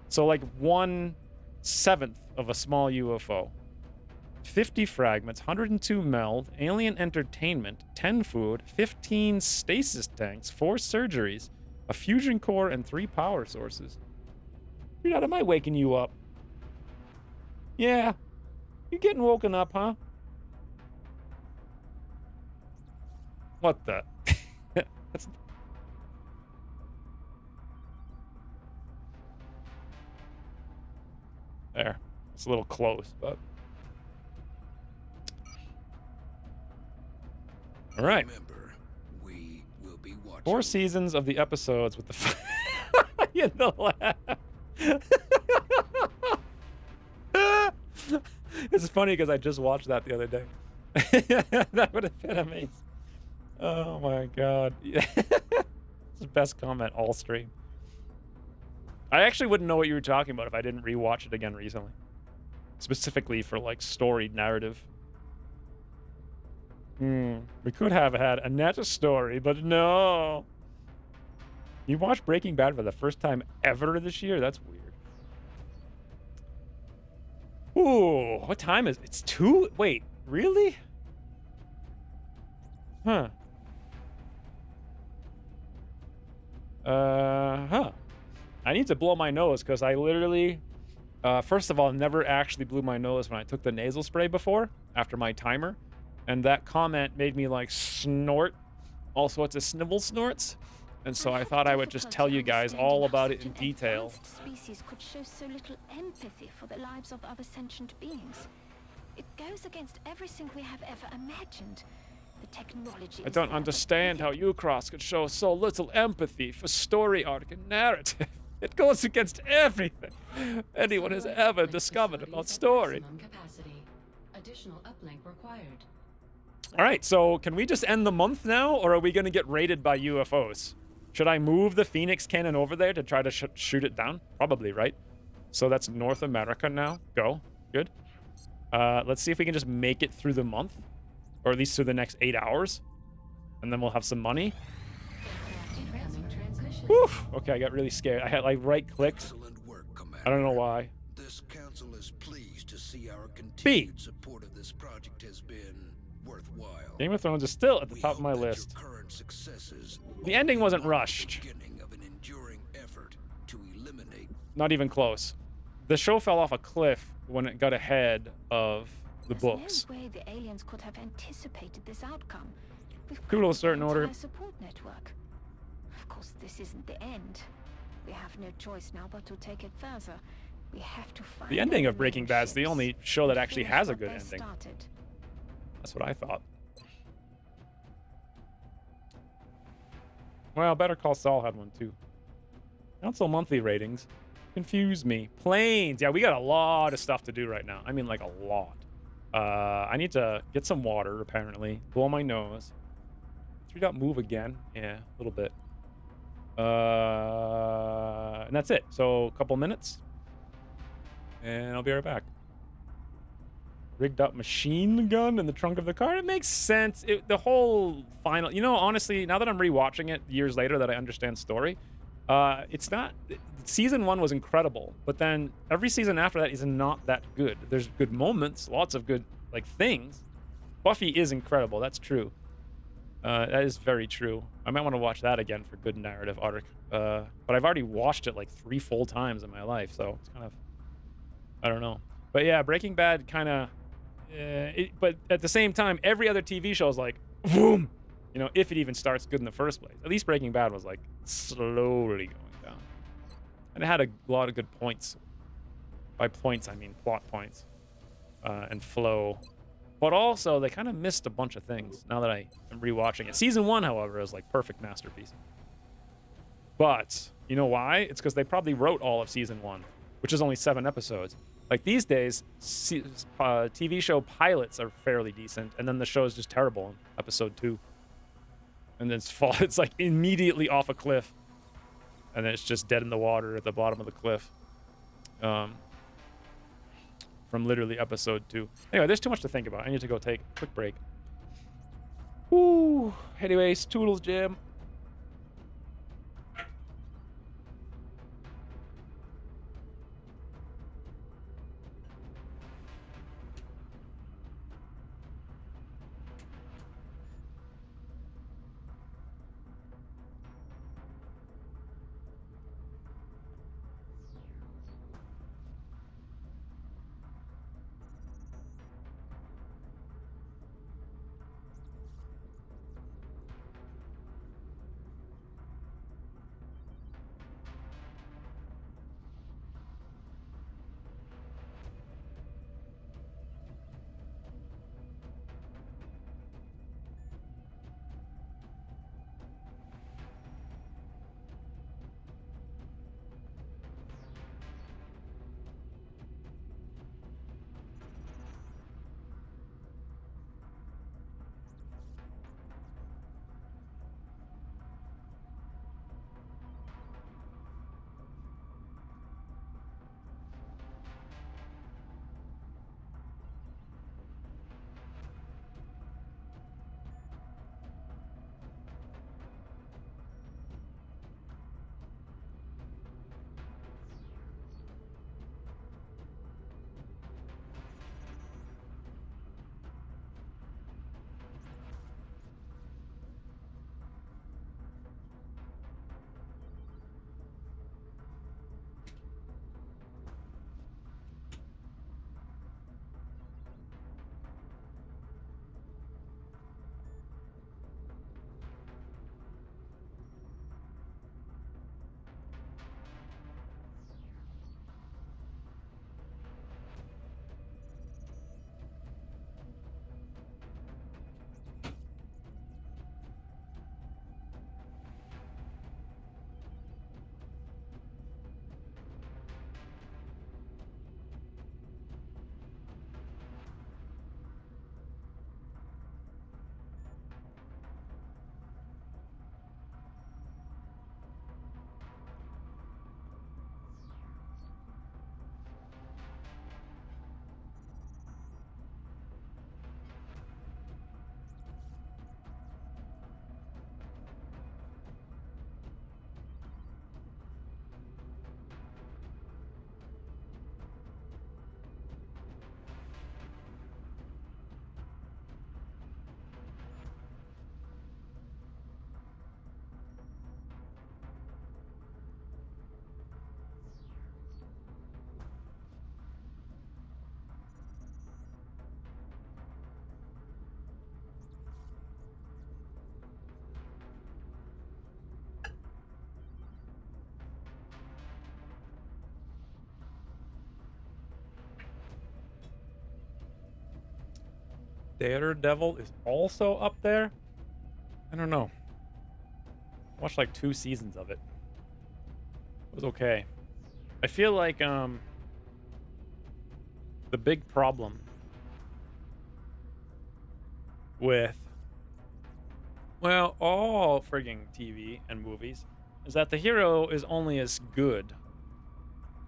So like 1/7 of a small UFO. 50 fragments, 102 meld, alien entertainment, 10 food, 15 stasis tanks, 4 surgeries, a fusion core, and 3 power sources. Am I waking you up? Yeah. You getting woken up, huh? What the? That's... There. It's a little close, but... All right. Remember, we will be watching. watching. 4 seasons of the episodes with the in the lab. It's funny because I just watched that the other day. That would have been amazing. Oh my god. It's the best comment all stream. I actually wouldn't know what you were talking about if I didn't rewatch it again recently. Specifically for like story narrative. We could have had a net story, but no. You watched Breaking Bad for the first time ever this year? That's weird. Ooh, what time is it? It's 2? Wait, really? Huh. Huh. I need to blow my nose because I literally, first of all, never actually blew my nose when I took the nasal spray before, after my timer. And that comment made me like snort all sorts of snivel snorts. And so I thought I would just tell you guys all about it in detail. Species could show so little empathy for the lives of other sentient beings. It goes against everything we have ever imagined. The technology. I don't understand how Ucross could show so little empathy for story arc and narrative. It goes against everything anyone has ever discovered about story. Additional uplink required. All right, so can we just end the month now, or are we going to get raided by UFOs? Should I move the Phoenix cannon over there to try to shoot it down? Probably, right? So that's North America now. Go. Good. Let's see if we can just make it through the month, or at least through the next 8 hours, and then we'll have some money. Whew. Okay, I got really scared. I had like right-clicked. I don't know why. This council is pleased to see our continued support of this project has been worthwhile. Game of Thrones is still at the top of my list. The ending wasn't rushed. Of an enduring effort to eliminate. Not even close. The show fell off a cliff when it got ahead of the books. No way the aliens could have anticipated this outcome. To a certain order. Support network. Of course, this isn't the end. We have no choice now but to take it further. We have to find The ending of Breaking Bad is the only show that actually has a good ending. Started. That's what I thought. Well, Better Call Saul had one too. Council monthly ratings confuse me. Planes. Yeah, we got a lot of stuff to do right now. I mean, like a lot. I need to get some water, apparently. Blow my nose. 3.move again. Yeah, a little bit. And that's it. So, a couple minutes. And I'll be right back. Rigged up machine gun in the trunk of the car. It makes sense. The whole final... You know, honestly, now that I'm rewatching it years later that I understand story, it's not... Season 1 was incredible, but then every season after that is not that good. There's good moments, lots of good, like, things. Buffy is incredible. That's true. That is very true. I might want to watch that again for good narrative arc. But I've already watched it like 3 full times in my life, so it's kind of... I don't know. But yeah, Breaking Bad kind of... but at the same time, every other TV show is like, boom! You know, if it even starts good in the first place. At least Breaking Bad was like slowly going down. And it had a lot of good points. By points, I mean plot points. And flow. But also, they kind of missed a bunch of things now that I am rewatching it. Season 1, however, is like perfect masterpiece. But, you know why? It's because they probably wrote all of Season 1, which is only 7 episodes. Like, these days, TV show pilots are fairly decent, and then the show is just terrible in episode 2. And then it's like immediately off a cliff. And then it's just dead in the water at the bottom of the cliff. From literally episode 2. Anyway, there's too much to think about. I need to go take a quick break. Woo! Anyways, Toodles Jam. Daredevil is also up there. I don't know. I watched like 2 seasons of it. It was okay. I feel like the big problem with, well, all frigging TV and movies is that the hero is only as good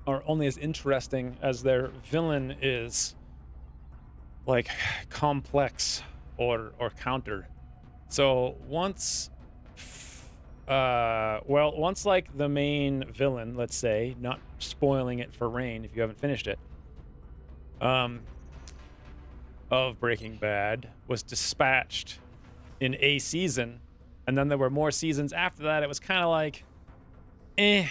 or only as interesting as their villain is like complex or counter. So once once like the main villain, let's say, not spoiling it for Rain if you haven't finished it, of Breaking Bad was dispatched in a season, and then there were more seasons after that, it was kind of like, eh.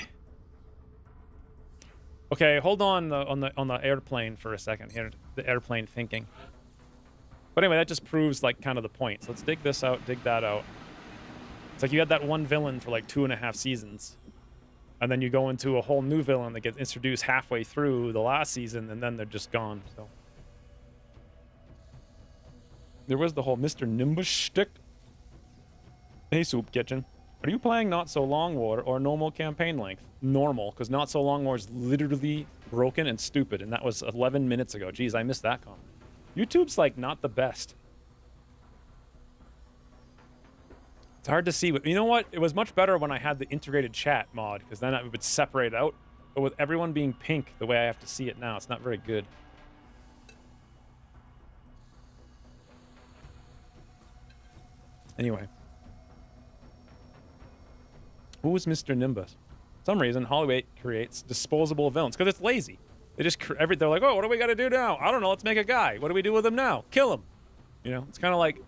Okay, hold on the airplane for a second here, the airplane thinking. But anyway, that just proves like kind of the point. So let's dig this out, dig that out. It's like you had that one villain for like 2.5 seasons, and then you go into a whole new villain that gets introduced halfway through the last season, and then they're just gone. So there was the whole Mr. Nimbus shtick. Hey, Soup Kitchen. Are you playing Not So Long War or normal campaign length? Normal, because Not So Long War is literally broken and stupid, and that was 11 minutes ago. Jeez, I missed that comment. YouTube's like not the best. It's hard to see, but you know what? It was much better when I had the integrated chat mod, because then it would separate out. But with everyone being pink the way I have to see it now, it's not very good. Anyway. Who is Mr. Nimbus? For some reason, Hollywood creates disposable villains because it's lazy. They just they're like, oh, what do we got to do now? I don't know. Let's make a guy. What do we do with him now? Kill him. You know, it's kind of like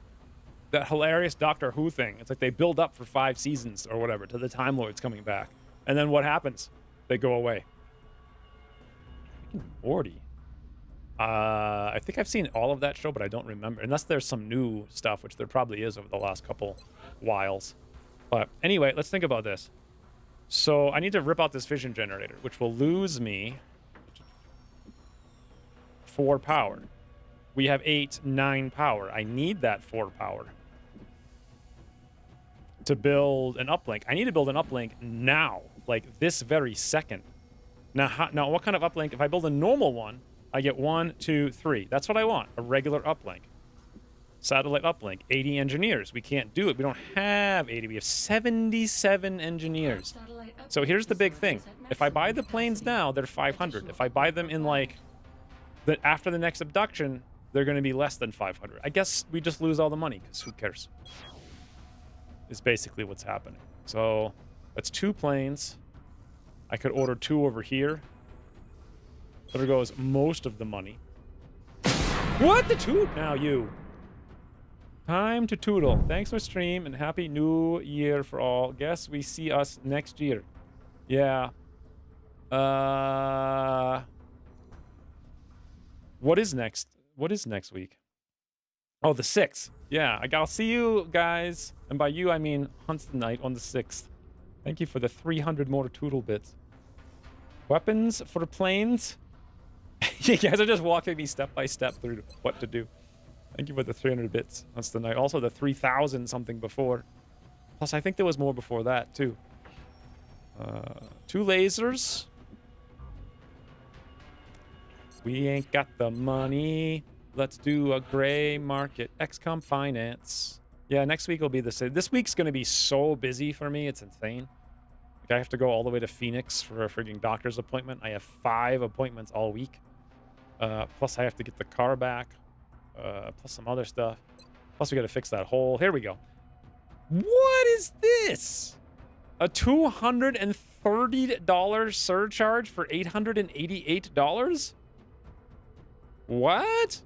that hilarious Doctor Who thing. It's like they build up for 5 seasons or whatever to the Time Lords coming back, and then what happens? They go away. Morty. I think I've seen all of that show, but I don't remember. Unless there's some new stuff, which there probably is over the last couple whiles. But anyway, let's think about this. So I need to rip out this fission generator, which will lose me 4 power. We have 8, 9 power. I need that 4 power to build an uplink. I need to build an uplink now, like this very second. Now, what kind of uplink? If I build a normal one, I get 1, 2, 3. That's what I want, a regular uplink. Satellite uplink, 80 engineers. We can't do it. We don't have 80. We have 77 engineers. So here's the big thing. If I buy the planes now, they're 500. If I buy them in like after the next abduction, they're going to be less than 500. I guess we just lose all the money because who cares? Is basically what's happening. So that's 2 planes. I could order 2 over here. There goes most of the money. What the toot now, you? Time to toodle. Thanks for stream and happy new year for all. Guess we see us next year. Yeah. What is next? What is next week? Oh, the 6th. Yeah, I'll see you guys. And by you, I mean Hunts Night on the 6th. Thank you for the 300 more toodle bits. Weapons for planes? You guys are just walking me step by step through what to do. Thank you for the 300 bits. That's the night. Also the 3,000 something before. Plus, I think there was more before that, too. 2 lasers. We ain't got the money. Let's do a gray market. XCOM finance. Yeah, next week will be the same. This week's going to be so busy for me. It's insane. Like, I have to go all the way to Phoenix for a freaking doctor's appointment. I have 5 appointments all week. Plus, I have to get the car back. Plus some other stuff. Plus, we got to fix that hole. Here we go. What is this? A $230 surcharge for $888? What?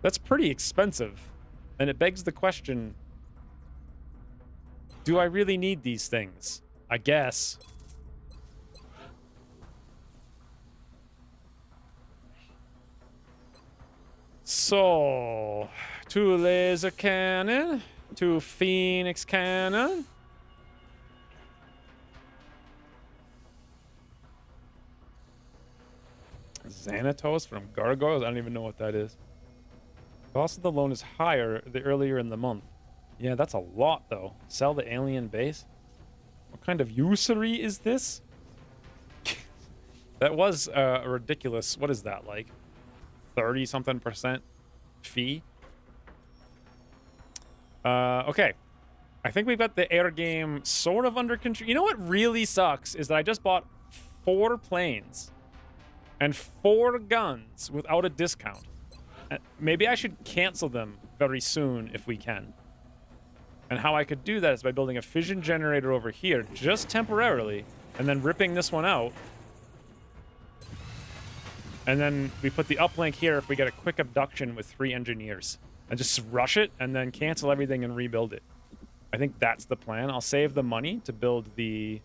That's pretty expensive. And it begs the question, do I really need these things? I guess. So, 2 laser cannon, 2 Phoenix cannon. Xanatos from Gargoyles? I don't even know what that is. Cost of the loan is higher the earlier in the month. Yeah, that's a lot, though. Sell the alien base? What kind of usury is this? That was a ridiculous... What is that, like? 30-something% fee? Okay. I think we've got the air game sort of under control. You know what really sucks is that I just bought 4 planes and 4 guns without a discount. Maybe I should cancel them very soon if we can. And how I could do that is by building a fission generator over here, just temporarily, and then ripping this one out. And then we put the uplink here if we get a quick abduction with 3 engineers. And just rush it, and then cancel everything and rebuild it. I think that's the plan. I'll save the money to build the...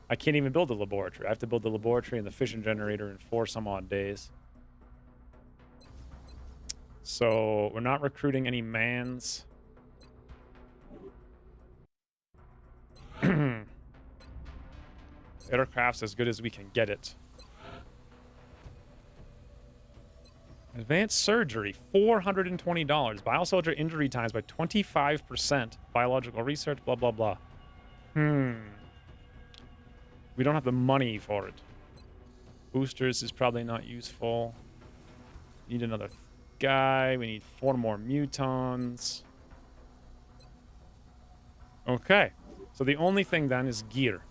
I can't even build a laboratory. I have to build the laboratory and the fission generator in 4 some odd days. So, we're not recruiting any mans. Aircraft's as good as we can get it. Advanced surgery, $420. Biosoldier injury times by 25%. Biological research, blah, blah, blah. We don't have the money for it. Boosters is probably not useful. Need another guy. We need 4 more mutons. Okay. So the only thing then is gear.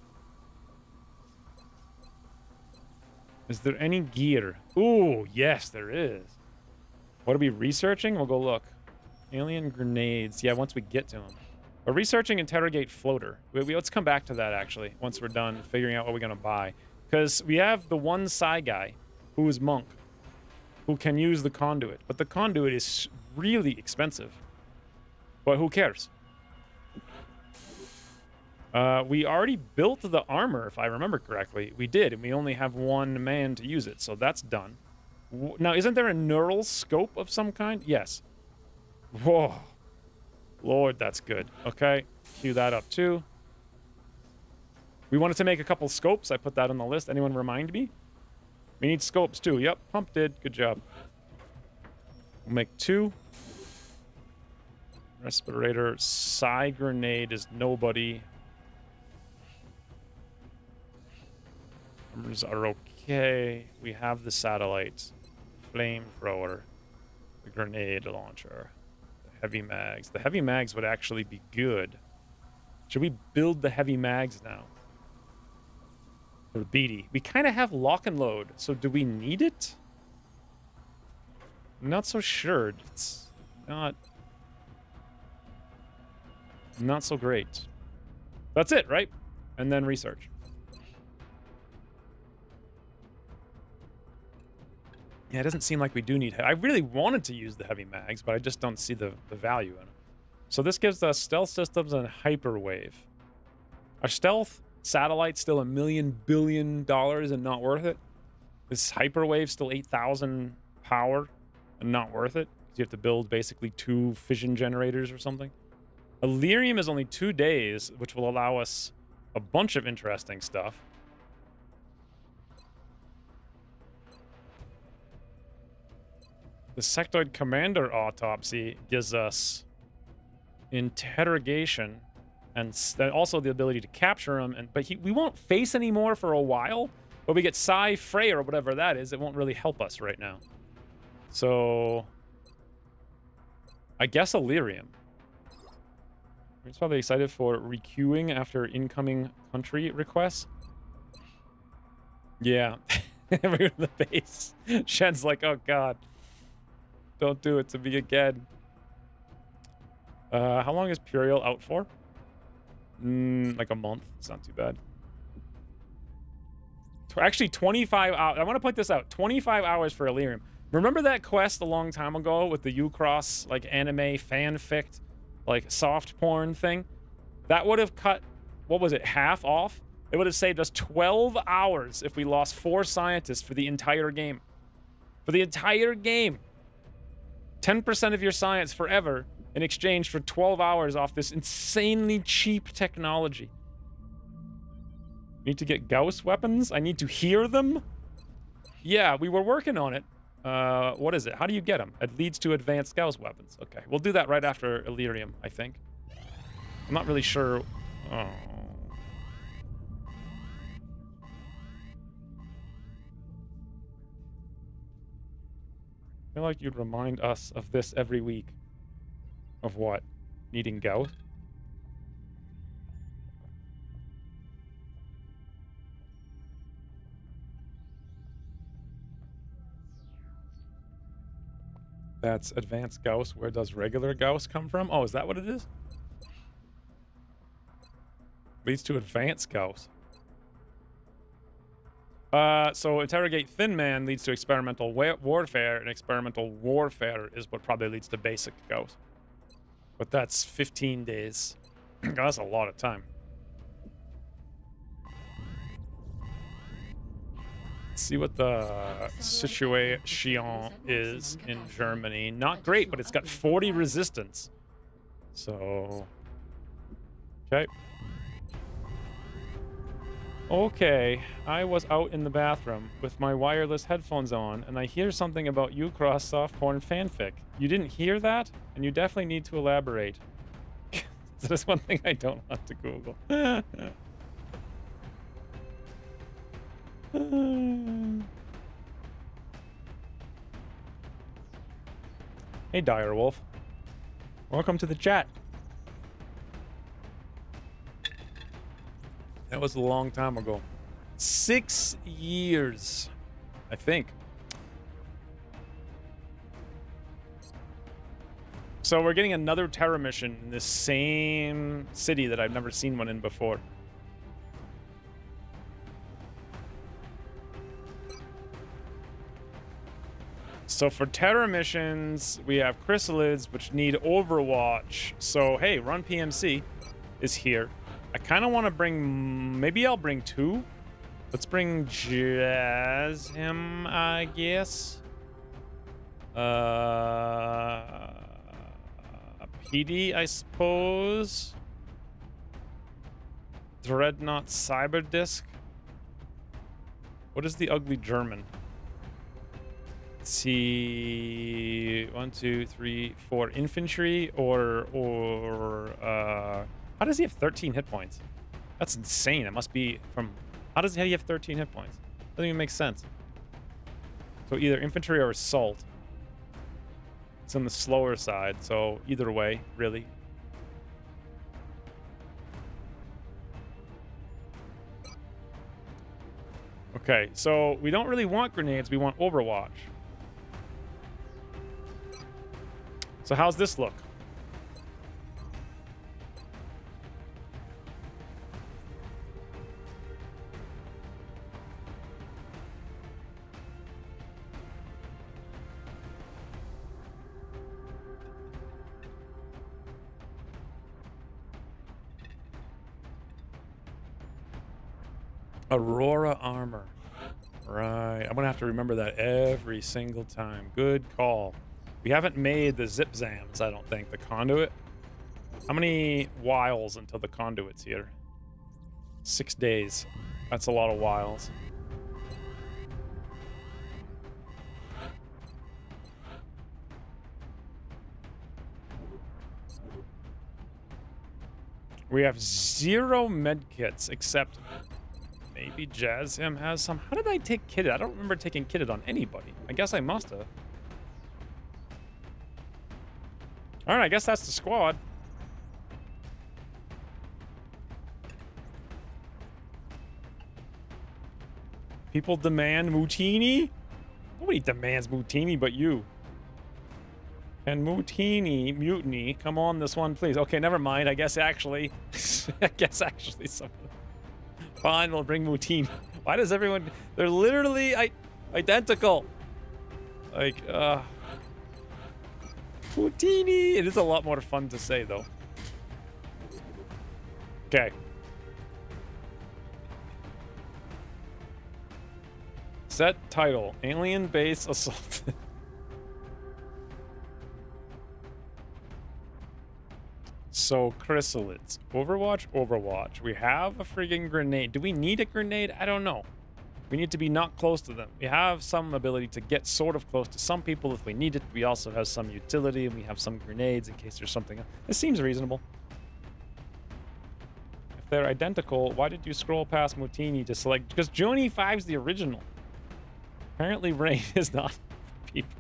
Is there any gear? Ooh, yes, there is. What are we researching? We'll go look. Alien grenades. Yeah, once we get to them. We're researching interrogate floater. Let's come back to that, actually, once we're done figuring out what we're going to buy. Because we have the one Psy guy, who is Monk, who can use the conduit. But the conduit is really expensive. But who cares? We already built the armor, if I remember correctly. We did, and we only have 1 man to use it, so that's done. Now, isn't there a neural scope of some kind? Yes. Whoa. Lord, that's good. Okay, cue that up, too. We wanted to make a couple scopes. I put that on the list. Anyone remind me? We need scopes, too. Yep, Pump did. Good job. We'll make 2. Respirator. Psy grenade is nobody. Numbers are okay. We have the satellite, flamethrower, the grenade launcher, the heavy mags. The heavy mags would actually be good. Should we build the heavy mags now? For the BD. We kind of have lock and load, so do we need it? I'm not so sure. It's not so great. That's it, right? And then research. Yeah, it doesn't seem like we do need... I really wanted to use the heavy mags, but I just don't see the value in them. So this gives us stealth systems and hyperwave. Are stealth satellites still $1 million billion and not worth it? Is hyperwave still 8,000 power and not worth it? Because you have to build basically 2 fission generators or something. Illyrium is only 2 days, which will allow us a bunch of interesting stuff. The sectoid commander autopsy gives us interrogation and also the ability to capture him. But we won't face anymore for a while. But we get Psi Frey or whatever that is. It won't really help us right now. So I guess Illyrium. We're probably excited for requeuing after incoming country requests. Yeah. We're in the base. Shen's like, oh god. Don't do it to me again. How long is Puriel out for? Like a month. It's not too bad. Actually, 25 hours. I want to point this out. 25 hours for Illyrium. Remember that quest a long time ago with the Ucross, like, anime fanfic, like, soft porn thing? That would have cut, what was it, half off? It would have saved us 12 hours if we lost 4 scientists for the entire game. For the entire game. 10% of your science forever in exchange for 12 hours off this insanely cheap technology. Need to get Gauss weapons? I need to hear them? Yeah, we were working on it. What is it? How do you get them? It leads to advanced Gauss weapons. Okay, we'll do that right after Illyrium, I think. I'm not really sure. Oh. I feel like you'd remind us of this every week. Of what? Needing Gauss? That's advanced Gauss. Where does regular Gauss come from? Oh, is that what it is? Leads to advanced Gauss. So interrogate Thin Man leads to experimental warfare, and experimental warfare is what probably leads to basic Gauss. But that's 15 days. That's a lot of time. Let's see what the situation is in Germany. Not great, but it's got 40 resistance. So... Okay. Okay, I was out in the bathroom with my wireless headphones on, and I hear something about Ucross soft porn fanfic. You didn't hear that? And you definitely need to elaborate. That's one thing I don't want to Google. Hey, Direwolf. Welcome to the chat. That was a long time ago. 6 years, I think. So we're getting another Terra mission in the same city that I've never seen one in before. So for Terra missions, we have Chrysalids, which need Overwatch. So, hey, Run PMC is here. I kind of want to bring... Maybe I'll bring 2. Let's bring Jazim, I guess. PD, I suppose. Dreadnought Cyberdisk. What is the ugly German? Let's see... 1, 2, 3, 4. Infantry or how does he have 13 hit points? That's insane. It must be from... How does he have 13 hit points? Doesn't even make sense. So either infantry or assault. It's on the slower side, so either way, really. Okay, so we don't really want grenades, we want Overwatch. So how's this look? Aurora armor. Right. I'm gonna have to remember that every single time. Good call. We haven't made the zip zams, I don't think. The conduit. How many whiles until the conduit's here? 6 days. That's a lot of whiles. We have 0 medkits, except maybe Jazim has some. How did I take kitted? I don't remember taking kitted on anybody. I guess I must have. All right, I guess that's the squad. People demand Mutiny? Nobody demands Mutiny but you. Can Mutiny come on this one, please? Okay, never mind. I guess actually... someone... Fine, we'll bring Mutiny. Why does everyone... They're literally identical. Like, Mutiny! It is a lot more fun to say, though. Okay. Set title. Alien base assault. So, Chrysalids. Overwatch. We have a friggin' grenade. Do we need a grenade? I don't know. We need to be not close to them. We have some ability to get sort of close to some people if we need it. We also have some utility, and we have some grenades in case there's something else. This seems reasonable. If they're identical, why did you scroll past Mutini to select? Because Johnny 5's the original. Apparently Rain is not people.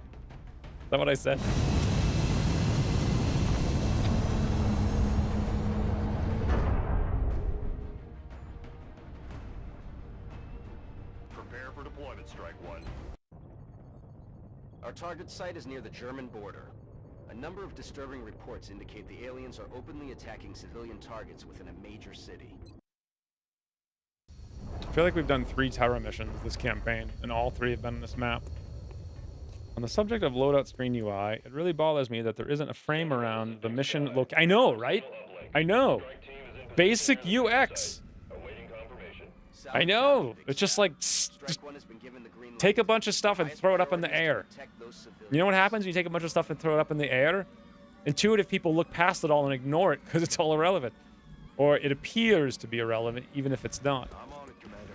Is that what I said? Prepare for deployment, Strike One. Our target site is near the German border. A number of disturbing reports indicate the aliens are openly attacking civilian targets within a major city. I feel like we've done 3 Terra missions this campaign, and all 3 have been on this map. On the subject of loadout screen UI, it really bothers me that there isn't a frame around the mission look. I know, right? I know. Basic UX. I know. It's just like, just take a bunch of stuff and throw it up in the air. You know what happens when you take a bunch of stuff and throw it up in the air? Intuitive people look past it all and ignore it because it's all irrelevant. Or it appears to be irrelevant, even if it's not. I'm on it, Commander.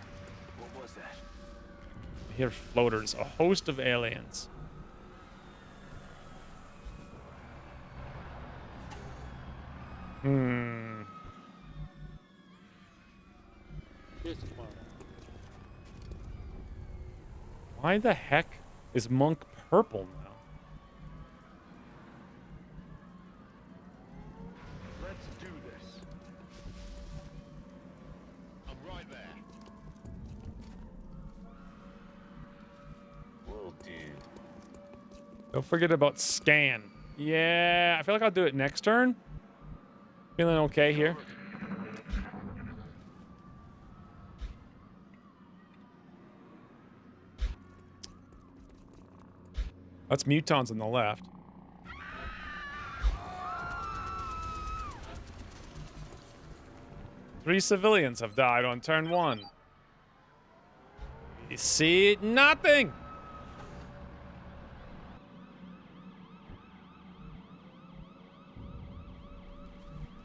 What was that? I hear floaters, a host of aliens. Why the heck is Monk purple now? Let's do this. I'm right there. Will do. Don't forget about scan. Yeah, I feel like I'll do it next turn. Feeling okay here. That's mutons on the left. Three civilians have died on turn 1. You see nothing.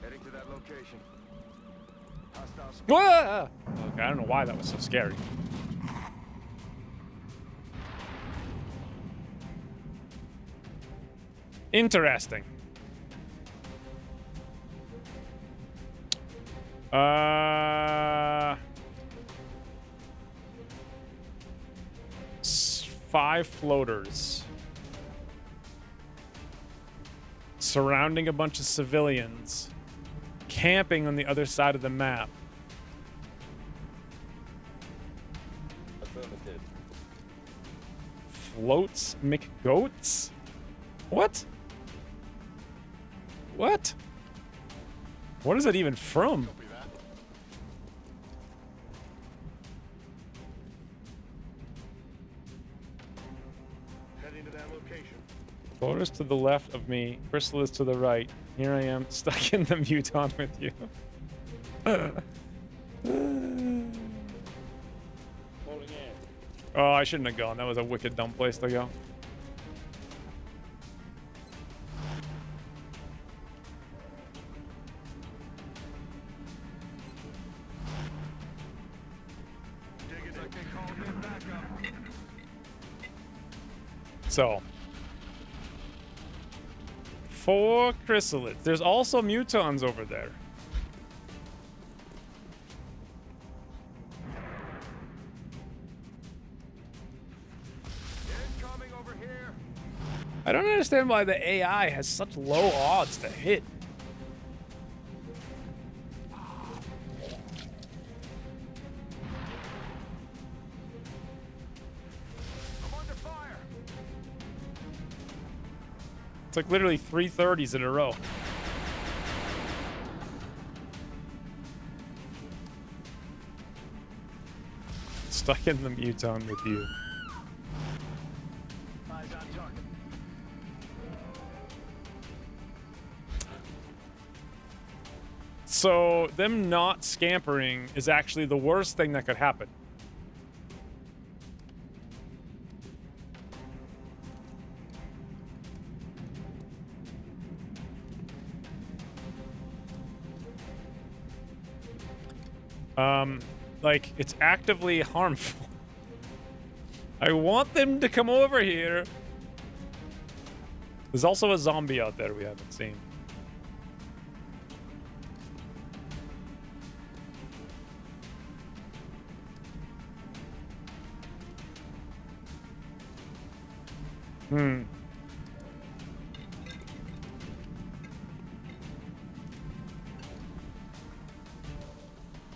Heading to that location. Hostiles. Whoa! Okay, I don't know why that was so scary. Interesting. Five floaters. Surrounding a bunch of civilians. Camping on the other side of the map. Affirmative. Floats McGoats? What? What? What is that even from? Copy that. Heading to that location. Floaters to the left of me, Crystal is to the right. Here I am, stuck in the muton with you. Oh, I shouldn't have gone. That was a wicked dumb place to go. So, 4 chrysalids. There's also mutons over there. Incoming over here. I don't understand why the AI has such low odds to hit. It's like literally 330s in a row. Stuck in the muton with you. Eyes on target. So them not scampering is actually the worst thing that could happen. Like, it's actively harmful. I want them to come over here. There's also a zombie out there we haven't seen.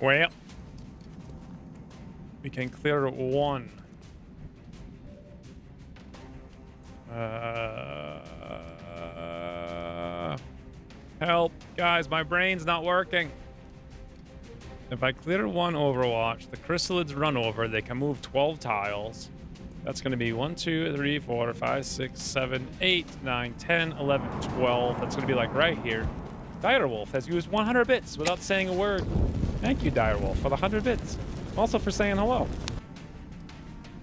Well, we can clear one. Help, guys, my brain's not working. If I clear one Overwatch, the chrysalids run over, they can move 12 tiles. That's going to be 1, 2, 3, 4, 5, 6, 7, 8, 9, 10, 11, 12. That's going to be like right here. Direwolf has used 100 bits without saying a word. Thank you, Direwolf, for the 100 bits. Also for saying hello.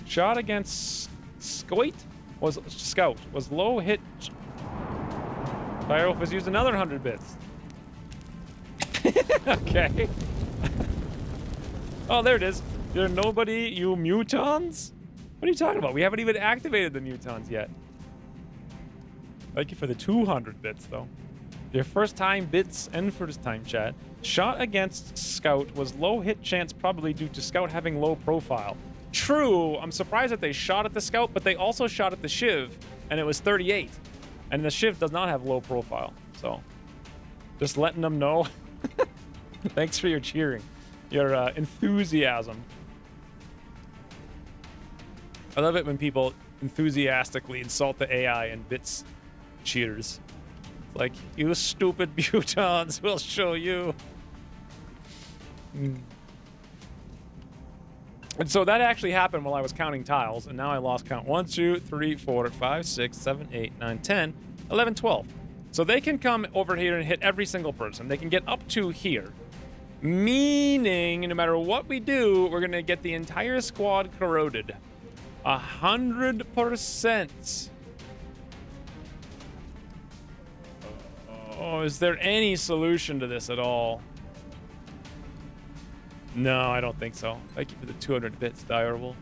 Shot against Scout was low hit. Direwolf has used another 100 bits. Okay. Oh, there it is. There's nobody, you mutons? What are you talking about? We haven't even activated the mutons yet. Thank you for the 200 bits, though. Your first time bits and first time chat. Shot against Scout was low hit chance probably due to Scout having low profile. True, I'm surprised that they shot at the Scout, but they also shot at the Shiv, and it was 38. And the Shiv does not have low profile, so just letting them know. Thanks for your cheering, your enthusiasm. I love it when people enthusiastically insult the AI and bits cheers. It's like, you stupid mutons, we'll show you. And so that actually happened while I was counting tiles, and now I lost count. 1, 2, 3, 4, 5, 6, 7, 8, 9, 10, 11, 12. So they can come over here and hit every single person. They can get up to here. Meaning, no matter what we do, we're going to get the entire squad corroded. 100%. Oh, is there any solution to this at all? No, I don't think so. Thank you for the 200 bits, Direwolf.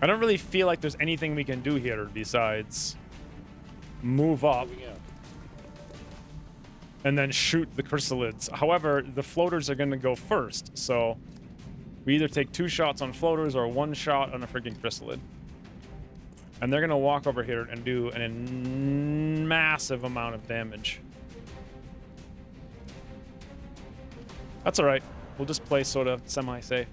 I don't really feel like there's anything we can do here besides move up and then shoot the chrysalids. However, the floaters are going to go first, so we either take 2 shots on floaters or 1 shot on a freaking chrysalid. And they're going to walk over here and do a massive amount of damage. That's all right. We'll just play sort of semi-safe.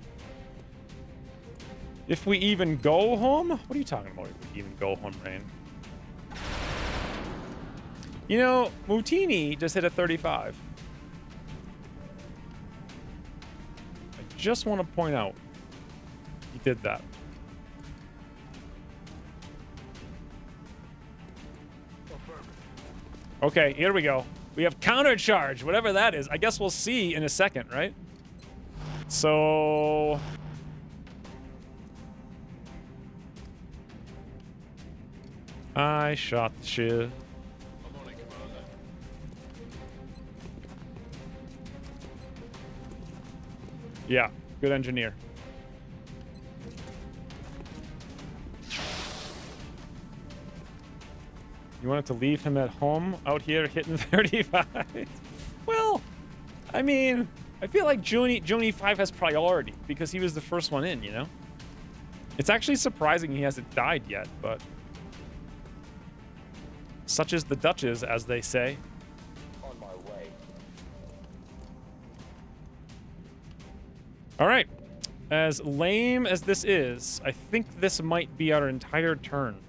If we even go home? What are you talking about? If we even go home, Rain? You know, Mutini just hit a 35. I just want to point out he did that. Okay, here we go. We have counter charge, whatever that is. I guess we'll see in a second, right? So I shot the Shiv. I'm on it, Commander. Yeah, good engineer. You wanted to leave him at home out here hitting 35? Well, I mean, I feel like Joni 5 has priority because he was the first one in, you know? It's actually surprising he hasn't died yet, but such is the Duchess, as they say. On my way. All right. As lame as this is, I think this might be our entire turn.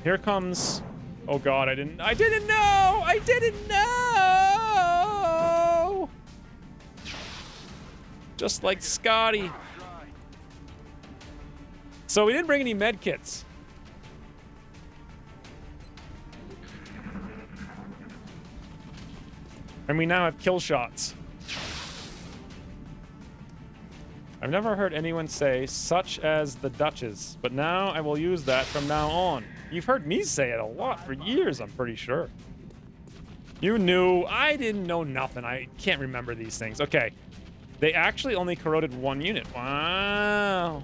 Here comes... Oh god, I didn't know! I didn't know! Just like Scotty. So we didn't bring any med kits. And we now have kill shots. I've never heard anyone say such as the Duchess, but now I will use that from now on. You've heard me say it a lot for years, I'm pretty sure. You knew. I didn't know nothing. I can't remember these things. Okay. They actually only corroded 1 unit. Wow.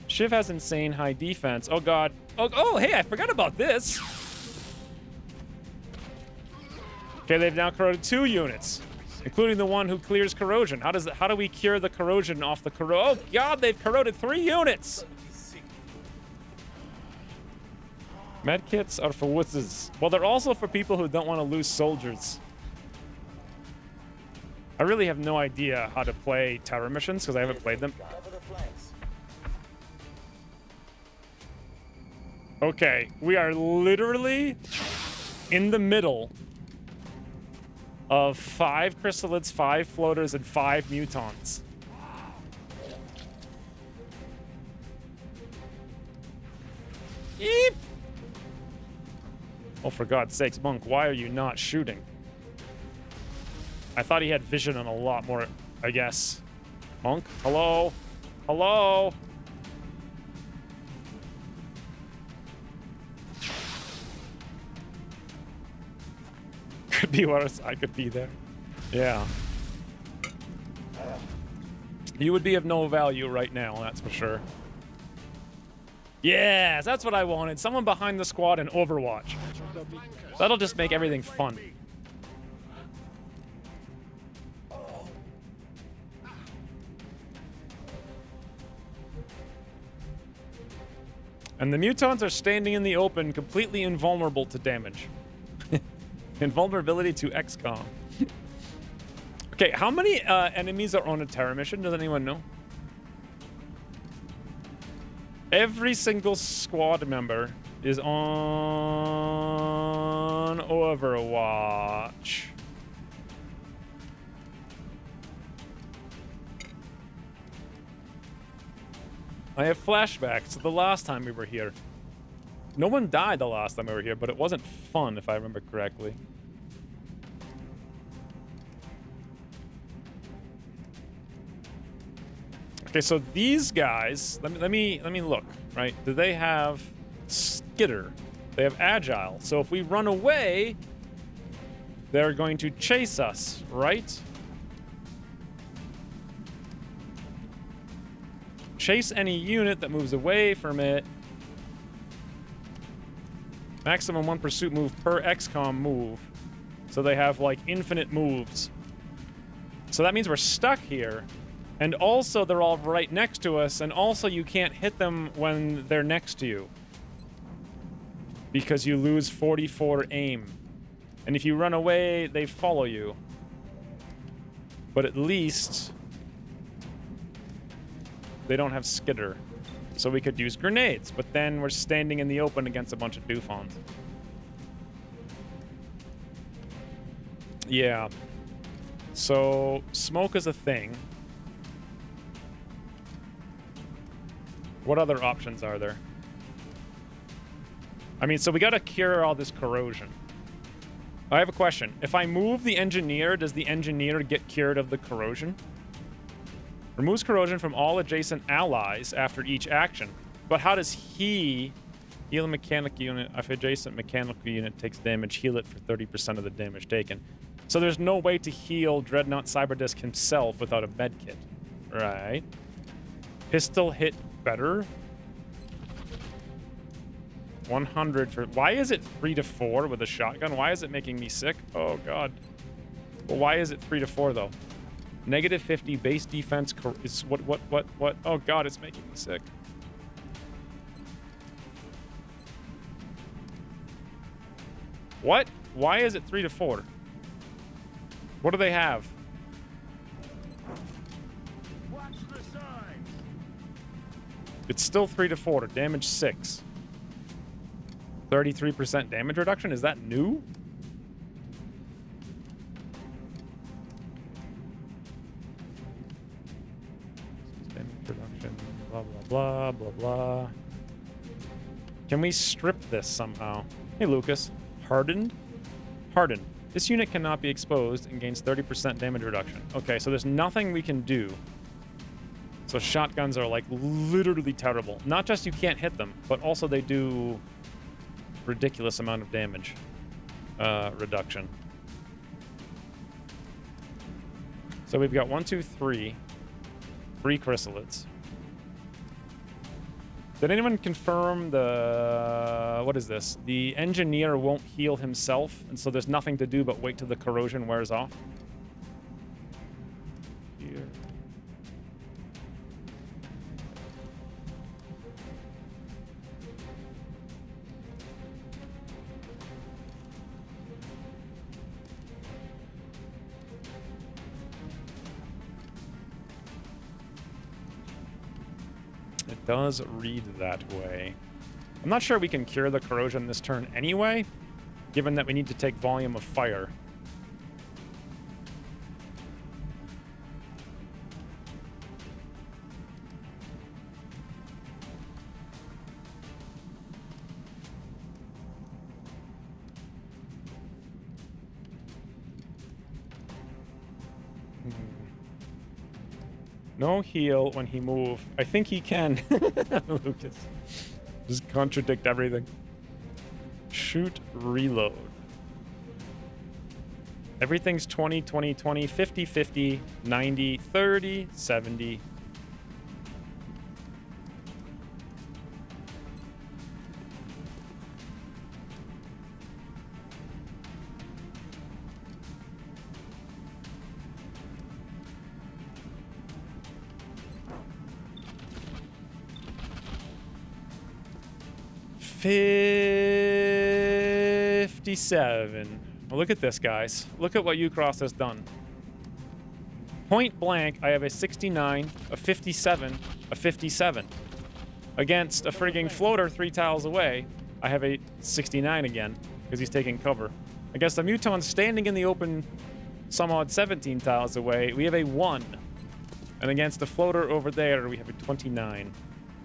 Shiv has insane high defense. Oh, God. Oh, hey, I forgot about this. Okay, they've now corroded 2 units, including the one who clears corrosion. How do we cure the corrosion off the Oh, God, they've corroded 3 units. Medkits are for wutzes. Well, they're also for people who don't want to lose soldiers. I really have no idea how to play terror missions because I haven't played them. Okay, we are literally in the middle of 5 chrysalids, 5 floaters, and 5 mutons. Eep! Oh, for God's sakes, Monk, why are you not shooting? I thought he had vision on a lot more, I guess. Monk, hello? Hello? Could be worse. I could be there. Yeah. You would be of no value right now, that's for sure. Yes, that's what I wanted. Someone behind the squad in Overwatch. That'll just make everything fun. And the mutons are standing in the open, completely invulnerable to damage. Invulnerability to XCOM. Okay, how many enemies are on a terror mission? Does anyone know? Every single squad member is on Overwatch. I have flashbacks to the last time we were here. No one died the last time we were here, but it wasn't fun, if I remember correctly. Okay, so these guys, let me look, right? Do they have skitter? They have agile. So if we run away, they're going to chase us, right? Chase any unit that moves away from it. Maximum 1 pursuit move per XCOM move. So they have like infinite moves. So that means we're stuck here. And also they're all right next to us, and also you can't hit them when they're next to you. Because you lose 44 aim. And if you run away, they follow you. But at least they don't have skitter. So we could use grenades, but then we're standing in the open against a bunch of doofons. Yeah. So smoke is a thing. What other options are there? I mean, so we gotta cure all this corrosion. I have a question. If I move the engineer, does the engineer get cured of the corrosion? Removes corrosion from all adjacent allies after each action. But how does he heal a mechanical unit? If adjacent mechanical unit takes damage, heal it for 30% of the damage taken. So there's no way to heal Dreadnought Cyberdisk himself without a medkit. Right. Pistol hit better. 100 for... Why is it 3 to 4 with a shotgun? Why is it making me sick? Oh, God. Well, why is it 3 to 4, though? Negative 50 base defense is what? Oh, God, it's making me sick. What? Why is it 3 to 4? What do they have? Watch the signs. It's still 3 to 4. Damage 6. 33% damage reduction? Is that new? Damage reduction. Blah, blah, blah, blah, blah. Can we strip this somehow? Hey, Lucas. Hardened? Hardened. This unit cannot be exposed and gains 30% damage reduction. Okay, so there's nothing we can do. So shotguns are, like, literally terrible. Not just you can't hit them, but also they do ridiculous amount of damage reduction. So we've got 1, 2, 3 chrysalids. Did anyone confirm the... what is this? The engineer won't heal himself, and so there's nothing to do but wait till the corrosion wears off? Here. It does read that way. I'm not sure we can cure the corrosion this turn anyway, given that we need to take volume of fire. No heal when he move. I think he can. Lucas. Just contradict everything. Shoot, reload. Everything's 20, 20, 20, 50, 50, 90, 30, 70. $57. Well, look at this, guys. Look at what Ucross has done. Point blank, I have a 69, a 57, a 57. Against a frigging floater 3 tiles away, I have a 69 again, because he's taking cover. Against a Muton standing in the open some odd 17 tiles away, we have a 1. And against the floater over there, we have a 29.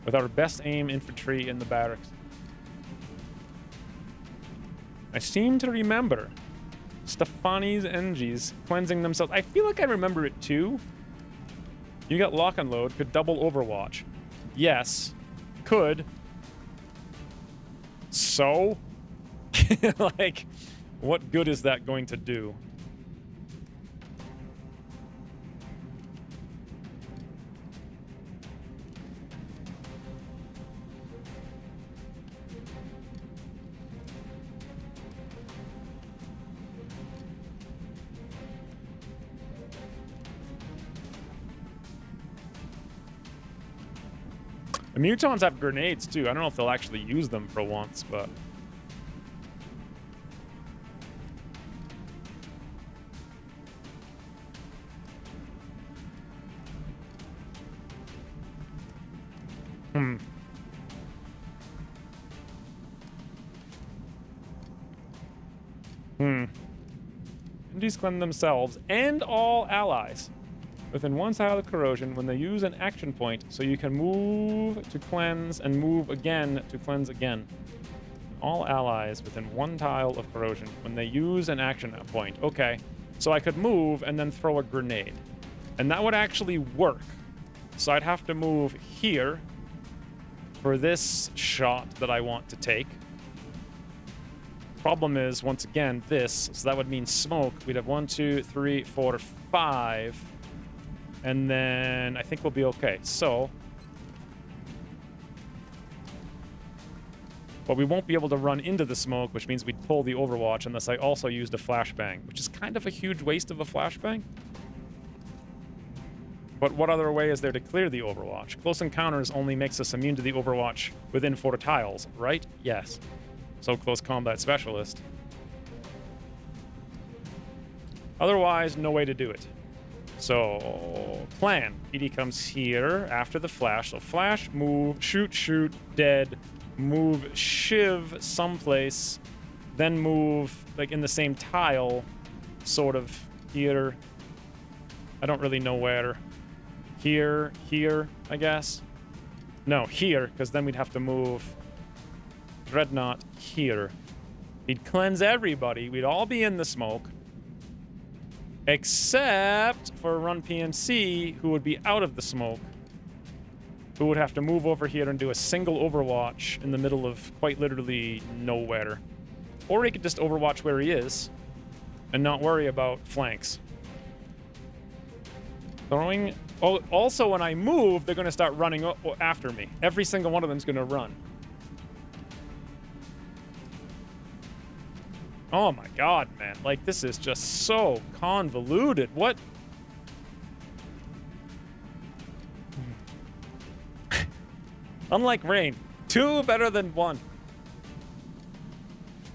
With our best aim infantry in the barracks. I seem to remember Stefani's Engies cleansing themselves. I feel like I remember it too. You got lock and load, could double Overwatch. Yes. Could. So? Like, what good is that going to do? The Mutons have grenades, too. I don't know if they'll actually use them for once, but... Indies cleanse themselves and all allies within 1 tile of corrosion when they use an action point, so you can move to cleanse and move again to cleanse again. All allies within 1 tile of corrosion when they use an action point. Okay, so I could move and then throw a grenade. And that would actually work. So I'd have to move here for this shot that I want to take. Problem is, once again, this, so that would mean smoke. We'd have 1, 2, 3, 4, 5. And then I think we'll be okay. So, but we won't be able to run into the smoke, which means we'd pull the Overwatch unless I also used a flashbang, which is kind of a huge waste of a flashbang. But what other way is there to clear the Overwatch? Close encounters only makes us immune to the Overwatch within 4 tiles, right? Yes. So close combat specialist. Otherwise, no way to do it. So, plan. PD comes here after the flash. So flash, move, shoot, shoot, dead, move, shiv someplace, then move, like, in the same tile, sort of here. I don't really know where. Here, here, I guess. No, here, because then we'd have to move Dreadnought here. He'd cleanse everybody. We'd all be in the smoke. Except for Run PMC, who would be out of the smoke. who would have to move over here and do a single overwatch in the middle of quite literally nowhere. Or he could just overwatch where he is and not worry about flanks. Throwing... Oh, also, when I move, they're going to start running after me. Every single one of them is going to run. Oh my god, man. Like, this is just so convoluted. What? Unlike rain, 2 better than 1.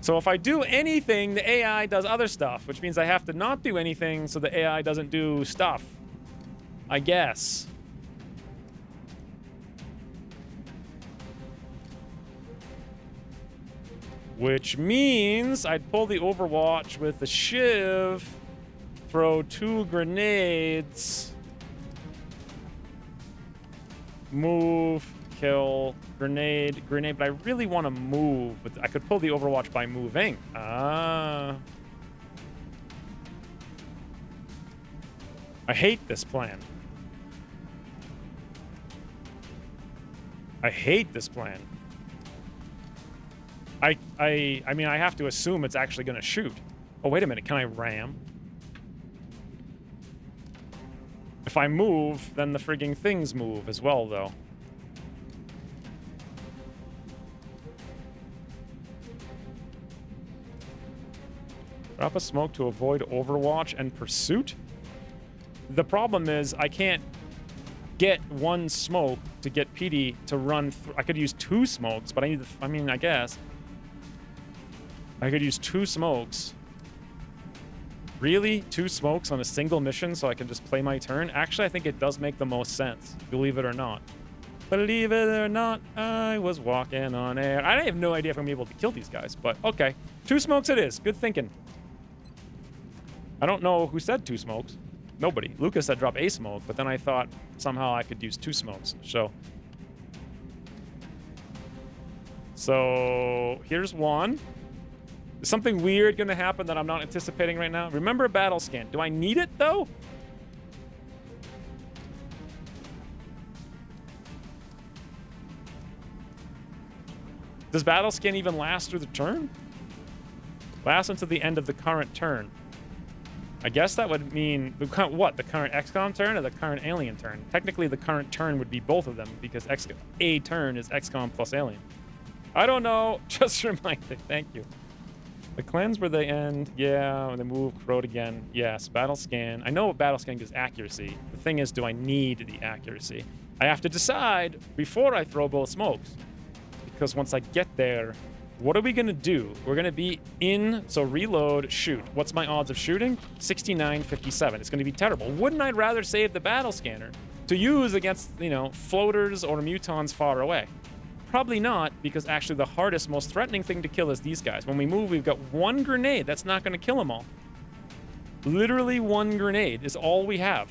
So if I do anything, the AI does other stuff, which means I have to not do anything so the AI doesn't do stuff. I guess. Which means I'd pull the Overwatch with the Shiv, throw 2 grenades, move, kill, grenade, but I really want to move. But I could pull the Overwatch by moving. Ah. I hate this plan. I hate this plan. I mean, I have to assume it's actually going to shoot. Oh, wait a minute. Can I ram? If I move, then the frigging things move as well, though. Drop a smoke to avoid Overwatch and pursuit? The problem is I can't get 1 smoke to get PD to run through. I could use 2 smokes, but I need the... I mean, I guess. I could use 2 smokes. Really? 2 smokes on a single mission so I can just play my turn? Actually, I think it does make the most sense, believe it or not. Believe it or not, I was walking on air. I have no idea if I'm going to be able to kill these guys, but okay. 2 smokes it is. Good thinking. I don't know who said 2 smokes. Nobody. Lucas said drop a smoke, but then I thought somehow I could use 2 smokes. So here's 1. Is something weird going to happen that I'm not anticipating right now? Remember battle scan. Do I need it, though? Does battle scan even last through the turn? Last until the end of the current turn. I guess that would mean... What? The current XCOM turn or the current Alien turn? Technically, the current turn would be both of them because a turn is XCOM plus Alien. I don't know. Just reminded. Thank you. The cleanse where they end. Yeah, when they move, corrode again. Yes, battle scan. I know what battle scan gives accuracy. The thing is, do I need the accuracy? I have to decide before I throw both smokes. Because once I get there, what are we going to do? We're going to be in, so reload, shoot. What's my odds of shooting? 69-57. It's going to be terrible. Wouldn't I rather save the battle scanner to use against, you know, floaters or mutons far away? Probably not, because actually the hardest, most threatening thing to kill is these guys. When we move, we've got 1 grenade. That's not going to kill them all. Literally 1 grenade is all we have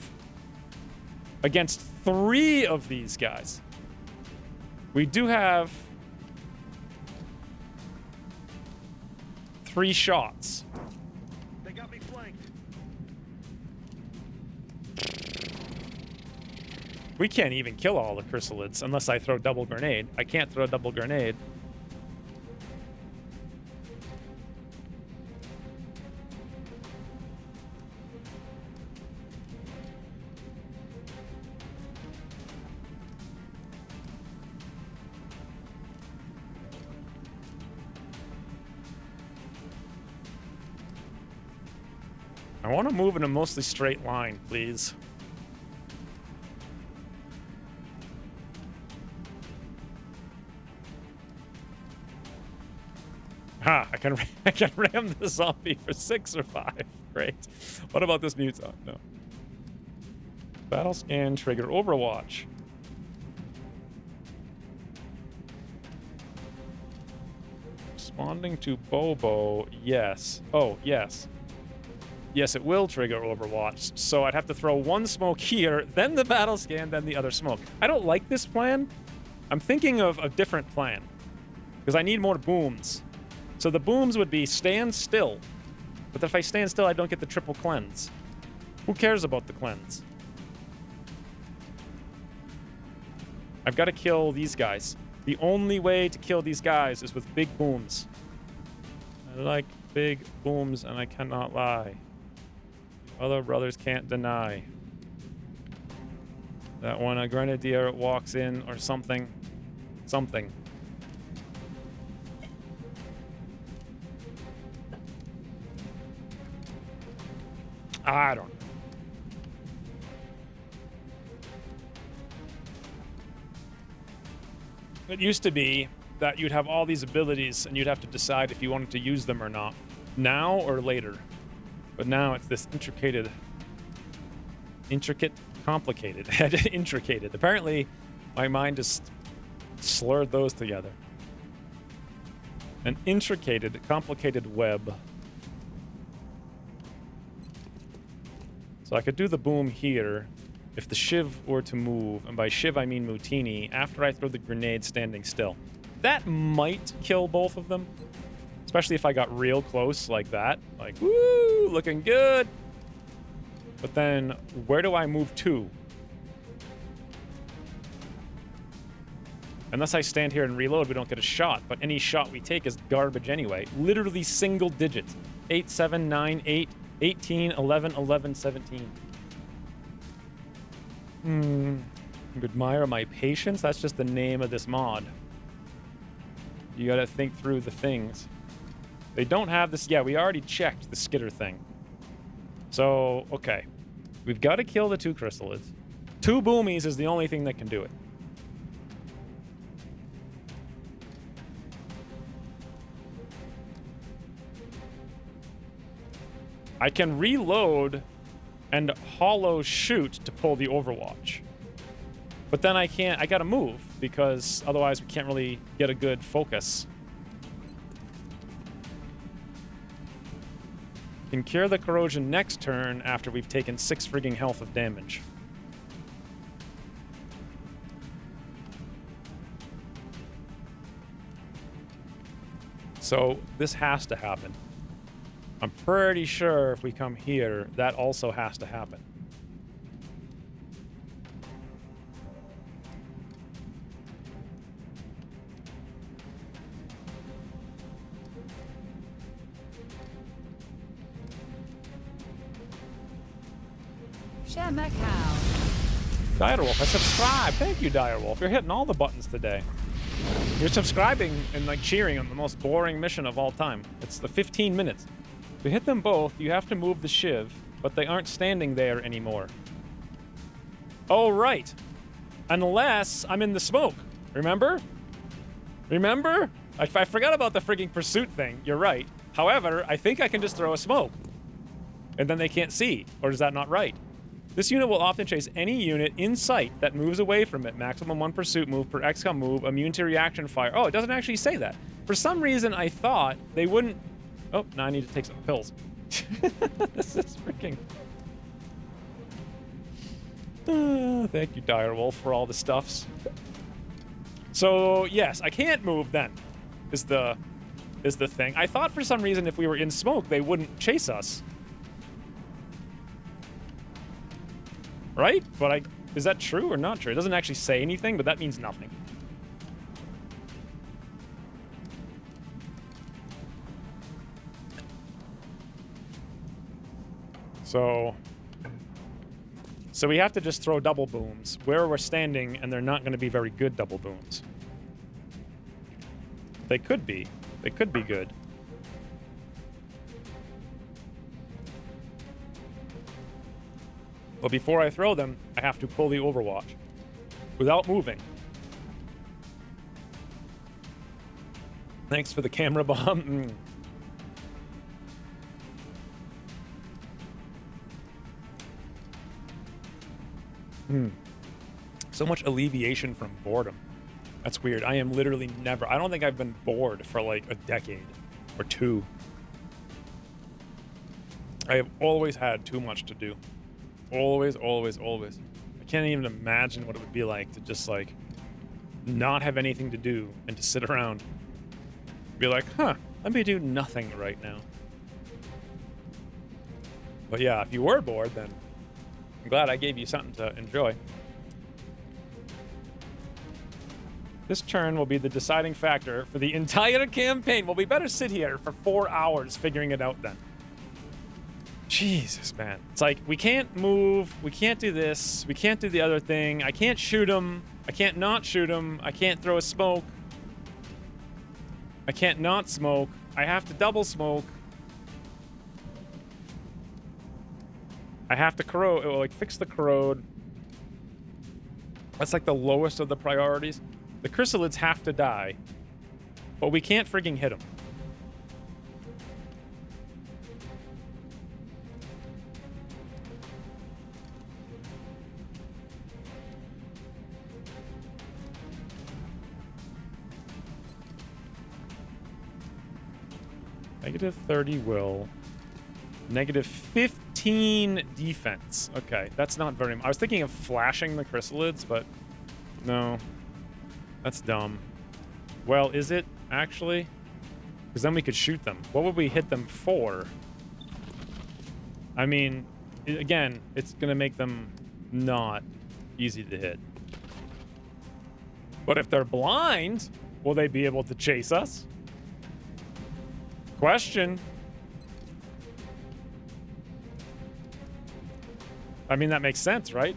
against 3 of these guys. We do have 3 shots. They got me flanked. We can't even kill all the chrysalids unless I throw double grenade. I can't throw double grenade. I want to move in a mostly straight line, please. Ha! I can ram the zombie for 6 or 5. Great. What about this muton? No. Battle scan trigger Overwatch. Responding to Bobo. Yes. Oh, yes. Yes, it will trigger Overwatch. So I'd have to throw 1 smoke here, then the battle scan, then the other smoke. I don't like this plan. I'm thinking of a different plan. Because I need more booms. So the booms would be stand still. But if I stand still, I don't get the triple cleanse. Who cares about the cleanse? I've got to kill these guys. The only way to kill these guys is with big booms. I like big booms, and I cannot lie. Other brothers can't deny that when a grenadier walks in or something. I don't know. It used to be that you'd have all these abilities and you'd have to decide if you wanted to use them or not. Now or later. But now it's this intricate, complicated, intricated. Apparently, my mind just slurred those together. An intricated, complicated web. So I could do the boom here if the shiv were to move, and by shiv I mean Mutini, after I throw the grenade standing still. That might kill both of them. Especially if I got real close like that. Like, woo, looking good. But then, where do I move to? Unless I stand here and reload, we don't get a shot. But any shot we take is garbage anyway. Literally single digits. 8, 7, 9, 8, 18, 11, 11, 17. You admire my patience? That's just the name of this mod. You gotta think through the things. They don't have this. Yeah, we already checked the skitter thing. So, okay. We've got to kill the 2 chrysalids. 2 boomies is the only thing that can do it. I can reload and hollow shoot to pull the Overwatch. But then I can't. I gotta move because otherwise we can't really get a good focus. Can cure the corrosion next turn after we've taken 6 frigging health of damage. So this has to happen. I'm pretty sure if we come here, that also has to happen. Share my cow. Direwolf, I subscribe. Thank you, Direwolf. You're hitting all the buttons today. You're subscribing and like cheering on the most boring mission of all time. It's the 15 minutes. To hit them both, you have to move the shiv, but they aren't standing there anymore. Oh, right. Unless I'm in the smoke. Remember? Remember? I forgot about the frigging pursuit thing. You're right. However, I think I can just throw a smoke. And then they can't see. Or is that not right? This unit will often chase any unit in sight that moves away from it. Maximum 1 pursuit move per XCOM move, immune to reaction fire. Oh, it doesn't actually say that. For some reason, I thought they wouldn't... Oh, now I need to take some pills. This is freaking... thank you, Direwolf, for all the stuffs. So, yes, I can't move then, is the thing. I thought for some reason if we were in smoke, they wouldn't chase us. Right? But is that true or not true? It doesn't actually say anything, but that means nothing. So we have to just throw double booms where we're standing, and they're not going to be very good double booms. They could be. They could be good. But before I throw them, I have to pull the Overwatch without moving. Thanks for the camera bomb. So much alleviation from boredom. That's weird. I am literally never... I don't think I've been bored for like a decade or 2. I have always had too much to do. Always, always, always. I can't even imagine what it would be like to just like not have anything to do and to sit around. Be like, huh, let me do nothing right now. But yeah, if you were bored, then I'm glad I gave you something to enjoy. This turn will be the deciding factor for the entire campaign. Well, we better sit here for 4 hours figuring it out then. Jesus, man. It's like, we can't move. We can't do this. We can't do the other thing. I can't shoot him. I can't not shoot him. I can't throw a smoke. I can't not smoke. I have to double smoke. I have to corrode. It will, like, fix the corrode. That's like the lowest of the priorities. The chrysalids have to die, but we can't frigging hit them. -30 will. -15 defense. Okay, that's not very much. I was thinking of flashing the chrysalids, but no. That's dumb. Well, is it actually? Because then we could shoot them. What would we hit them for? I mean, again, it's going to make them not easy to hit. But if they're blind, will they be able to chase us? Question. I mean, that makes sense, right?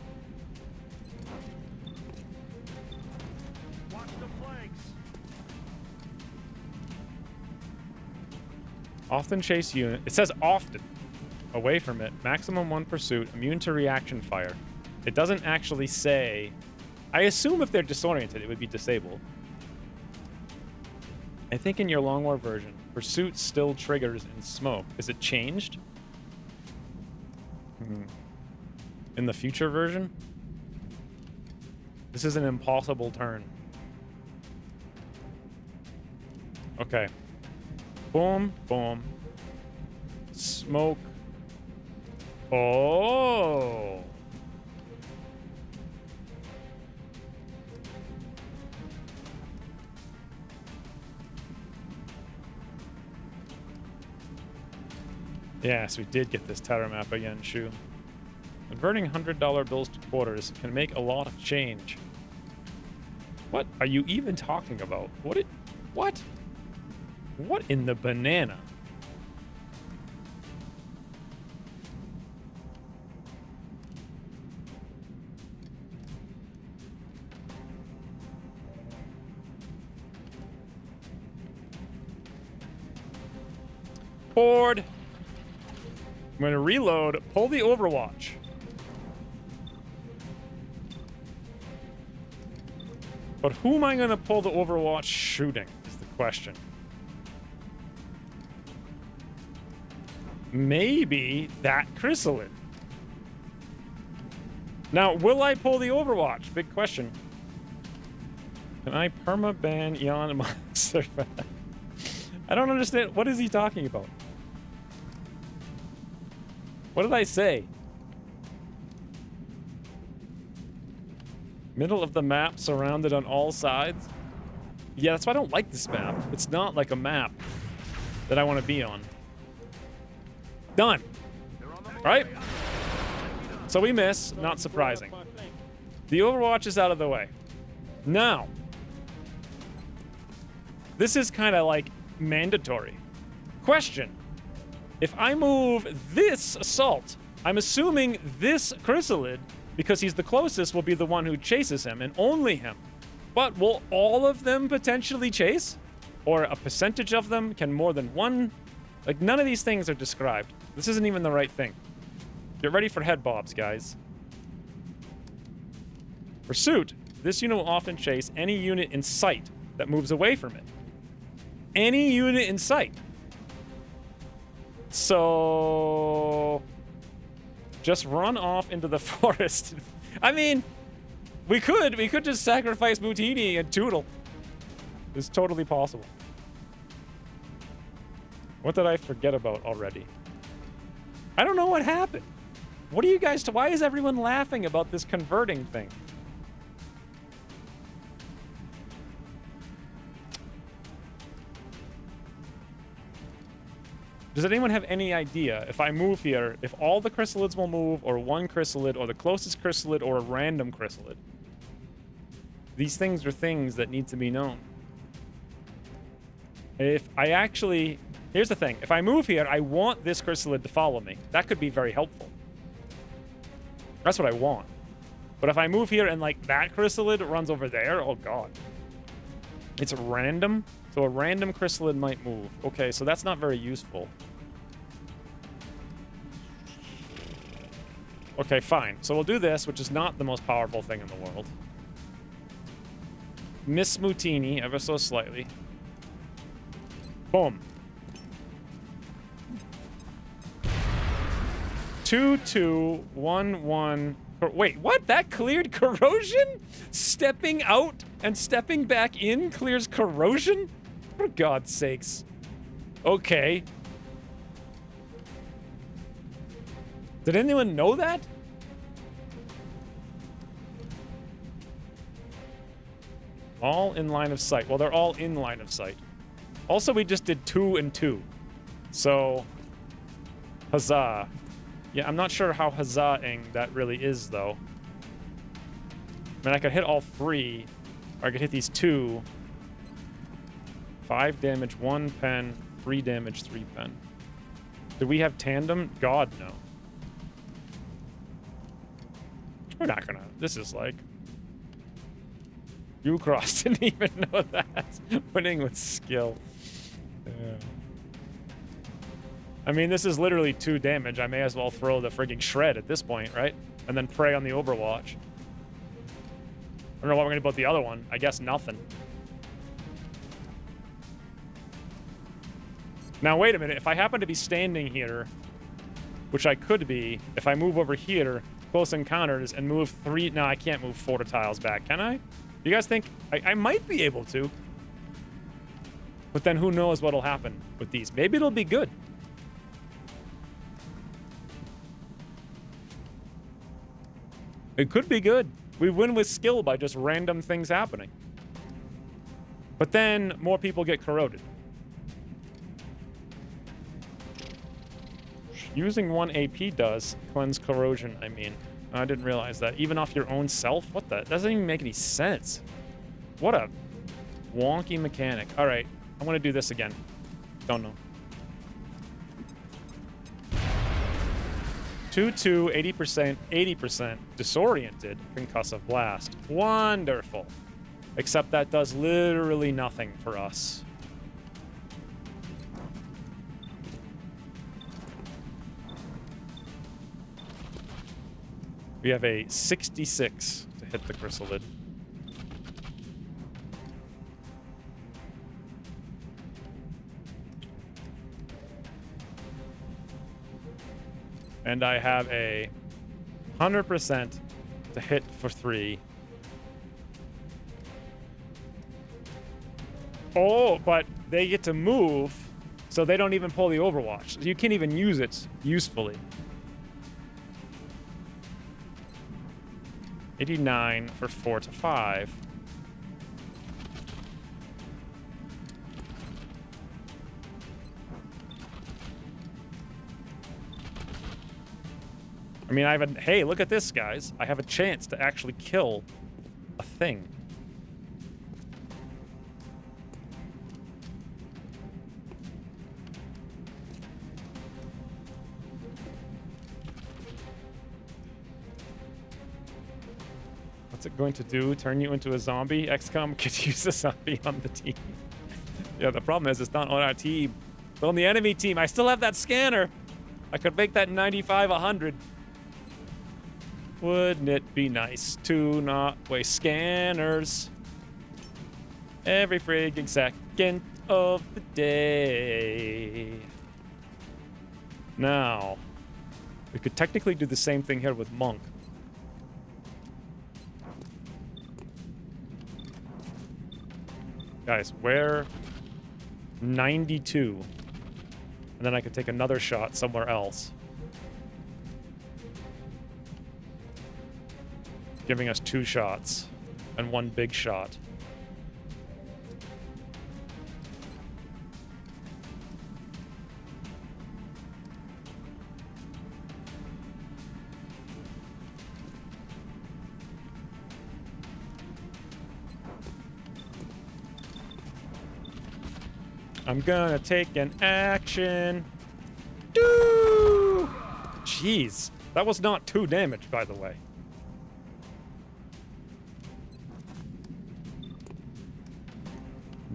Often chase unit. It says often. Away from it. Maximum 1 pursuit. Immune to reaction fire. It doesn't actually say. I assume if they're disoriented, it would be disabled. I think in your long war version, pursuit still triggers in smoke. Is it changed? In the future version? This is an impossible turn. Okay. Boom, boom. Smoke. Oh. Yes, we did get this terror map again, Shu. Converting $100 bills to quarters can make a lot of change. What are you even talking about? What? What in the banana? Board. I'm going to reload. Pull the Overwatch. But who am I going to pull the Overwatch shooting is the question. Maybe that chrysalid. Now, will I pull the Overwatch? Big question. Can I perma-ban Jan Monster? I don't understand. What is he talking about? What did I say? Middle of the map, surrounded on all sides? Yeah, that's why I don't like this map. It's not like a map that I want to be on. Done. Right? So we miss. Not surprising. The Overwatch is out of the way. Now, this is kind of like mandatory. Question. If I move this assault, I'm assuming this chrysalid, because he's the closest, will be the one who chases him, and only him. But will all of them potentially chase? Or a percentage of them? Can more than one? Like, none of these things are described. This isn't even the right thing. Get ready for head bobs, guys. Pursuit. This unit will often chase any unit in sight that moves away from it. Any unit in sight. So... just run off into the forest. I mean, we could just sacrifice Mutini and Toodle. It's totally possible. What did I forget about already? I don't know what happened. What are you guys... why is everyone laughing about this converting thing? Does anyone have any idea if I move here, if all the chrysalids will move, or one chrysalid, or the closest chrysalid, or a random chrysalid? These things are things that need to be known. If I actually... Here's the thing. If I move here, I want this chrysalid to follow me. That could be very helpful. That's what I want. But if I move here and, like, that chrysalid runs over there, oh, God. It's random. So a random chrysalid might move. Okay, so that's not very useful. Okay, fine. So we'll do this, which is not the most powerful thing in the world. Miss Mutini, ever so slightly. Boom. 2-2-1-1. Wait, what? That cleared corrosion? Stepping out and stepping back in clears corrosion? For God's sakes. Okay. Did anyone know that? All in line of sight. Well, they're all in line of sight. Also, we just did 2 and 2. So, huzzah. Yeah, I'm not sure how huzzah-ing that really is, though. I mean, I could hit all 3, or I could hit these 2. 5 damage, 1 pen, 3 damage, 3 pen. Do we have tandem? God, no. We're not gonna. This is like... Ucross didn't even know that. Winning with skill. Yeah. I mean, this is literally 2 damage. I may as well throw the frigging shred at this point, right? And then prey on the Overwatch. I don't know what we're gonna do about the other one. I guess nothing. Now, wait a minute. If I happen to be standing here, which I could be, if I move over here, close encounters, and move 3... No, I can't move 4 tiles back, can I? You guys think... I might be able to. But then who knows what'll happen with these. Maybe it'll be good. It could be good. We win with skill by just random things happening. But then more people get corroded. Using 1 AP does cleanse corrosion, I mean. I didn't realize that. Even off your own self? What the? That doesn't even make any sense. What a wonky mechanic. All right, I'm going to do this again. Don't know. 2-2, 80%, 80%. Disoriented, concussive blast. Wonderful. Except that does literally nothing for us. We have a 66 to hit the chrysalid. And I have a 100% to hit for 3. Oh, but they get to move, so they don't even pull the Overwatch. You can't even use it usefully. 89 for 4 to 5. I mean, I have a... Hey, look at this, guys. I have a chance to actually kill a thing. What's it going to do? Turn you into a zombie? XCOM could use a zombie on the team. Yeah, the problem is it's not on our team. It's on the enemy team. I still have that scanner. I could make that 95 100. Wouldn't it be nice to not waste scanners every friggin' second of the day? Now, we could technically do the same thing here with Monk. Guys, where 92, and then I could take another shot somewhere else, giving us 2 shots and 1 big shot. I'm gonna take an action. Doo! Jeez. That was not 2 damage, by the way.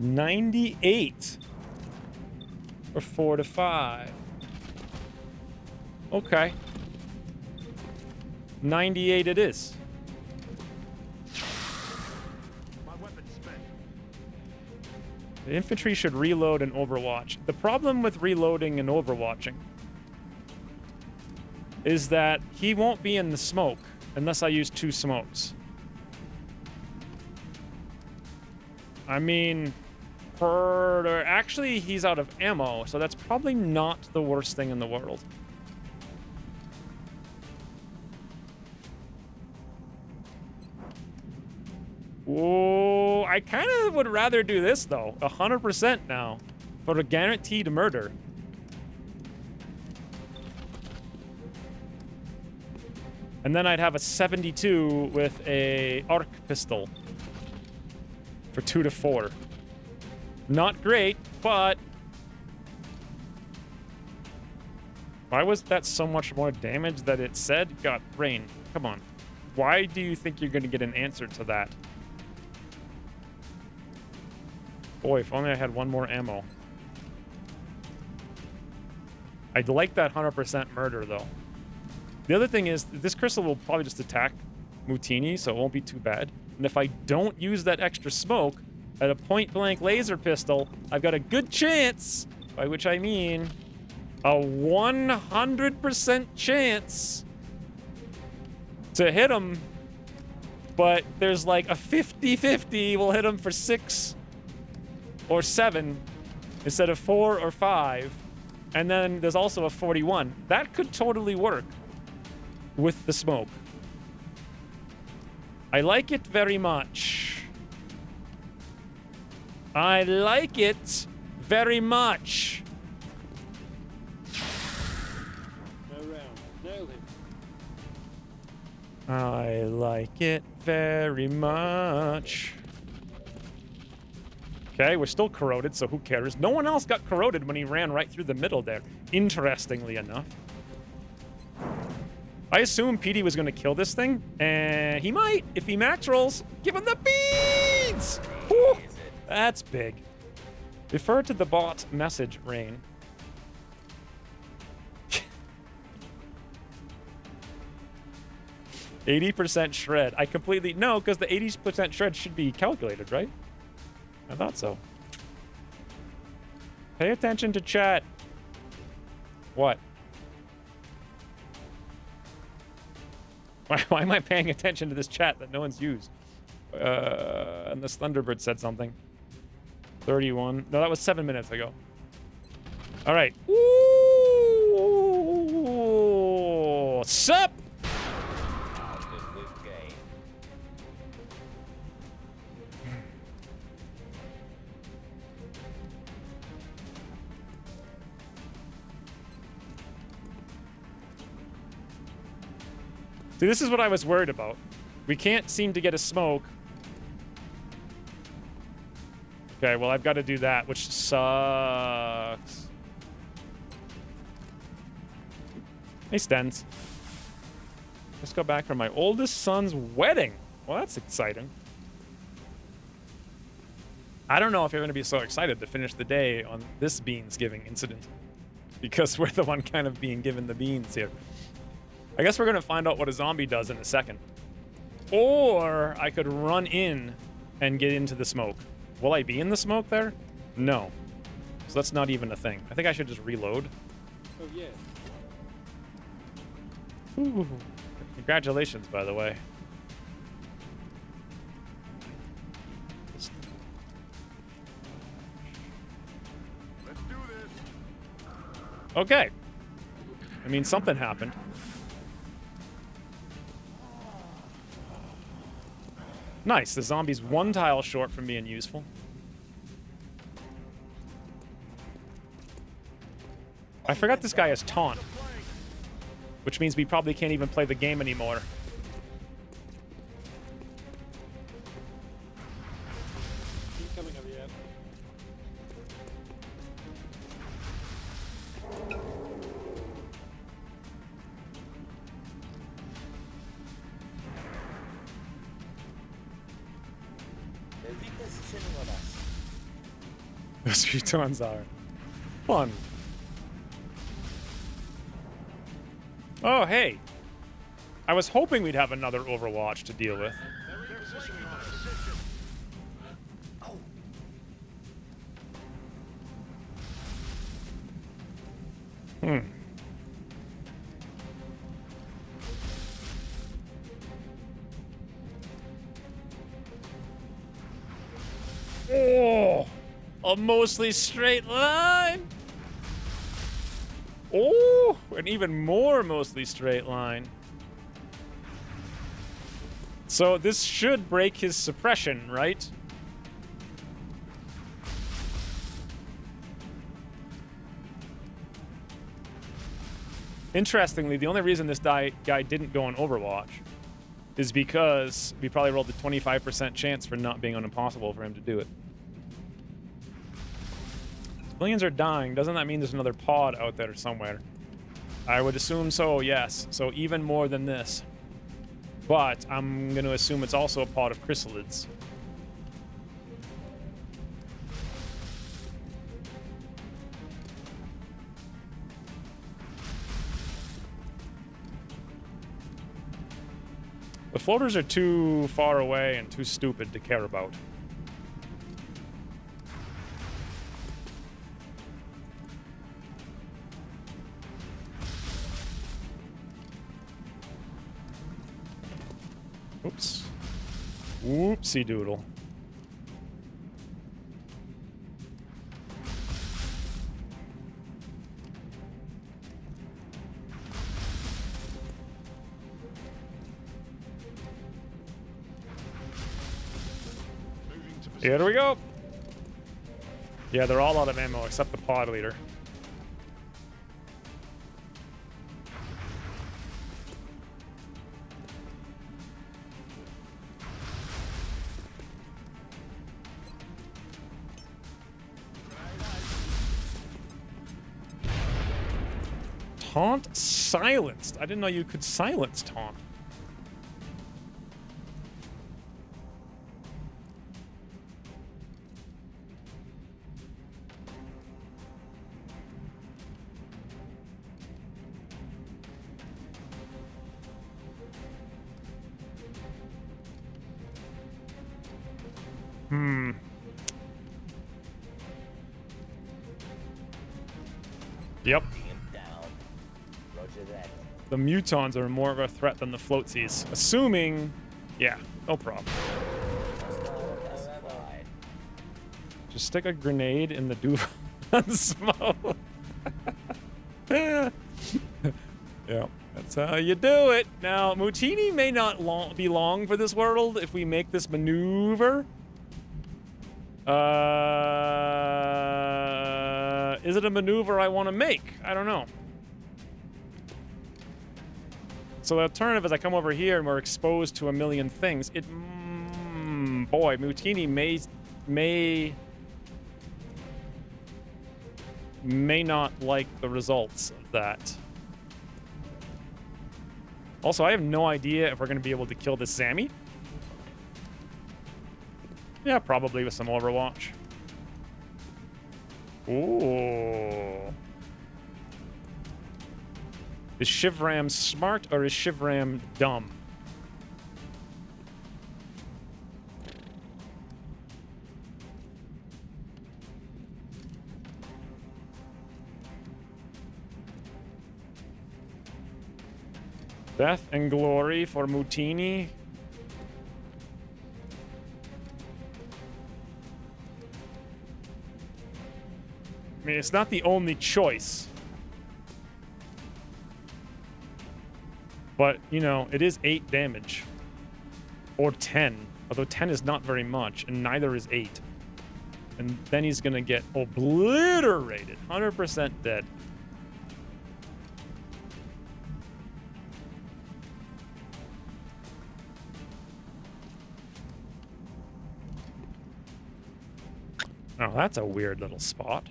$98 for 4 to 5. Okay. 98 it is. My weapon's spent. The infantry should reload and overwatch. The problem with reloading and overwatching is that he won't be in the smoke unless I use 2 smokes. I mean, actually, he's out of ammo, so that's probably not the worst thing in the world. Whoa, I kind of would rather do this, though. 100% now for a guaranteed murder. And then I'd have a 72 with a arc pistol for 2 to 4. Not great, but why was that so much more damage that it said? God, Rain, come on. Why do you think you're going to get an answer to that? Boy, if only I had 1 more ammo. I'd like that 100% murder, though. The other thing is, this crystal will probably just attack Mutini, so it won't be too bad. And if I don't use that extra smoke at a point-blank laser pistol, I've got a good chance, by which I mean a 100% chance to hit him. But there's like a 50-50 we'll hit him for 6 or 7 instead of 4 or 5. And then there's also a 41. That could totally work with the smoke. I like it very much. I like it very much. No round. Nailed him. I like it very much. Okay, we're still corroded, so who cares? No one else got corroded when he ran right through the middle there, interestingly enough. I assumed Petey was going to kill this thing, and he might. If he max rolls, give him the beads! Whew, that's big. Refer to the bot message, Rain. %80 shred. I completely... No, because the 80% shred should be calculated, right? I thought so. Pay attention to chat. What? Why am I paying attention to this chat that no one's used? Unless Thunderbird said something. 31. No, that was 7 minutes ago. All right. Ooh, sup? See, this is what I was worried about. We can't seem to get a smoke. Okay, well, I've got to do that, which sucks. Hey, Stens. Let's go back for my oldest son's wedding. Well, that's exciting. I don't know if you're going to be so excited to finish the day on this beans-giving incident, because we're the one kind of being given the beans here. I guess we're going to find out what a zombie does in a second. Or I could run in and get into the smoke. Will I be in the smoke there? No. So that's not even a thing. I think I should just reload. Oh, yeah. Ooh. Congratulations, by the way. Let's do this. Okay. I mean, something happened. Nice. The zombie's 1 tile short from being useful. I forgot this guy has taunt, which means we probably can't even play the game anymore. Keep coming over here. those futons are. Fun. Oh, hey. I was hoping we'd have another Overwatch to deal with. Oh, a mostly straight line. Oh, an even more mostly straight line. So this should break his suppression, right? Interestingly, the only reason this guy didn't go on Overwatch is because we probably rolled a 25% chance for not being on impossible for him to do it. Civilians are dying. Doesn't that mean there's another pod out there somewhere? I would assume so, yes. So even more than this. But I'm going to assume it's also a pod of chrysalids. The floaters are too far away and too stupid to care about. Oops. Whoopsie doodle. Here we go. Yeah, they're all out of ammo except the pod leader. Taunt silenced. I didn't know you could silence taunt. Yep. The mutons are more of a threat than the floatsies. Assuming... Yeah, no problem. Just stick a grenade in the duval and smoke. Yeah, that's how you do it. Now, Mutini may not be long for this world if we make this maneuver. Is it a maneuver I want to make? I don't know. So the alternative is I come over here and we're exposed to a million things. It, boy, Mutini may not like the results of that. Also, I have no idea if we're going to be able to kill this Sammy. Yeah, probably with some Overwatch. Ooh. Is Shivram smart or is Shivram dumb? Death and glory for Mutini. I mean, it's not the only choice. But, you know, it is 8 damage. Or 10. Although 10 is not very much, and neither is 8. And then he's gonna get obliterated. 100% dead. Oh, that's a weird little spot.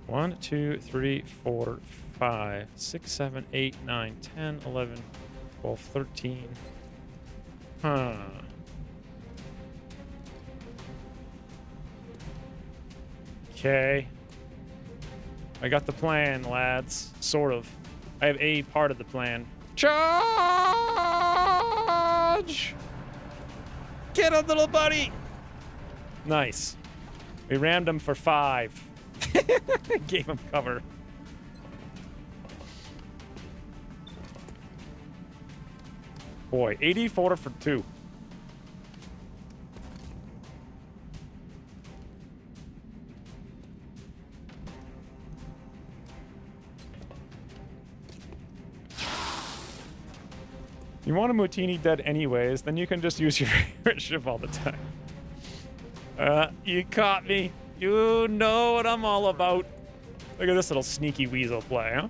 1, 2, 3, 4, 5, 6, 7, 8, 9, 10, 11, 12, 13. Huh. Okay. I got the plan, lads. Sort of. I have a part of the plan. Charge! Get him, little buddy! Nice. We rammed him for 5. Gave him cover. Boy, 84 for 2. You want a Mutini dead anyways, then you can just use your favorite ship all the time. You caught me. You know what I'm all about. Look at this little sneaky weasel play, huh?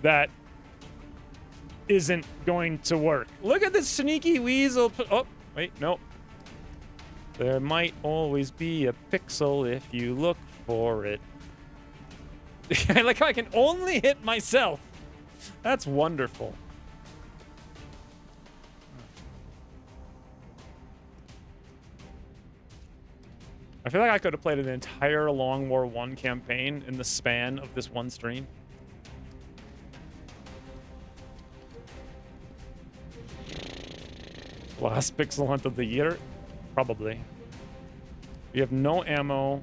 That isn't going to work. Look at this sneaky weasel. Oh, wait, no. There might always be a pixel if you look for it. I like how I can only hit myself. That's wonderful. I feel like I could have played an entire Long War 1 campaign in the span of this one stream. Last pixel hunt of the year? Probably. We have no ammo.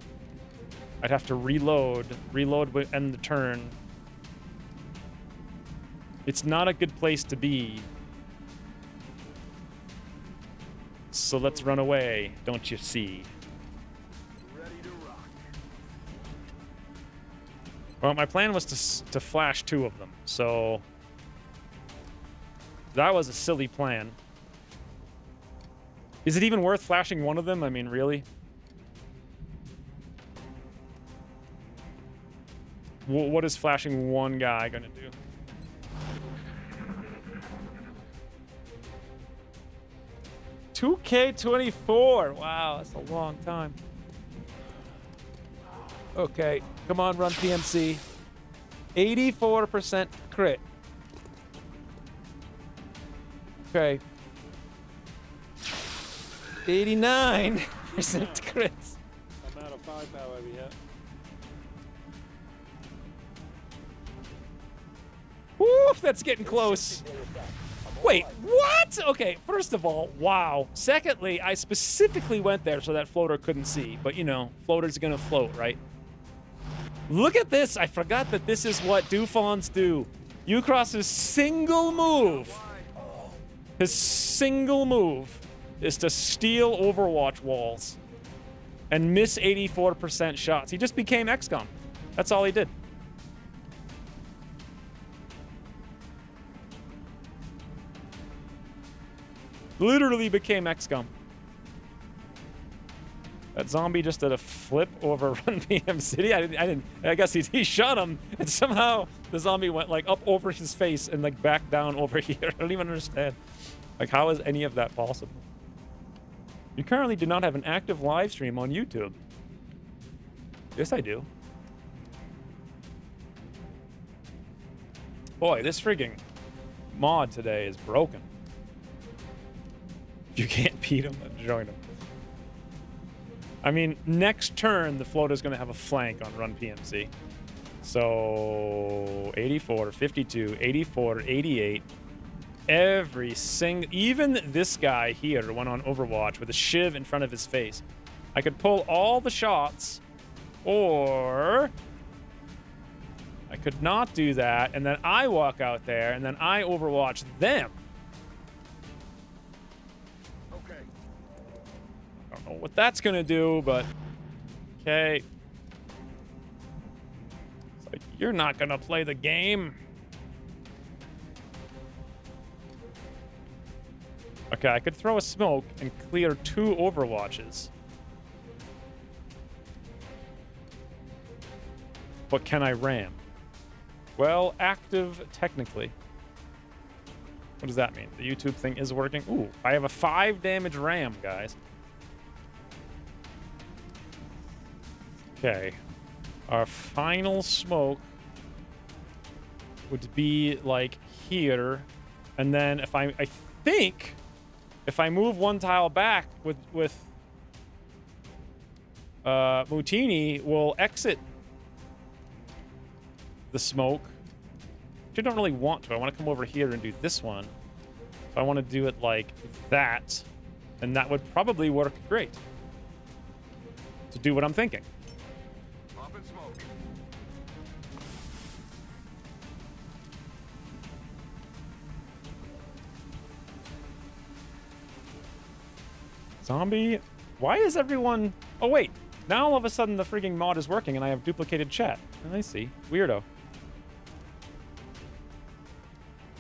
I'd have to reload. Reload would end the turn. It's not a good place to be. So let's run away, don't you see? Ready to rock. Well, my plan was to flash 2 of them, so that was a silly plan. Is it even worth flashing one of them? I mean, really? What is flashing one guy gonna do? $2K24. Wow, that's a long time. Okay, come on, run PMC. 84% crit. Okay. 89% crits. I'm out of firepower yet. Woof, that's getting close. Wait, what? Okay, first of all, wow. Secondly, I specifically went there so that floater couldn't see. But, you know, floaters are gonna float, right? Look at this. I forgot that this is what Dufons do. Ucross's single move. His single move is to steal Overwatch walls and miss 84% shots. He just became XCOM. That's all he did. Literally became XCOM. That zombie just did a flip over Run PM City. I guess he shot him, and somehow the zombie went like up over his face and like back down over here. I don't even understand. Like, how is any of that possible? You currently do not have an active live stream on YouTube. Yes, I do. Boy, this frigging mod today is broken. If you can't beat him, then join him. I mean, next turn, the floater's going to have a flank on Run PMC. So, 84, 52, 84, 88. Every single... Even this guy here went on Overwatch with a shiv in front of his face. I could pull all the shots, or I could not do that, and then I walk out there, and then I Overwatch them. I don't know what that's gonna do, but okay. It's like, you're not gonna play the game. Okay, I could throw a smoke and clear 2 Overwatches. But can I ram? Well, active technically. What does that mean? The YouTube thing is working? Ooh, I have a 5 damage ram, guys. Okay. Our final smoke would be like here. And then if I think if I move one tile back with Mutini will exit the smoke. Which I don't really want to. I want to come over here and do this one. So I want to do it like that. And that would probably work great. To do what I'm thinking. Up in smoke. Zombie? Why is everyone... Oh, wait. Now all of a sudden the freaking mod is working and I have duplicated chat. I see. Weirdo.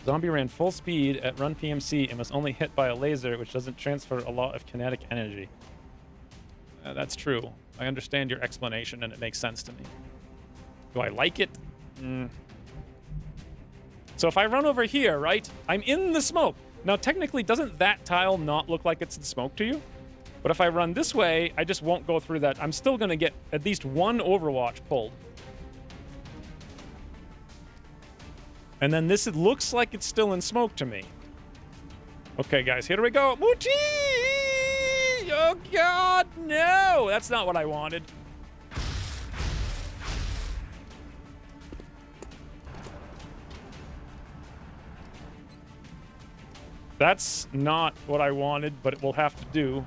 Zombie ran full speed at run PMC and was only hit by a laser, which doesn't transfer a lot of kinetic energy. That's true. I understand your explanation and it makes sense to me. Do I like it? So if I run over here, right? I'm in the smoke. Now, technically, doesn't that tile not look like it's in smoke to you? But if I run this way, I just won't go through that. I'm still going to get at least one Overwatch pulled. And then this, it looks like it's still in smoke to me. Okay, guys, here we go. Muti! Oh, God, no! That's not what I wanted. That's not what I wanted, but it will have to do.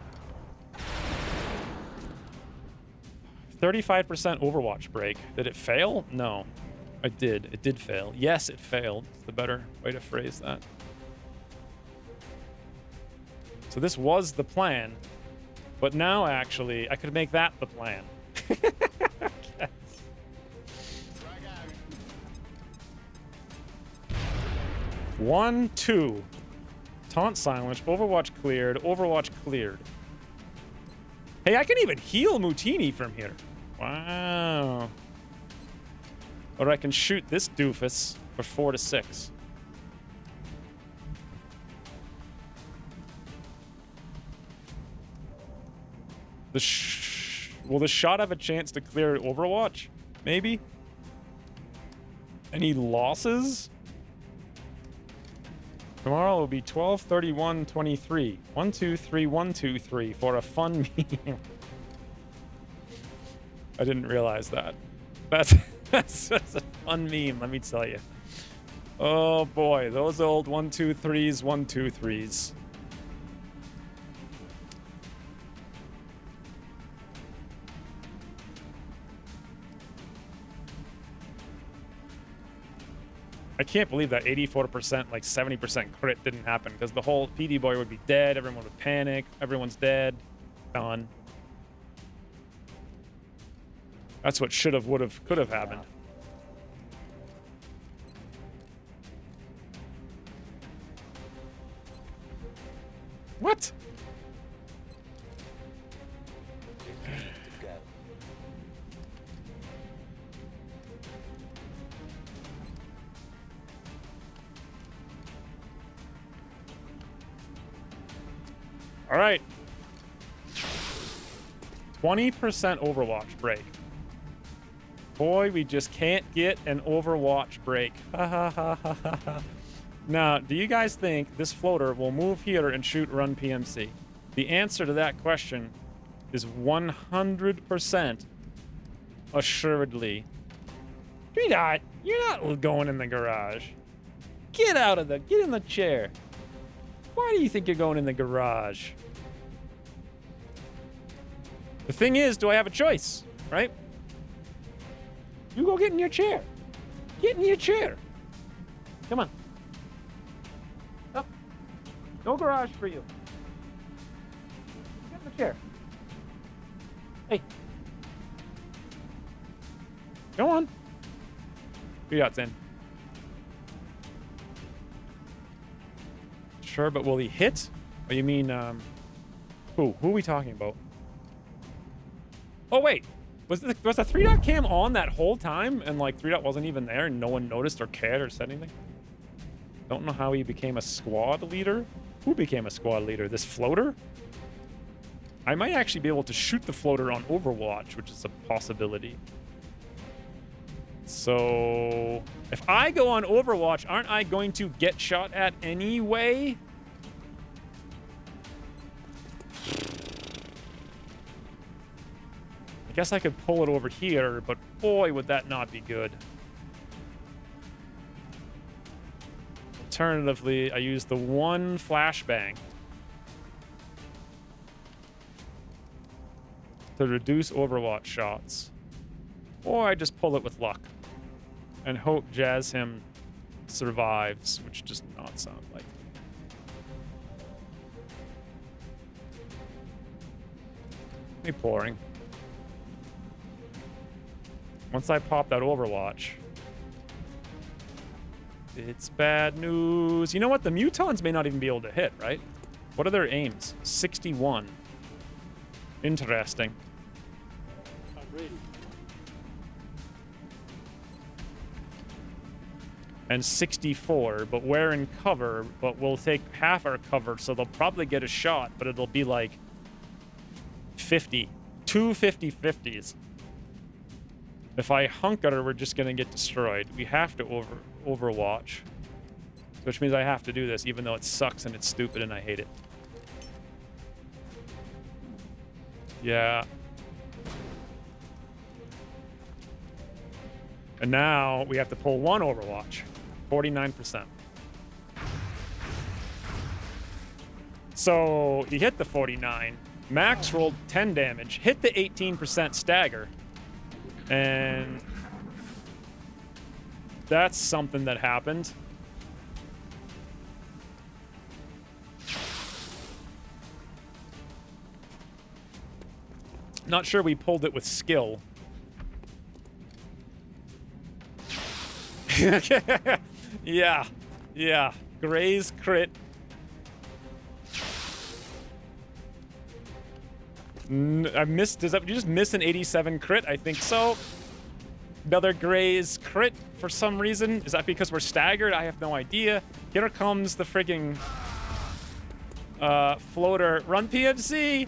35% Overwatch break. Did it fail? No. I did. It did fail. Yes, it failed. It's the better way to phrase that. So this was the plan. But now, actually, I could make that the plan. Yes. 1, 2. Taunt silenced. Overwatch cleared. Overwatch cleared. Hey, I can even heal Mutini from here. Wow. Or I can shoot this doofus for 4 to 6. Will the shot have a chance to clear Overwatch? Maybe? Any losses? Tomorrow will be 12, 31, 23. 1, 2, 3, 1, 2, 3 for a fun meme. I didn't realize that. That's a fun meme, let me tell you. Oh boy, those old 1, 2, 3s, 1, 2, 3s. I can't believe that 84%, like 70% crit didn't happen, because the whole PD boy would be dead, everyone would panic, everyone's dead, done. That's what should have, would have, could have happened. What? All right. 20% Overwatch break. Boy, we just can't get an Overwatch break. Ha ha ha ha ha ha. Now, do you guys think this floater will move here and shoot run PMC? The answer to that question is 100% assuredly. Sweetheart, you're not going in the garage. Get in the chair. Why do you think you're going in the garage? The thing is, do I have a choice, right? You go get in your chair. Get in your chair. Come on. Up. No garage for you. Get in the chair. Hey. Go on. Sweetheart's in. Sure, but will he hit? Or you mean, who? Who are we talking about? Oh, wait. Was the 3-dot cam on that whole time? And, like, 3-dot wasn't even there and no one noticed or cared or said anything? Don't know how he became a squad leader. Who became a squad leader? This floater? I might actually be able to shoot the floater on Overwatch, which is a possibility. So, if I go on Overwatch, aren't I going to get shot at anyway? I guess I could pull it over here, but boy, would that not be good. Alternatively, I use the one flashbang to reduce Overwatch shots. Or I just pull it with luck and hope Jazz him survives, which does not sound like. Me pouring. Once I pop that Overwatch, it's bad news. You know what? The Mutons may not even be able to hit, right? What are their aims? 61. Interesting. I'm ready. And 64, but we're in cover, but we'll take half our cover, so they'll probably get a shot, but it'll be like 50. Two 50-50s. If I hunker, we're just gonna get destroyed. We have to overwatch. Which means I have to do this, even though it sucks and it's stupid and I hate it. Yeah. And now we have to pull one Overwatch. 49%. So he hit the 49. Max rolled 10 damage, hit the 18% stagger. And that's something that happened. Not sure we pulled it with skill. Yeah. Yeah. Gray's crit. I missed. Did you just miss an 87 crit? I think so. Another Gray's crit for some reason. Is that because we're staggered? I have no idea. Here comes the frigging floater. Run PFC.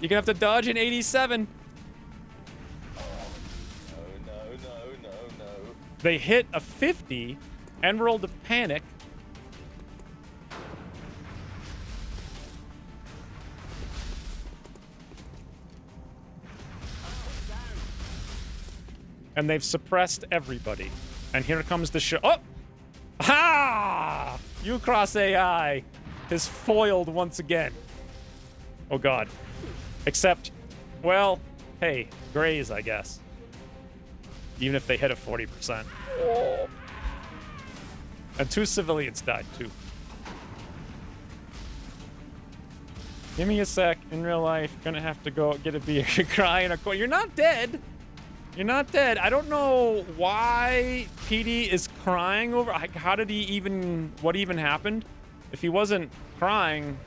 You're gonna have to dodge an 87. No. They hit a 50 and rolled a panic. And they've suppressed everybody. And here comes the show. Oh! Ha! Ucross AI is foiled once again. Oh god. Except, well, hey, Grays, I guess. Even if they hit a 40%. Oh. And 2 civilians died, too. Give me a sec. In real life, gonna have to go get a beer. Cry in a corner. You're not dead. You're not dead. I don't know why PD is crying over. How did he even? What even happened? If he wasn't crying,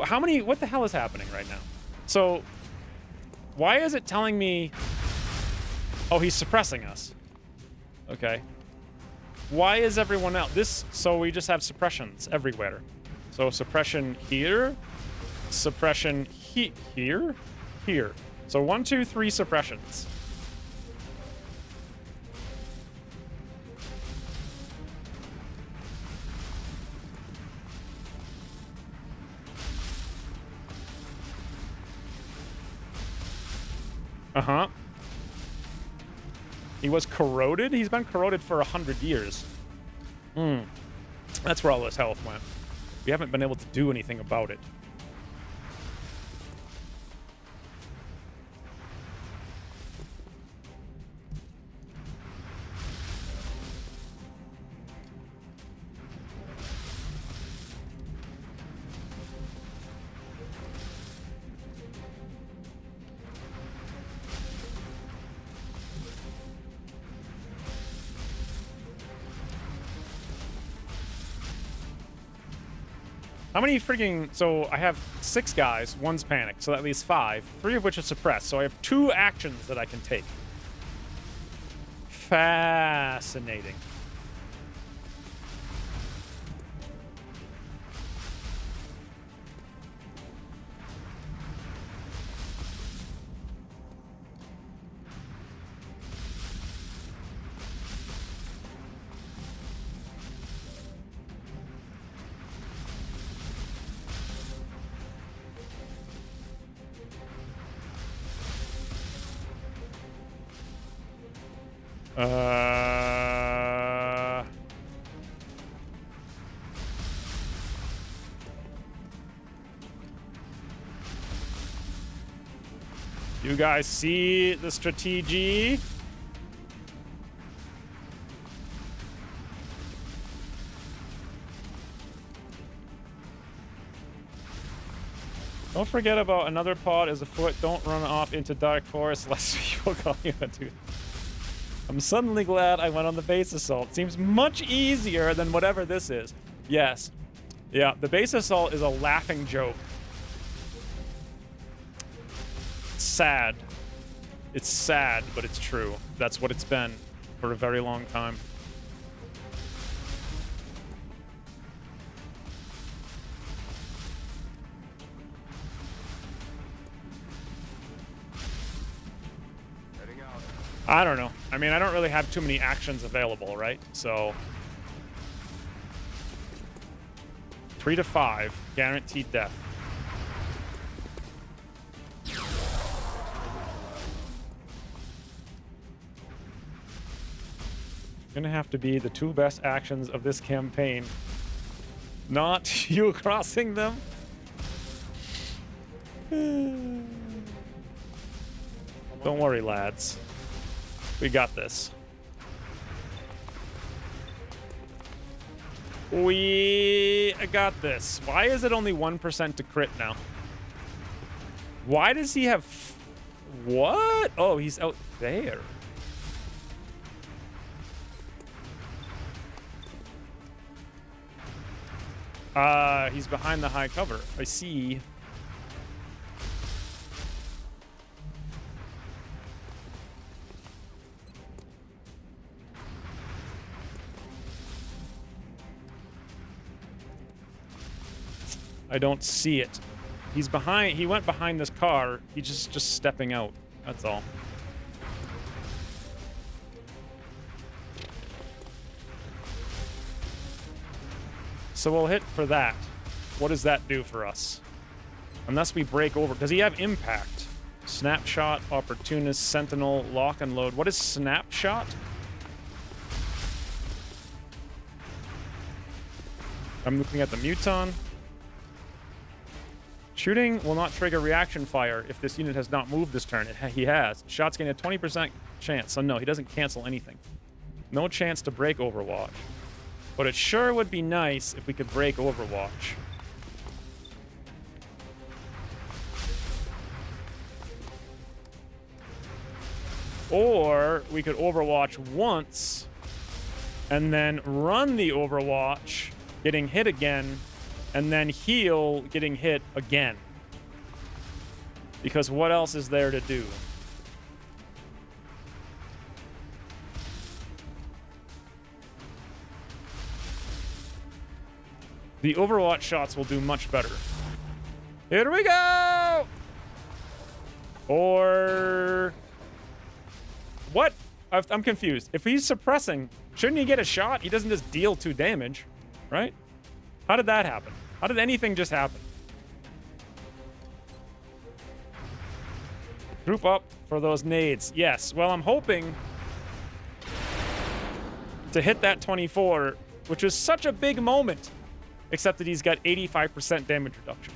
how many? What the hell is happening right now? So, why is it telling me? Oh, he's suppressing us. Okay. Why is everyone out? So we just have suppressions everywhere. So suppression here, suppression here. So 1, 2, 3 suppressions. Uh-huh. He was corroded? He's been corroded for 100 years. That's where all his health went. We haven't been able to do anything about it. How many freaking... So I have 6 guys, 1's panicked, so that leaves 5, 3 of which are suppressed. So I have 2 actions that I can take. Fascinating. You guys see the strategy? Don't forget about another pod is afoot. Don't run off into dark forest lest people call you a dude. I'm suddenly glad I went on the base assault. Seems much easier than whatever this is. Yes. Yeah, the base assault is a laughing joke. It's sad. It's sad, but it's true. That's what it's been for a very long time. I don't know. I mean, I don't really have too many actions available, right? So 3 to 5, guaranteed death. Gonna have to be the 2 best actions of this campaign. Not you crossing them. Don't worry, lads. We got this. We got this. Why is it only 1% to crit now? Why does he have... What? Oh, he's out there. He's behind the high cover. I see. I don't see it. He's behind. He went behind this car. He's just stepping out. That's all. So we'll hit for that. What does that do for us? Unless we break over. Does he have impact? Snapshot, opportunist, sentinel, lock and load. What is snapshot? I'm looking at the Muton. Shooting will not trigger reaction fire if this unit has not moved this turn. He has. Shots gain a 20% chance. So no, he doesn't cancel anything. No chance to break Overwatch. But it sure would be nice if we could break Overwatch. Or we could Overwatch once and then run the Overwatch, getting hit again, and then heal getting hit again. Because what else is there to do? The Overwatch shots will do much better. Here we go! Or... What? I'm confused. If he's suppressing, shouldn't he get a shot? He doesn't just deal 2 damage, right? How did that happen? How did anything just happen? Group up for those nades. Yes. Well, I'm hoping to hit that 24, which was such a big moment. Except that he's got 85% damage reduction.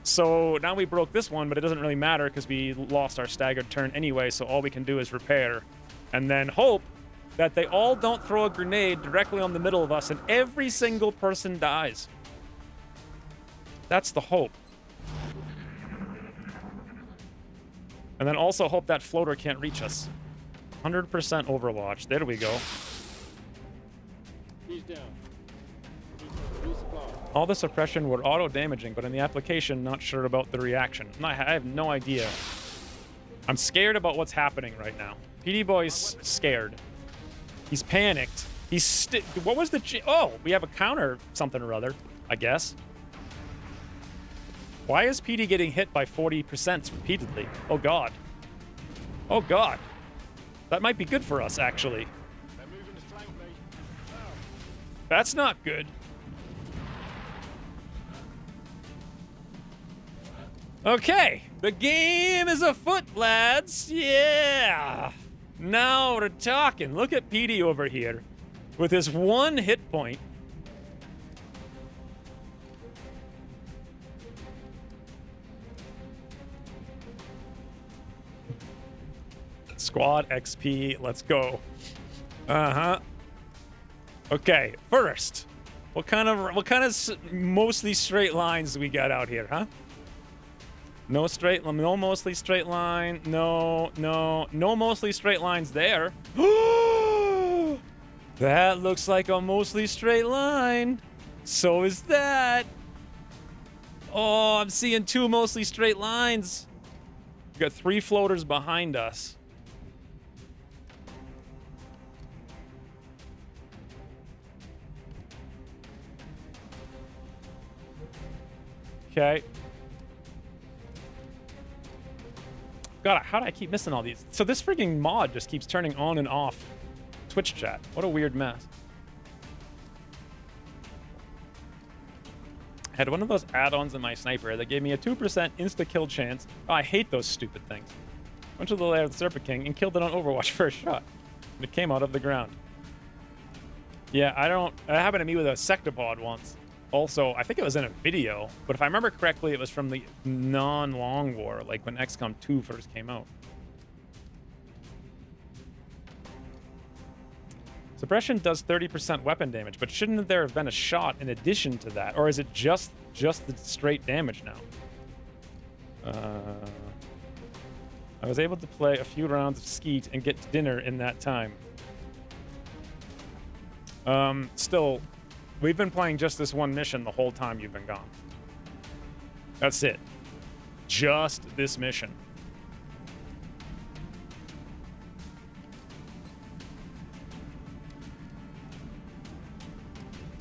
So now we broke this one, but it doesn't really matter because we lost our staggered turn anyway, so all we can do is repair. And then hope that they all don't throw a grenade directly on the middle of us and every single person dies. That's the hope. And then also hope that floater can't reach us. 100% Overwatch. There we go. He's down. All the suppression were auto-damaging, but in the application, not sure about the reaction. I have no idea. I'm scared about what's happening right now. PD Boy's scared. He's panicked. What was the... Oh, we have a counter something or other, I guess. Why is PD getting hit by 40% repeatedly? Oh, God. Oh, God. That might be good for us, actually. That's not good. Okay, the game is afoot, lads. Yeah. Now we're talking. Look at PD over here with his 1 hit point. Squad XP, let's go. Uh-huh. Okay, first, what kind of mostly straight lines do we got out here, huh? No mostly straight line. No mostly straight lines there. That looks like a mostly straight line. So is that. Oh, I'm seeing 2 mostly straight lines. We got 3 floaters behind us. Okay. God, how do I keep missing all these? So this freaking mod just keeps turning on and off Twitch chat. What a weird mess. I had one of those add-ons in my sniper that gave me a 2% insta-kill chance. Oh, I hate those stupid things. Went to the lair of the Serpent King and killed it on Overwatch first shot. And it came out of the ground. Yeah, that happened to me with a Sectopod once. Also, I think it was in a video, but if I remember correctly, it was from the non-Long War, like when XCOM 2 first came out. Suppression does 30% weapon damage, but shouldn't there have been a shot in addition to that? Or is it just the straight damage now? I was able to play a few rounds of Skeet and get to dinner in that time. Still, we've been playing just this one mission the whole time you've been gone. That's it. Just this mission.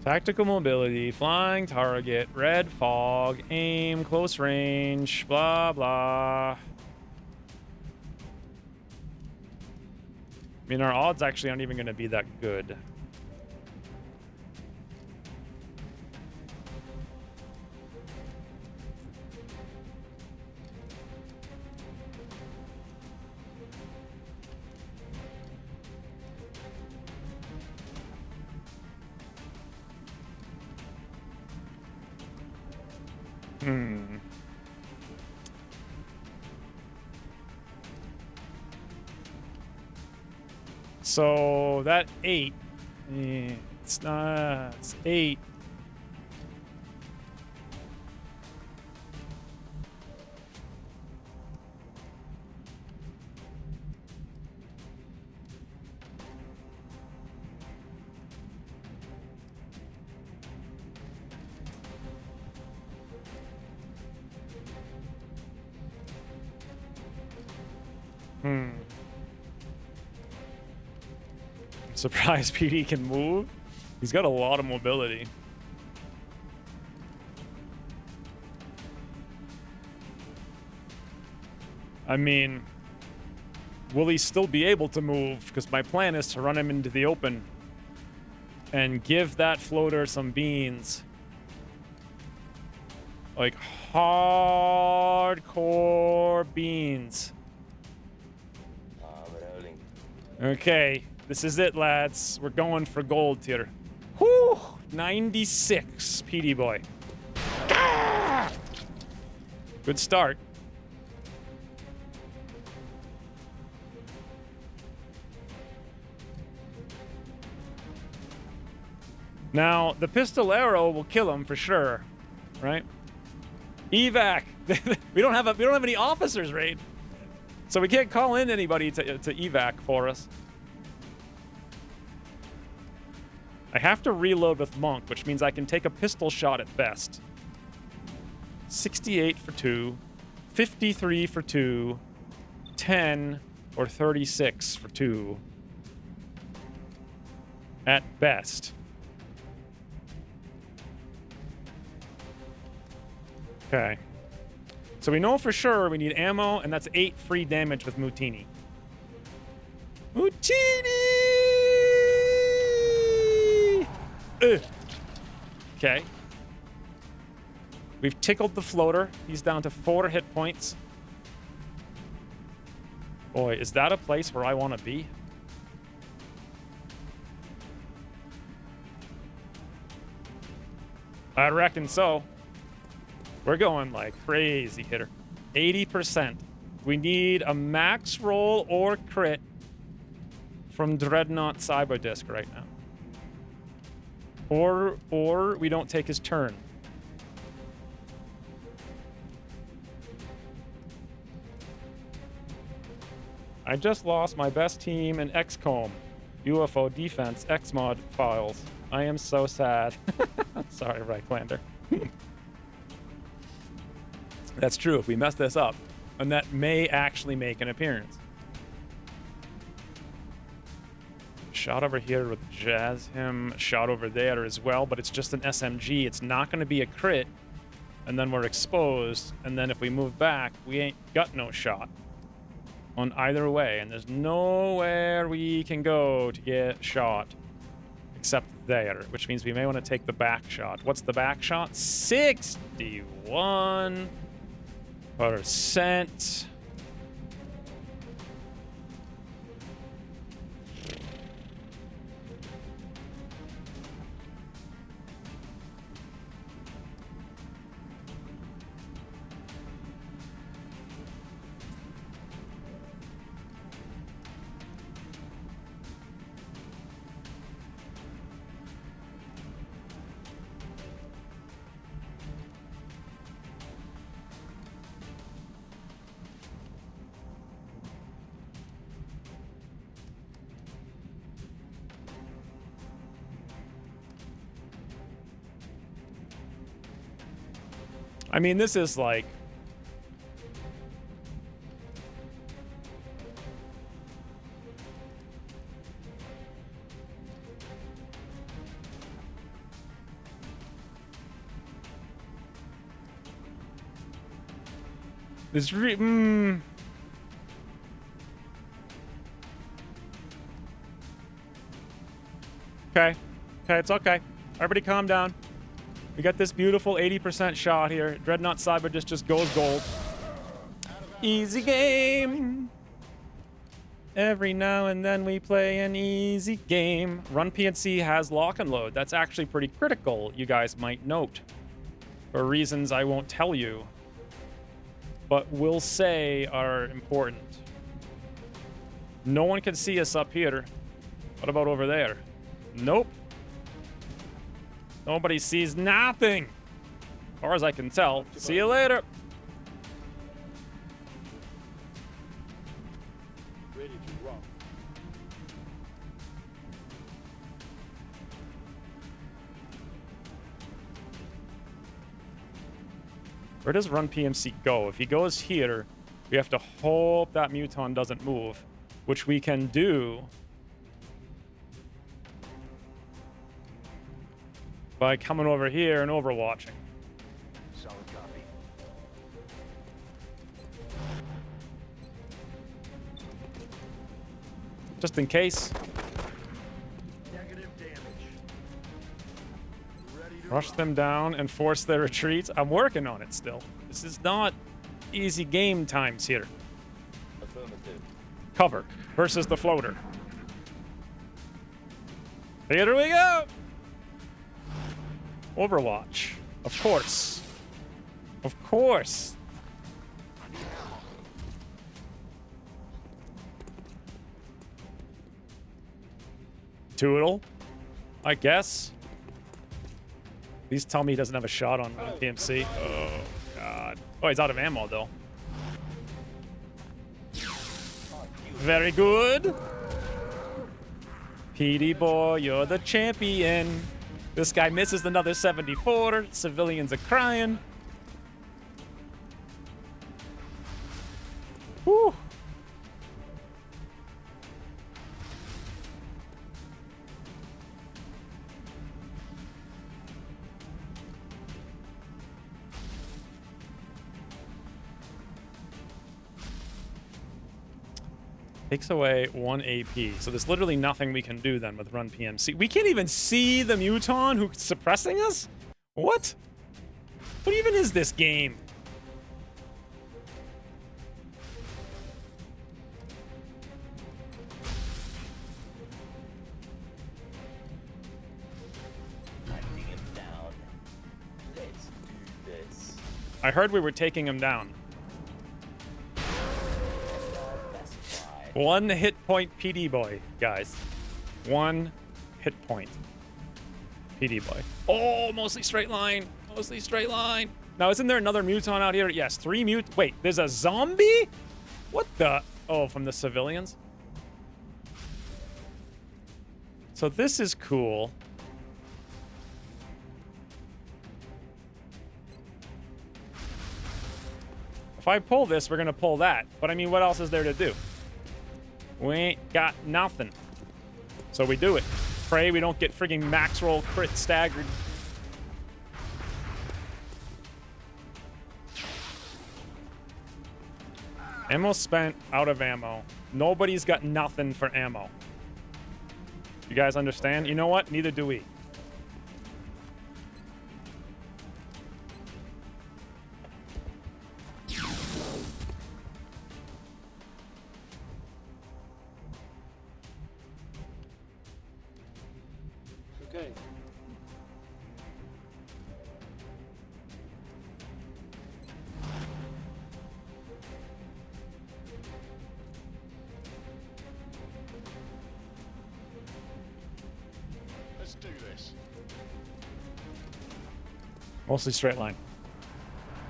Tactical mobility, flying target, red fog, aim, close range, blah, blah. I mean, our odds actually aren't even going to be that good. So that 8, it's not, it's 8. Surprised PD can move. He's got a lot of mobility. I mean, will he still be able to move? Because my plan is to run him into the open and give that floater some beans. Like hardcore beans. Okay. This is it, lads. We're going for gold here. Whew! 96, PD boy. Ah! Good start. Now, the pistol arrow will kill him for sure, right? Evac. we don't have any officers, Raid. So we can't call in anybody to evac for us. I have to reload with Monk, which means I can take a pistol shot at best. 68 for 2, 53 for 2, 10 or 36 for 2. At best. Okay. So we know for sure we need ammo, and that's 8 free damage with Mutini. Mutini! Okay. We've tickled the floater. He's down to 4 hit points. Boy, is that a place where I want to be? I reckon so. We're going like crazy hitter. 80%. We need a max roll or crit from Dreadnought Cyberdisc right now. Or we don't take his turn. I just lost my best team in XCOM, UFO Defense, XMod files. I am so sad. Sorry, Reiklander. That's true. If we mess this up, and that may actually make an appearance. Shot over here with Jazz him. Shot over there as well, but it's just an SMG. It's not going to be a crit, and then we're exposed. And then if we move back, we ain't got no shot on either way, and there's nowhere we can go to get shot except there, which means we may want to take the back shot. What's the back shot? 61%. I mean, this is like... This Okay. Okay, it's okay. Everybody calm down. We got this beautiful 80% shot here. Dreadnought Cyberdisc just goes gold. Easy game. Every now and then we play an easy game. Run PNC has lock and load. That's actually pretty critical, you guys might note. For reasons I won't tell you, but will say are important. No one can see us up here. What about over there? Nope. Nobody sees nothing, as far as I can tell. See you later. Ready to rock. Where does Run PMC go? If he goes here, we have to hope that Muton doesn't move, which we can do by coming over here and overwatching. Solid copy. Just in case. Negative damage. Rush them down and force their retreat. I'm working on it still. This is not easy game times here. Affirmative. Cover versus the floater. Here we go. Overwatch. Of course. Of course. Toodle, I guess. Please tell me he doesn't have a shot on PMC. Oh, God. Oh, he's out of ammo, though. Very good. PD boy, you're the champion. This guy misses another 74. Civilians are crying. Whew. Takes away 1 AP. So there's literally nothing we can do then with Run PMC. We can't even see the Muton who's suppressing us? What? What even is this game? Hunting him down. Let's do this. I heard we were taking him down. 1 hit point PD boy, guys. 1 hit point. PD boy. Oh, mostly straight line. Mostly straight line. Now, isn't there another muton out here? Yes, 3 Wait, there's a zombie? What the? Oh, from the civilians? So this is cool. If I pull this, we're going to pull that. But I mean, what else is there to do? We ain't got nothing. So we do it. Pray we don't get frigging max roll crit staggered. Ammo spent, out of ammo. Nobody's got nothing for ammo. You guys understand? You know what? Neither do we. Okay. Let's do this. Mostly straight line.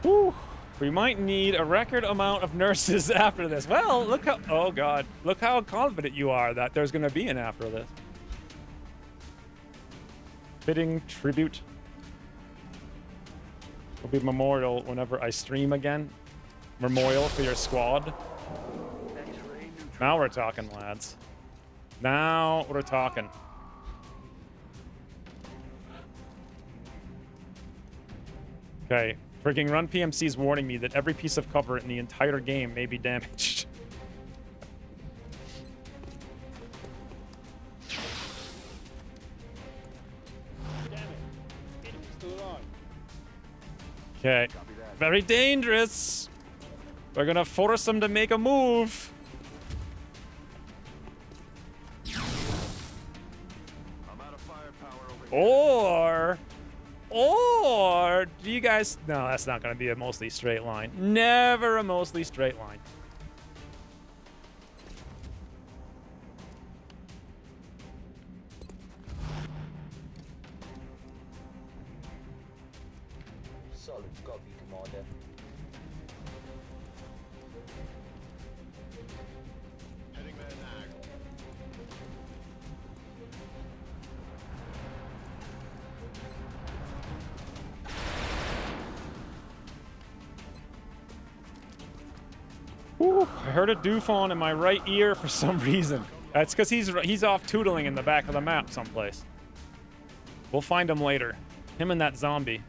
Whew. We might need a record amount of nurses after this. Well, look how... Oh, God. Look how confident you are that there's going to be an after this. Fitting tribute. Will be memorial whenever I stream again. Memorial for your squad. Now we're talking, lads. Now we're talking. Okay. Freaking Run PMC's warning me that every piece of cover in the entire game may be damaged. Okay. Very dangerous. We're gonna force them to make a move. Or do you guys... No, that's not gonna be a mostly straight line. Never a mostly straight line. Solid copy, Commander. Heading there now. Whew, I heard a doofon in my right ear for some reason. That's because he's off tootling in the back of the map someplace. We'll find him later. Him and that zombie.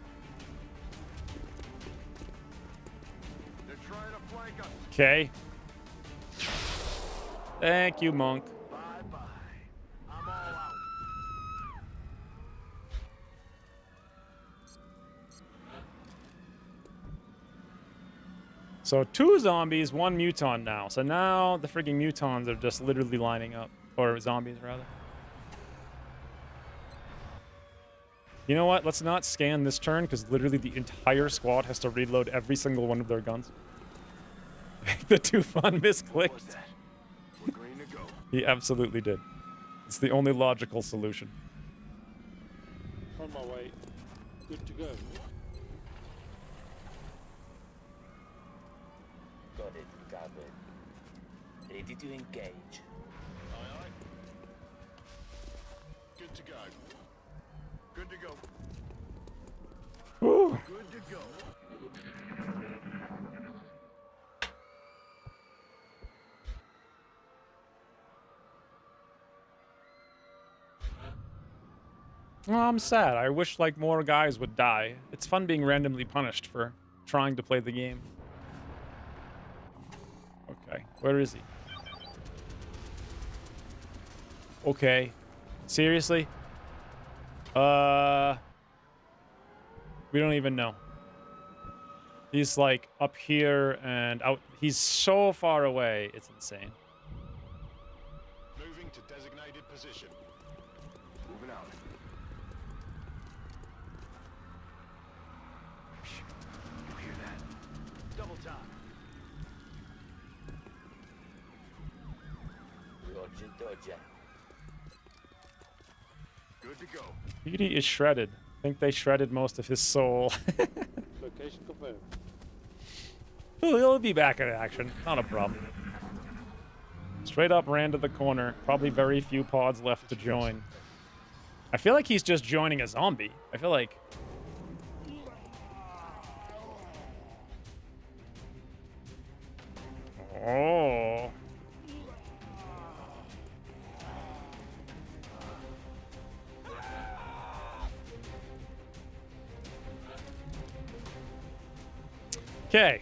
Okay. Thank you, Monk. So 2 zombies, 1 muton now. So now the frigging mutons are just literally lining up. Or zombies, rather. You know what? Let's not scan this turn, because literally the entire squad has to reload every single one of their guns. The Tufan misclicked. He absolutely did. It's the only logical solution. On my way. Good to go. Got it covered. Ready to engage. Aye, aye. Good to go. Good to go. Whew. Good to go. Well, I'm sad. I wish like more guys would die. It's fun being randomly punished for trying to play the game. Okay, where is he? Okay. Seriously? We don't even know. He's like up here and out. He's so far away. It's insane. Moving to designated position. Moving out. You hear that? Double time. Roger, Dodger. Good to go. Petey is shredded. I think they shredded most of his soul. Location confirmed. He'll be back in action. Not a problem. Straight up ran to the corner. Probably very few pods left to join. I feel like he's just joining a zombie. I feel like... Oh. Okay.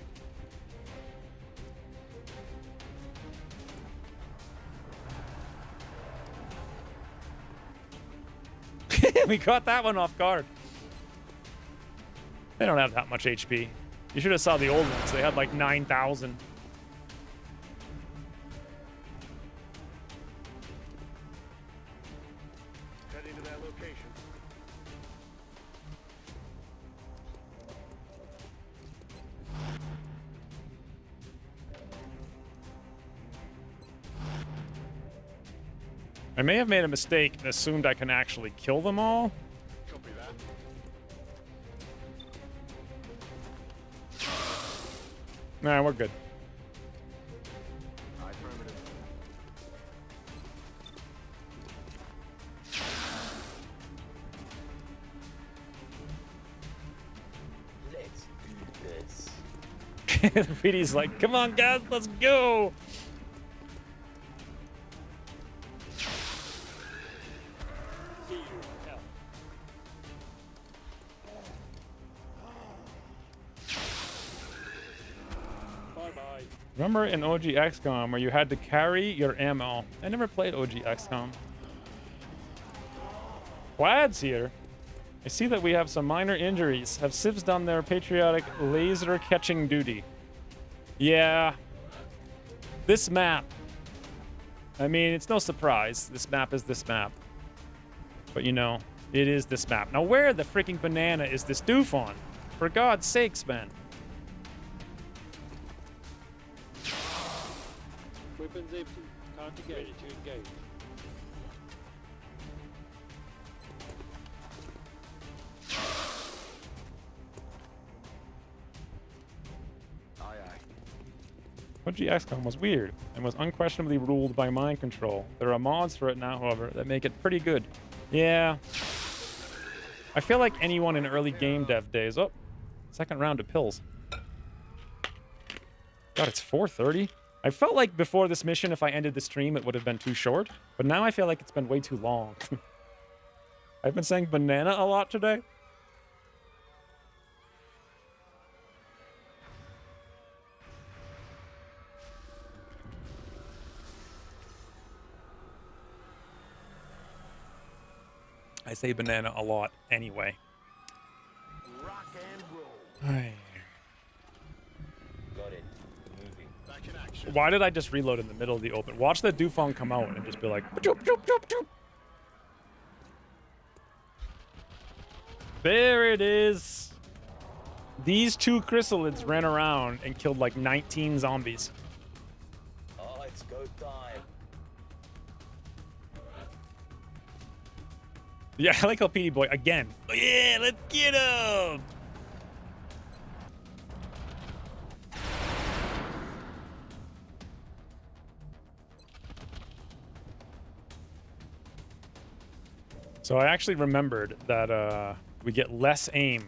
We caught that one off guard. They don't have that much HP. You should have saw the old ones. They had like 9,000. Heading to that location. I may have made a mistake and assumed I can actually kill them all. Copy that. Nah, we're good. Affirmative. Let's do this. Petey's like, come on, guys, let's go. Remember in OG XCOM where you had to carry your ammo? I never played OG XCOM. Quad's here. I see that we have some minor injuries. Have civs done their patriotic laser catching duty? Yeah. This map. I mean, it's no surprise. This map is this map. But you know, it is this map. Now where the freaking banana is this doof on? For God's sakes, man. Weapons empty. Can't engage. You engage. Aye, aye. OG XCOM was weird and was unquestionably ruled by mind control. There are mods for it now, however, that make it pretty good. Yeah. I feel like anyone in early game dev days... Oh, second round of pills. God, it's 4:30. I felt like before this mission, if I ended the stream, it would have been too short. But now I feel like it's been way too long. I've been saying banana a lot today. I say banana a lot anyway. Rock and roll. Ay. Got it. Moving. Back in action. Why did I just reload in the middle of the open? Watch the Dufong come out and just be like, choop, choop, choop, choop. There it is. These two chrysalids ran around and killed like 19 zombies. Oh, it's go time. Yeah, I like how PD Boy again. Yeah, let's get him. So I actually remembered that we get less aim.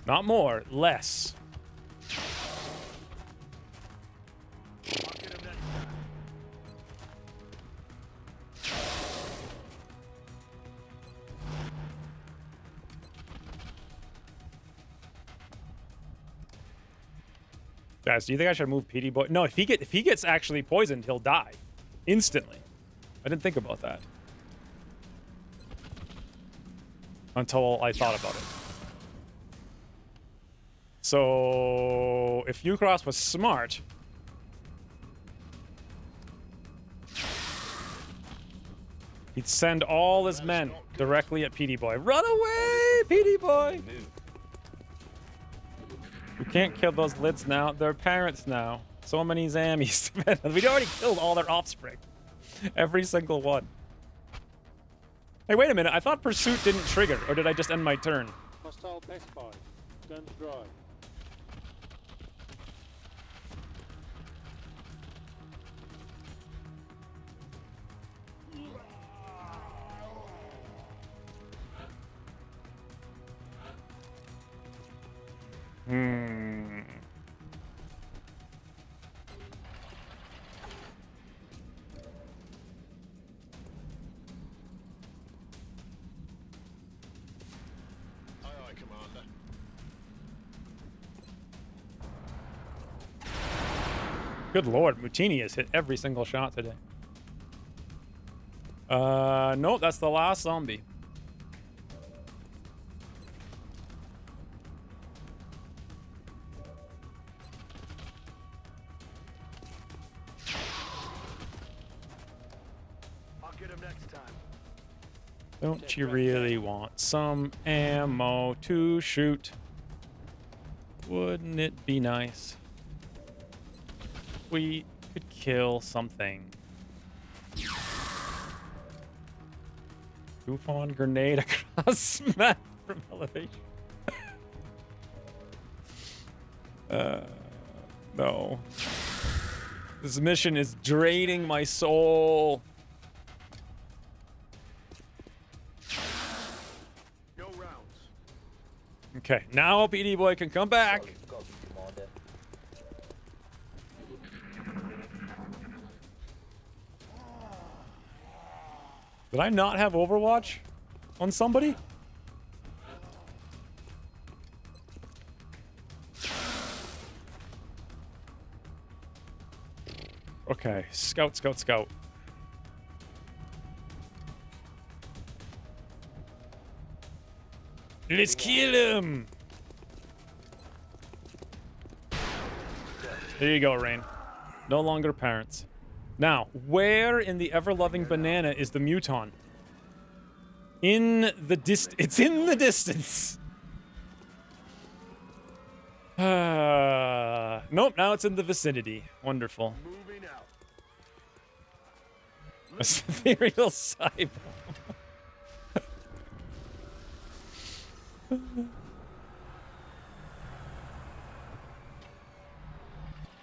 Not more, less. Guys, do you think I should move PD Boy? No, if he gets actually poisoned, he'll die instantly. I didn't think about that until I thought about it. So if Ucross was smart, he'd send all his men directly at PD Boy. Run away, PD Boy! We can't kill those lids now. They're parents now. So many Zammies. We'd already killed all their offspring. Every single one. Hey, wait a minute. I thought Pursuit didn't trigger. Or did I just end my turn? Hostile pacified. Guns dry. Aye, aye, Commander. Good lord, Mutini has hit every single shot today. Nope, that's the last zombie. I'll get him next time. Don't you really want some ammo to shoot? Wouldn't it be nice? We could kill something. Goof on grenade across map from elevation. No. This mission is draining my soul. No rounds. Okay, now PD Boy can come back. Copy, Commander. Did I not have Overwatch on somebody? Okay, scout, scout, scout. Let's kill him! There you go, Rain. No longer parents. Now, where in the ever-loving banana is the muton? In the it's in the distance. Nope, now it's in the vicinity. Wonderful. Moving out. A ethereal cyber.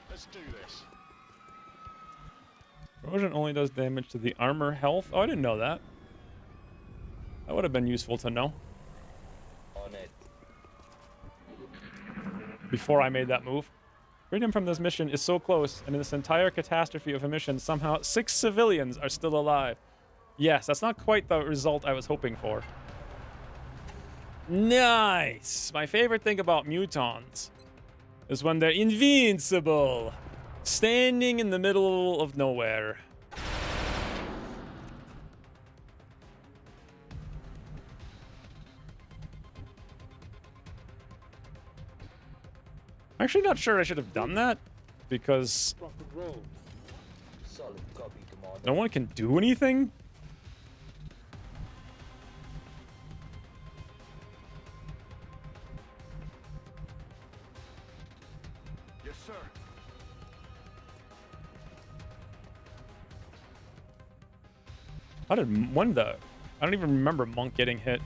Let's do this. Corrosion only does damage to the armor health. Oh, I didn't know that. That would have been useful to know On it. before I made that move. Freedom from this mission is so close, and in this entire catastrophe of a mission, somehow 6 civilians are still alive. Yes, that's not quite the result I was hoping for. Nice! My favorite thing about mutons is when they're invincible, standing in the middle of nowhere. I'm actually not sure I should have done that, because Rock and roll. Solid copy, Commander. no one can do anything. Yes, sir. I don't even remember Monk getting hit.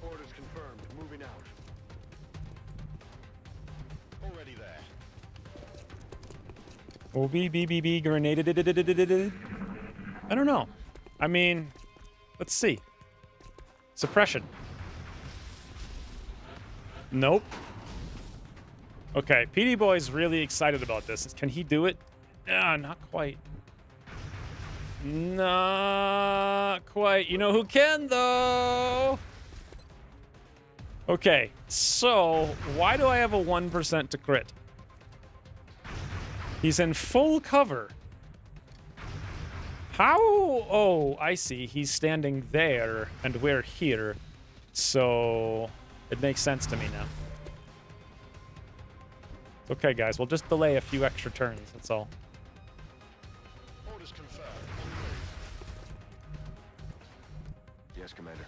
Orders confirmed. Moving out. Already there. Oh, B, grenade. I don't know. I mean, let's see. Suppression. Nope. Okay, PD Boy's really excited about this. Can he do it? Ah, not quite. Not quite. You know who can, though? Okay, so why do I have a 1% to crit? He's in full cover. How? Oh, I see. He's standing there, and we're here. So it makes sense to me now. Okay, guys, we'll just delay a few extra turns. That's all. Orders confirmed. Yes, Commander.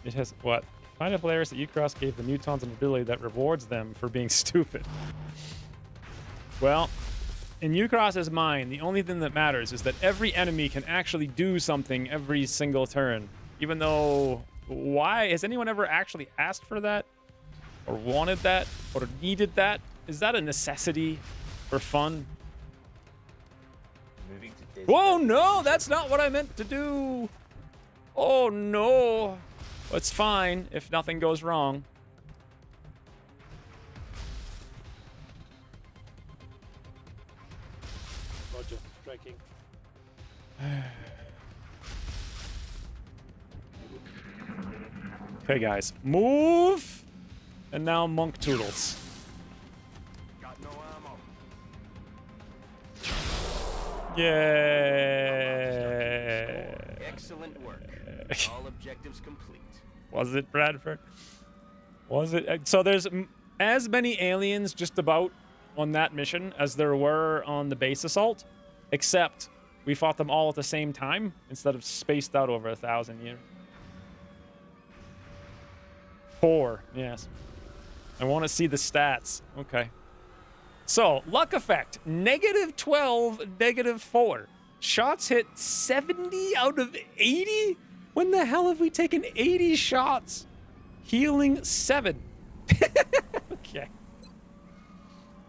It has what? Find out hilarious that Ucross gave the mutons an ability that rewards them for being stupid. Well, in Ucross's mind, the only thing that matters is that every enemy can actually do something every single turn. Even though, why? Has anyone ever actually asked for that? Or wanted that? Or needed that? Is that a necessity for fun? Moving to Whoa, no! That's not what I meant to do! Oh, no! It's fine if nothing goes wrong. Roger, striking. Okay, guys. Move! And now Monk Toodles. Got no ammo. Yay! Excellent work. All objectives complete. Was it, Bradford? Was it? So there's as many aliens just about on that mission as there were on the base assault, except we fought them all at the same time instead of spaced out over 1,000 years. 4, yes. I want to see the stats. Okay. So, luck effect, -12, -4. Shots hit 70 out of 80? When the hell have we taken 80 shots? Healing 7. Okay.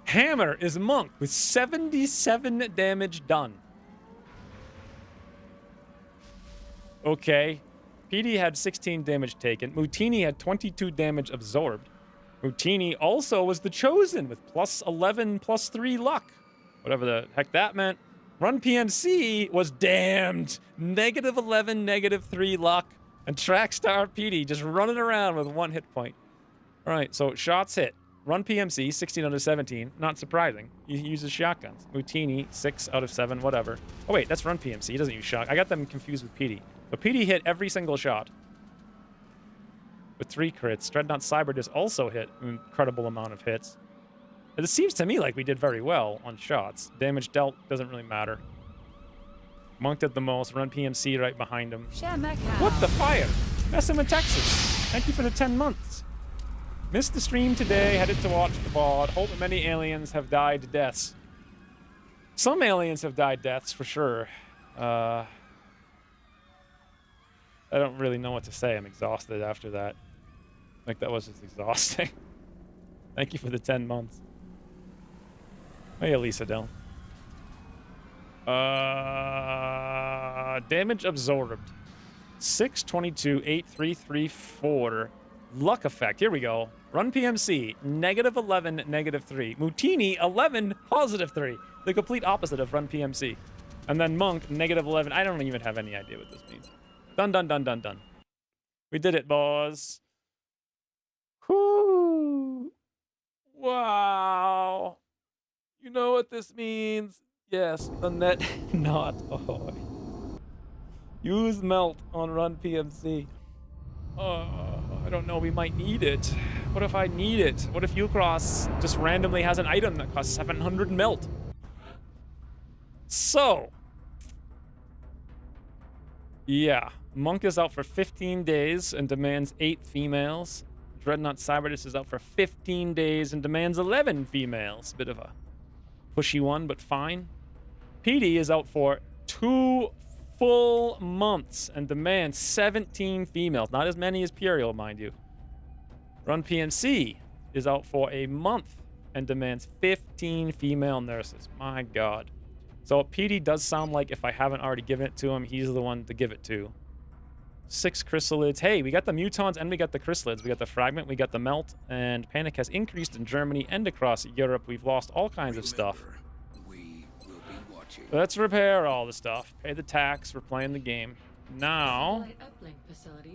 Hammer is Monk with 77 damage done. Okay. PD had 16 damage taken. Mutini had 22 damage absorbed. Mutini also was the Chosen with +11, +3 luck. Whatever the heck that meant. Run PMC was damned. -11, -3 luck. And Trackstar PD just running around with 1 hit point. All right, so shots hit. Run PMC, 16 out of 17. Not surprising. He uses shotguns. Mutini, 6 out of 7, whatever. Oh, wait, that's Run PMC. He doesn't use shotgun. I got them confused with PD. But PD hit every single shot. With 3 crits. Dreadnought Cyber just also hit an incredible amount of hits. It seems to me like we did very well on shots. Damage dealt doesn't really matter. Monk did the most. Run PMC right behind him. What the fire? Messing with Texas. Thank you for the 10 months. Missed the stream today. Headed to watch the VOD. Hope many aliens have died deaths. Some aliens have died deaths for sure. I don't really know what to say. I'm exhausted after that. Like, that was just exhausting. Thank you for the 10 months. Hey, Elisa Dell. Damage absorbed. 6, 22, 8, 3, 3, 4. Luck effect. Here we go. Run PMC. -11, -3. Mutini, 11, +3. The complete opposite of Run PMC. And then Monk, -11. I don't even have any idea what this means. Done, done, done, done, done. We did it, boys. Whoo! Wow. You know what this means? Yes, the net not ahoy. Use melt on Run PMC. I don't know, we might need it. What if I need it? What if Ucross just randomly has an item that costs 700 melt? So, yeah, Monk is out for 15 days and demands 8 females. Dreadnought Cyberdus is out for 15 days and demands 11 females. Bit of a pushy one, but fine. PD is out for 2 full months and demands 17 females. Not as many as Puriel, mind you. Run PMC is out for a month and demands 15 female nurses. My God. So PD does sound like, if I haven't already given it to him, he's the one to give it to. 6 chrysalids. Hey, we got the mutons and we got the chrysalids. We got the fragment, we got the melt, and panic has increased in Germany and across Europe. We've lost all kinds of stuff. Let's repair all the stuff. Pay the tax for playing the game. Now,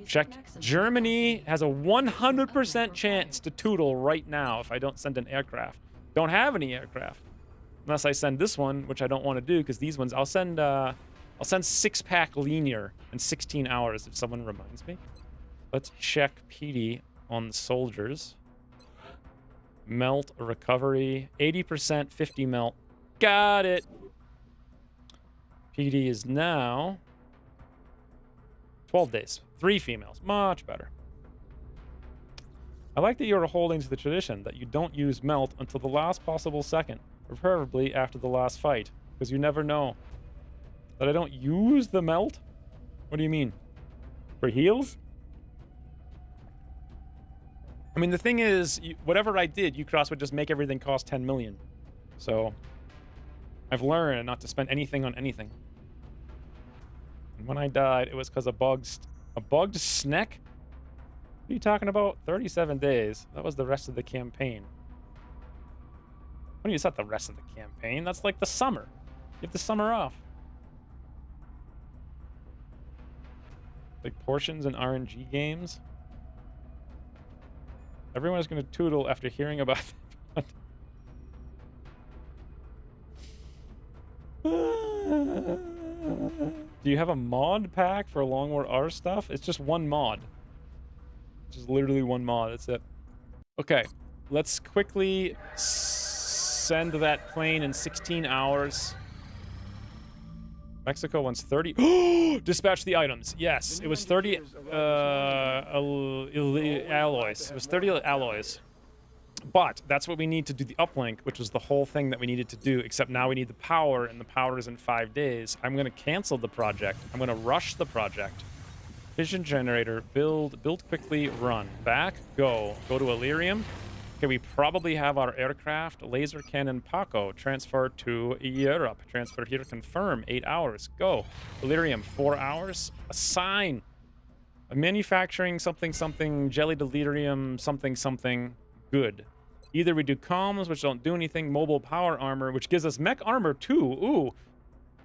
check. Germany has a 100% chance to tootle right now if I don't send an aircraft. Don't have any aircraft. Unless I send this one, which I don't want to do, because these ones, I'll send 6-pack linear in 16 hours if someone reminds me. Let's check PD on the soldiers. Melt recovery. 80%, 50 melt. Got it. PD is now 12 days. 3 females. Much better. I like that you're holding to the tradition that you don't use melt until the last possible second, preferably after the last fight, because you never know. That I don't use the melt? What do you mean? For heals? I mean, the thing is, whatever I did, Ucross would just make everything cost 10 million. So, I've learned not to spend anything on anything. And when I died, it was because of a bugged snack? What are you talking about? 37 days. That was the rest of the campaign. What do you set the rest of the campaign? That's like the summer. You have the summer off. Like portions in RNG games. Everyone is going to tootle after hearing about that. Do you have a mod pack for Long War R stuff? It's just one mod. Just literally one mod. That's it. Okay, let's quickly send that plane in 16 hours. Mexico wants 30. Dispatch the items. Yes, it was 30 alloys. It was 30 alloys. But that's what we need to do the uplink, which was the whole thing that we needed to do, except now we need the power, and the power is in 5 days. I'm going to cancel the project. I'm going to rush the project. Fission generator, build quickly, run. Back, go. Go to Illyrium. Okay, we probably have our aircraft, laser cannon Paco, transfer to Europe. Transfer here, confirm, 8 hours, go. Illyrium, 4 hours, assign. Manufacturing something, jelly delirium, something, good. Either we do comms, which don't do anything, mobile power armor, which gives us mech armor 2, ooh.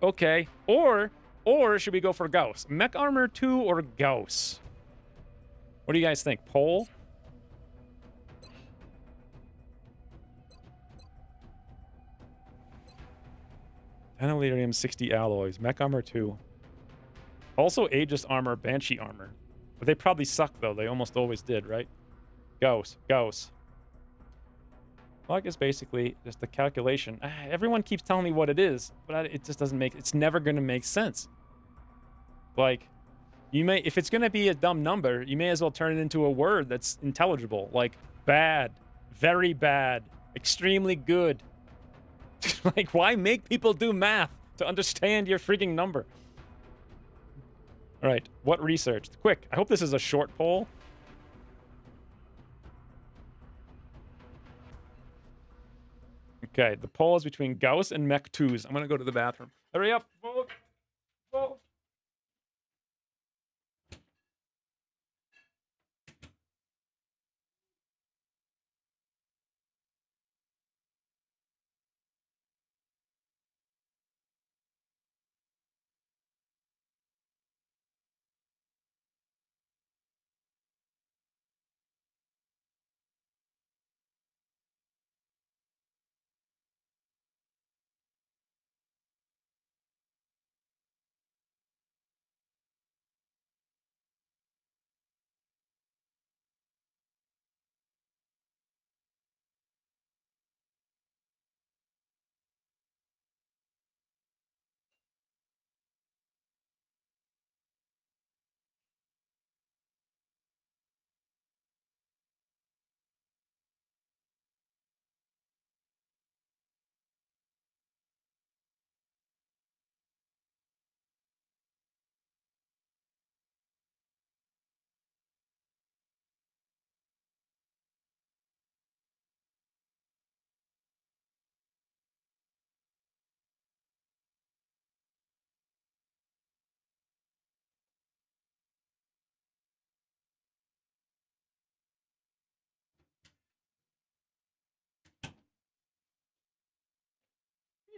Okay, or should we go for Gauss? Mech armor 2 or Gauss? What do you guys think? Poll? Anilirium 60 alloys. Mech armor 2. Also Aegis armor, Banshee armor. But they probably suck though. They almost always did, right? Gauss. Log is basically just the calculation. Everyone keeps telling me what it is, but it just doesn't make... It's never going to make sense. Like, you may... If it's going to be a dumb number, you may as well turn it into a word that's intelligible. Like, bad, very bad, extremely good. Like, why make people do math to understand your freaking number? All right, what research? Quick, I hope this is a short poll. Okay, the poll is between Gauss and Mech 2s. I'm going to go to the bathroom. Hurry up, vote.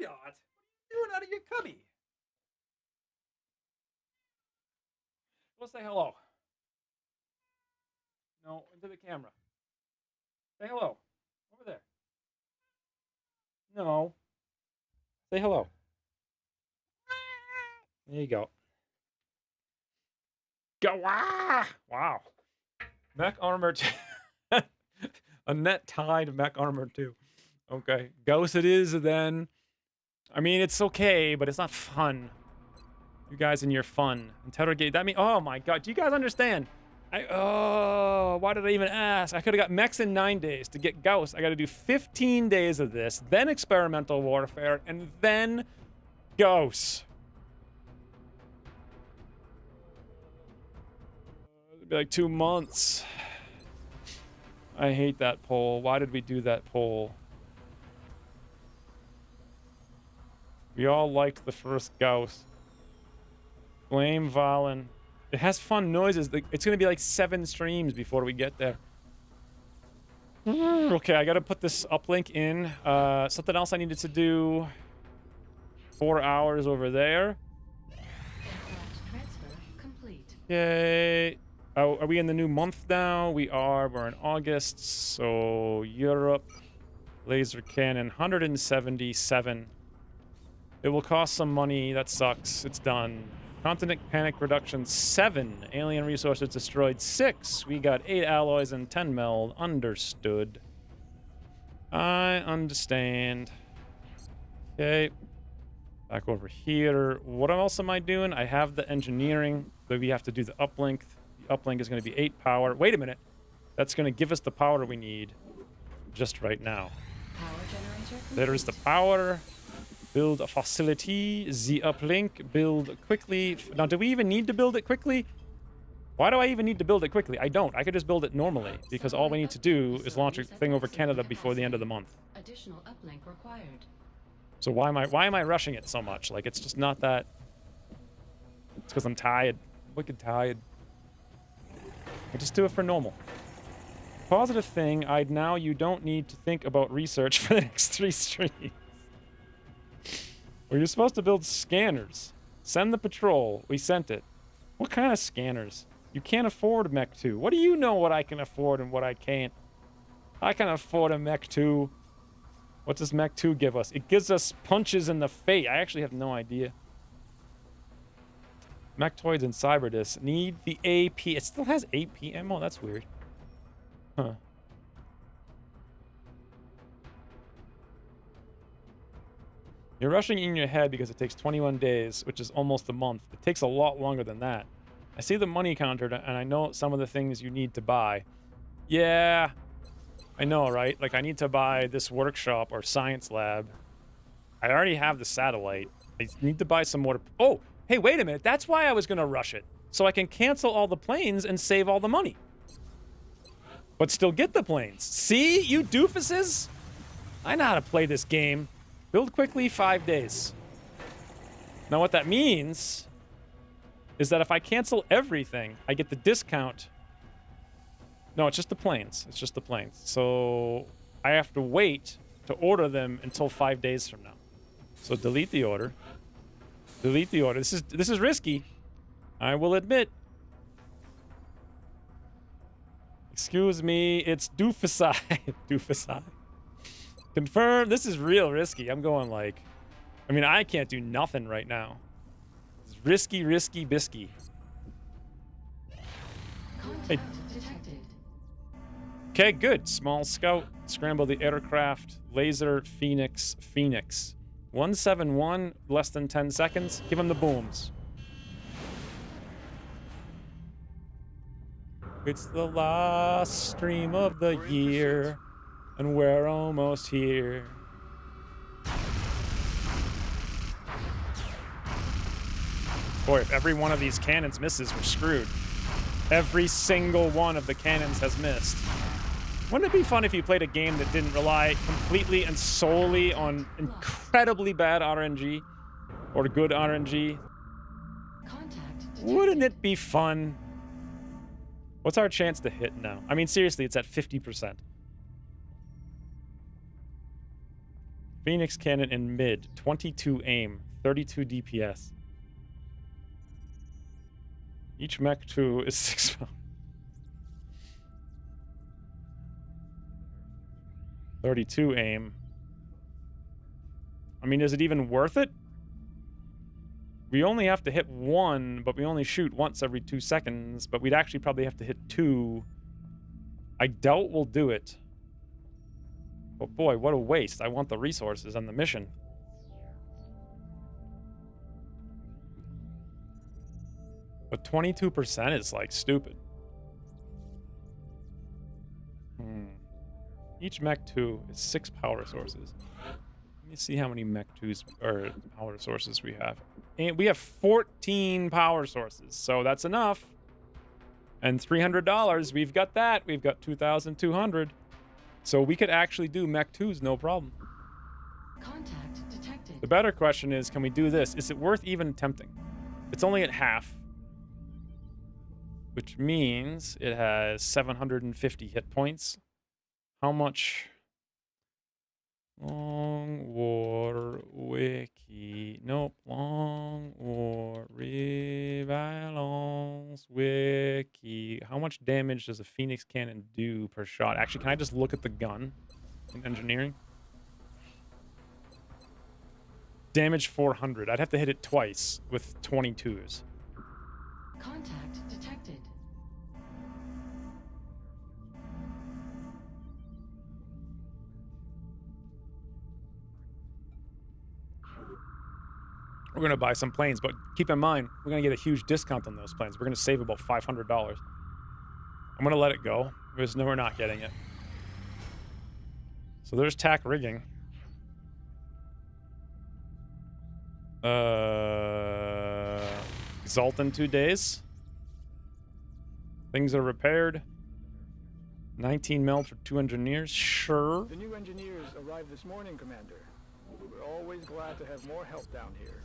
What are you doing out of your cubby? Go say hello. No, into the camera. Say hello. Over there. No. Say hello. There you go. Go. Ah! Wow. Mech armor. A net tied mech armor too. Okay, Ghost it is then. I mean, it's okay, but it's not fun. You guys and your fun. Interrogate. That mean, oh my god, do you guys understand? Why did I even ask? I could have got mechs in 9 days. To get Ghost, I got to do 15 days of this, then experimental warfare, and then Ghost. It'd be like 2 months. I hate that poll. Why did we do that poll? We all liked the first Ghost. Blame Valen. It has fun noises. It's going to be like 7 streams before we get there. Okay, I got to put this uplink in. Something else I needed to do. 4 hours over there. Yay. Oh, are we in the new month now? We are. We're in August. So, Europe. Laser cannon. 177. It will cost some money. That sucks. It's done. Continent panic reduction 7. Alien resources destroyed 6. We got 8 alloys and 10 meld. Understood. I understand. Okay. Back over here. What else am I doing? I have the engineering. But we have to do the uplink. The uplink is going to be 8 power. Wait a minute. That's going to give us the power we need just right now. Power generator. There is the power. Build a facility, the uplink, build quickly. Now, do we even need to build it quickly? Why do I even need to build it quickly? I don't. I could just build it normally, because all we need to do is launch a thing over Canada before the end of the month. Additional uplink required. So why am I rushing it so much? Like, it's just not that. It's because I'm tired. Wicked tired. I just do it for normal. Positive thing, you don't need to think about research for the next 3 streams. Well, you're supposed to build scanners. Send the patrol. We sent it. What kind of scanners? You can't afford Mech 2. What do you know what I can afford and what I can't? I can afford a Mech 2. What does Mech 2 give us? It gives us punches in the face. I actually have no idea. Mechtoids and Cyberdisc need the AP. It still has AP ammo? That's weird. Huh. You're rushing in your head because it takes 21 days, which is almost a month. It takes a lot longer than that. I see the money counter, and I know some of the things you need to buy. Yeah, I know, right? Like, I need to buy this workshop or science lab. I already have the satellite. I need to buy some more. Oh, hey, wait a minute. That's why I was going to rush it. So I can cancel all the planes and save all the money. But still get the planes. See, you doofuses? I know how to play this game. Build quickly, 5 days. Now what that means is that if I cancel everything, I get the discount. No, it's just the planes. It's just the planes. So I have to wait to order them until 5 days from now. So delete the order. Delete the order. This is risky. I will admit. Excuse me, it's doofusai. Doofusai. Confirm. This is real risky. I'm going like... I mean, I can't do nothing right now. It's risky, risky, bisky. Hey. Okay, good. Small scout. Scramble the aircraft. Laser, Phoenix, Phoenix. 171, less than 10 seconds. Give him the booms. It's the last stream of the year, and we're almost here. Boy, if every one of these cannons misses, we're screwed. Every single one of the cannons has missed. Wouldn't it be fun if you played a game that didn't rely completely and solely on incredibly bad RNG or good RNG? Wouldn't it be fun? What's our chance to hit now? I mean, seriously, it's at 50%. Phoenix cannon in mid, 22 aim, 32 DPS. Each mech 2 is 6 pounds. 32 aim. I mean, is it even worth it? We only have to hit 1, but we only shoot once every 2 seconds. But we'd actually probably have to hit 2. I doubt we'll do it. But boy, what a waste. I want the resources and the mission. But 22% is like stupid. Each Mech 2 is 6 power sources. Let me see how many Mech 2s or power sources we have. And we have 14 power sources, so that's enough. And $300, we've got that. We've got 2,200. So we could actually do Mech 2s, no problem. Contact detected. The better question is, can we do this? Is it worth even attempting? It's only at half. Which means it has 750 hit points. How much? Long War Wiki. Nope. Long War Rebalance Wiki. How much damage does a Phoenix cannon do per shot? Actually, can I just look at the gun in engineering? Damage 400. I'd have to hit it twice with 22s. Contact detected. We're going to buy some planes, but keep in mind, we're going to get a huge discount on those planes. We're going to save about $500. I'm going to let it go, because no, we're not getting it. So there's tack rigging. Exalt in 2 days. Things are repaired. 19 mil for 2 engineers. Sure. The new engineers arrived this morning, Commander. We're always glad to have more help down here.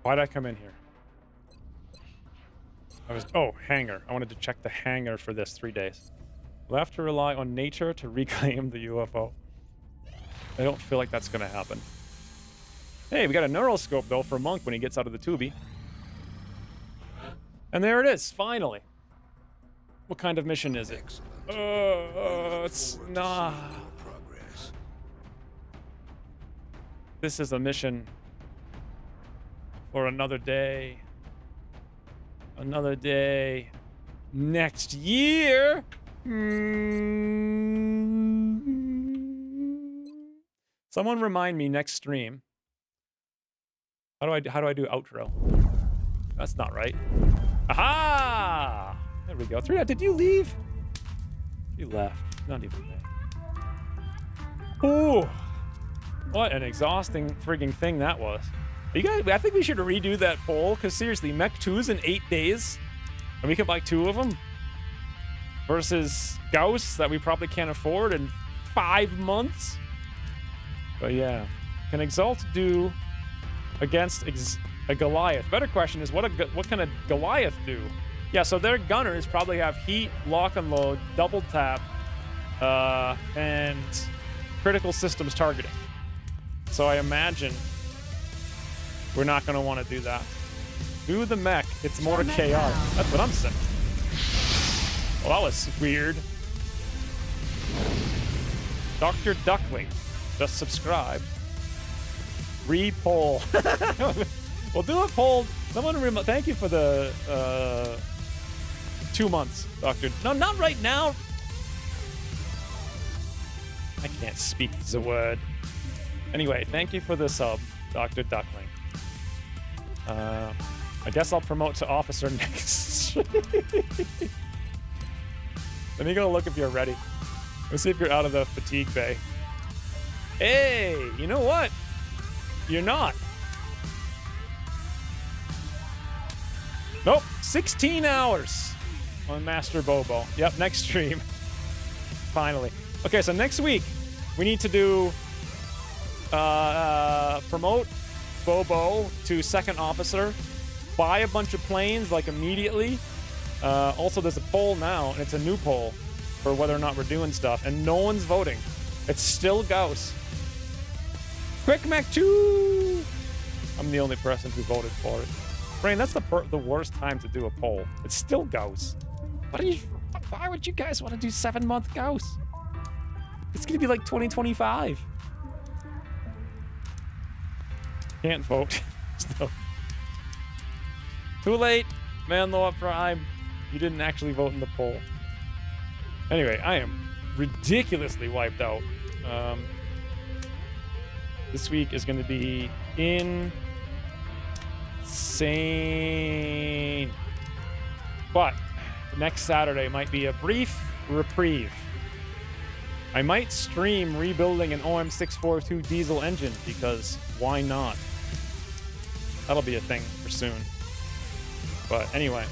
Why'd I come in here? Oh, hangar. I wanted to check the hangar for this 3 days. We'll have to rely on nature to reclaim the UFO. I don't feel like that's gonna happen. Hey, we got a neuroscope though for Monk when he gets out of the tubie. And there it is, finally. What kind of mission is it? It's not. This is a mission for another day. Another day. Next year. Someone remind me next stream. How do I do outro? That's not right. Aha! There we go. 3. Did you leave? You left. Not even there. Ooh. What an exhausting frigging thing that was. You guys, I think we should redo that poll, because seriously, Mech 2s in 8 days, and we could buy 2 of them, versus Gauss that we probably can't afford in 5 months. But yeah, can Exalt do against a Goliath? Better question is, what can a Goliath do? Yeah, so their gunners probably have heat, lock and load, double tap, and critical systems targeting. So I imagine we're not going to want to do that. Do the mech. It's more chaotic. That's what I'm saying. Well, that was weird. Dr. Duckling just subscribed. Re-poll. We'll do a poll. Someone thank you for the 2 months, Doctor. No, not right now. I can't speak the word. Anyway, thank you for the sub, Dr. Duckling. I guess I'll promote to officer next. Let me go look if you're ready. Let's see if you're out of the fatigue bay. Hey, you know what? You're not. Nope, 16 hours on Master Bobo. Yep, next stream. Finally. Okay, so next week, we need to do promote Bobo to second officer, buy a bunch of planes like immediately. Also, there's a poll now, and it's a new poll for whether or not we're doing stuff, and no one's voting. It's still Gauss. Quick Mech 2! I'm the only person who voted for it. Brain, that's the worst time to do a poll. It's still Gauss. Why would you guys want to do 7-month Gauss? It's gonna be like 2025. Can't vote. Still. Too late. Manlord Prime. You didn't actually vote in the poll. Anyway, I am ridiculously wiped out. This week is going to be insane. But next Saturday might be a brief reprieve. I might stream rebuilding an OM642 diesel engine because why not? That'll be a thing for soon. But anyway,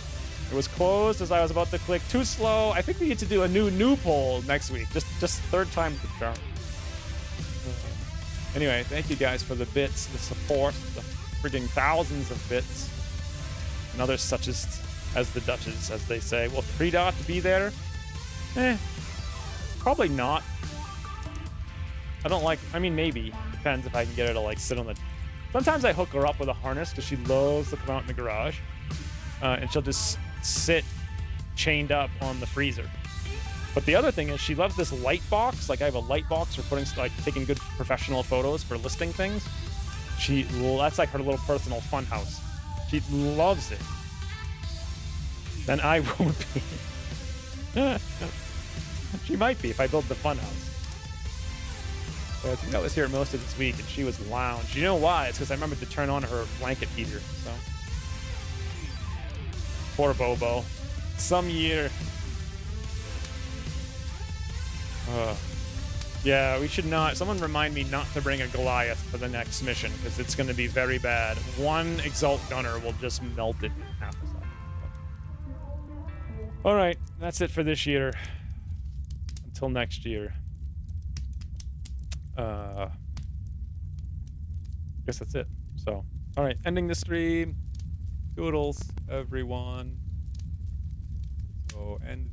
it was closed as I was about to click. Too slow. I think we need to do a new poll next week. Just third time the charm. Anyway, thank you guys for the bits, the support, the frigging thousands of bits, and others such as the Dutches, as they say. Will 3 Dot be there? Probably not. I don't like, I mean, maybe. Depends if I can get her to, like, sit on the... Sometimes I hook her up with a harness because she loves to come out in the garage. And she'll just sit chained up on the freezer. But the other thing is she loves this light box. Like, I have a light box for putting, like, taking good professional photos for listing things. That's like her little personal fun house. She loves it. Then I won't be. She might be if I build the fun house. But I think I was here most of this week and she was lounge. You know why? It's because I remembered to turn on her blanket heater. So poor Bobo. Some year. Yeah, we should not. Someone remind me not to bring a Goliath for the next mission because it's going to be very bad. One Exalt Gunner will just melt it in half a second. All right, that's it for this year. Until next year. Guess that's it. So, all right, ending the stream. Doodles, everyone. So, end.